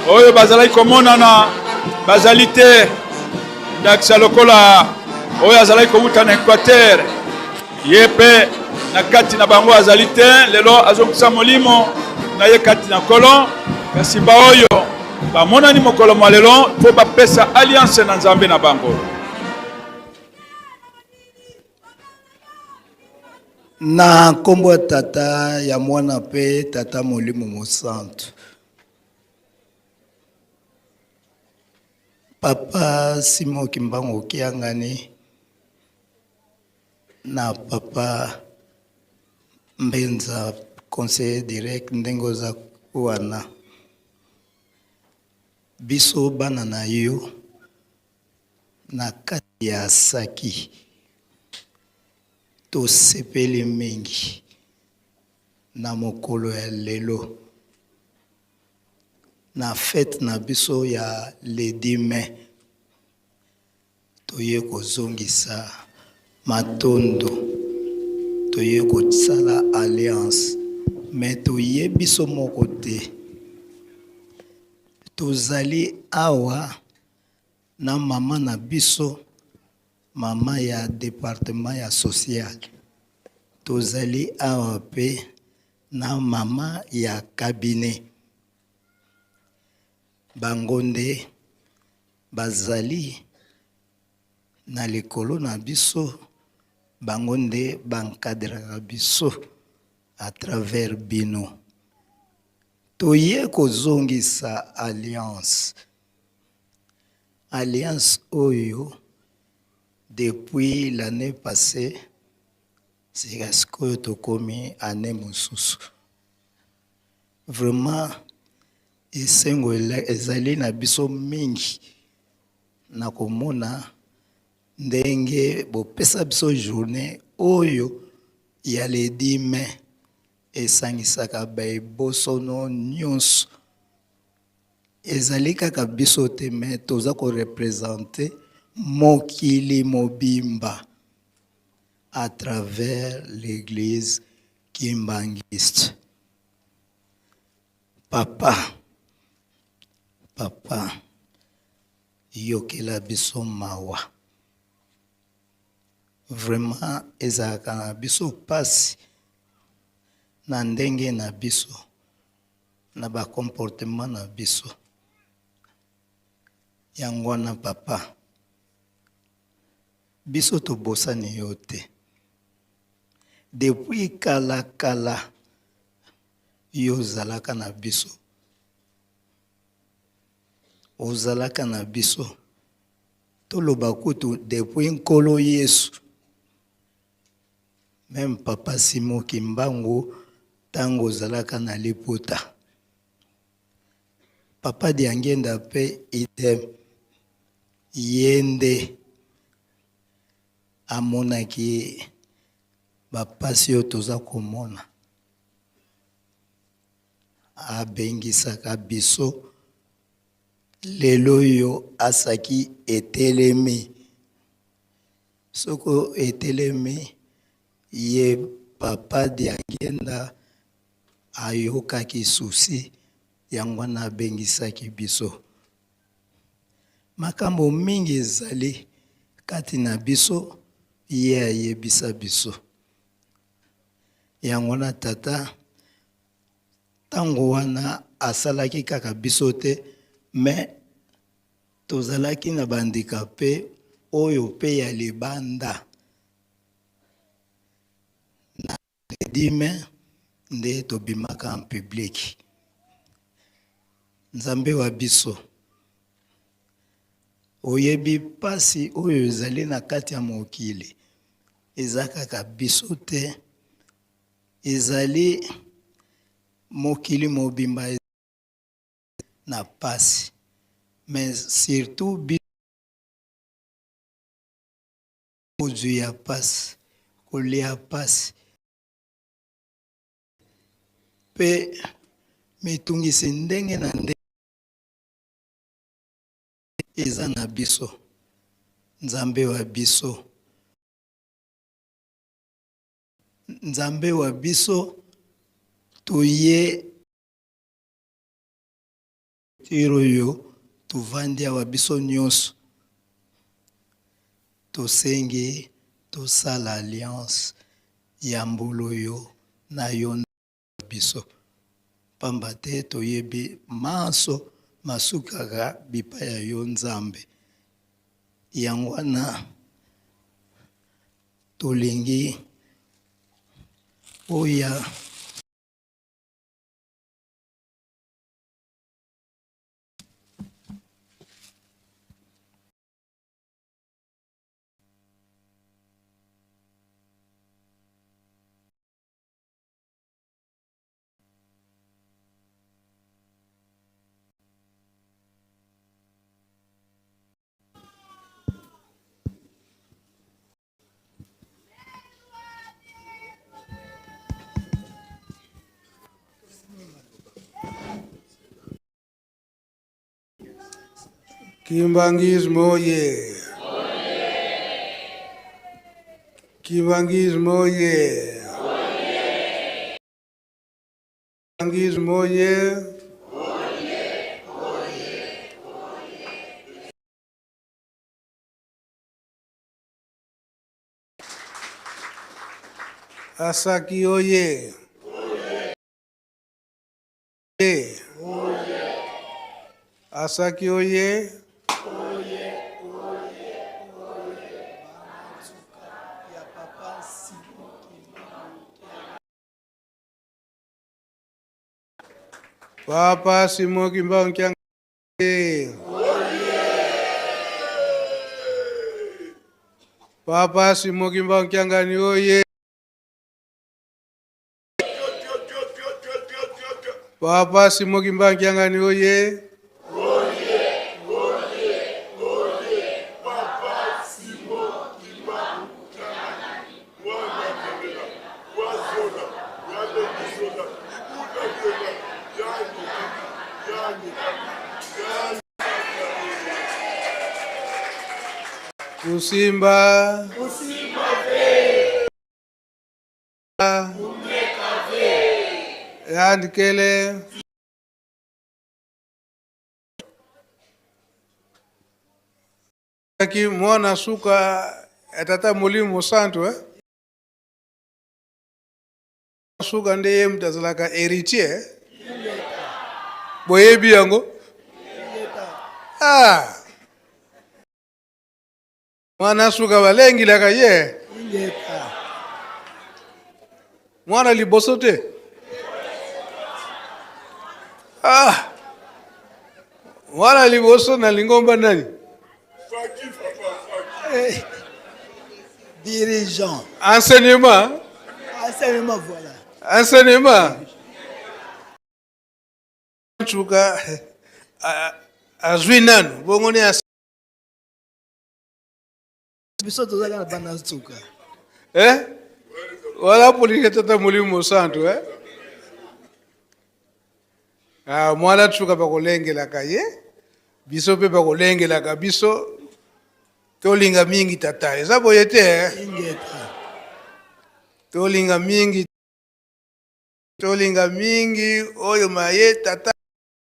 oyo bazalaki komonana bazali te ndakisa lokola oyo azalaki kobuta na Équateur ye mpe na kati na bango azali te lelo azokisa molimo na ye kati na nkolo kasi baoyo bamonani mokolo mwa lelo mpo bapesa alliance na nzambe na bango. Na nkombo ya tata ya mwana mpe tata molimo mosantu papa Simon Kimbangu Kiangani na papa Mbenza conseiller direct ndengo za wana biso bana na yo na kati ya saki tosepeli mingi na mokolo ya lelo na fête na biso ya le 10 mai toye kozongisa matondo toye kosala alliance mais toye biso moko te tozali awa na mama na biso mama ya département ya social tozali awa pe na mama ya cabinet bangonde bazali na likolo na biso bangonde bankadraka biso à travers bino toye kozongisa alliance oyo depuis l'année passée c'est ce que tokomi année mosusu vraiment esengo ezali na biso mingi na komona ndenge bopesa biso journée oyo ya le 10 mai esangisaka baebosono nyonso ezali kaka biso te me toza korepresente mokili mobimba à travers l'église kimbangiste. Papa yokela biso mawa vraiment ezalaka na biso pasi na ndenge na biso na bacomportement na biso yango wana papa biso tobosani yo te depuis kala yo ozalaka na biso ozalaka na biso toloba kutu depuis nkolo Yesu même papa Simon Kimbangu tango ozalaka na liputa papa Diangenda pe idem yende amonaki bapasi oyo toza komona abengisaka biso lelo oyo asaki etelemi soko etelemi ye papa diangenda ayokaki susi yango wana abengisaki biso makambo mingi ezali kati na biso ye ayebisa biso yango wana tata ntango wana asalaki kaka biso te me tozalaki na bandikape oyo mpe ya libanda na dime nde tobimaka en public nzambe wa biso oyebi pasi oyo ezali na kati ya mokili eza kaka biso te ezali mokili mobimba na pasi mais surtout biso kozwi ya pasi kolia pasi mpe mitungisi ndenge na ndenge eza na biso nzambe wa biso nzambe wa biso toye tiro yo tuvandi awa biso nyonso tosengi tosala alliance ya mbula yo na yo biso pamba te toyebi maso masukaka bipa ya yo nzambe yango wana tolingi oya Kimbangismo oye. Kimbangismo oye. Kimbangismo oye. Asaki oye. Asaki oye. Papa Simo Kimbangu Kyangani. Papa Simo Kimbangu Kyangani oye. Papa Simo Kimbangu Kyangani oye. Usimba. Usimba ve. Umeka ve. Yandikele. Aki mwana suka etata Mulimo Santu suka ndeye mtazalaka héritier boyebi yango mwana suka balengilaka ye mwana liboso te mwana liboso na lingomba nani dirigeant enseignement voilà enseignement suka azwi nanu bongo ni biso tozalaka na bana nsuka wala polike tata Mulimo Santu mwana tsuka bakolengelaka ye biso mpe bakolengelaka biso tolinga mingi tata eza boye te tolinga mingi oyo maye tata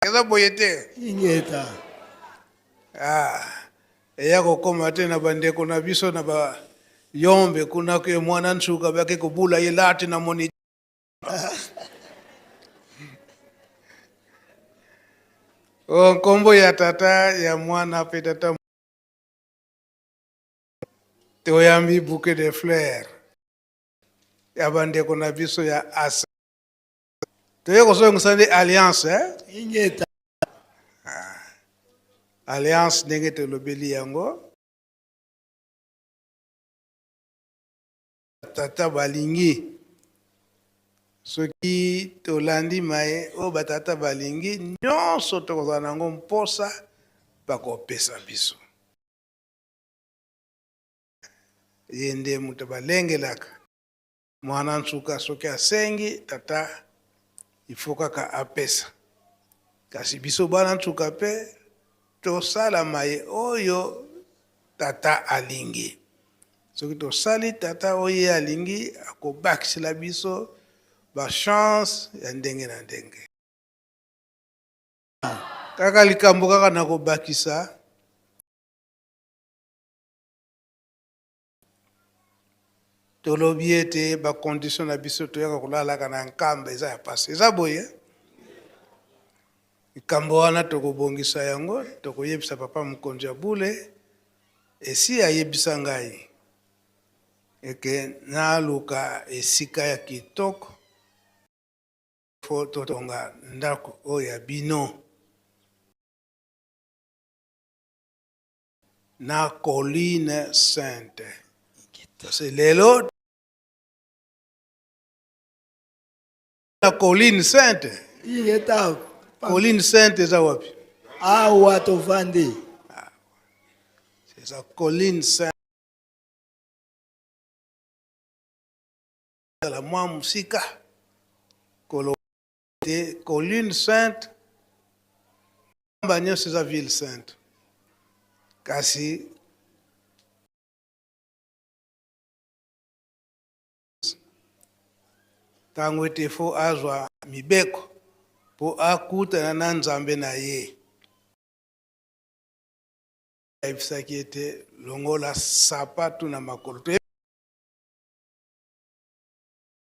eza boye te ingeta eya kokoma te na bandeko na biso na bayombe kuna ke mwana nsuka bake kobula ye lati na moni nkombo ya tata ya mwana pe tata toyambi bouquet de fleurs ya bandeko na biso ya asa toye kozongisa nde alliance ingeta alliance ndenge tolobeli yango tata balingi soki tolandi maye oyo batata balingi nyonso tokozala nango mposa bakopesa biso ye nde moto balengelaka mwana nsuka soki asengi tata ifo kaka apesa kasi biso bana nsuka mpe tosala maye oyo tata alingi soki tosali tata oyo alingi akobakisela biso bachance ya ndenge na ndenge kaka likambo kaka na kobakisa tolobi ete bacondition na biso toyaka kolalaka na nkamba eza ya pasi eza boye likambo wana tokobongisa yango tokoyebisa papa mokonzi ya bule esi ayebisa ngai eke naluka esika ya kitoko fo totonga ndako oyo ya bino na colline sainte kasi lelo na colline sainte colline sainte eza wapi awa tovandi eza colline sainte la mwa musika te colline sainte amba nyonso eza ville sainte kasi ntango ete fo azwa mibeko mpo akutana na nzambe na ye ayebisaki ete longola sapatu na makolo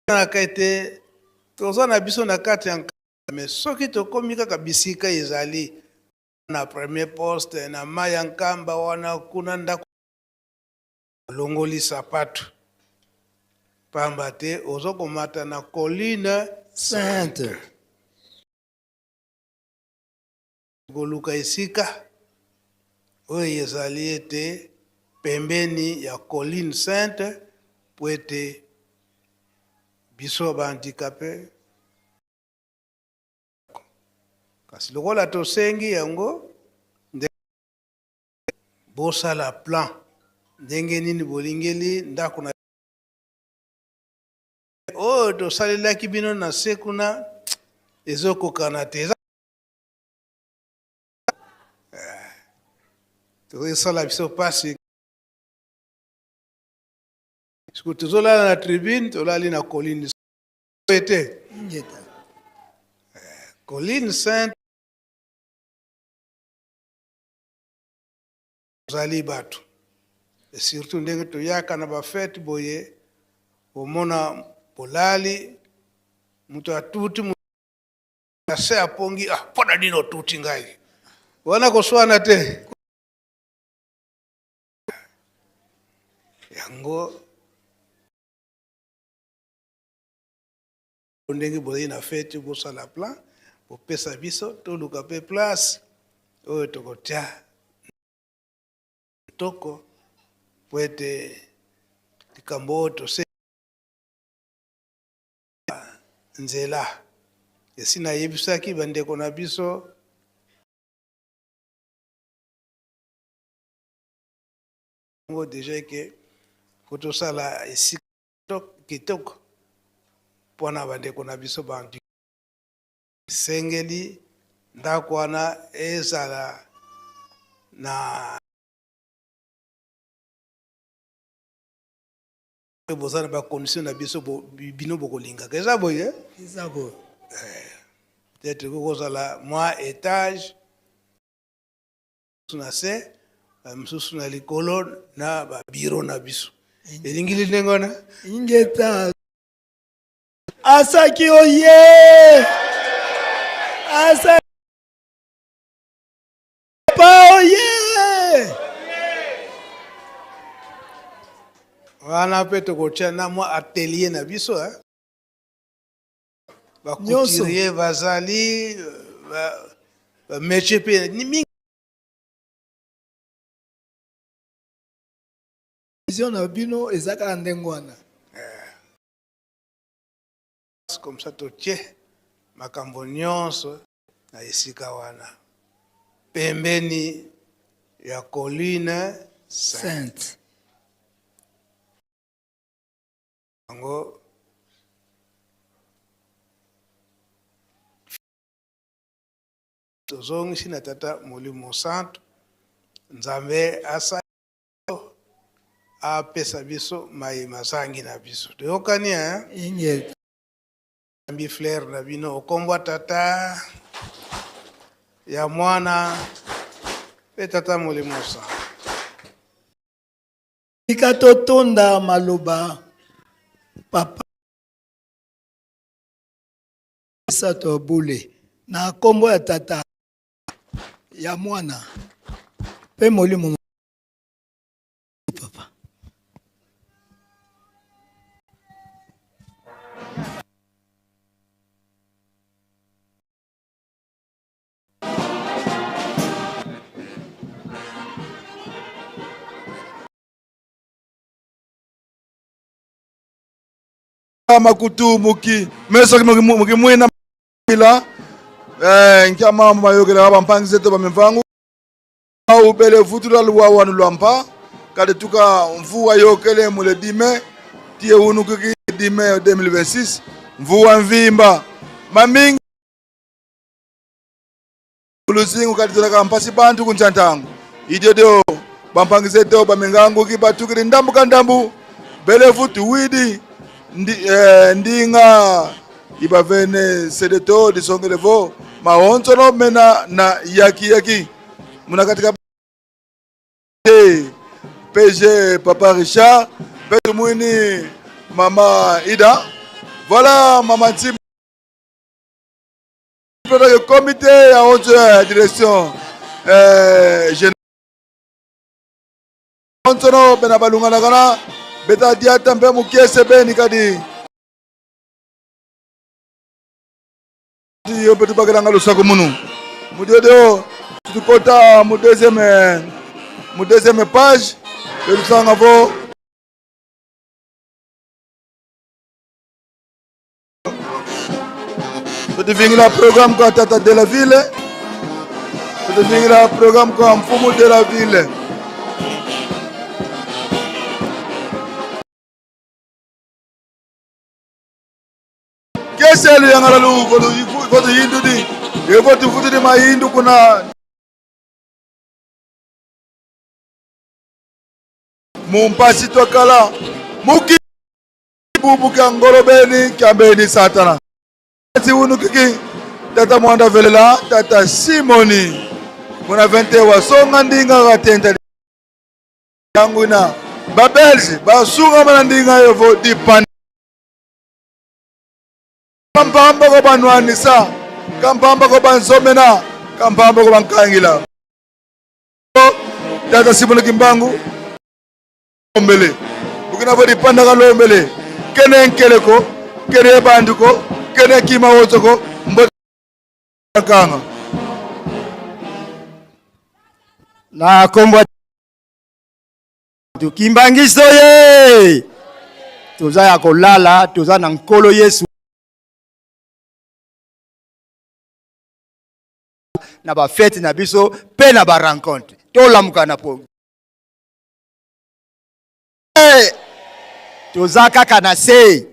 toyebaka ete toza na biso na kati ya nkamba me soki tokomi kaka bisika ezali na premier poste na mai ya nkamba wana kuna ndako olongoli sapatu pamba te ozokomata na colline sainte koluka esika oyo ezali ete pembeni ya colline sainte po ete biso bahandikape kasi lokola tosengi yango bosala plan ndenge nini bolingeli ndako na oyo tosalelaki bino na se kuna ezokokana te tozosala biso pasi soki tozolala na tribune tolali na colline ete colline sainte ozali bato et surtout ndenge toyaka na bafete boye omona bolali moto atuti na se apongi mpona nini otuti ngai wana koswana te yango ndenge boye na fete bosala plan bopesa biso toluka mpe place oyo tokotia toko po ete likambo oyo tose nzela esi nayebisaki bandeko na biso ngo déjà que kotosala esika kitoko mpona bandeko na biso bandi sengeli ndako wana ezala na bozala bacondition na biso bino bokolingaka eza boye eza boye peut-être kokozala mwa étage na se mosusu na likolo na babiro na biso elingili ndenge wana ingeta asaki oye asaki pa oye wana mpe tokotia na mwa atelier na biso bacouturier bazali bamétier mpe mingi vision na bino eza kaka ndenge wana comme ça totie makambo nyonso na esika wana pembeni ya colline sainte yango tozongisi na tata molimo santo nzambe asa apesa biso mayema zangi na biso toyokani inge ambi flair na bino okombwa tata ya mwana pe tata molimo santo tika totonda maloba papa sato bule na kombo ya tata ya mwana pe molimo papa makutu muki meso muki mwina bila nkia mambo mayogela bampangi zeto bamemvangu au bele futura luwa wanu lwampa kade tuka mvua yokele mule dime tie unu kiki dime 2026 mvua mvimba mamingi ulusingu kade tulaka mpasi bantu kunchantangu idiodio bampangi zeto bamengangu kibatukiri ndambu kandambu bele futu widi ndinga ibavene sedeto disongelevo maonzono mena na yaki muna katika PG Papa Richard Petu Mwini Mama Ida voilà Mama Tim le comité à haute direction onzono bena balungana kana beta diata mpe mukiese beni kadi yo betu bakelanga lusako munu mudiodo tukota mu deuxième page betu sanga vo betu vingila programme kwa tata de la ville betu vingila programme kwa mfumu de la ville keseli yangala lu voto hindu di e voto futu di ma hindu kuna mumpasi tokala muki bubu kangoro beni kambeni satana ati unu kiki tata mwanda velela tata Simoni muna 20 wa songa ndinga gatenta yangu na babelzi basunga mana ndinga yovo dipan kampamba ko banwanisa kampamba ko bansomena kampamba ko bankangila tata Simoni Kimbangu ombele bukina bodi panda ka lombele kene nkeleko kene banduko kene kima wotoko mbokanga na kombo tukimbangiso ye toza ya kolala toza na nkolo Yesu na ba fête na biso pe na ba rencontre tolamuka na po toza kaka na se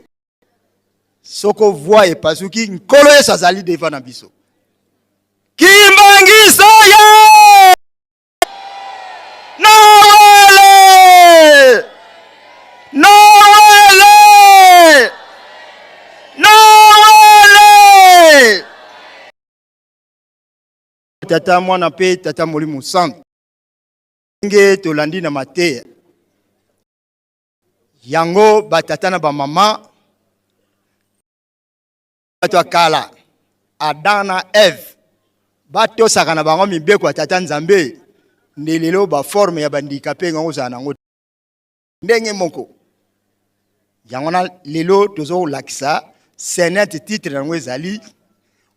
soko voix epasuki nkolo Yesu azali devant na biso. Kimbangisa ye Noele Noele Noele Tata mwana pe tata Molimo Santu nge tolandi na mateya yango batata na bamama bato akala Adam na Eve batosaka na bango mibeko ya tata Nzambe nelelo ba forme ya bandikape ngango za nango ndenge moko yango na lelo tozo lakisa senate titre nango ezali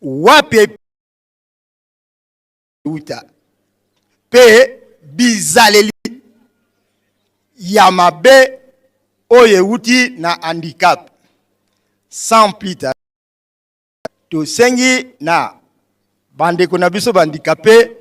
wapi uta pe bizaleli ya mabe oye uti na handicap sans plita to sengi na bandeko na biso bandicapé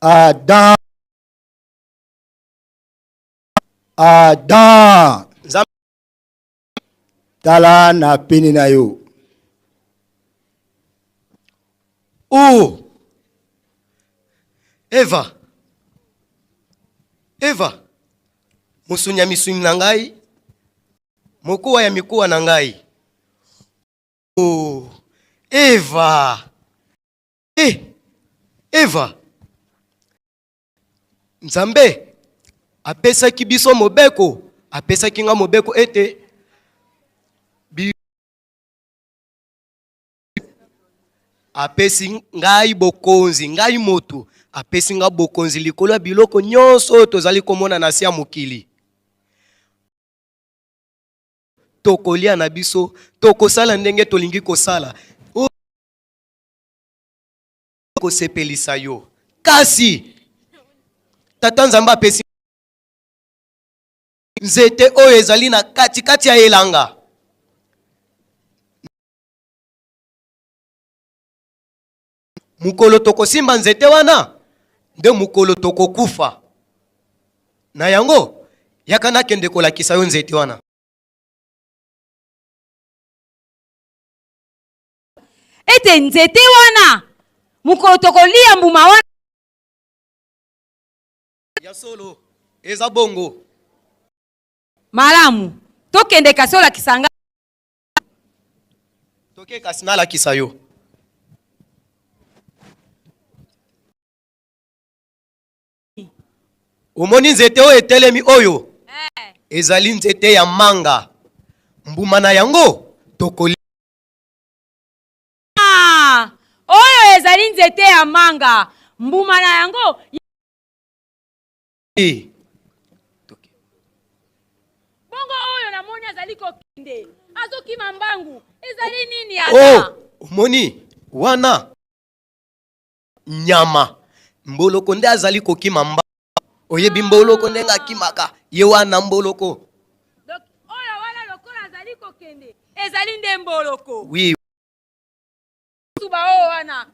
Adam tala na peni na yo Eva musunya misuni na ngai mokuwa ya mikuwa na ngai. Eva Nzambe apesaki biso mobeko, apesaki nga mobeko ete apesi ngai bokonzi, ngai moto apesi nga bokonzi likolo ya biloko nyonso tozali komona na se ya mokili. Tokolia na biso, tokosala ndenge tolingi kosala, kosepelisa yo. Kasi Tata Nzambe apesi nzete oyo ezali na kati ya elanga. Mukolo tokosimba nzete wana nde mukolo tokokufa. Na yango yakana kende kolakisa yo nzete wana. Ete nzete wana mukolo tokolia mbuma wana ya solo eza bongo. Malamu tokende kasi olakisa nga toke kasi nalakisa yo. Omoni nzete oyo etelemi oyo ezali nzete ya manga. Mbuma na yango tokolia. Oyo ezali nzete ya manga, mbuma na yango bongo oyo namoni azali kokende azokima mbangu ezali nini ata? Omoni wana nyama mboloko nde azali kokima mbangu. Oyebi mboloko nde ngakimaka ye wana mboloko. Donc oyo wana lokola azali kokende ezali nde mboloko. Oui. Tuba oyo wana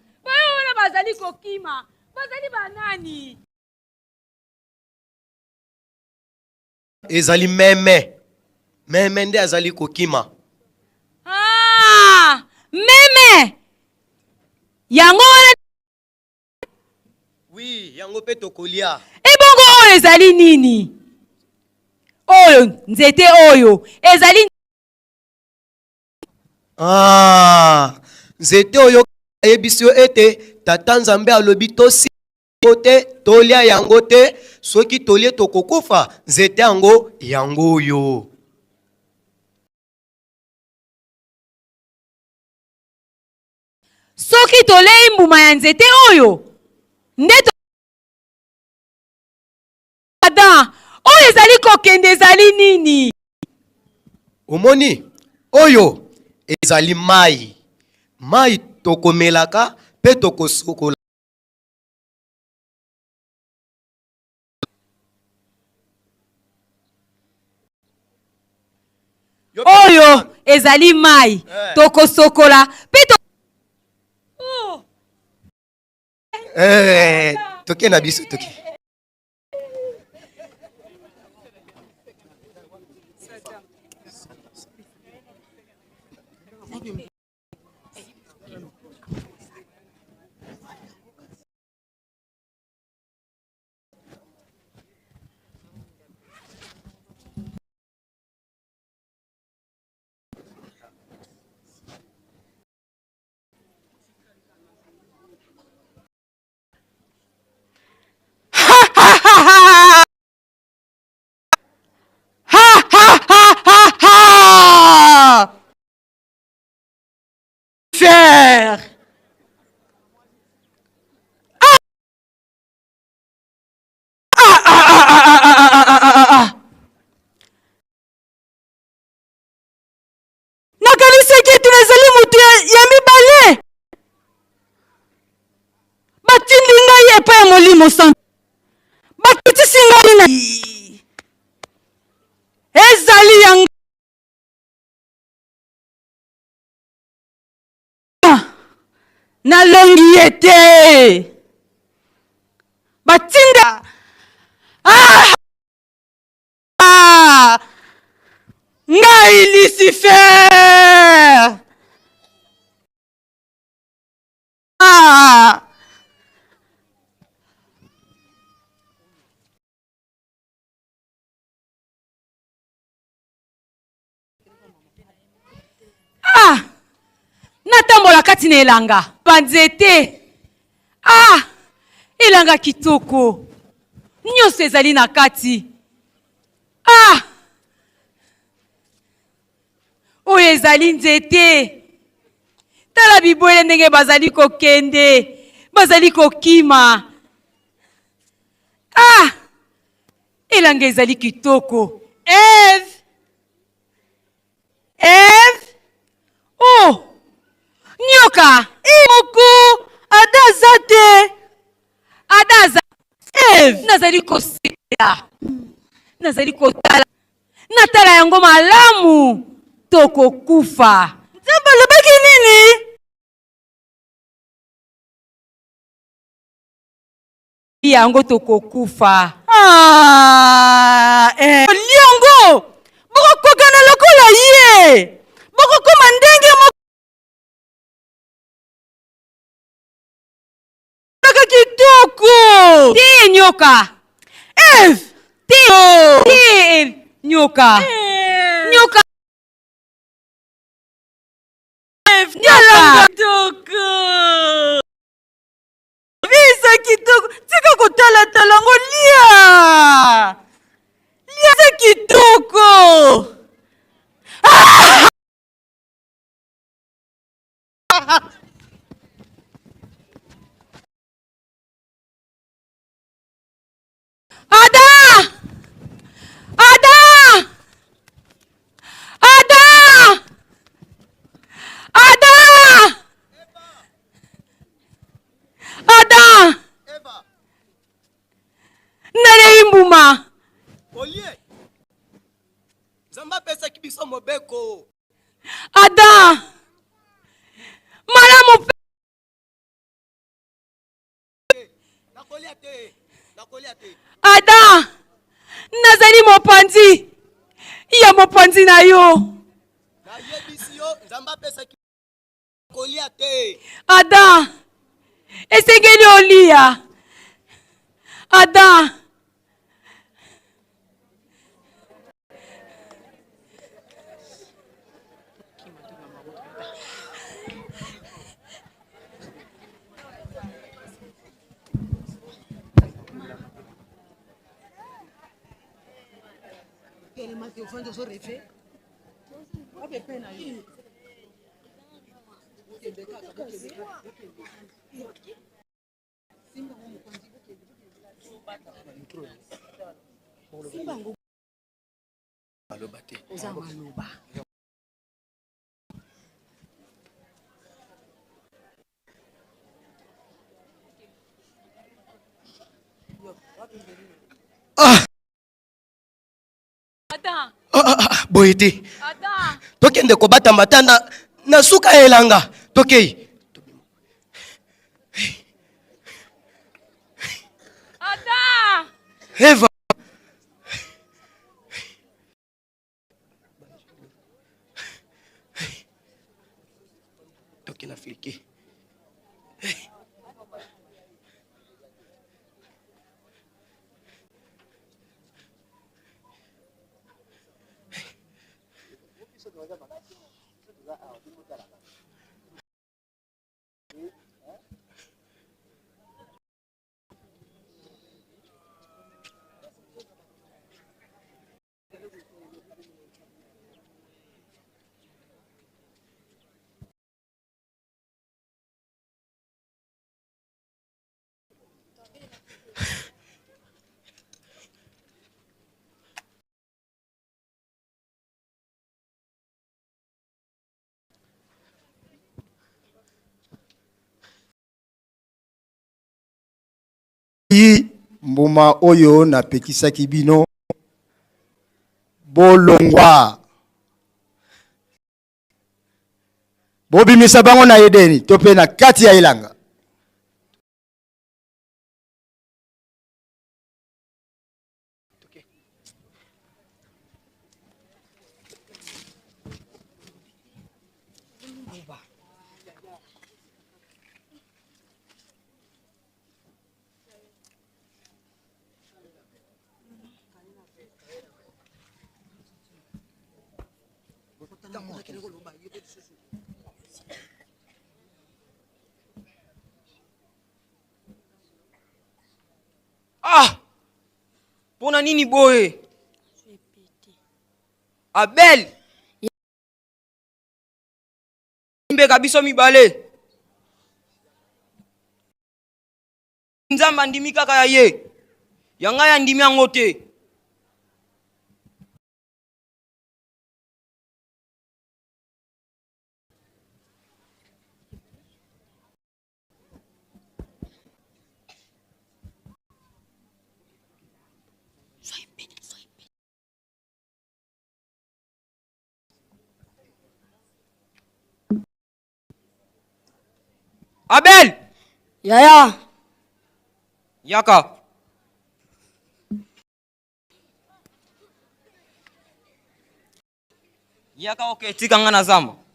bazali kokima bazali banani? Ezali meme nde azali kokima. Meme yango wana. Oui, yango pe tokolia. Ebongo oyo ezali nini? Oyo nzete oyo ezali nzete oyo ayebisi yo ete Tata Nzambe alobi tosi yango te, tolia yango te, soki tolie tokokufa, nzete yango yango oyo. Soki tolei mbuma ya nzete oyo, nde Adam, oyo ezali kokende ezali nini? Omoni, oyo ezali mai. Mai tokomelaka pe tokosokola. Oyo ezali mai tokosokola pe toke na biso toke. faire. Nakanisaki tunazali mutu ya mibale. Batindi ngai epai ya Molimo Santo. Bakitisi ngai na ezali yang nalongi ye te. Batinda ngai Lucifer. Natambola kati na elanga banzete. Elanga kitoko nyonso ezali na kati. Oyo ezali nzete. Tala bibwele ndenge bazali kokende, bazali kokima. Elanga ezali kitoko. Eve. Oh, nyoka. Moko adaza te. Adaza. Eve. Nazali koseka. Nazali kotala. Natala yango malamu. Toko kufa. Nzamba lobaki nini? Yango toko kufa. Liongo. Boko kokana lokola ye. Boko koma ndenge mo. Naka kitoko. Ti nyoka. Eve. Ti nyoka. Nyoka. Nyoka. Kitoko. Visa kitoko. Tika kotala talango lia. Lia za kitoko. Mbuma. Olie. Zamba pesa kibiso mobeko. Adam. Malamu pe. Nakolia te. Adam. Nazali mopanzi. Ya mopanzi na yo. Na yebisi yo zamba pesa kolia te. Adam. Esengeli olia. Adam. Boye te Attends. tokende kobata matanda na suka ya elanga tokei. Attends. Eva toke na filiki. Mbuma oyo napekisaki bino bolongwa bobimisa bango na Edeni to pe na kati ya elanga. Ah! Pona nini boye? Abel! Mbeka biso mibale. Nzamba ndimi kaka ya ye. Yanga ya ndimi yango te. Abel! Yaya! Yaka! Yaka okay, tika nga na zamba.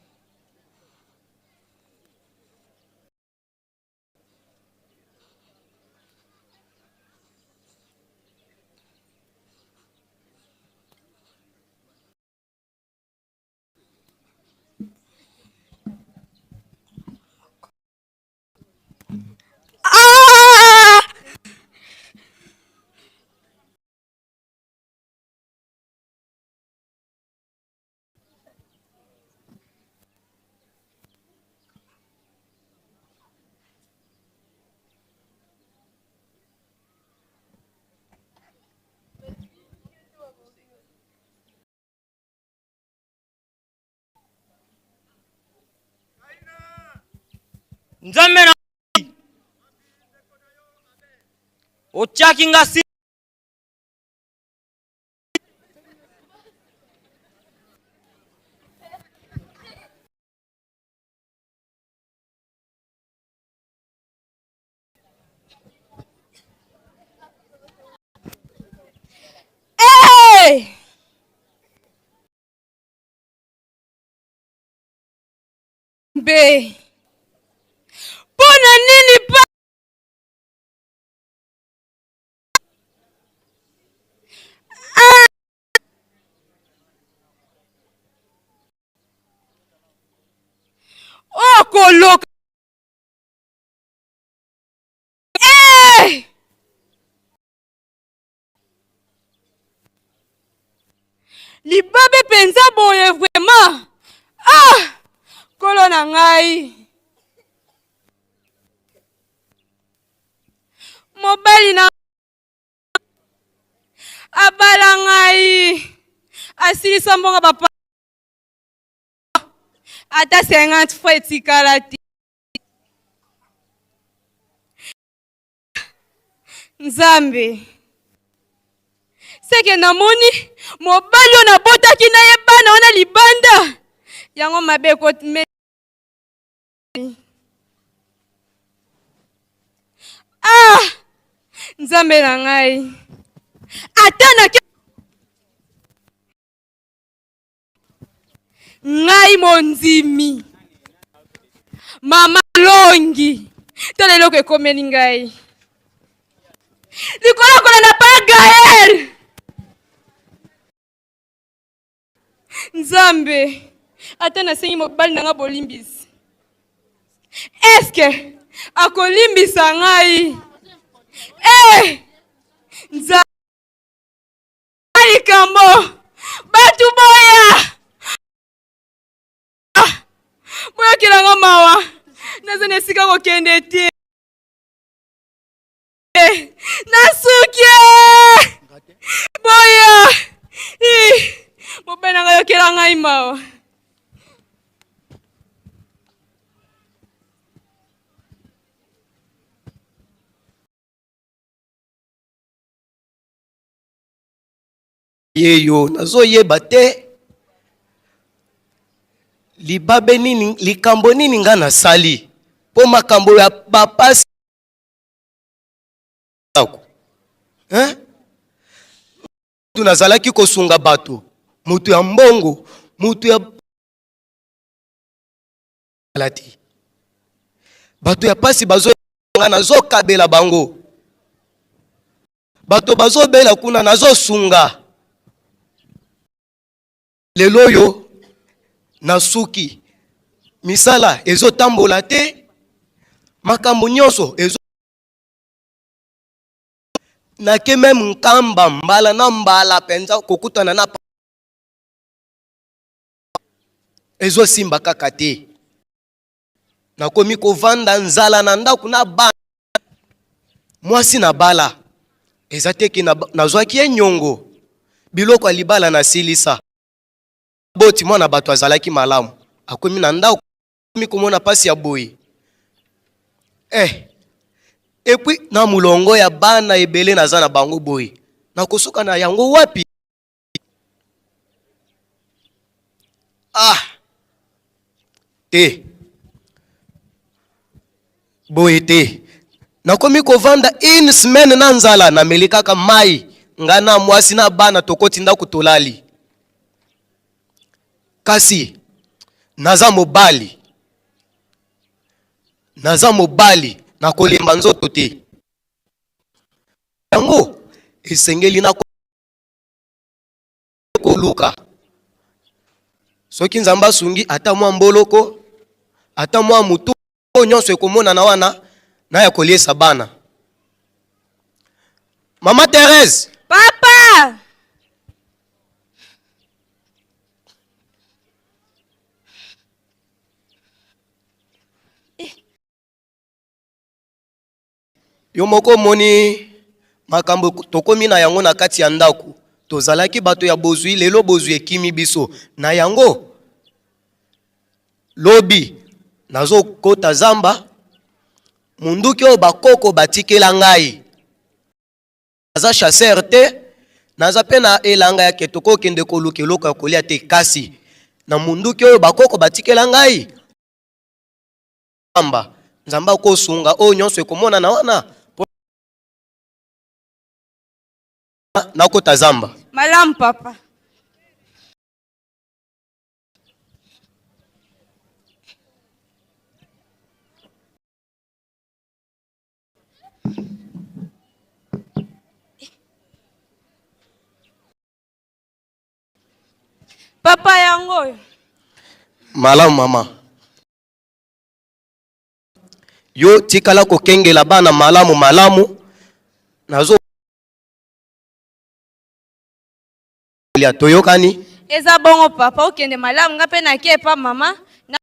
Nzambe na ochaki nga si Hey! Be. Pona nini pa? Oh, koloka. Hey! libabe penza boye vraiment. Ah! Kolo na ngai. Mobali na abala ngai. Asilisa mbongo papa. Ata 50 fois etikala te. Nzambe. Seke namoni mobali ona botaki na ye bana ona libanda. Yango mabe ko me. Ah! Nzambe na ngai. Atana ke ngai monzimi. Mama longi. Tole loko ekomeni ngai. Likolo kola na pa Gaël. Nzambe. Atana sengi mobali nanga bolimbisi. Eske akolimbisa ngai. Nzambe. Kambo. Batu boya. Boya kilanga mawa. Nazane sika ko kende te. Nasuke. Boya. Mobena ngayo kilanga imawa. Yeyo nazo yeba te libabe nini likambo nini nga nasali po makambo ya bapasi mutu nazalaki kosunga bato mutu ya mbongo mutu ya alati bato ya pasi bazo nga nazo kabela bango bato bazo bela kuna nazo sunga lelo yo nasuki misala ezo tambola te makambo nyonso ezo nake meme nkamba mbala na mbala penza kokutana na ezo simba kaka te nakomi kovanda nzala na ndako na bana mwasi na bala eza teki nazwaki ye nyongo biloko ya libala na silisa boti mwana bato azalaki malamu akomi na ndako akomi komona pasi ya boye epui na mulongo ya bana ebele naza na bango boye nakosuka na yango wapi te boye te nakomi kovanda une semaine na nzala nameli kaka mai nga na mwasi na bana tokoti ndako tolali kasi naza mobali na kolemba nzoto te yango esengeli na koluka soki nzambe asungi ata mwa mboloko ata mwa mutu nyonso ekomona na wana na ya koliesa bana. Mama Thérèse. Papa. Yo moko moni makambo tokomi na yango na kati ya ndako. Tozalaki bato ya bozwi lelo bozwi ekimi biso. Na yango lobi nazo kota zamba munduki o bakoko batikela ngai. Naza chasseur te, naza pe na elanga ya ketoko kende koluka eloko ya kolia te kasi. Na munduki o bakoko batikela ngai. Nzamba ko sunga o nyonso ekomona na wana. Na kota zamba. Malam papa. Papa yango. Malamu mama. Yo tikala ko kengela bana malamu. Nazo ya toyokani eza bongo papa okende malamu nga pe nakie pa mama na...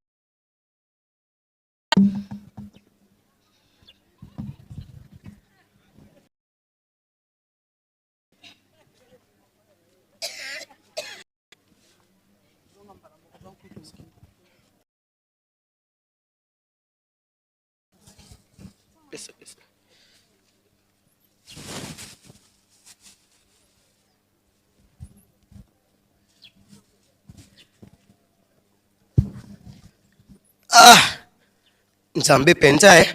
Nzambe penza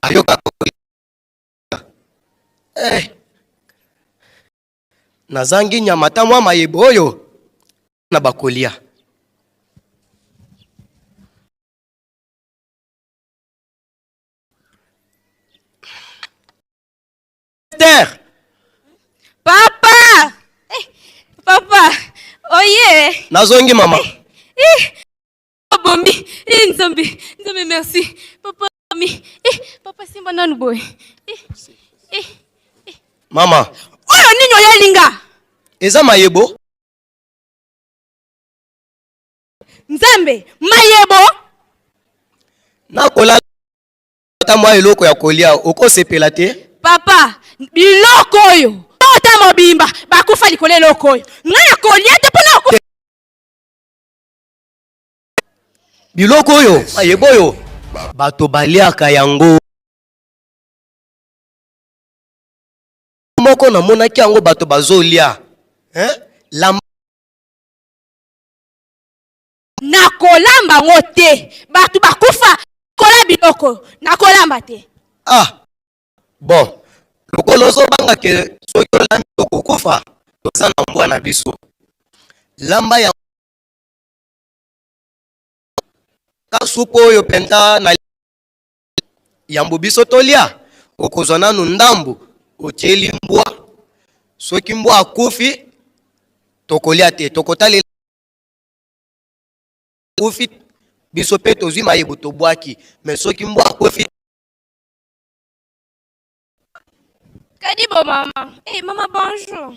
ayoka nazangi nyama ta mwa mayebo oyo na bakolia. Papa! Papa! Oye! Nazongi mama. Bombi! Nzambe! Nzambe merci! Papa! Papa simba nanu boy! Mama! Oyo ninyo yalinga! Eza mayebo? Nzambe! Mayebo! Nakola ta mwa eloko ya kolia okosepela te? Papa! Biloko oyo! Ota mobimba! Bakufa likolo eloko oyo! Nga kolia te pona oko... Biloko oyo mayebo oyo bato baliaka yango moko na monaki yango bato bazolia nakolamba ngo te bato bakufa kola biloko nakolamba te. Bon lokolo zobanga ke soki olambi okokufa toza na mbwa na biso lamba ya kasupu oyo penta na yambo biso tolia okozwa nanu ndambu otieli mbwa soki mbwa akufi tokolia te tokotalela akufi biso pe tozwi mayebo tobwaki mais soki mbwa akufi Kadibo mama. Mama bonjour.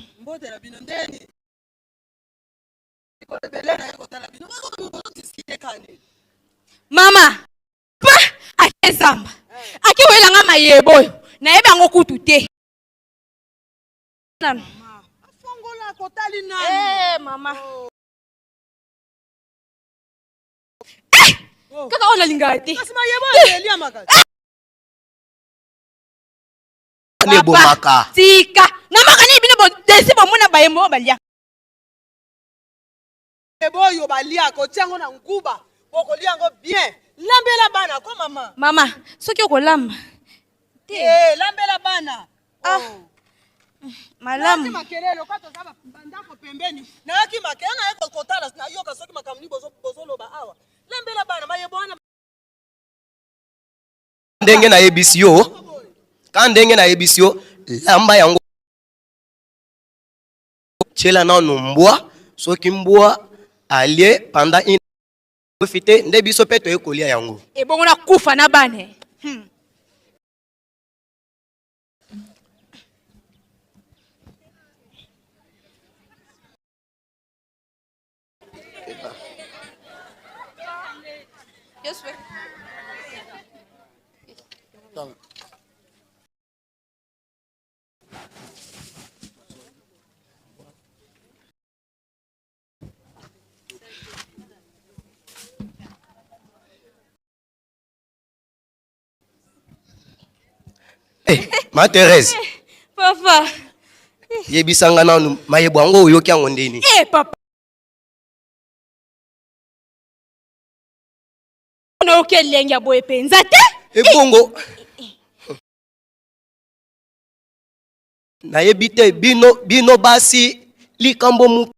Mama, pa akezamba. Akiwela nga mayebo na yeba ngo kutu te. Mama, afongola kotali nani? Mama. Kaka ona lingati. Kasi mayebo elia makati. Papa, tika. Na makani bino bo desi bo mona bayembo balia. Ebo yo balia ko tiango na nkuba. Boko liango bien. Lambela bana ko mama. Mama, soki okolamba. Lambela bana. Malamu. Naki makelelo kwa tozaba bandako pembeni. Naki makena na eko kotala na yoka soki makamni bozo loba awa. Lambela bana mayebo wana. Ndenge na ABC yo. Kandenge na ABC yo lamba yango chela na mbwa soki mbwa alie pendant une profiter nde biso peto ekolia yango ebongo na kufa na bane Yes, sir. Ma Thérèse. Papa. Yebisanga nanu mayebo yango oyoki yango ndeni. Papa. Ono okelenga boye penza te? Ebongo. Nayebi te bino basi likambo mu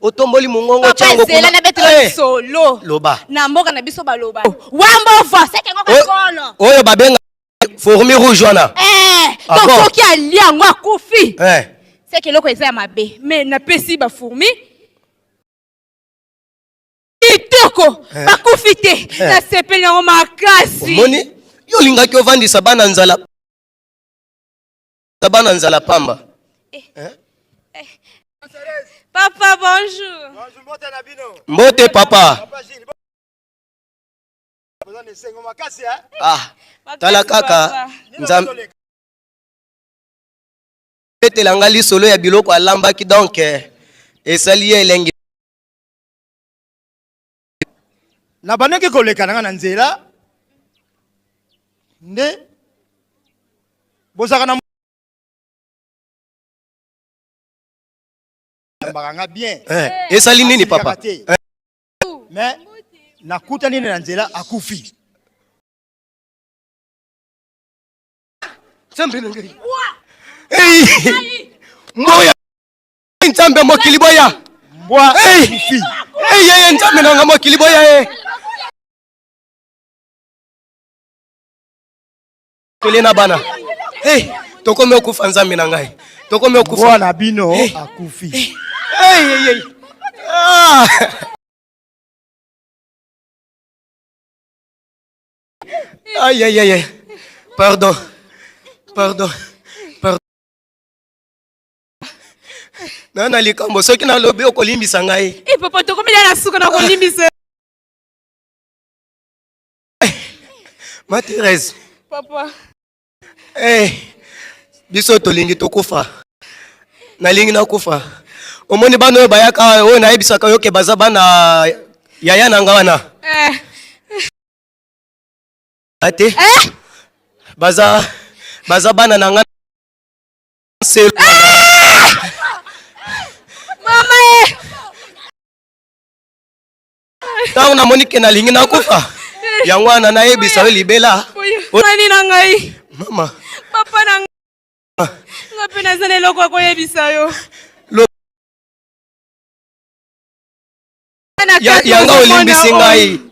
otomboli mungongo chango kuna. Papa na betelo solo. Loba. Na mboka na biso baloba. Wambo fa seke ngoko kono. Oyo babenga fourmi rouge wana. Donc soki alia ngo akufi. Seke loko eza mabe. Mais na pesi ba fourmi. Itoko bakufi te. Na sepeli ngo makasi. Moni yo lingaki ovandisa bana nzala. Bana nzala pamba. Papa, bonjour. Mbote papa. Ah, tala kaka. Nzambe. Petelanga lisolo ya biloko alambaki donc esali elenge. Na banaki koleka nanga na nzela. Nde bozaka na mbanga bien. Esali nini papa? Mais nakuta nini na nzela akufi. Nzambe nangeri. Mboya. Nzambe mokili boya. Mbwa akufi. Nzambe nanga mokili boya. Tolena bana. Tokome okufa Nzambe na ngai. Tokome okufa. Bwana bino akufi. Ah. Aïe. Pardon. Nana likambo soki na lobi okolimbisa ngai. Papa tokomela na suka na kolimbisa. Ma Thérèse. Papa. Biso tolingi tokufa. Nalingi na kufa. Omoni bana oyo bayaka oyo nayebisaka yo ke baza bana yaya na nga wana. Ate? Baza bana na nga. Mama Tango na monike nalingi na kufa. Yango wana nayebisa yo libela. Mani na ngai. Mama. Papa na ngai. Ngape na zane loko ko yebisa yo.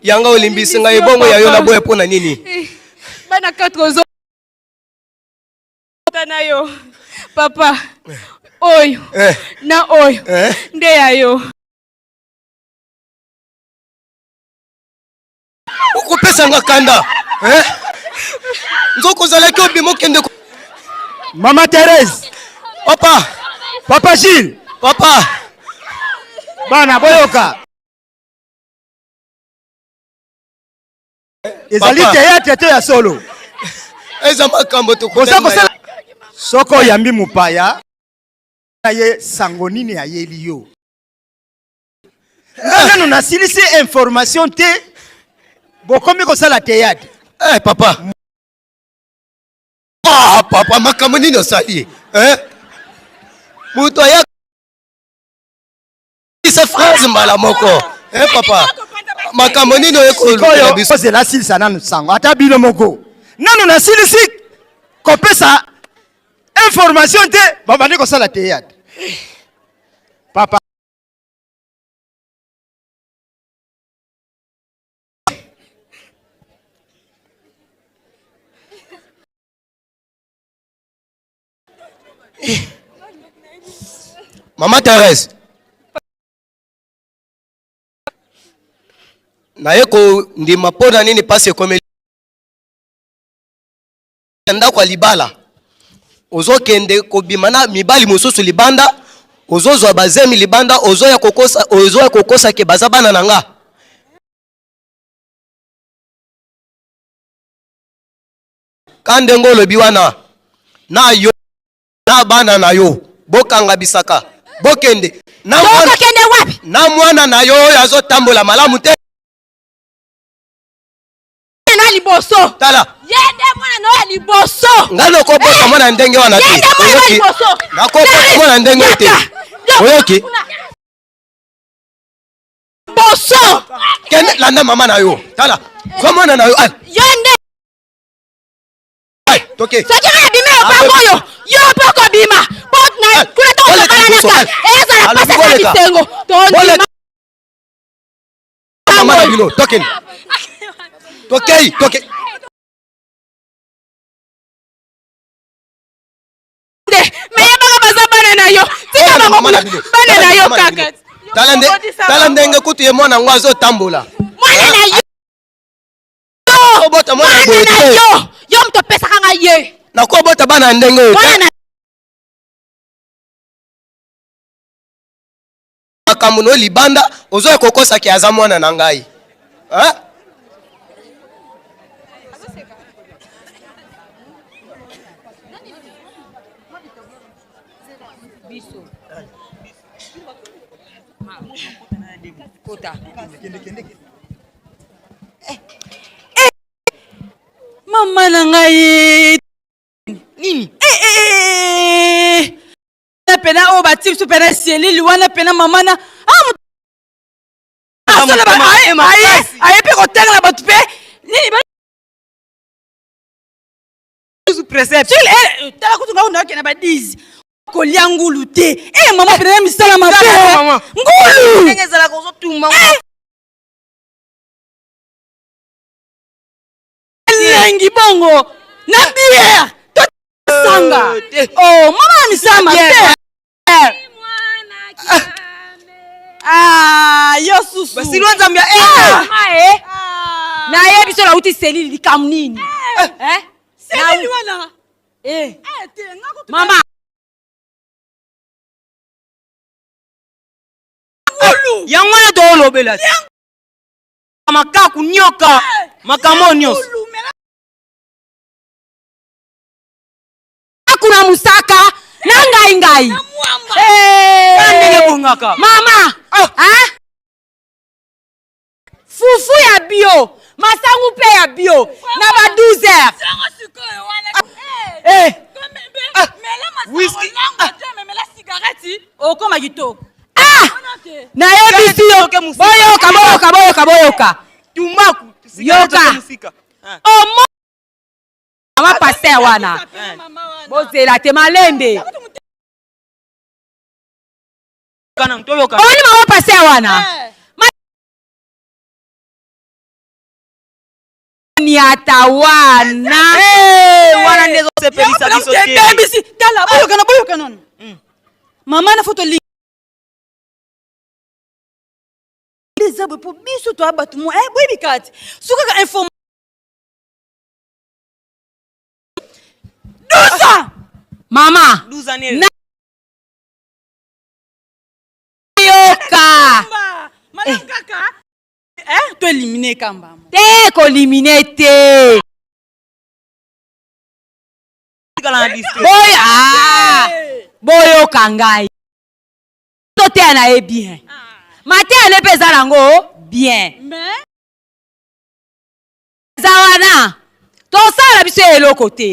Yanga olimbisi ngai bongo ya yo na boye pona nini? Bana 4 zo. Na yo. Papa. Oyo. Na oyo. Nde ya yo. Ukupesa nga kanda. Nzoko zalaki obimo kende. Mama Thérèse. Papa Gilles. Papa. Bana boyoka. Ezali théâtre te ya solo. Eza makambo tukosala. Soko yambi mupaya. Ye sango nini ayeli yo. Nanu nasilisi information te. Bokomi kosala théâtre. Papa. Papa makambo nini osali? Muto ya isa phrase mbala moko. Papa. Makambo nini oyo biso zela silisa nanu sango ata bino moko. Nanu nasilisi kopesa information te babandi kosala théâtre. Papa. Mama Thérèse. Naye ko ndima pona nini pase komeli. Ndako ya libala. Ozokende kobimana mibali mosusu libanda. Ozozwa bazemi libanda. Ozoya kokosa ke baza bana nanga. Kande ngolo biwana. Na yo. Na bana na yo. Bokanga bisaka. Bokende. Bokende wapi? Na mwana na yo yazo tambola malamu te. Na liboso. Tala. Yende mwana na liboso. Ngalo ko bota mwana ndenge wana te. Yende mwana na liboso. Ngako bota mwana ndenge te. Oyoki. Boso. Kende landa mama na yo. Tala. Kwa mwana na yo. Yende. Toke. Sakira bime bango yo. Yo poko bima. Pot na kuna to kala naka. Eza la pasa ka kitengo. Tondi. Mama na bilo. Toke. Toke. Meye baka baza bana na yo. Tika bango bana na yo kaka. Tala ndenge kutu ye mwana ngwazo tambola. Mwana na yo. Obota mwana bote. Yo mto pesa kanga ye. Na ko bota bana ndenge. makambo no libanda ozo kokosa ki aza mwana na ngai. Hein? Mama na ngai nini na pena o bati su pena sieli wana pena mama na aye pe ko tengla batu pe nini ba su precept tala kutunga una kena ba 10 ko liangulu te mama pena misala mabe ngulu ngezala ko zotumba lengi bongo na bière sanga oh mama ni sama yo susu basi lwanza mbia na ye biso la uti selili likam nini selili wana mama yango na do lobela makaku nyoka makamonios kuna musaka na ngai mama fufu ya bio masangu pe ya bio na ba 12h whisky okoma kitoko na yebisi yo boyoka tumbaku yoka omo mama pasteur wana bozela te malembe oni mama pasteur wana ni atawana wana ndezo sepelisa biso te tala boyoka non mama na photo li les abos pour biso to abatu mo boy bikati suka inform 12 ans mama 12 années yoka madame kaka to éliminer kamba te ko éliminer te boyo kangai to te na e bien mate ale pesa nango bien mais zawana to sala biso eloko te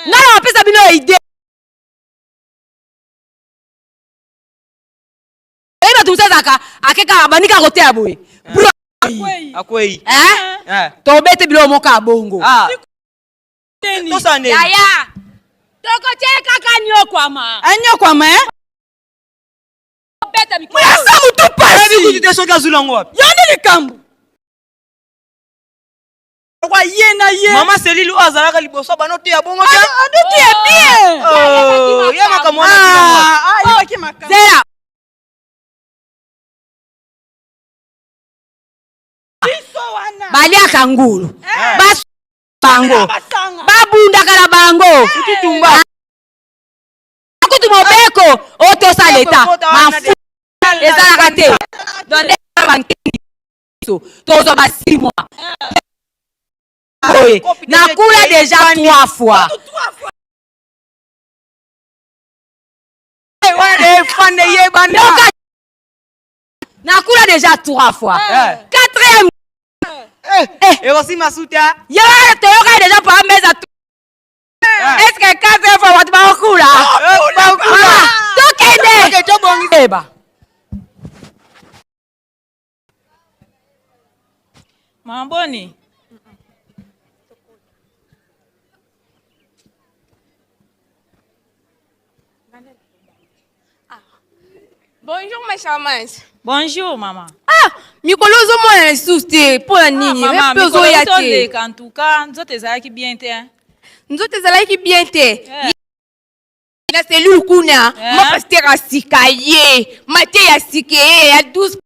ngala pesa bino idée eba tumsaka akeka banika kote aboye bro akwei to bete bilo moka bongo to sane yaya toko cheka kanyokwama anyokwama beta mikolo yasa mutu pasi bikuti soka zulango wapi yandi likambu kwa yena ye mama selilu azalaka liboso banote ya bongo te adote ya bien oh ya makamwana yabaki makama zera biso wana baliaka ngulu bas bango babunda kala bango tutumba akutu mobeko oto saleta mafu ezalaka te donde bankiso tozo ba 6 mois nakula déjà 3 fois nakula déjà 3 fois 4e et aussi masuta ya toyoka déjà par mesa est-ce que 4e fois watu bakula tokende tobongeba mamboni Bonjour ma charmante. Bonjour maman. Mikolozo mwana lisuste pour nini? Maman, mikolozo le en tout cas, nzote ezalaki bien te. Nzote ezalaki bien te. Na selu kuna, ma pasteur asikaye, mate ya sike ya 12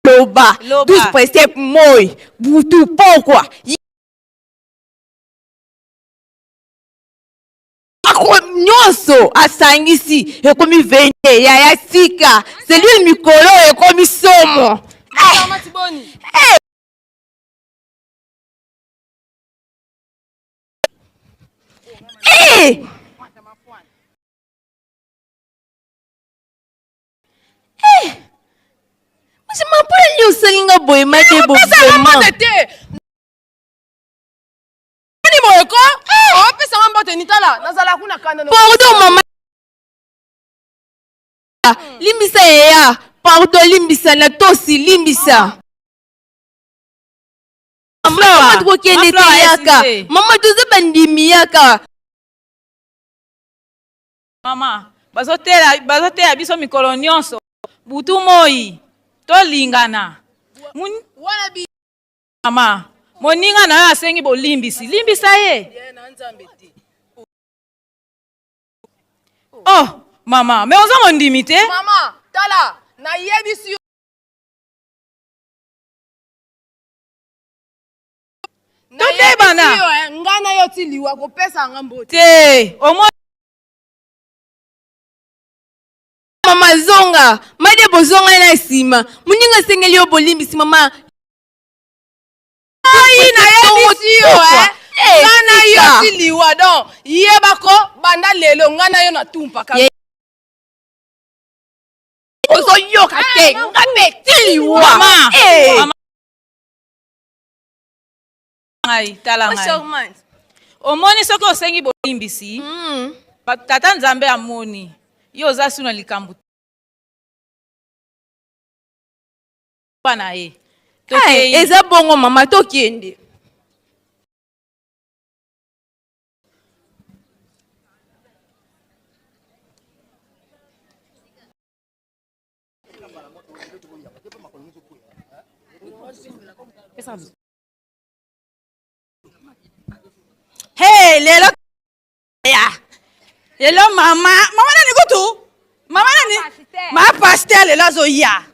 loba 12 precept moi butu pokwa biloko nyonso asangisi ekomi vende ya sika selile mikolo ekomi somo. Mas mapula nyo salinga boy madebo vraiment. Ni moyeko? Oh, pesa mambote nitala. Nazala kuna kanda no. Pardon mama. Limbisa ya. Pardon limbisa na tosi limbisa. Mama tuko kende yaka. Mama tuze bandimi yaka. Mama, bazotela biso mikolo nyonso. Butu moi. Tolingana. Mama, moninga na yo asengi bolimbisi. Limbisa ye. Oh, mama, me oza mondimi te? Mama, tala, na yebisi yo. Totebana. Ngana yo tiliwa kopesa ngambo te. Omo Mama zonga, made bozonga na sima. Muninga sengeli yo bolimbisi mama. Ai na yebisi yo ngana yo tiliwa don. Yebako banda lelo ngana yo na tumpa ka. Ozo yo kate, ngabe tiliwa. Mama. Mama. Ai, tala ngai. Omoni soko osengi bolimbisi. Tata Nzambe amoni. Yo za suna likambu. Pana ye. Eza bongo mama tokende. Hey, lelo ya. Lelo mama nani kutu? Mama nani? Ma pastel lelo zo ya.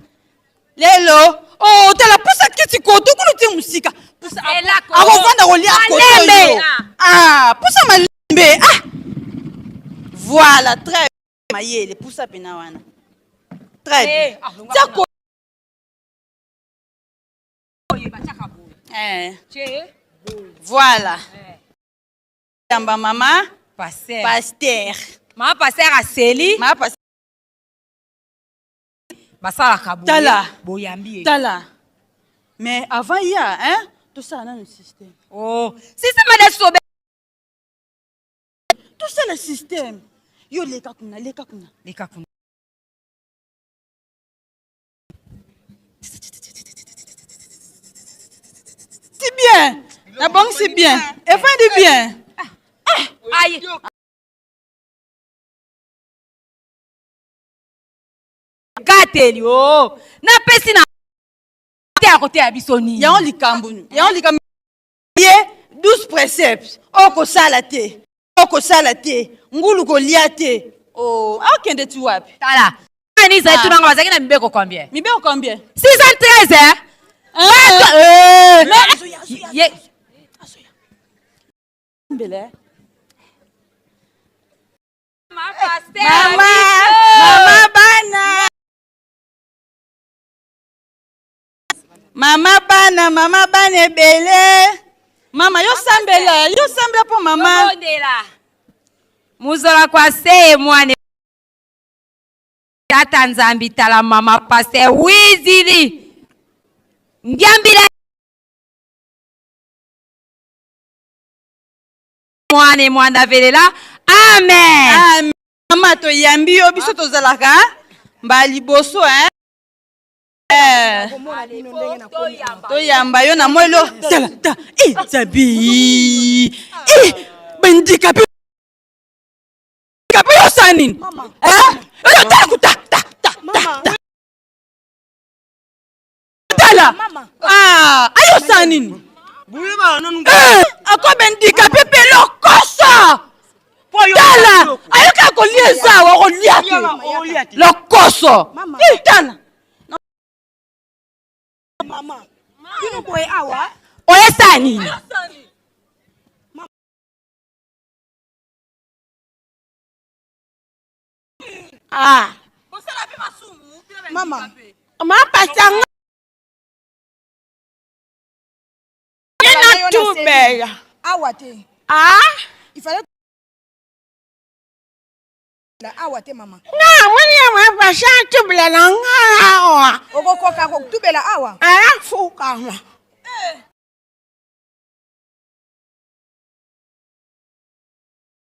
Lelo, oh, tela pusa kiti koto kunu ti musika. Pusa ako vanda kolia koto. Ah, pusa malembe. Ah. Voilà, très bien. Mayele, pusa pena wana. Très bien. Tiako. Voilà. Yamba mama pasteur. Mama pasteur aseli. Mama pasteur. Basala kabu. Tala. Boyambi. Tala. Mais avant ya, hein? Tout ça dans le système. Oh, système de sobe. Tout ça le système. Yo leka kuna. C'est bien. La banque c'est bien. Et fin de bien. Aïe. Gateli oh. Na pesi na te à côté à bisoni. Ya on likambu. Ye 12 préceptes. Oko salate. Ngulu ko liate. Oh, akende tu wapi? Tala. Ani za tu nanga bazaki na mibeko combien? Mibeko combien? 613 hein? Ye. Mbele. Mama bana. Mama bana ebele. Mama yo sambela po mama. Muzola kwa se mwane. Tata Nzambi tala mama paste wizili. Ngiambila mwane mwanda velela. Amen. Mama to yambi yo biso to zalaka. Mbali boso hein. To yamba yo na mwelo. Ta. Zabi. Bandika pe. Kape yo sanin. Yo ta. Tala. Ayo sanin. Ako bandika pepe lokosa. Tala. Ayo ka ko lieza wa ko liate. Lokoso. Tala. Mama. Kino boy awa? Oye sani. Ah. Mama. Ma pasanga. Ina tubela. Awate. Ah? Il fallait la awate mama. Na mwini ya mapasha tubela na ngawa. Ogokoka ko tubela awa. Ah, fuka ma.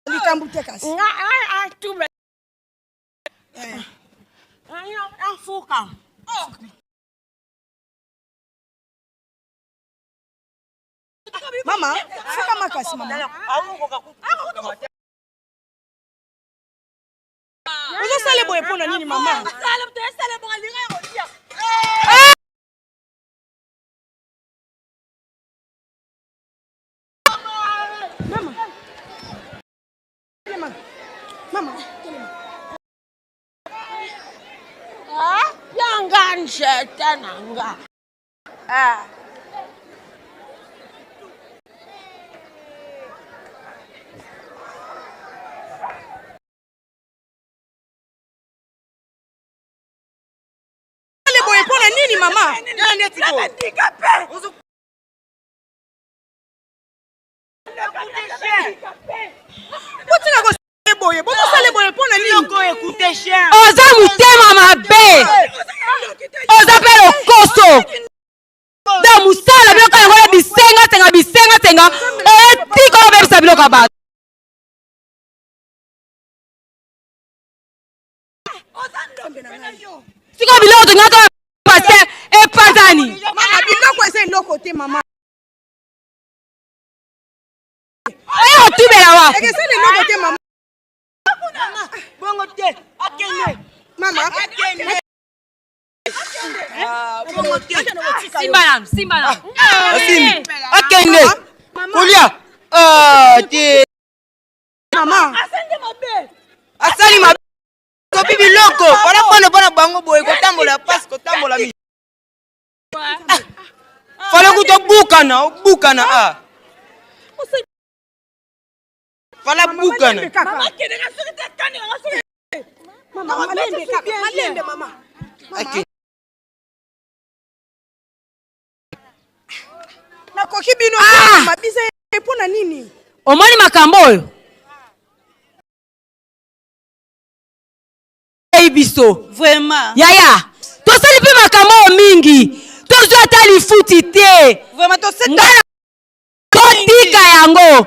Likambutekas. Nga tubela. Fuka. Mama, fuka makasi mama. Uzo sale boye pona nini mama? Sale boye linga yotia. Mama. Mama. Ah, yanga nsheta nanga. Ah. Pona nini mama? Oza mutema mabe. Oza pelo koso. Da musala biloko yango ya bisenga tenga. Tiko bebisa biloko ya bato. Siko biloko tongaka pasteur epatani. Mama biloko ese eloko te mama. Oyo tubela wa. Ese eloko te mama. Bongo te akene. Mama akene. Bongo te. Simba nam. Akene. Kulia. Te. Mama. Asali mabe. Kopi biloko, wana bango boye kotambola passe kotambola mi. Fala bukana ah. Fala bukana. Mama kene ngasuri tekani ngasuri. Mama malembe kaka, malembe mama. Okay. Na koki bino mabisa epona nini? Omoni makambo oyo. Biso vraiment yaya tosali pe makambo mingi tozo atali futi te vraiment totika yango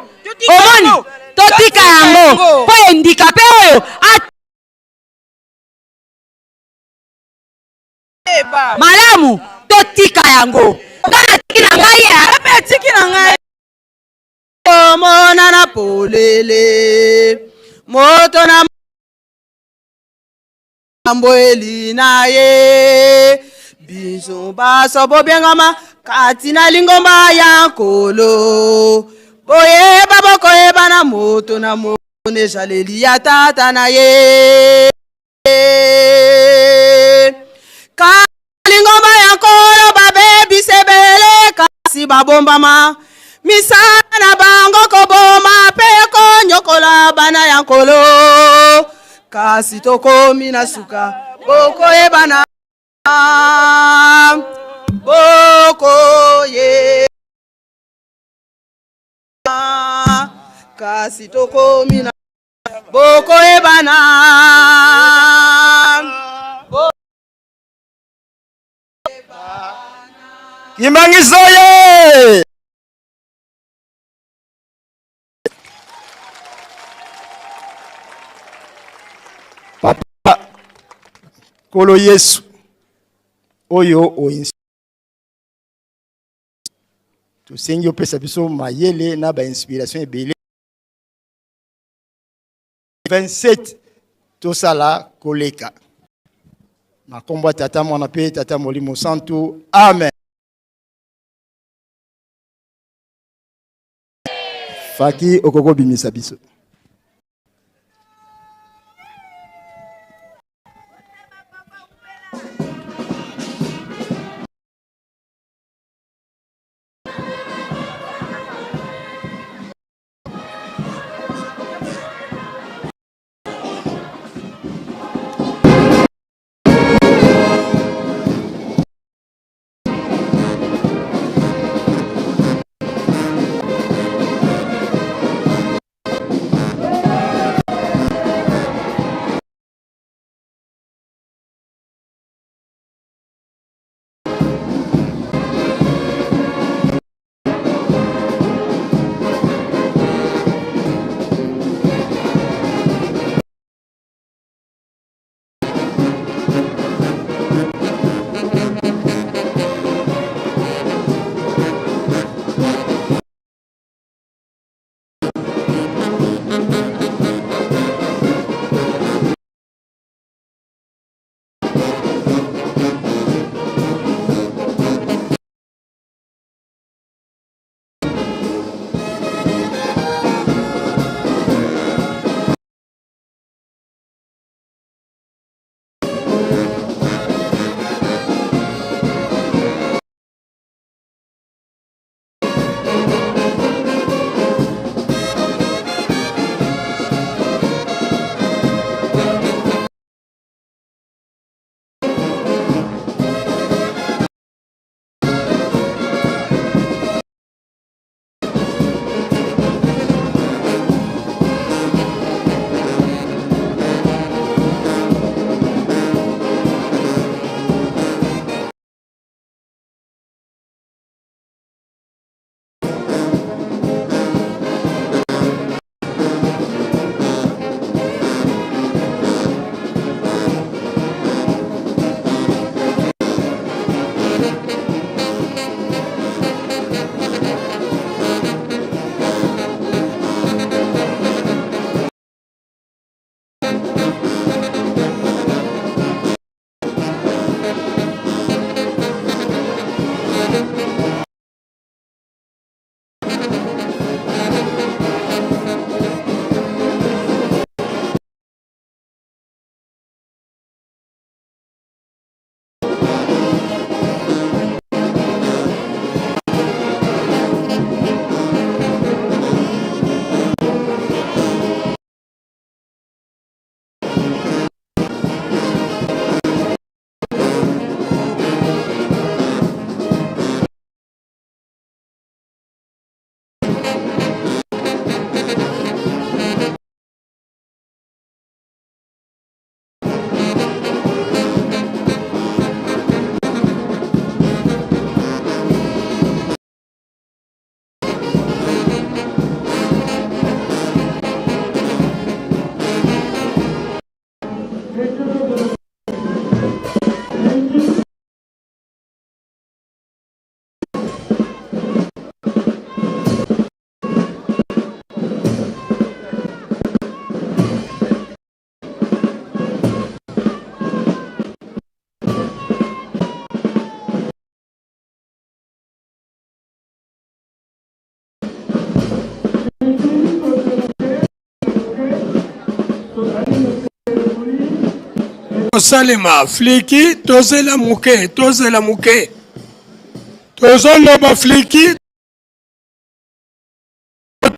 omoni totika yango po endika pe oyo malamu totika yango tiki na ngai ya tiki na ngai mona na polele moto na Amboeli na ye biso baso bobengama kati na lingomba ya nkolo boye baboko ebana moto na mone jaleli ya tata na ye ka lingomba ya nkolo babebi sebele kasi babombama misana bango koboma peko nyokola bana ya nkolo kasi tokomi na suka boko ebana boko ye kasi tokomi na boko ebana Kimangizoye Papa Kolo Yesu oyo oinsi tosengi opesa biso mayele na ba inspiration ebele 27 tosala koleka na kombo tata mwana pe tata molimo santo amen. Faki okoko bimisa biso. salima fliki tozela muke tozoloba fliki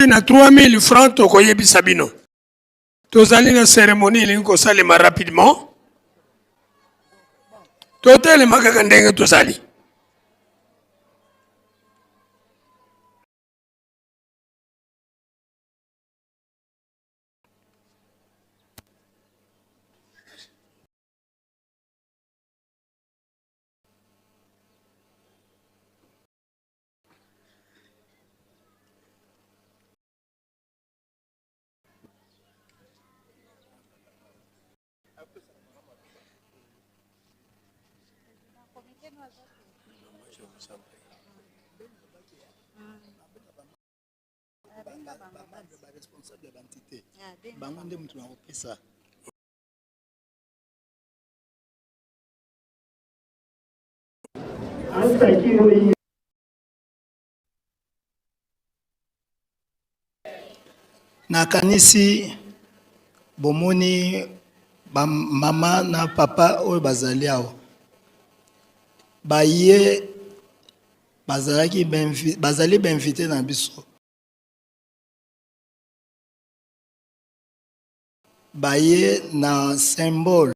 na 3000 francs tokoyebisa bino tozali na cérémonie elingi kosalema rapidement totelema kaka ndenge tozali. bango nde mutu nakopesa nakanisi bomoni mama na papa oyo bazali awa baye bazali bainvite na biso baye na symbole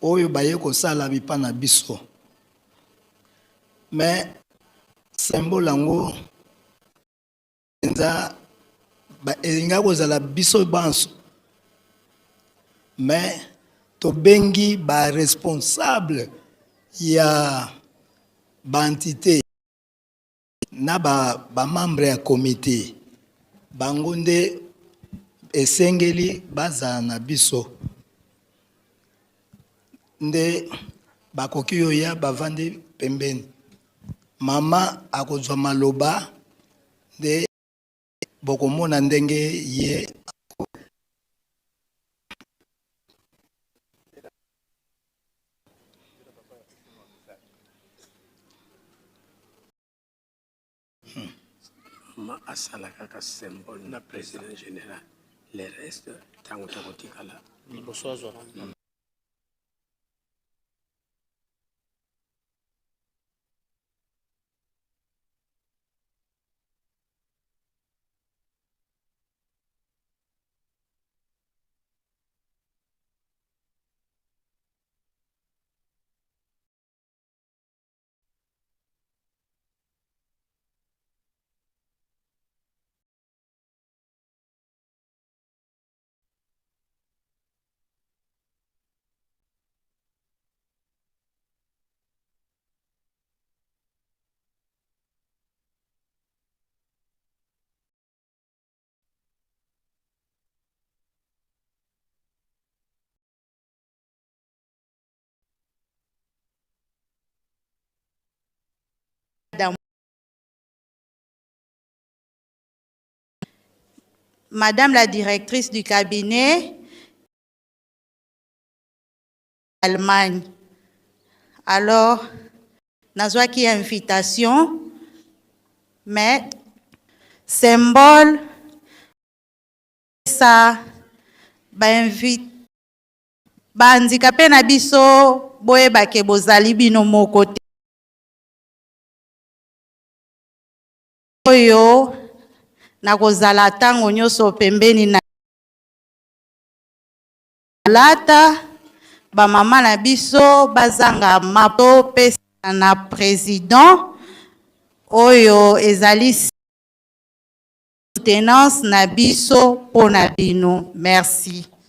oyo baye kosala bipa na biso mais symbole yango enza elinga kozala biso banso mais tobengi ba responsable ya baentité na ba membre ya comité bango nde esengeli bazala na biso nde bakoki oya bavandi pembeni mama akozwa maloba nde bokomona ndenge ye mama asala kaka symbole na président général le reste tango tokotikala liboso azwaka Madame la directrice du cabinet, Allemagne. Alors, nazwa qui invitation, mais symbole, ça, invite, handicapé na biso, boye bake bozali bino moko te. Oyo, na kozala tango nyoso pembeni na lata ba mama na biso bazanga mapo pesa na président oyo ezali soutenance na biso pona bino. Merci.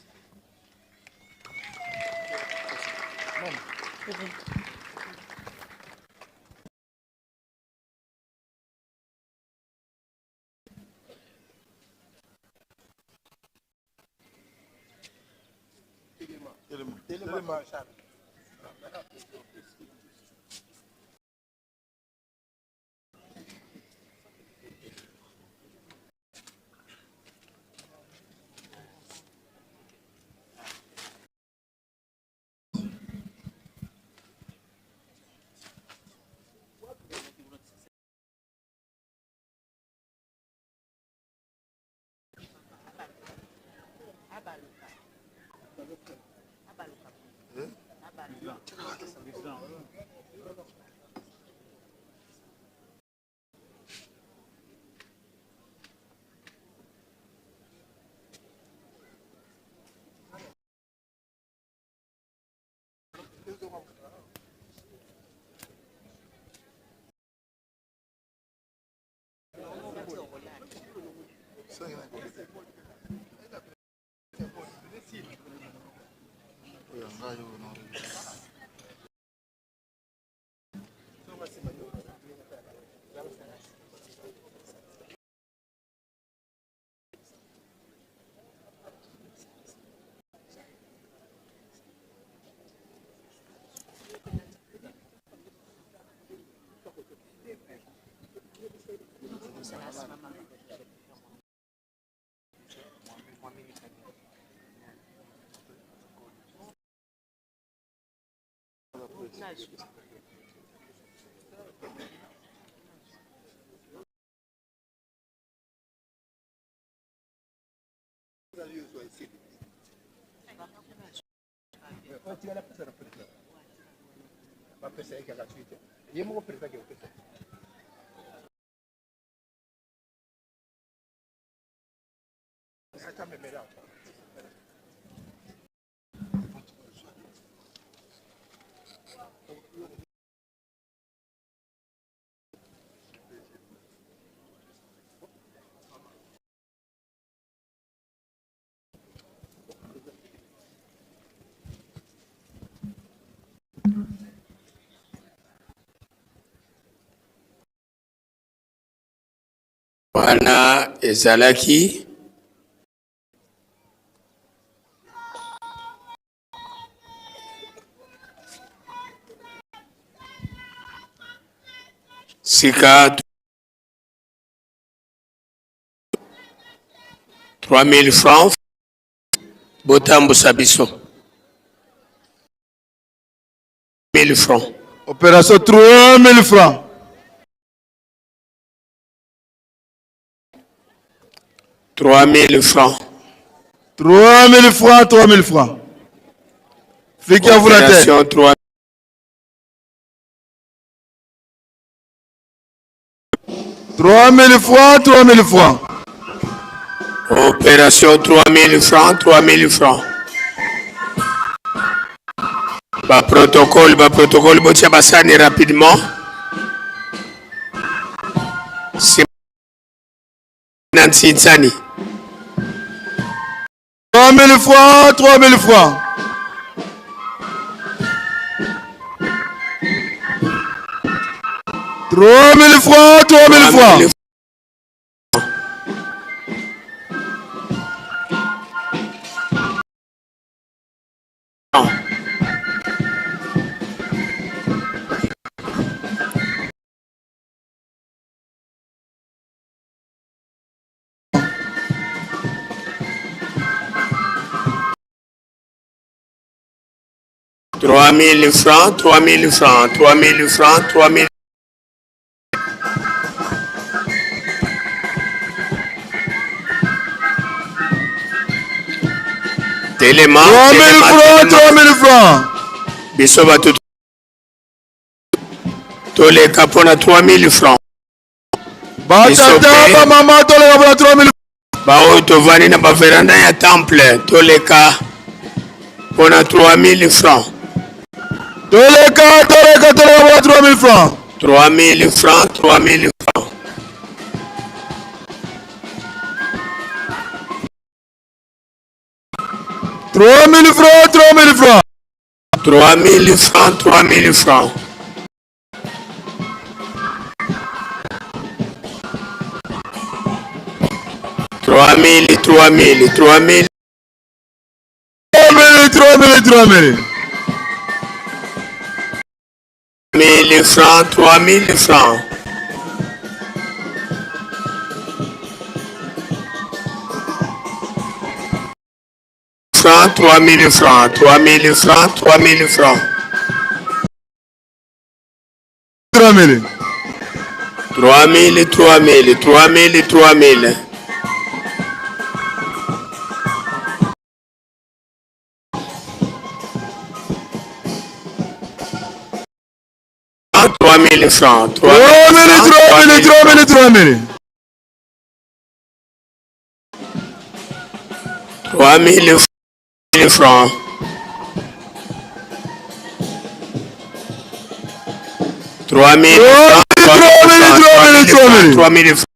wana ezalaki sika 3000 francs botambusa biso 1000 francs. Opération 3000 francs. 3000 francs. 3000 francs, 3000 francs. Fiki à vous la tête. Opération 3. 3000 francs, 3000 francs. Opération 3000 francs, 3000 francs. Protocole, botia basani rapidement. C'est Nancy Tsani. 3000 francs, 3000 francs. 3000 francs, 3000 francs. Trois mille francs, 3000 francs, 3000 francs, 3000. Téléma, 3000 francs, 3000 francs. Bisoba tout. Tous les capons 3000 francs. Batata, maman, tous les capons 3000 francs. Bao tovani na baveranda ya temple, tous les cas pour 3000 francs. Tous les cas, 3000 francs. 3000 francs, 3000 francs. 3000 francs, 3000 francs. 3000 francs, 3000 francs. 3000, 3000, 3000. 3000. 1000 francs, 3000 francs. 3000 francs, 3000 francs, 3000 francs. 3000. 3000, 3000, 3000, 3000. 3000 000 francs. 3 000, 3 000, 3 000. 3 000 francs. 3 000 francs. 3 000 francs.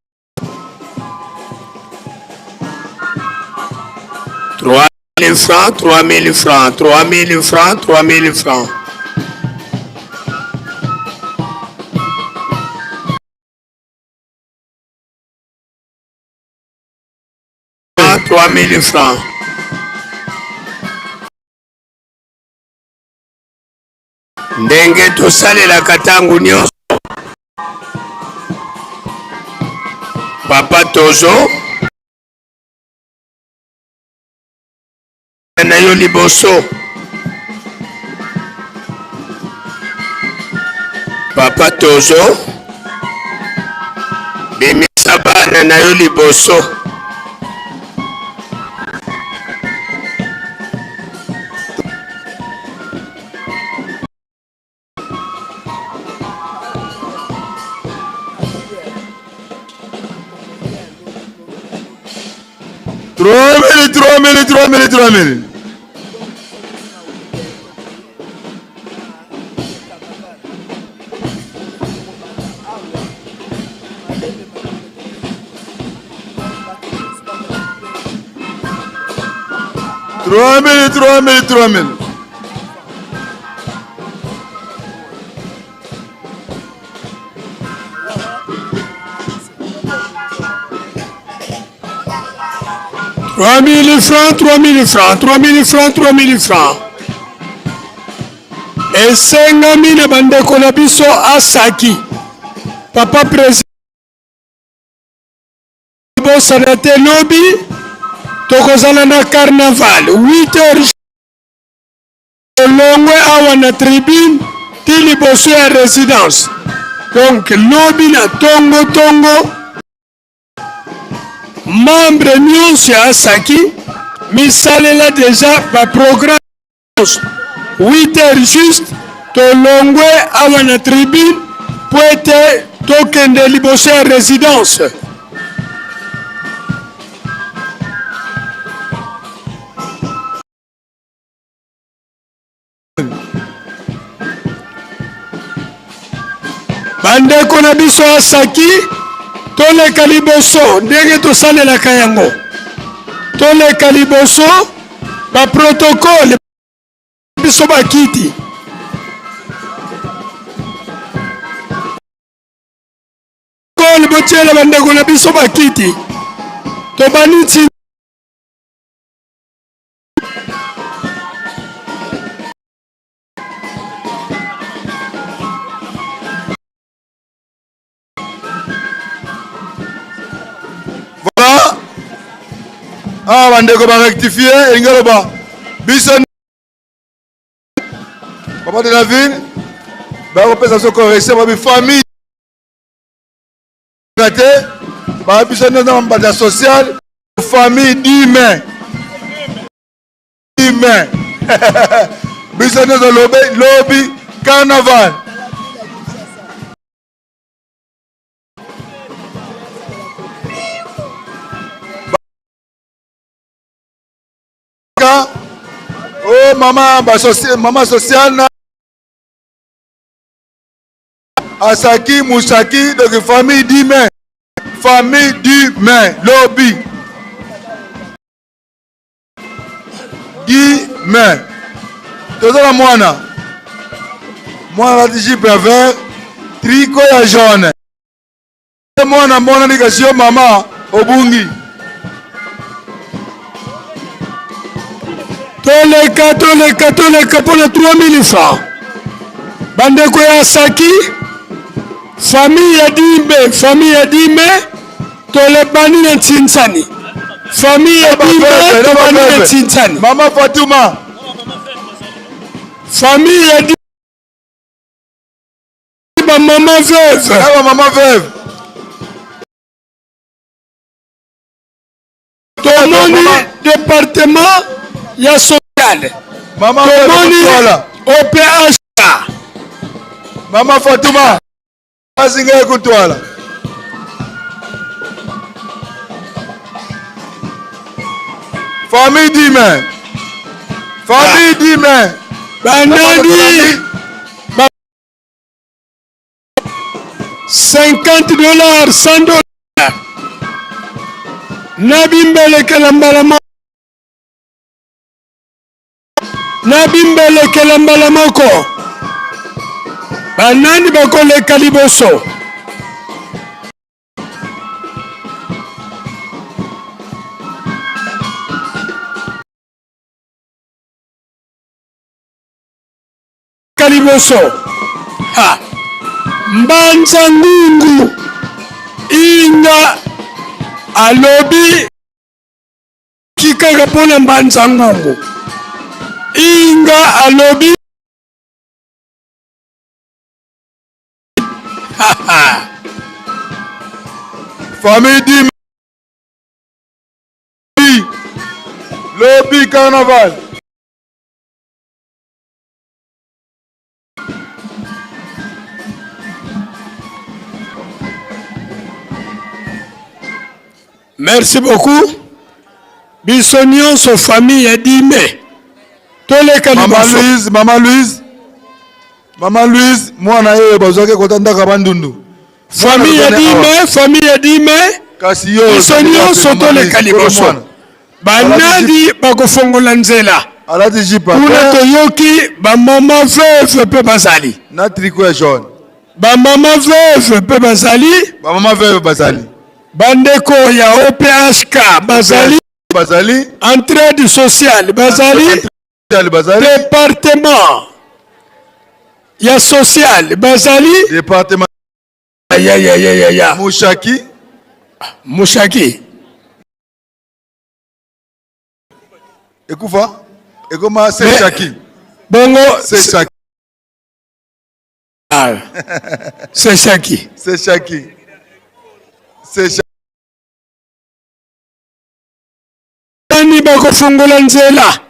3 000 francs, 3 000 francs, 3 000 francs, 3 000 francs. 3 000 francs. Ndenge tosalelaka ntango nyonso. Papa Tozo na yo liboso. Papa Tozo bimisa bana na yo liboso. $3 000. $3 000. $3 000 francs. Esengami na bandeko na biso asaki. Papa président bosana te lobi tokozala na carnaval 8h longwe awa na tribune ti liboso ya résidence. Donc lobi na tongo membre nyonso ya asaki misalela deja ba programme 8h juste tolongwe awa na tribune po ete tokende liboso ya résidence. bandeko na biso asaki toleka liboso ndenge tosalelaka yango. Toleka liboso baprotokole biso bakiti. Kole botiela bandeko na biso bakiti. Tobaniti ah bandeko ba rectifier ingaloba biso papa de la ville ba repesa so correction ba famille gâté ba biso na mbada social famille d'humain biso na lobby carnaval. Oh mama social na asaki musaki donc famille d'humain lobby d'humain tozala mwana lati jipe vert tricot ya jaune mwana nikasio mama obungi. Toleka pour les 3 000 francs. Bandeko ya Asaki, famille ya Dime, tolebani na Tinsani. Famille ya Dime, tolebani na Tinsani. Mama Fatuma. Famille ya Dime, maman veuve. Tomoni département ya social. Mama Tomoni OPH. Mama Fatuma. Azinga kutwala. Famille d'humains. Famille d'humains. Banani. 50 $, 100 $. Nabimbele kelambala moko. Banani bakoleka liboso. Kaliboso. Ha. Mbanza ngungu. Inga alobi kikaka pona mbanza ngungu. Inga alobi Famille d'humains. Lobby carnaval. Merci beaucoup. Bisognon sa famille a dit mais. Maman Louise, moi na yeye bazwake kotanda kabandundu. Famille a dit mais. Bisognon soto le kaliboso. Banadi bakofongola nzela. Alati jipa. Kuna toyoki ba mama veuve pe bazali. Na tricot jaune. Ba mama veuve pe bazali. Ba mama veuve bazali. Bandeko ya OPHK bazali. Entraide sociale bazali. Département ya social bazali. Département ya Mushaki Ekufa Ekoma Sechaki bongo Sechaki Sechaki nani bakofungola nzela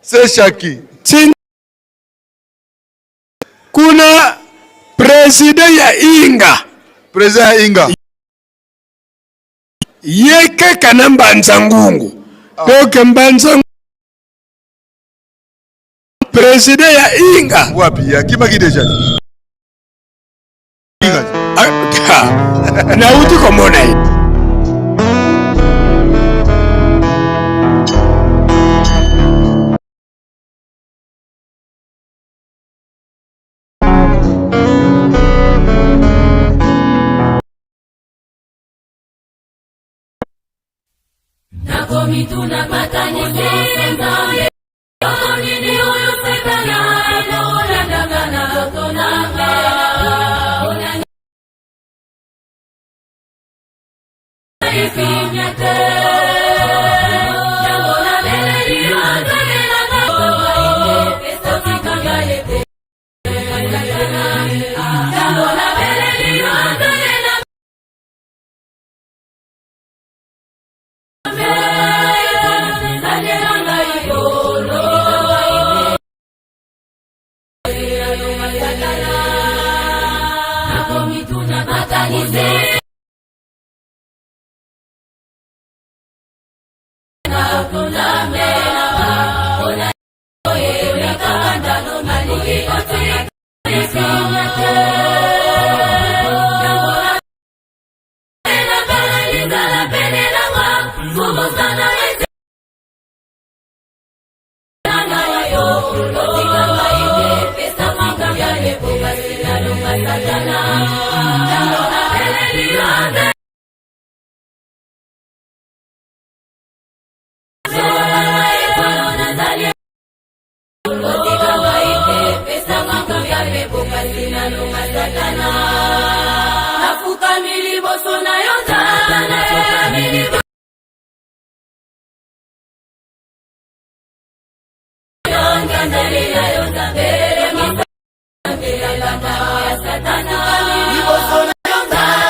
Sechaki kuna president ya Inga yeke kana mbanza ngungu doke mbanza president ya Inga wapi ya kimaki deja na uti komona hii Nakomituna patanyise nzambe Nini uyu sekanya Inola ndagana Totonanga Ifinyate Yangona lele diyo Zagena Gato Pesa tikanga yete Yangona lele diyo Zagena Satana,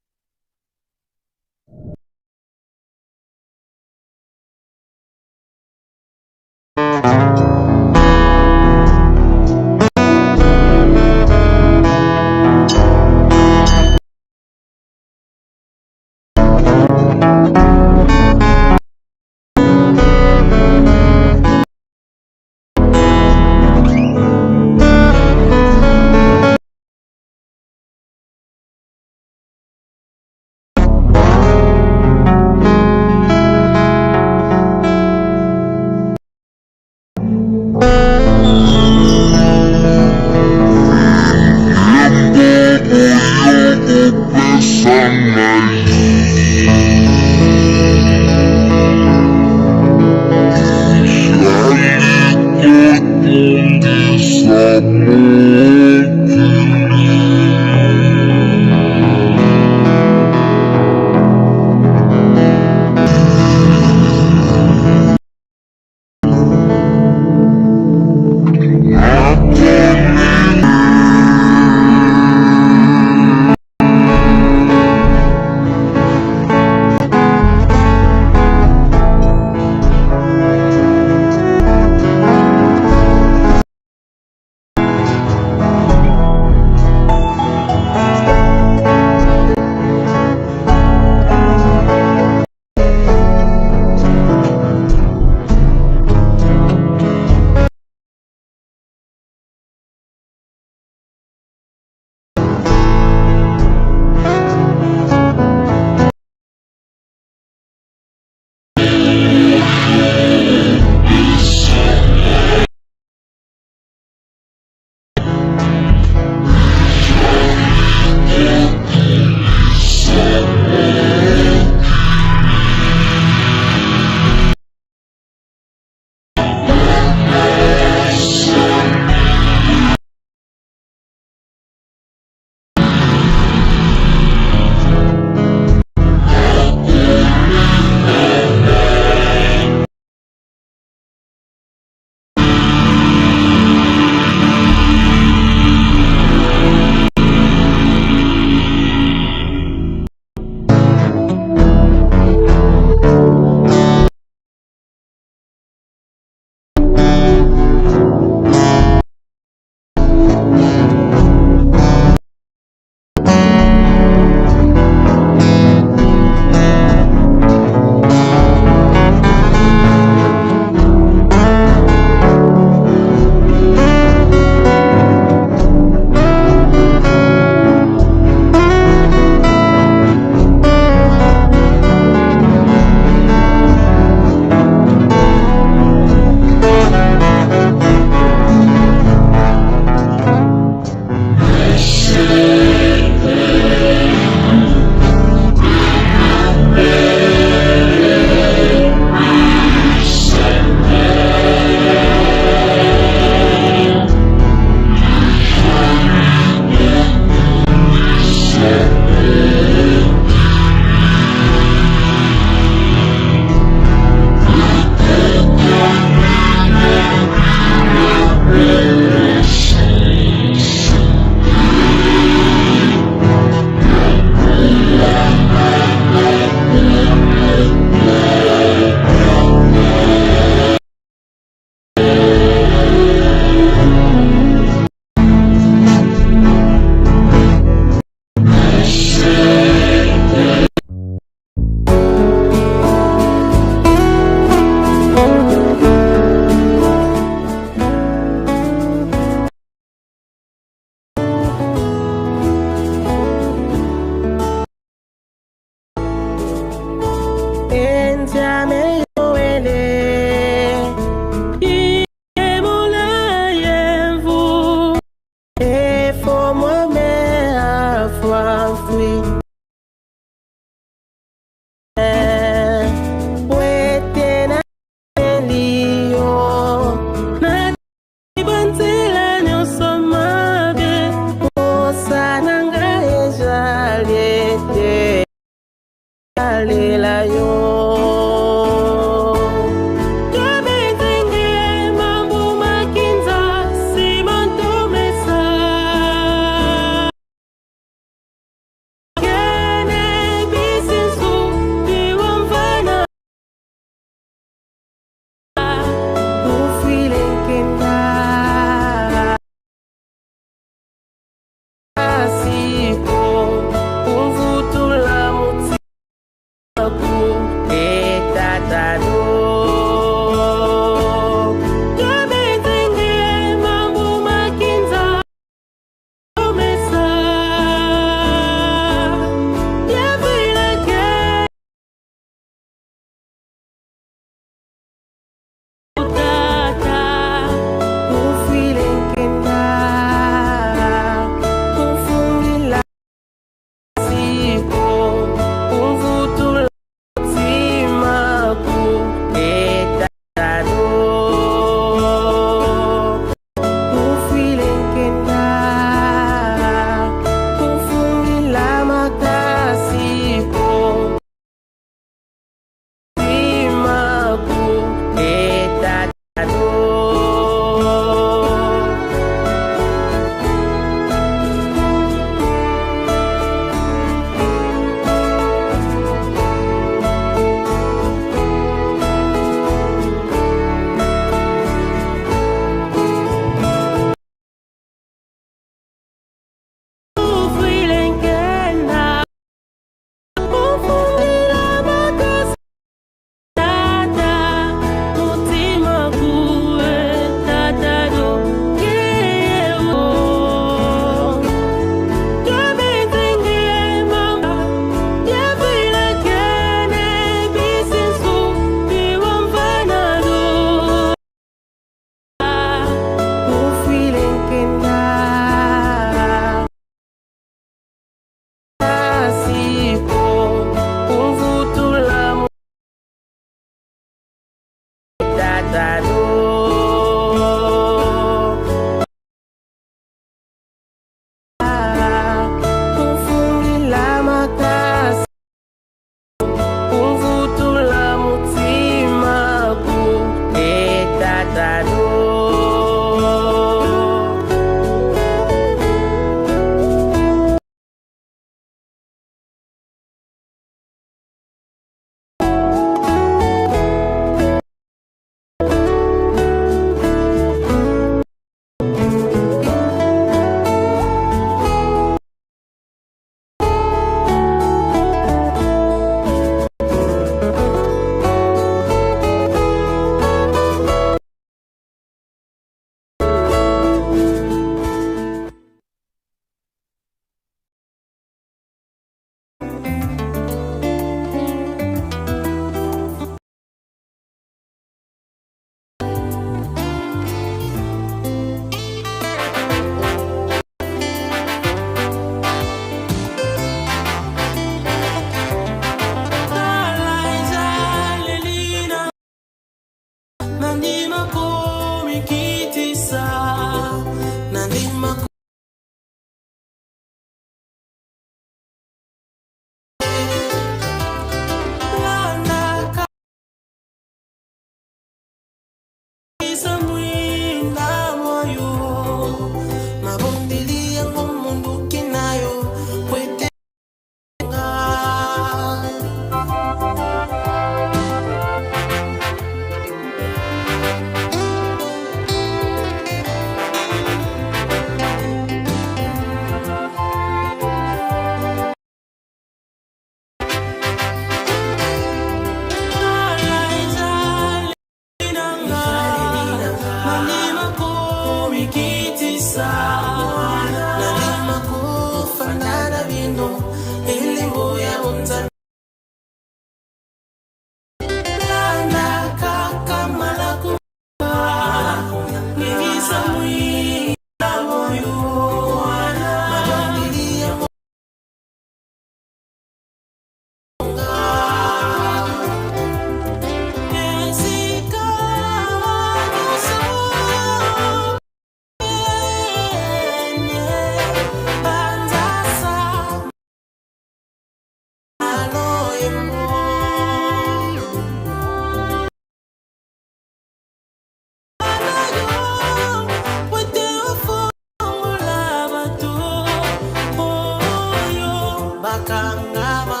bakangama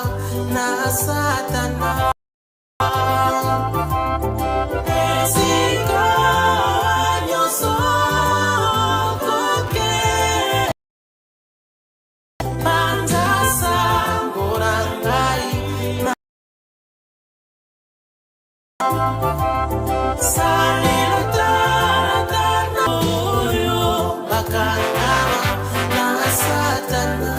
na satana. Esika nyonso koke banza sango na ngai na salelo tatana oyo bakangama na satana.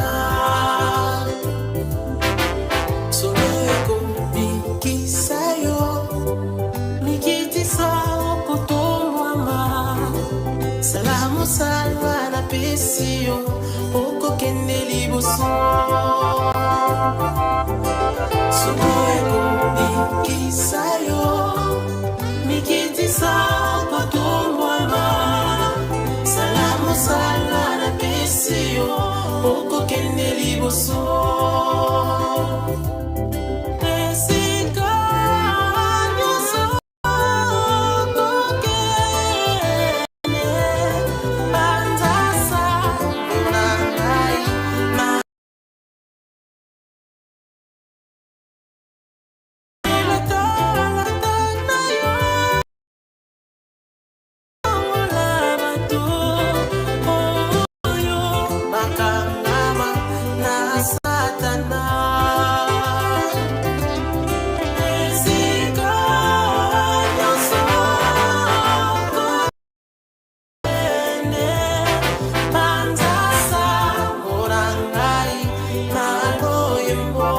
Soleko bikisayo mikitisa okutomwama salamu salwa na pesio okokende liboso. Soleko bikisayo mikitisa okutomwama salamu salwa na pesio okokende liboso. Esika nyonso kokene banza sango na ngai na elotolata yo ola bato oyo bakangama na satana. Esika nyonso kokene banza sango na ngai na loyembo.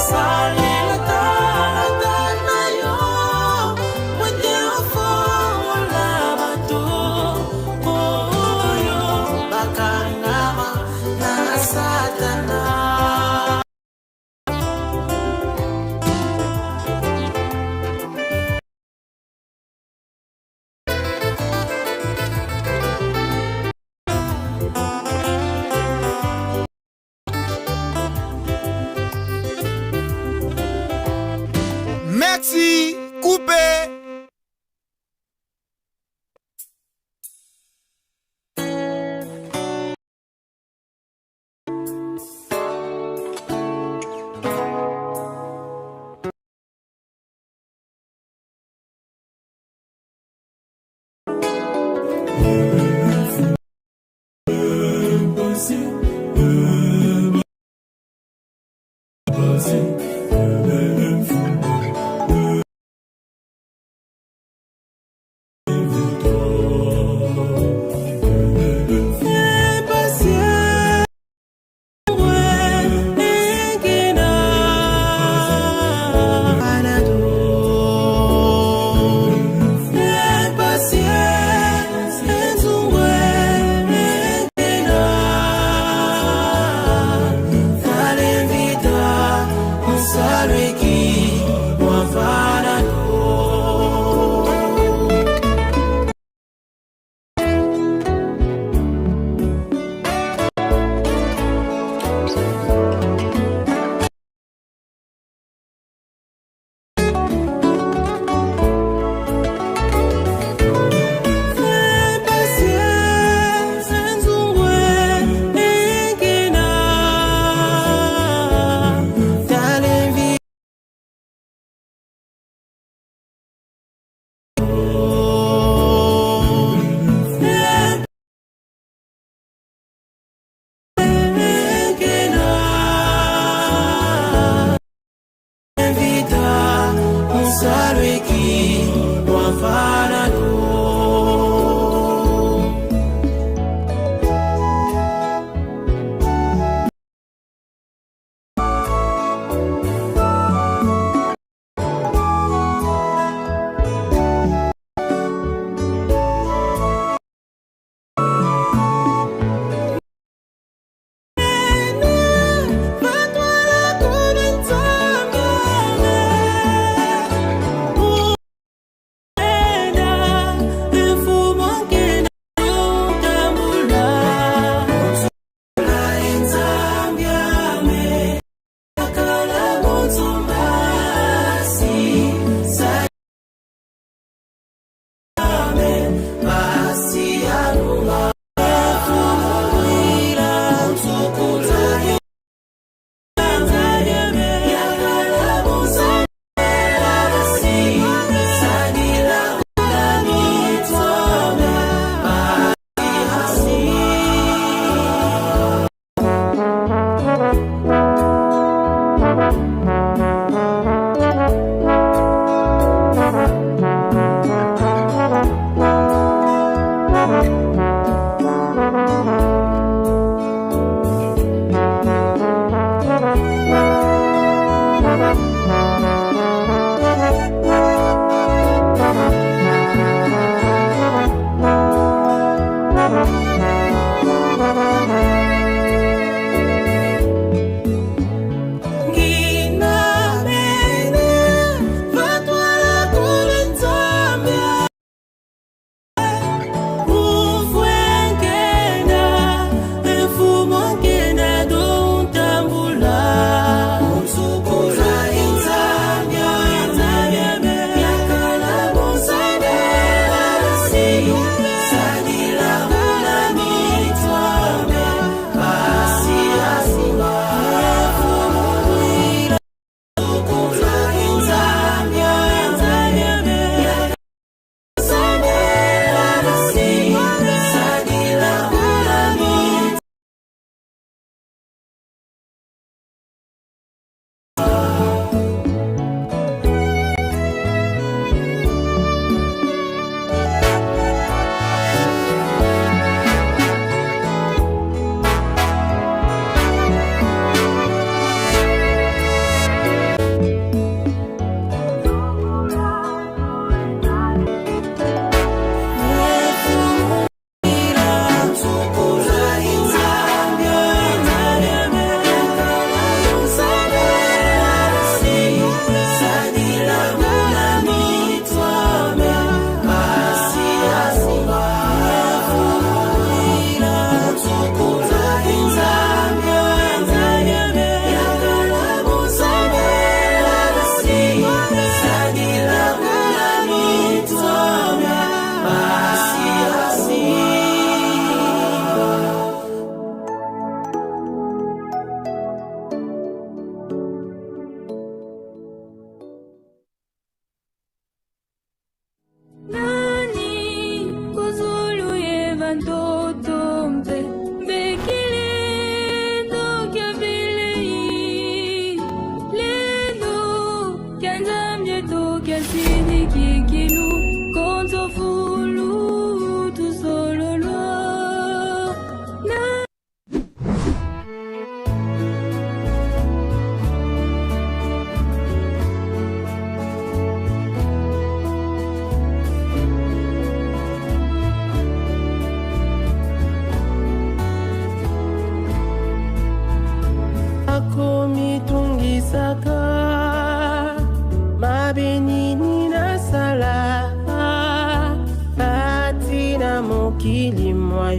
Salelo talata na yo wete ofola bato oyo bakangama na satana. Merci, coupé.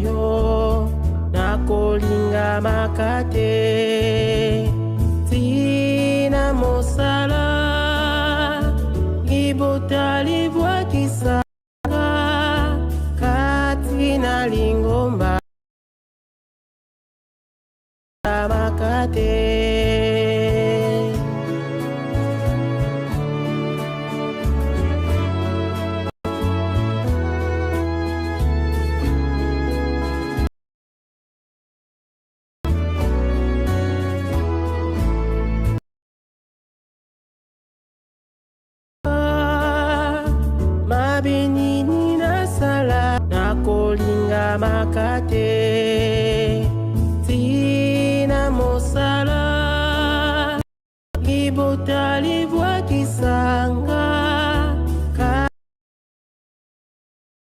yo nakolinga makate tina mosala ibotali bwakisanga kati na lingomba makate mabenini na sala nakolinga makate tina mosala ibotali bwakisanga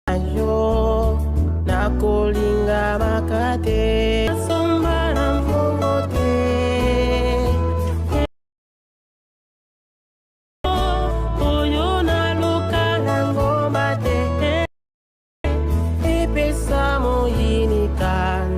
kayo nakolinga makate somba na mbote oyo naluka na ngomba te epesa moyini kana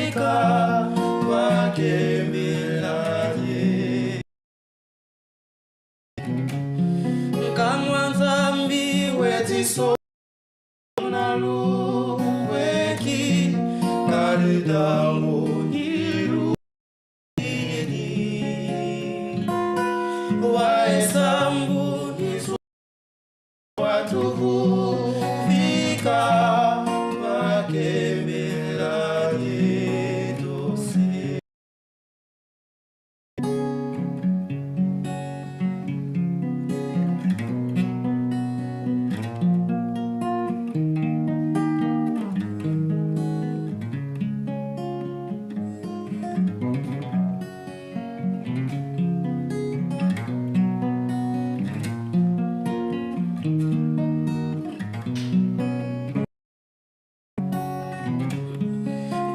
vika wakembelanye kamwa nzambi wetiso na luweki kalidamu niru waesambu nisu watuhu vika wakembelanye dose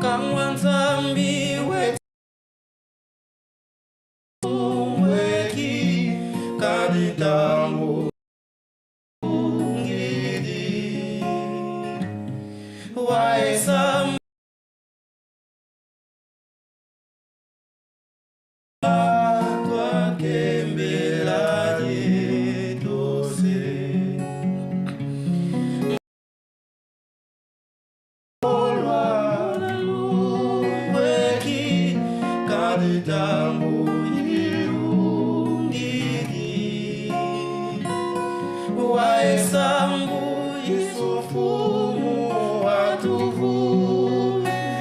kamwa nzambi weki kadidamu ngidi waesam wakembelanye dose weki kadidamu irungidi waesambu isufumu watuvu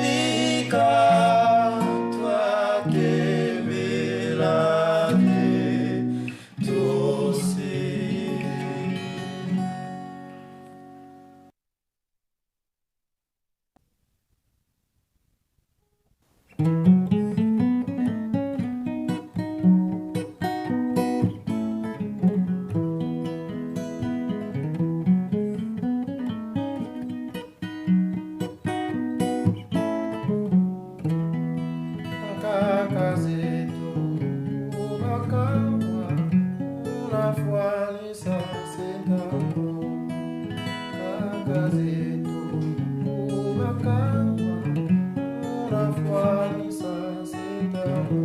vika twakembelanye dose kaka zetu ubakawa unafuanisa sendamo kaka zetu ubakawa unafuanisa sendamo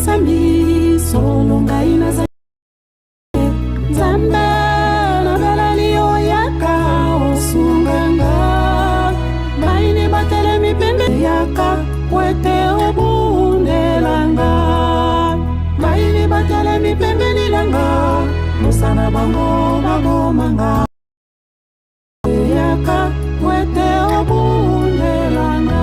sambi solo ngai naza Nzambe na beleli oyaka osunganga Baini batelemi pembe yaka kwete obundelanga Baini batelemi pembe nilanga Musana bango bagomanga Yaka kwete obundelanga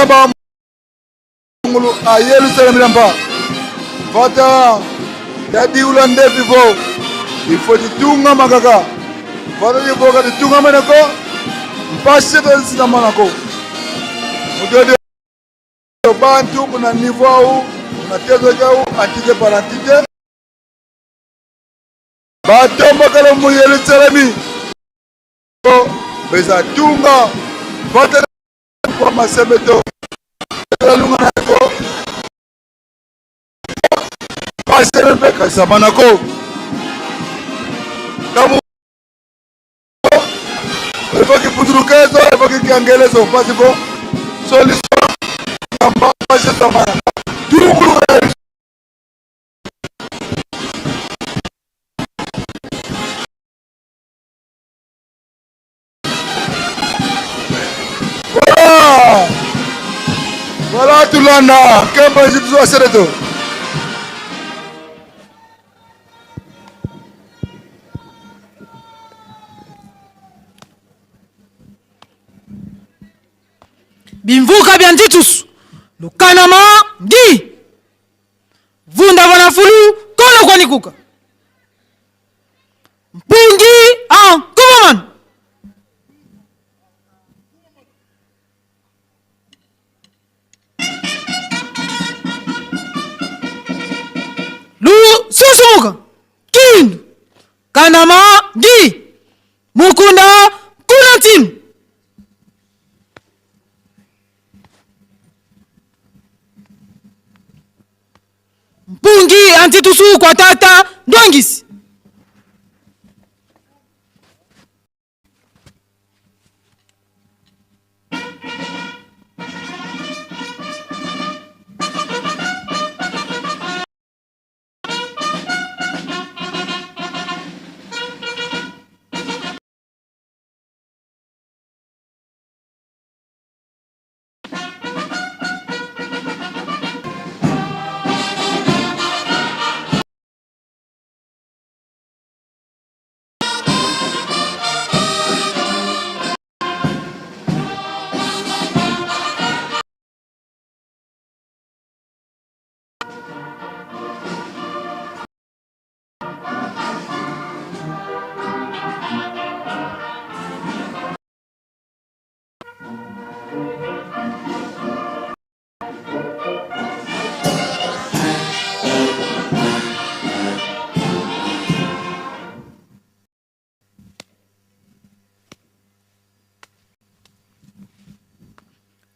ba ngulu ayelu selemila mpa fata dadi ulande vivo ifo ditunga makaka fata di boka ditunga manako mpase to sina manako mudode bantu kuna niveau kuna tezo jau antike parantite batomba kala muyelu selemi beza tunga fata kwa masemeto lunga nako pasere peka sabanako kamu evoki puturukezo evoki kiangelezo pasipo solution kamba pase samana tungu voilà tulana kemba jitu asereto bimvuka bya ntitus lukanama ndi vunda vana fulu kono kwa nikuka mpungi kumaman lu Susumuka, Kindu, Kanama, Gi, Mukunda, Kunatim. Mpungi antitusu kwa tata Dongis.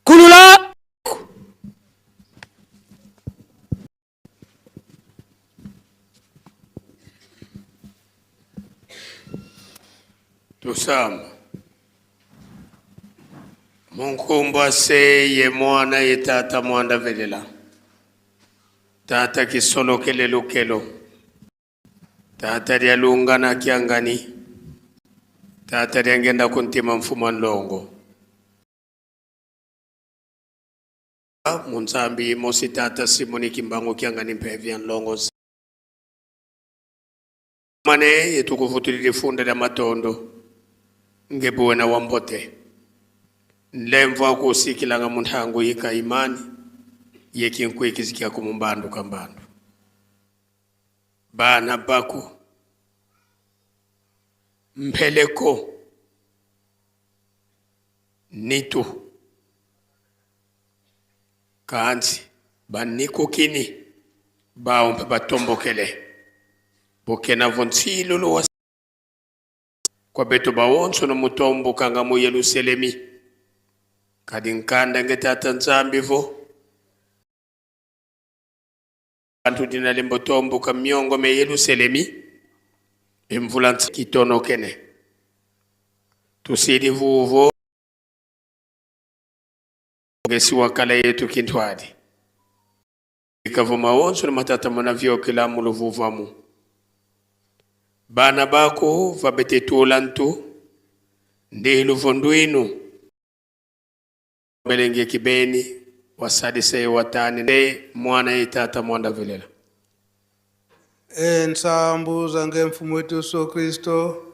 Kulula. Tusama. Munkumba se ye mwana ye tata mwanda velela. Tata kisolo kelelo kelo. Tata rialunga na kiangani. Tata riangenda kuntima mfuma nlongo. Munzambi mosi tata Simoni Kimbangu kiangani mpevya nlongo. Mane yetukuvutulile funda la matondo. Ngebuwe na wambote. Nlemva kusikilanga muntangu yika imani. Yekinkwe ikisikia kumumbandu kambandu. Bana baku. Mpeleko. Nitu. Kaanzi. Baniko kini. Baumpe batombo kele. Bokena vontsilo lo was. Kwa beto bawonso no mutombo kanga mu Yerusalemi. Kadinkanda ngetata nzambi vo. Bantu dina lembotombo ka miongo me Yerusalemi. Imvula kitono kene. Tusidi vuvo. Ngesi wakala yetu kintwadi. Ikavuma wonso no matata manavyo kila mulo vuvamu. Bana bako vabete tuolantu. Ndelu vonduinu. Melenge kibeni. Wasadi se watani. Ne mwana itata mwanda velela. Ensambu zange mfumu wetu Yesu Kristo.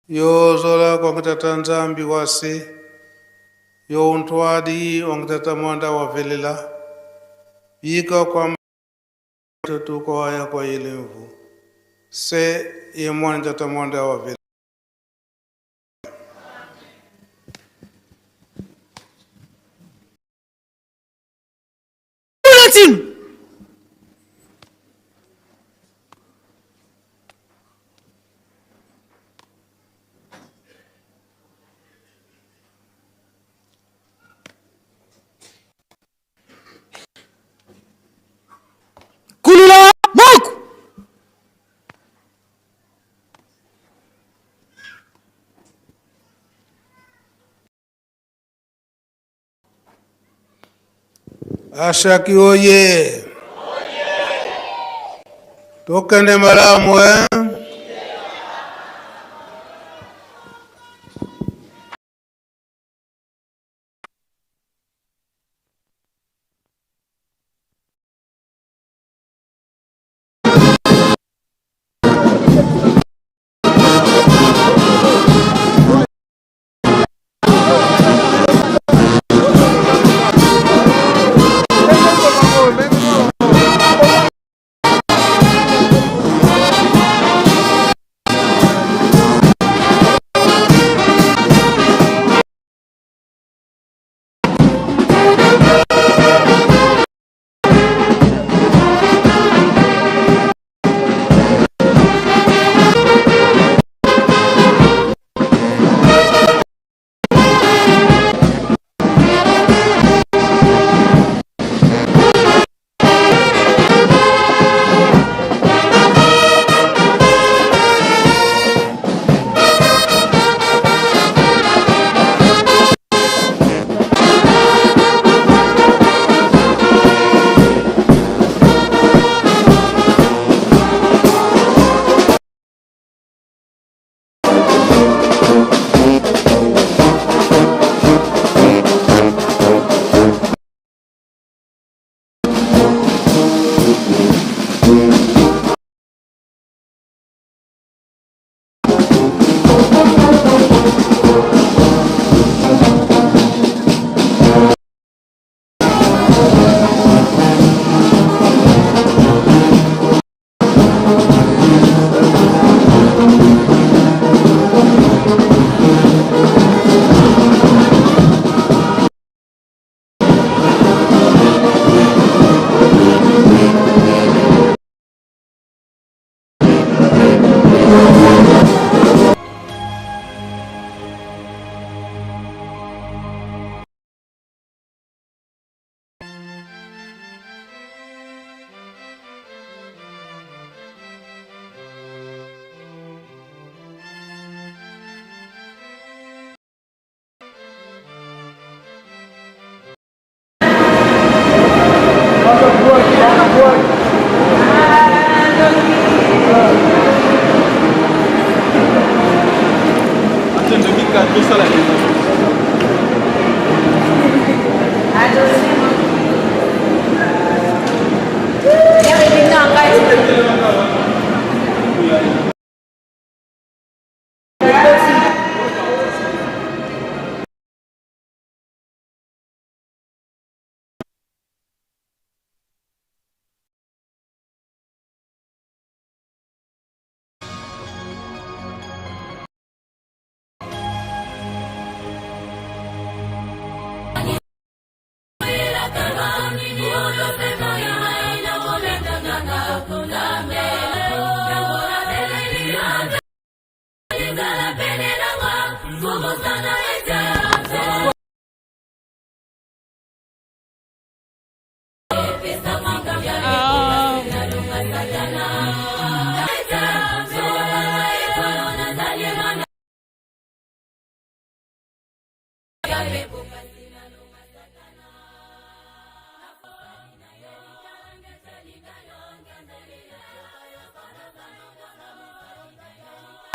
Yozola kwa mtata nzambi wase. Yo untwadi wangtata mwanda wavelela. Bika kwa mtoto kwa haya kwa ilemvu. Se ye mwana tata mwanda wavelela. Kulula Moku. Ashaki oye. Tokende malamu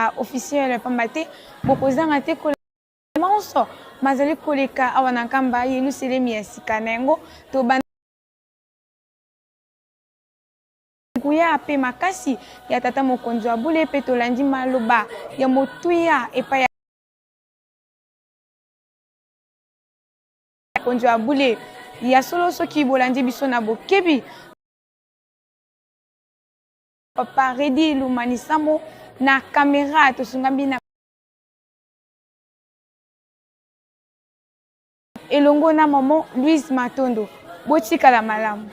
ba officiel pamba te bokozanga te ko monso mazali koleka awa na nkamba Yerusalemi ya sika na yango to kuya ape makasi ya tata mokonzi wa bule pe tolandi maloba ya motuya epa ya mokonzi wa bule ya solo soki bolandi biso na bokebi papa Redi Lumanisamo na kamera tosungambi na elongo na maman Louise Matondo botikala malamu.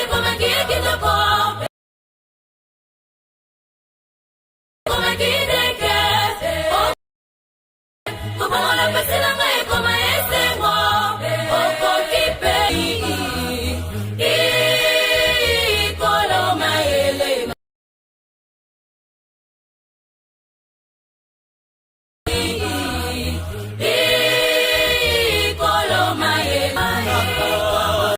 Zamela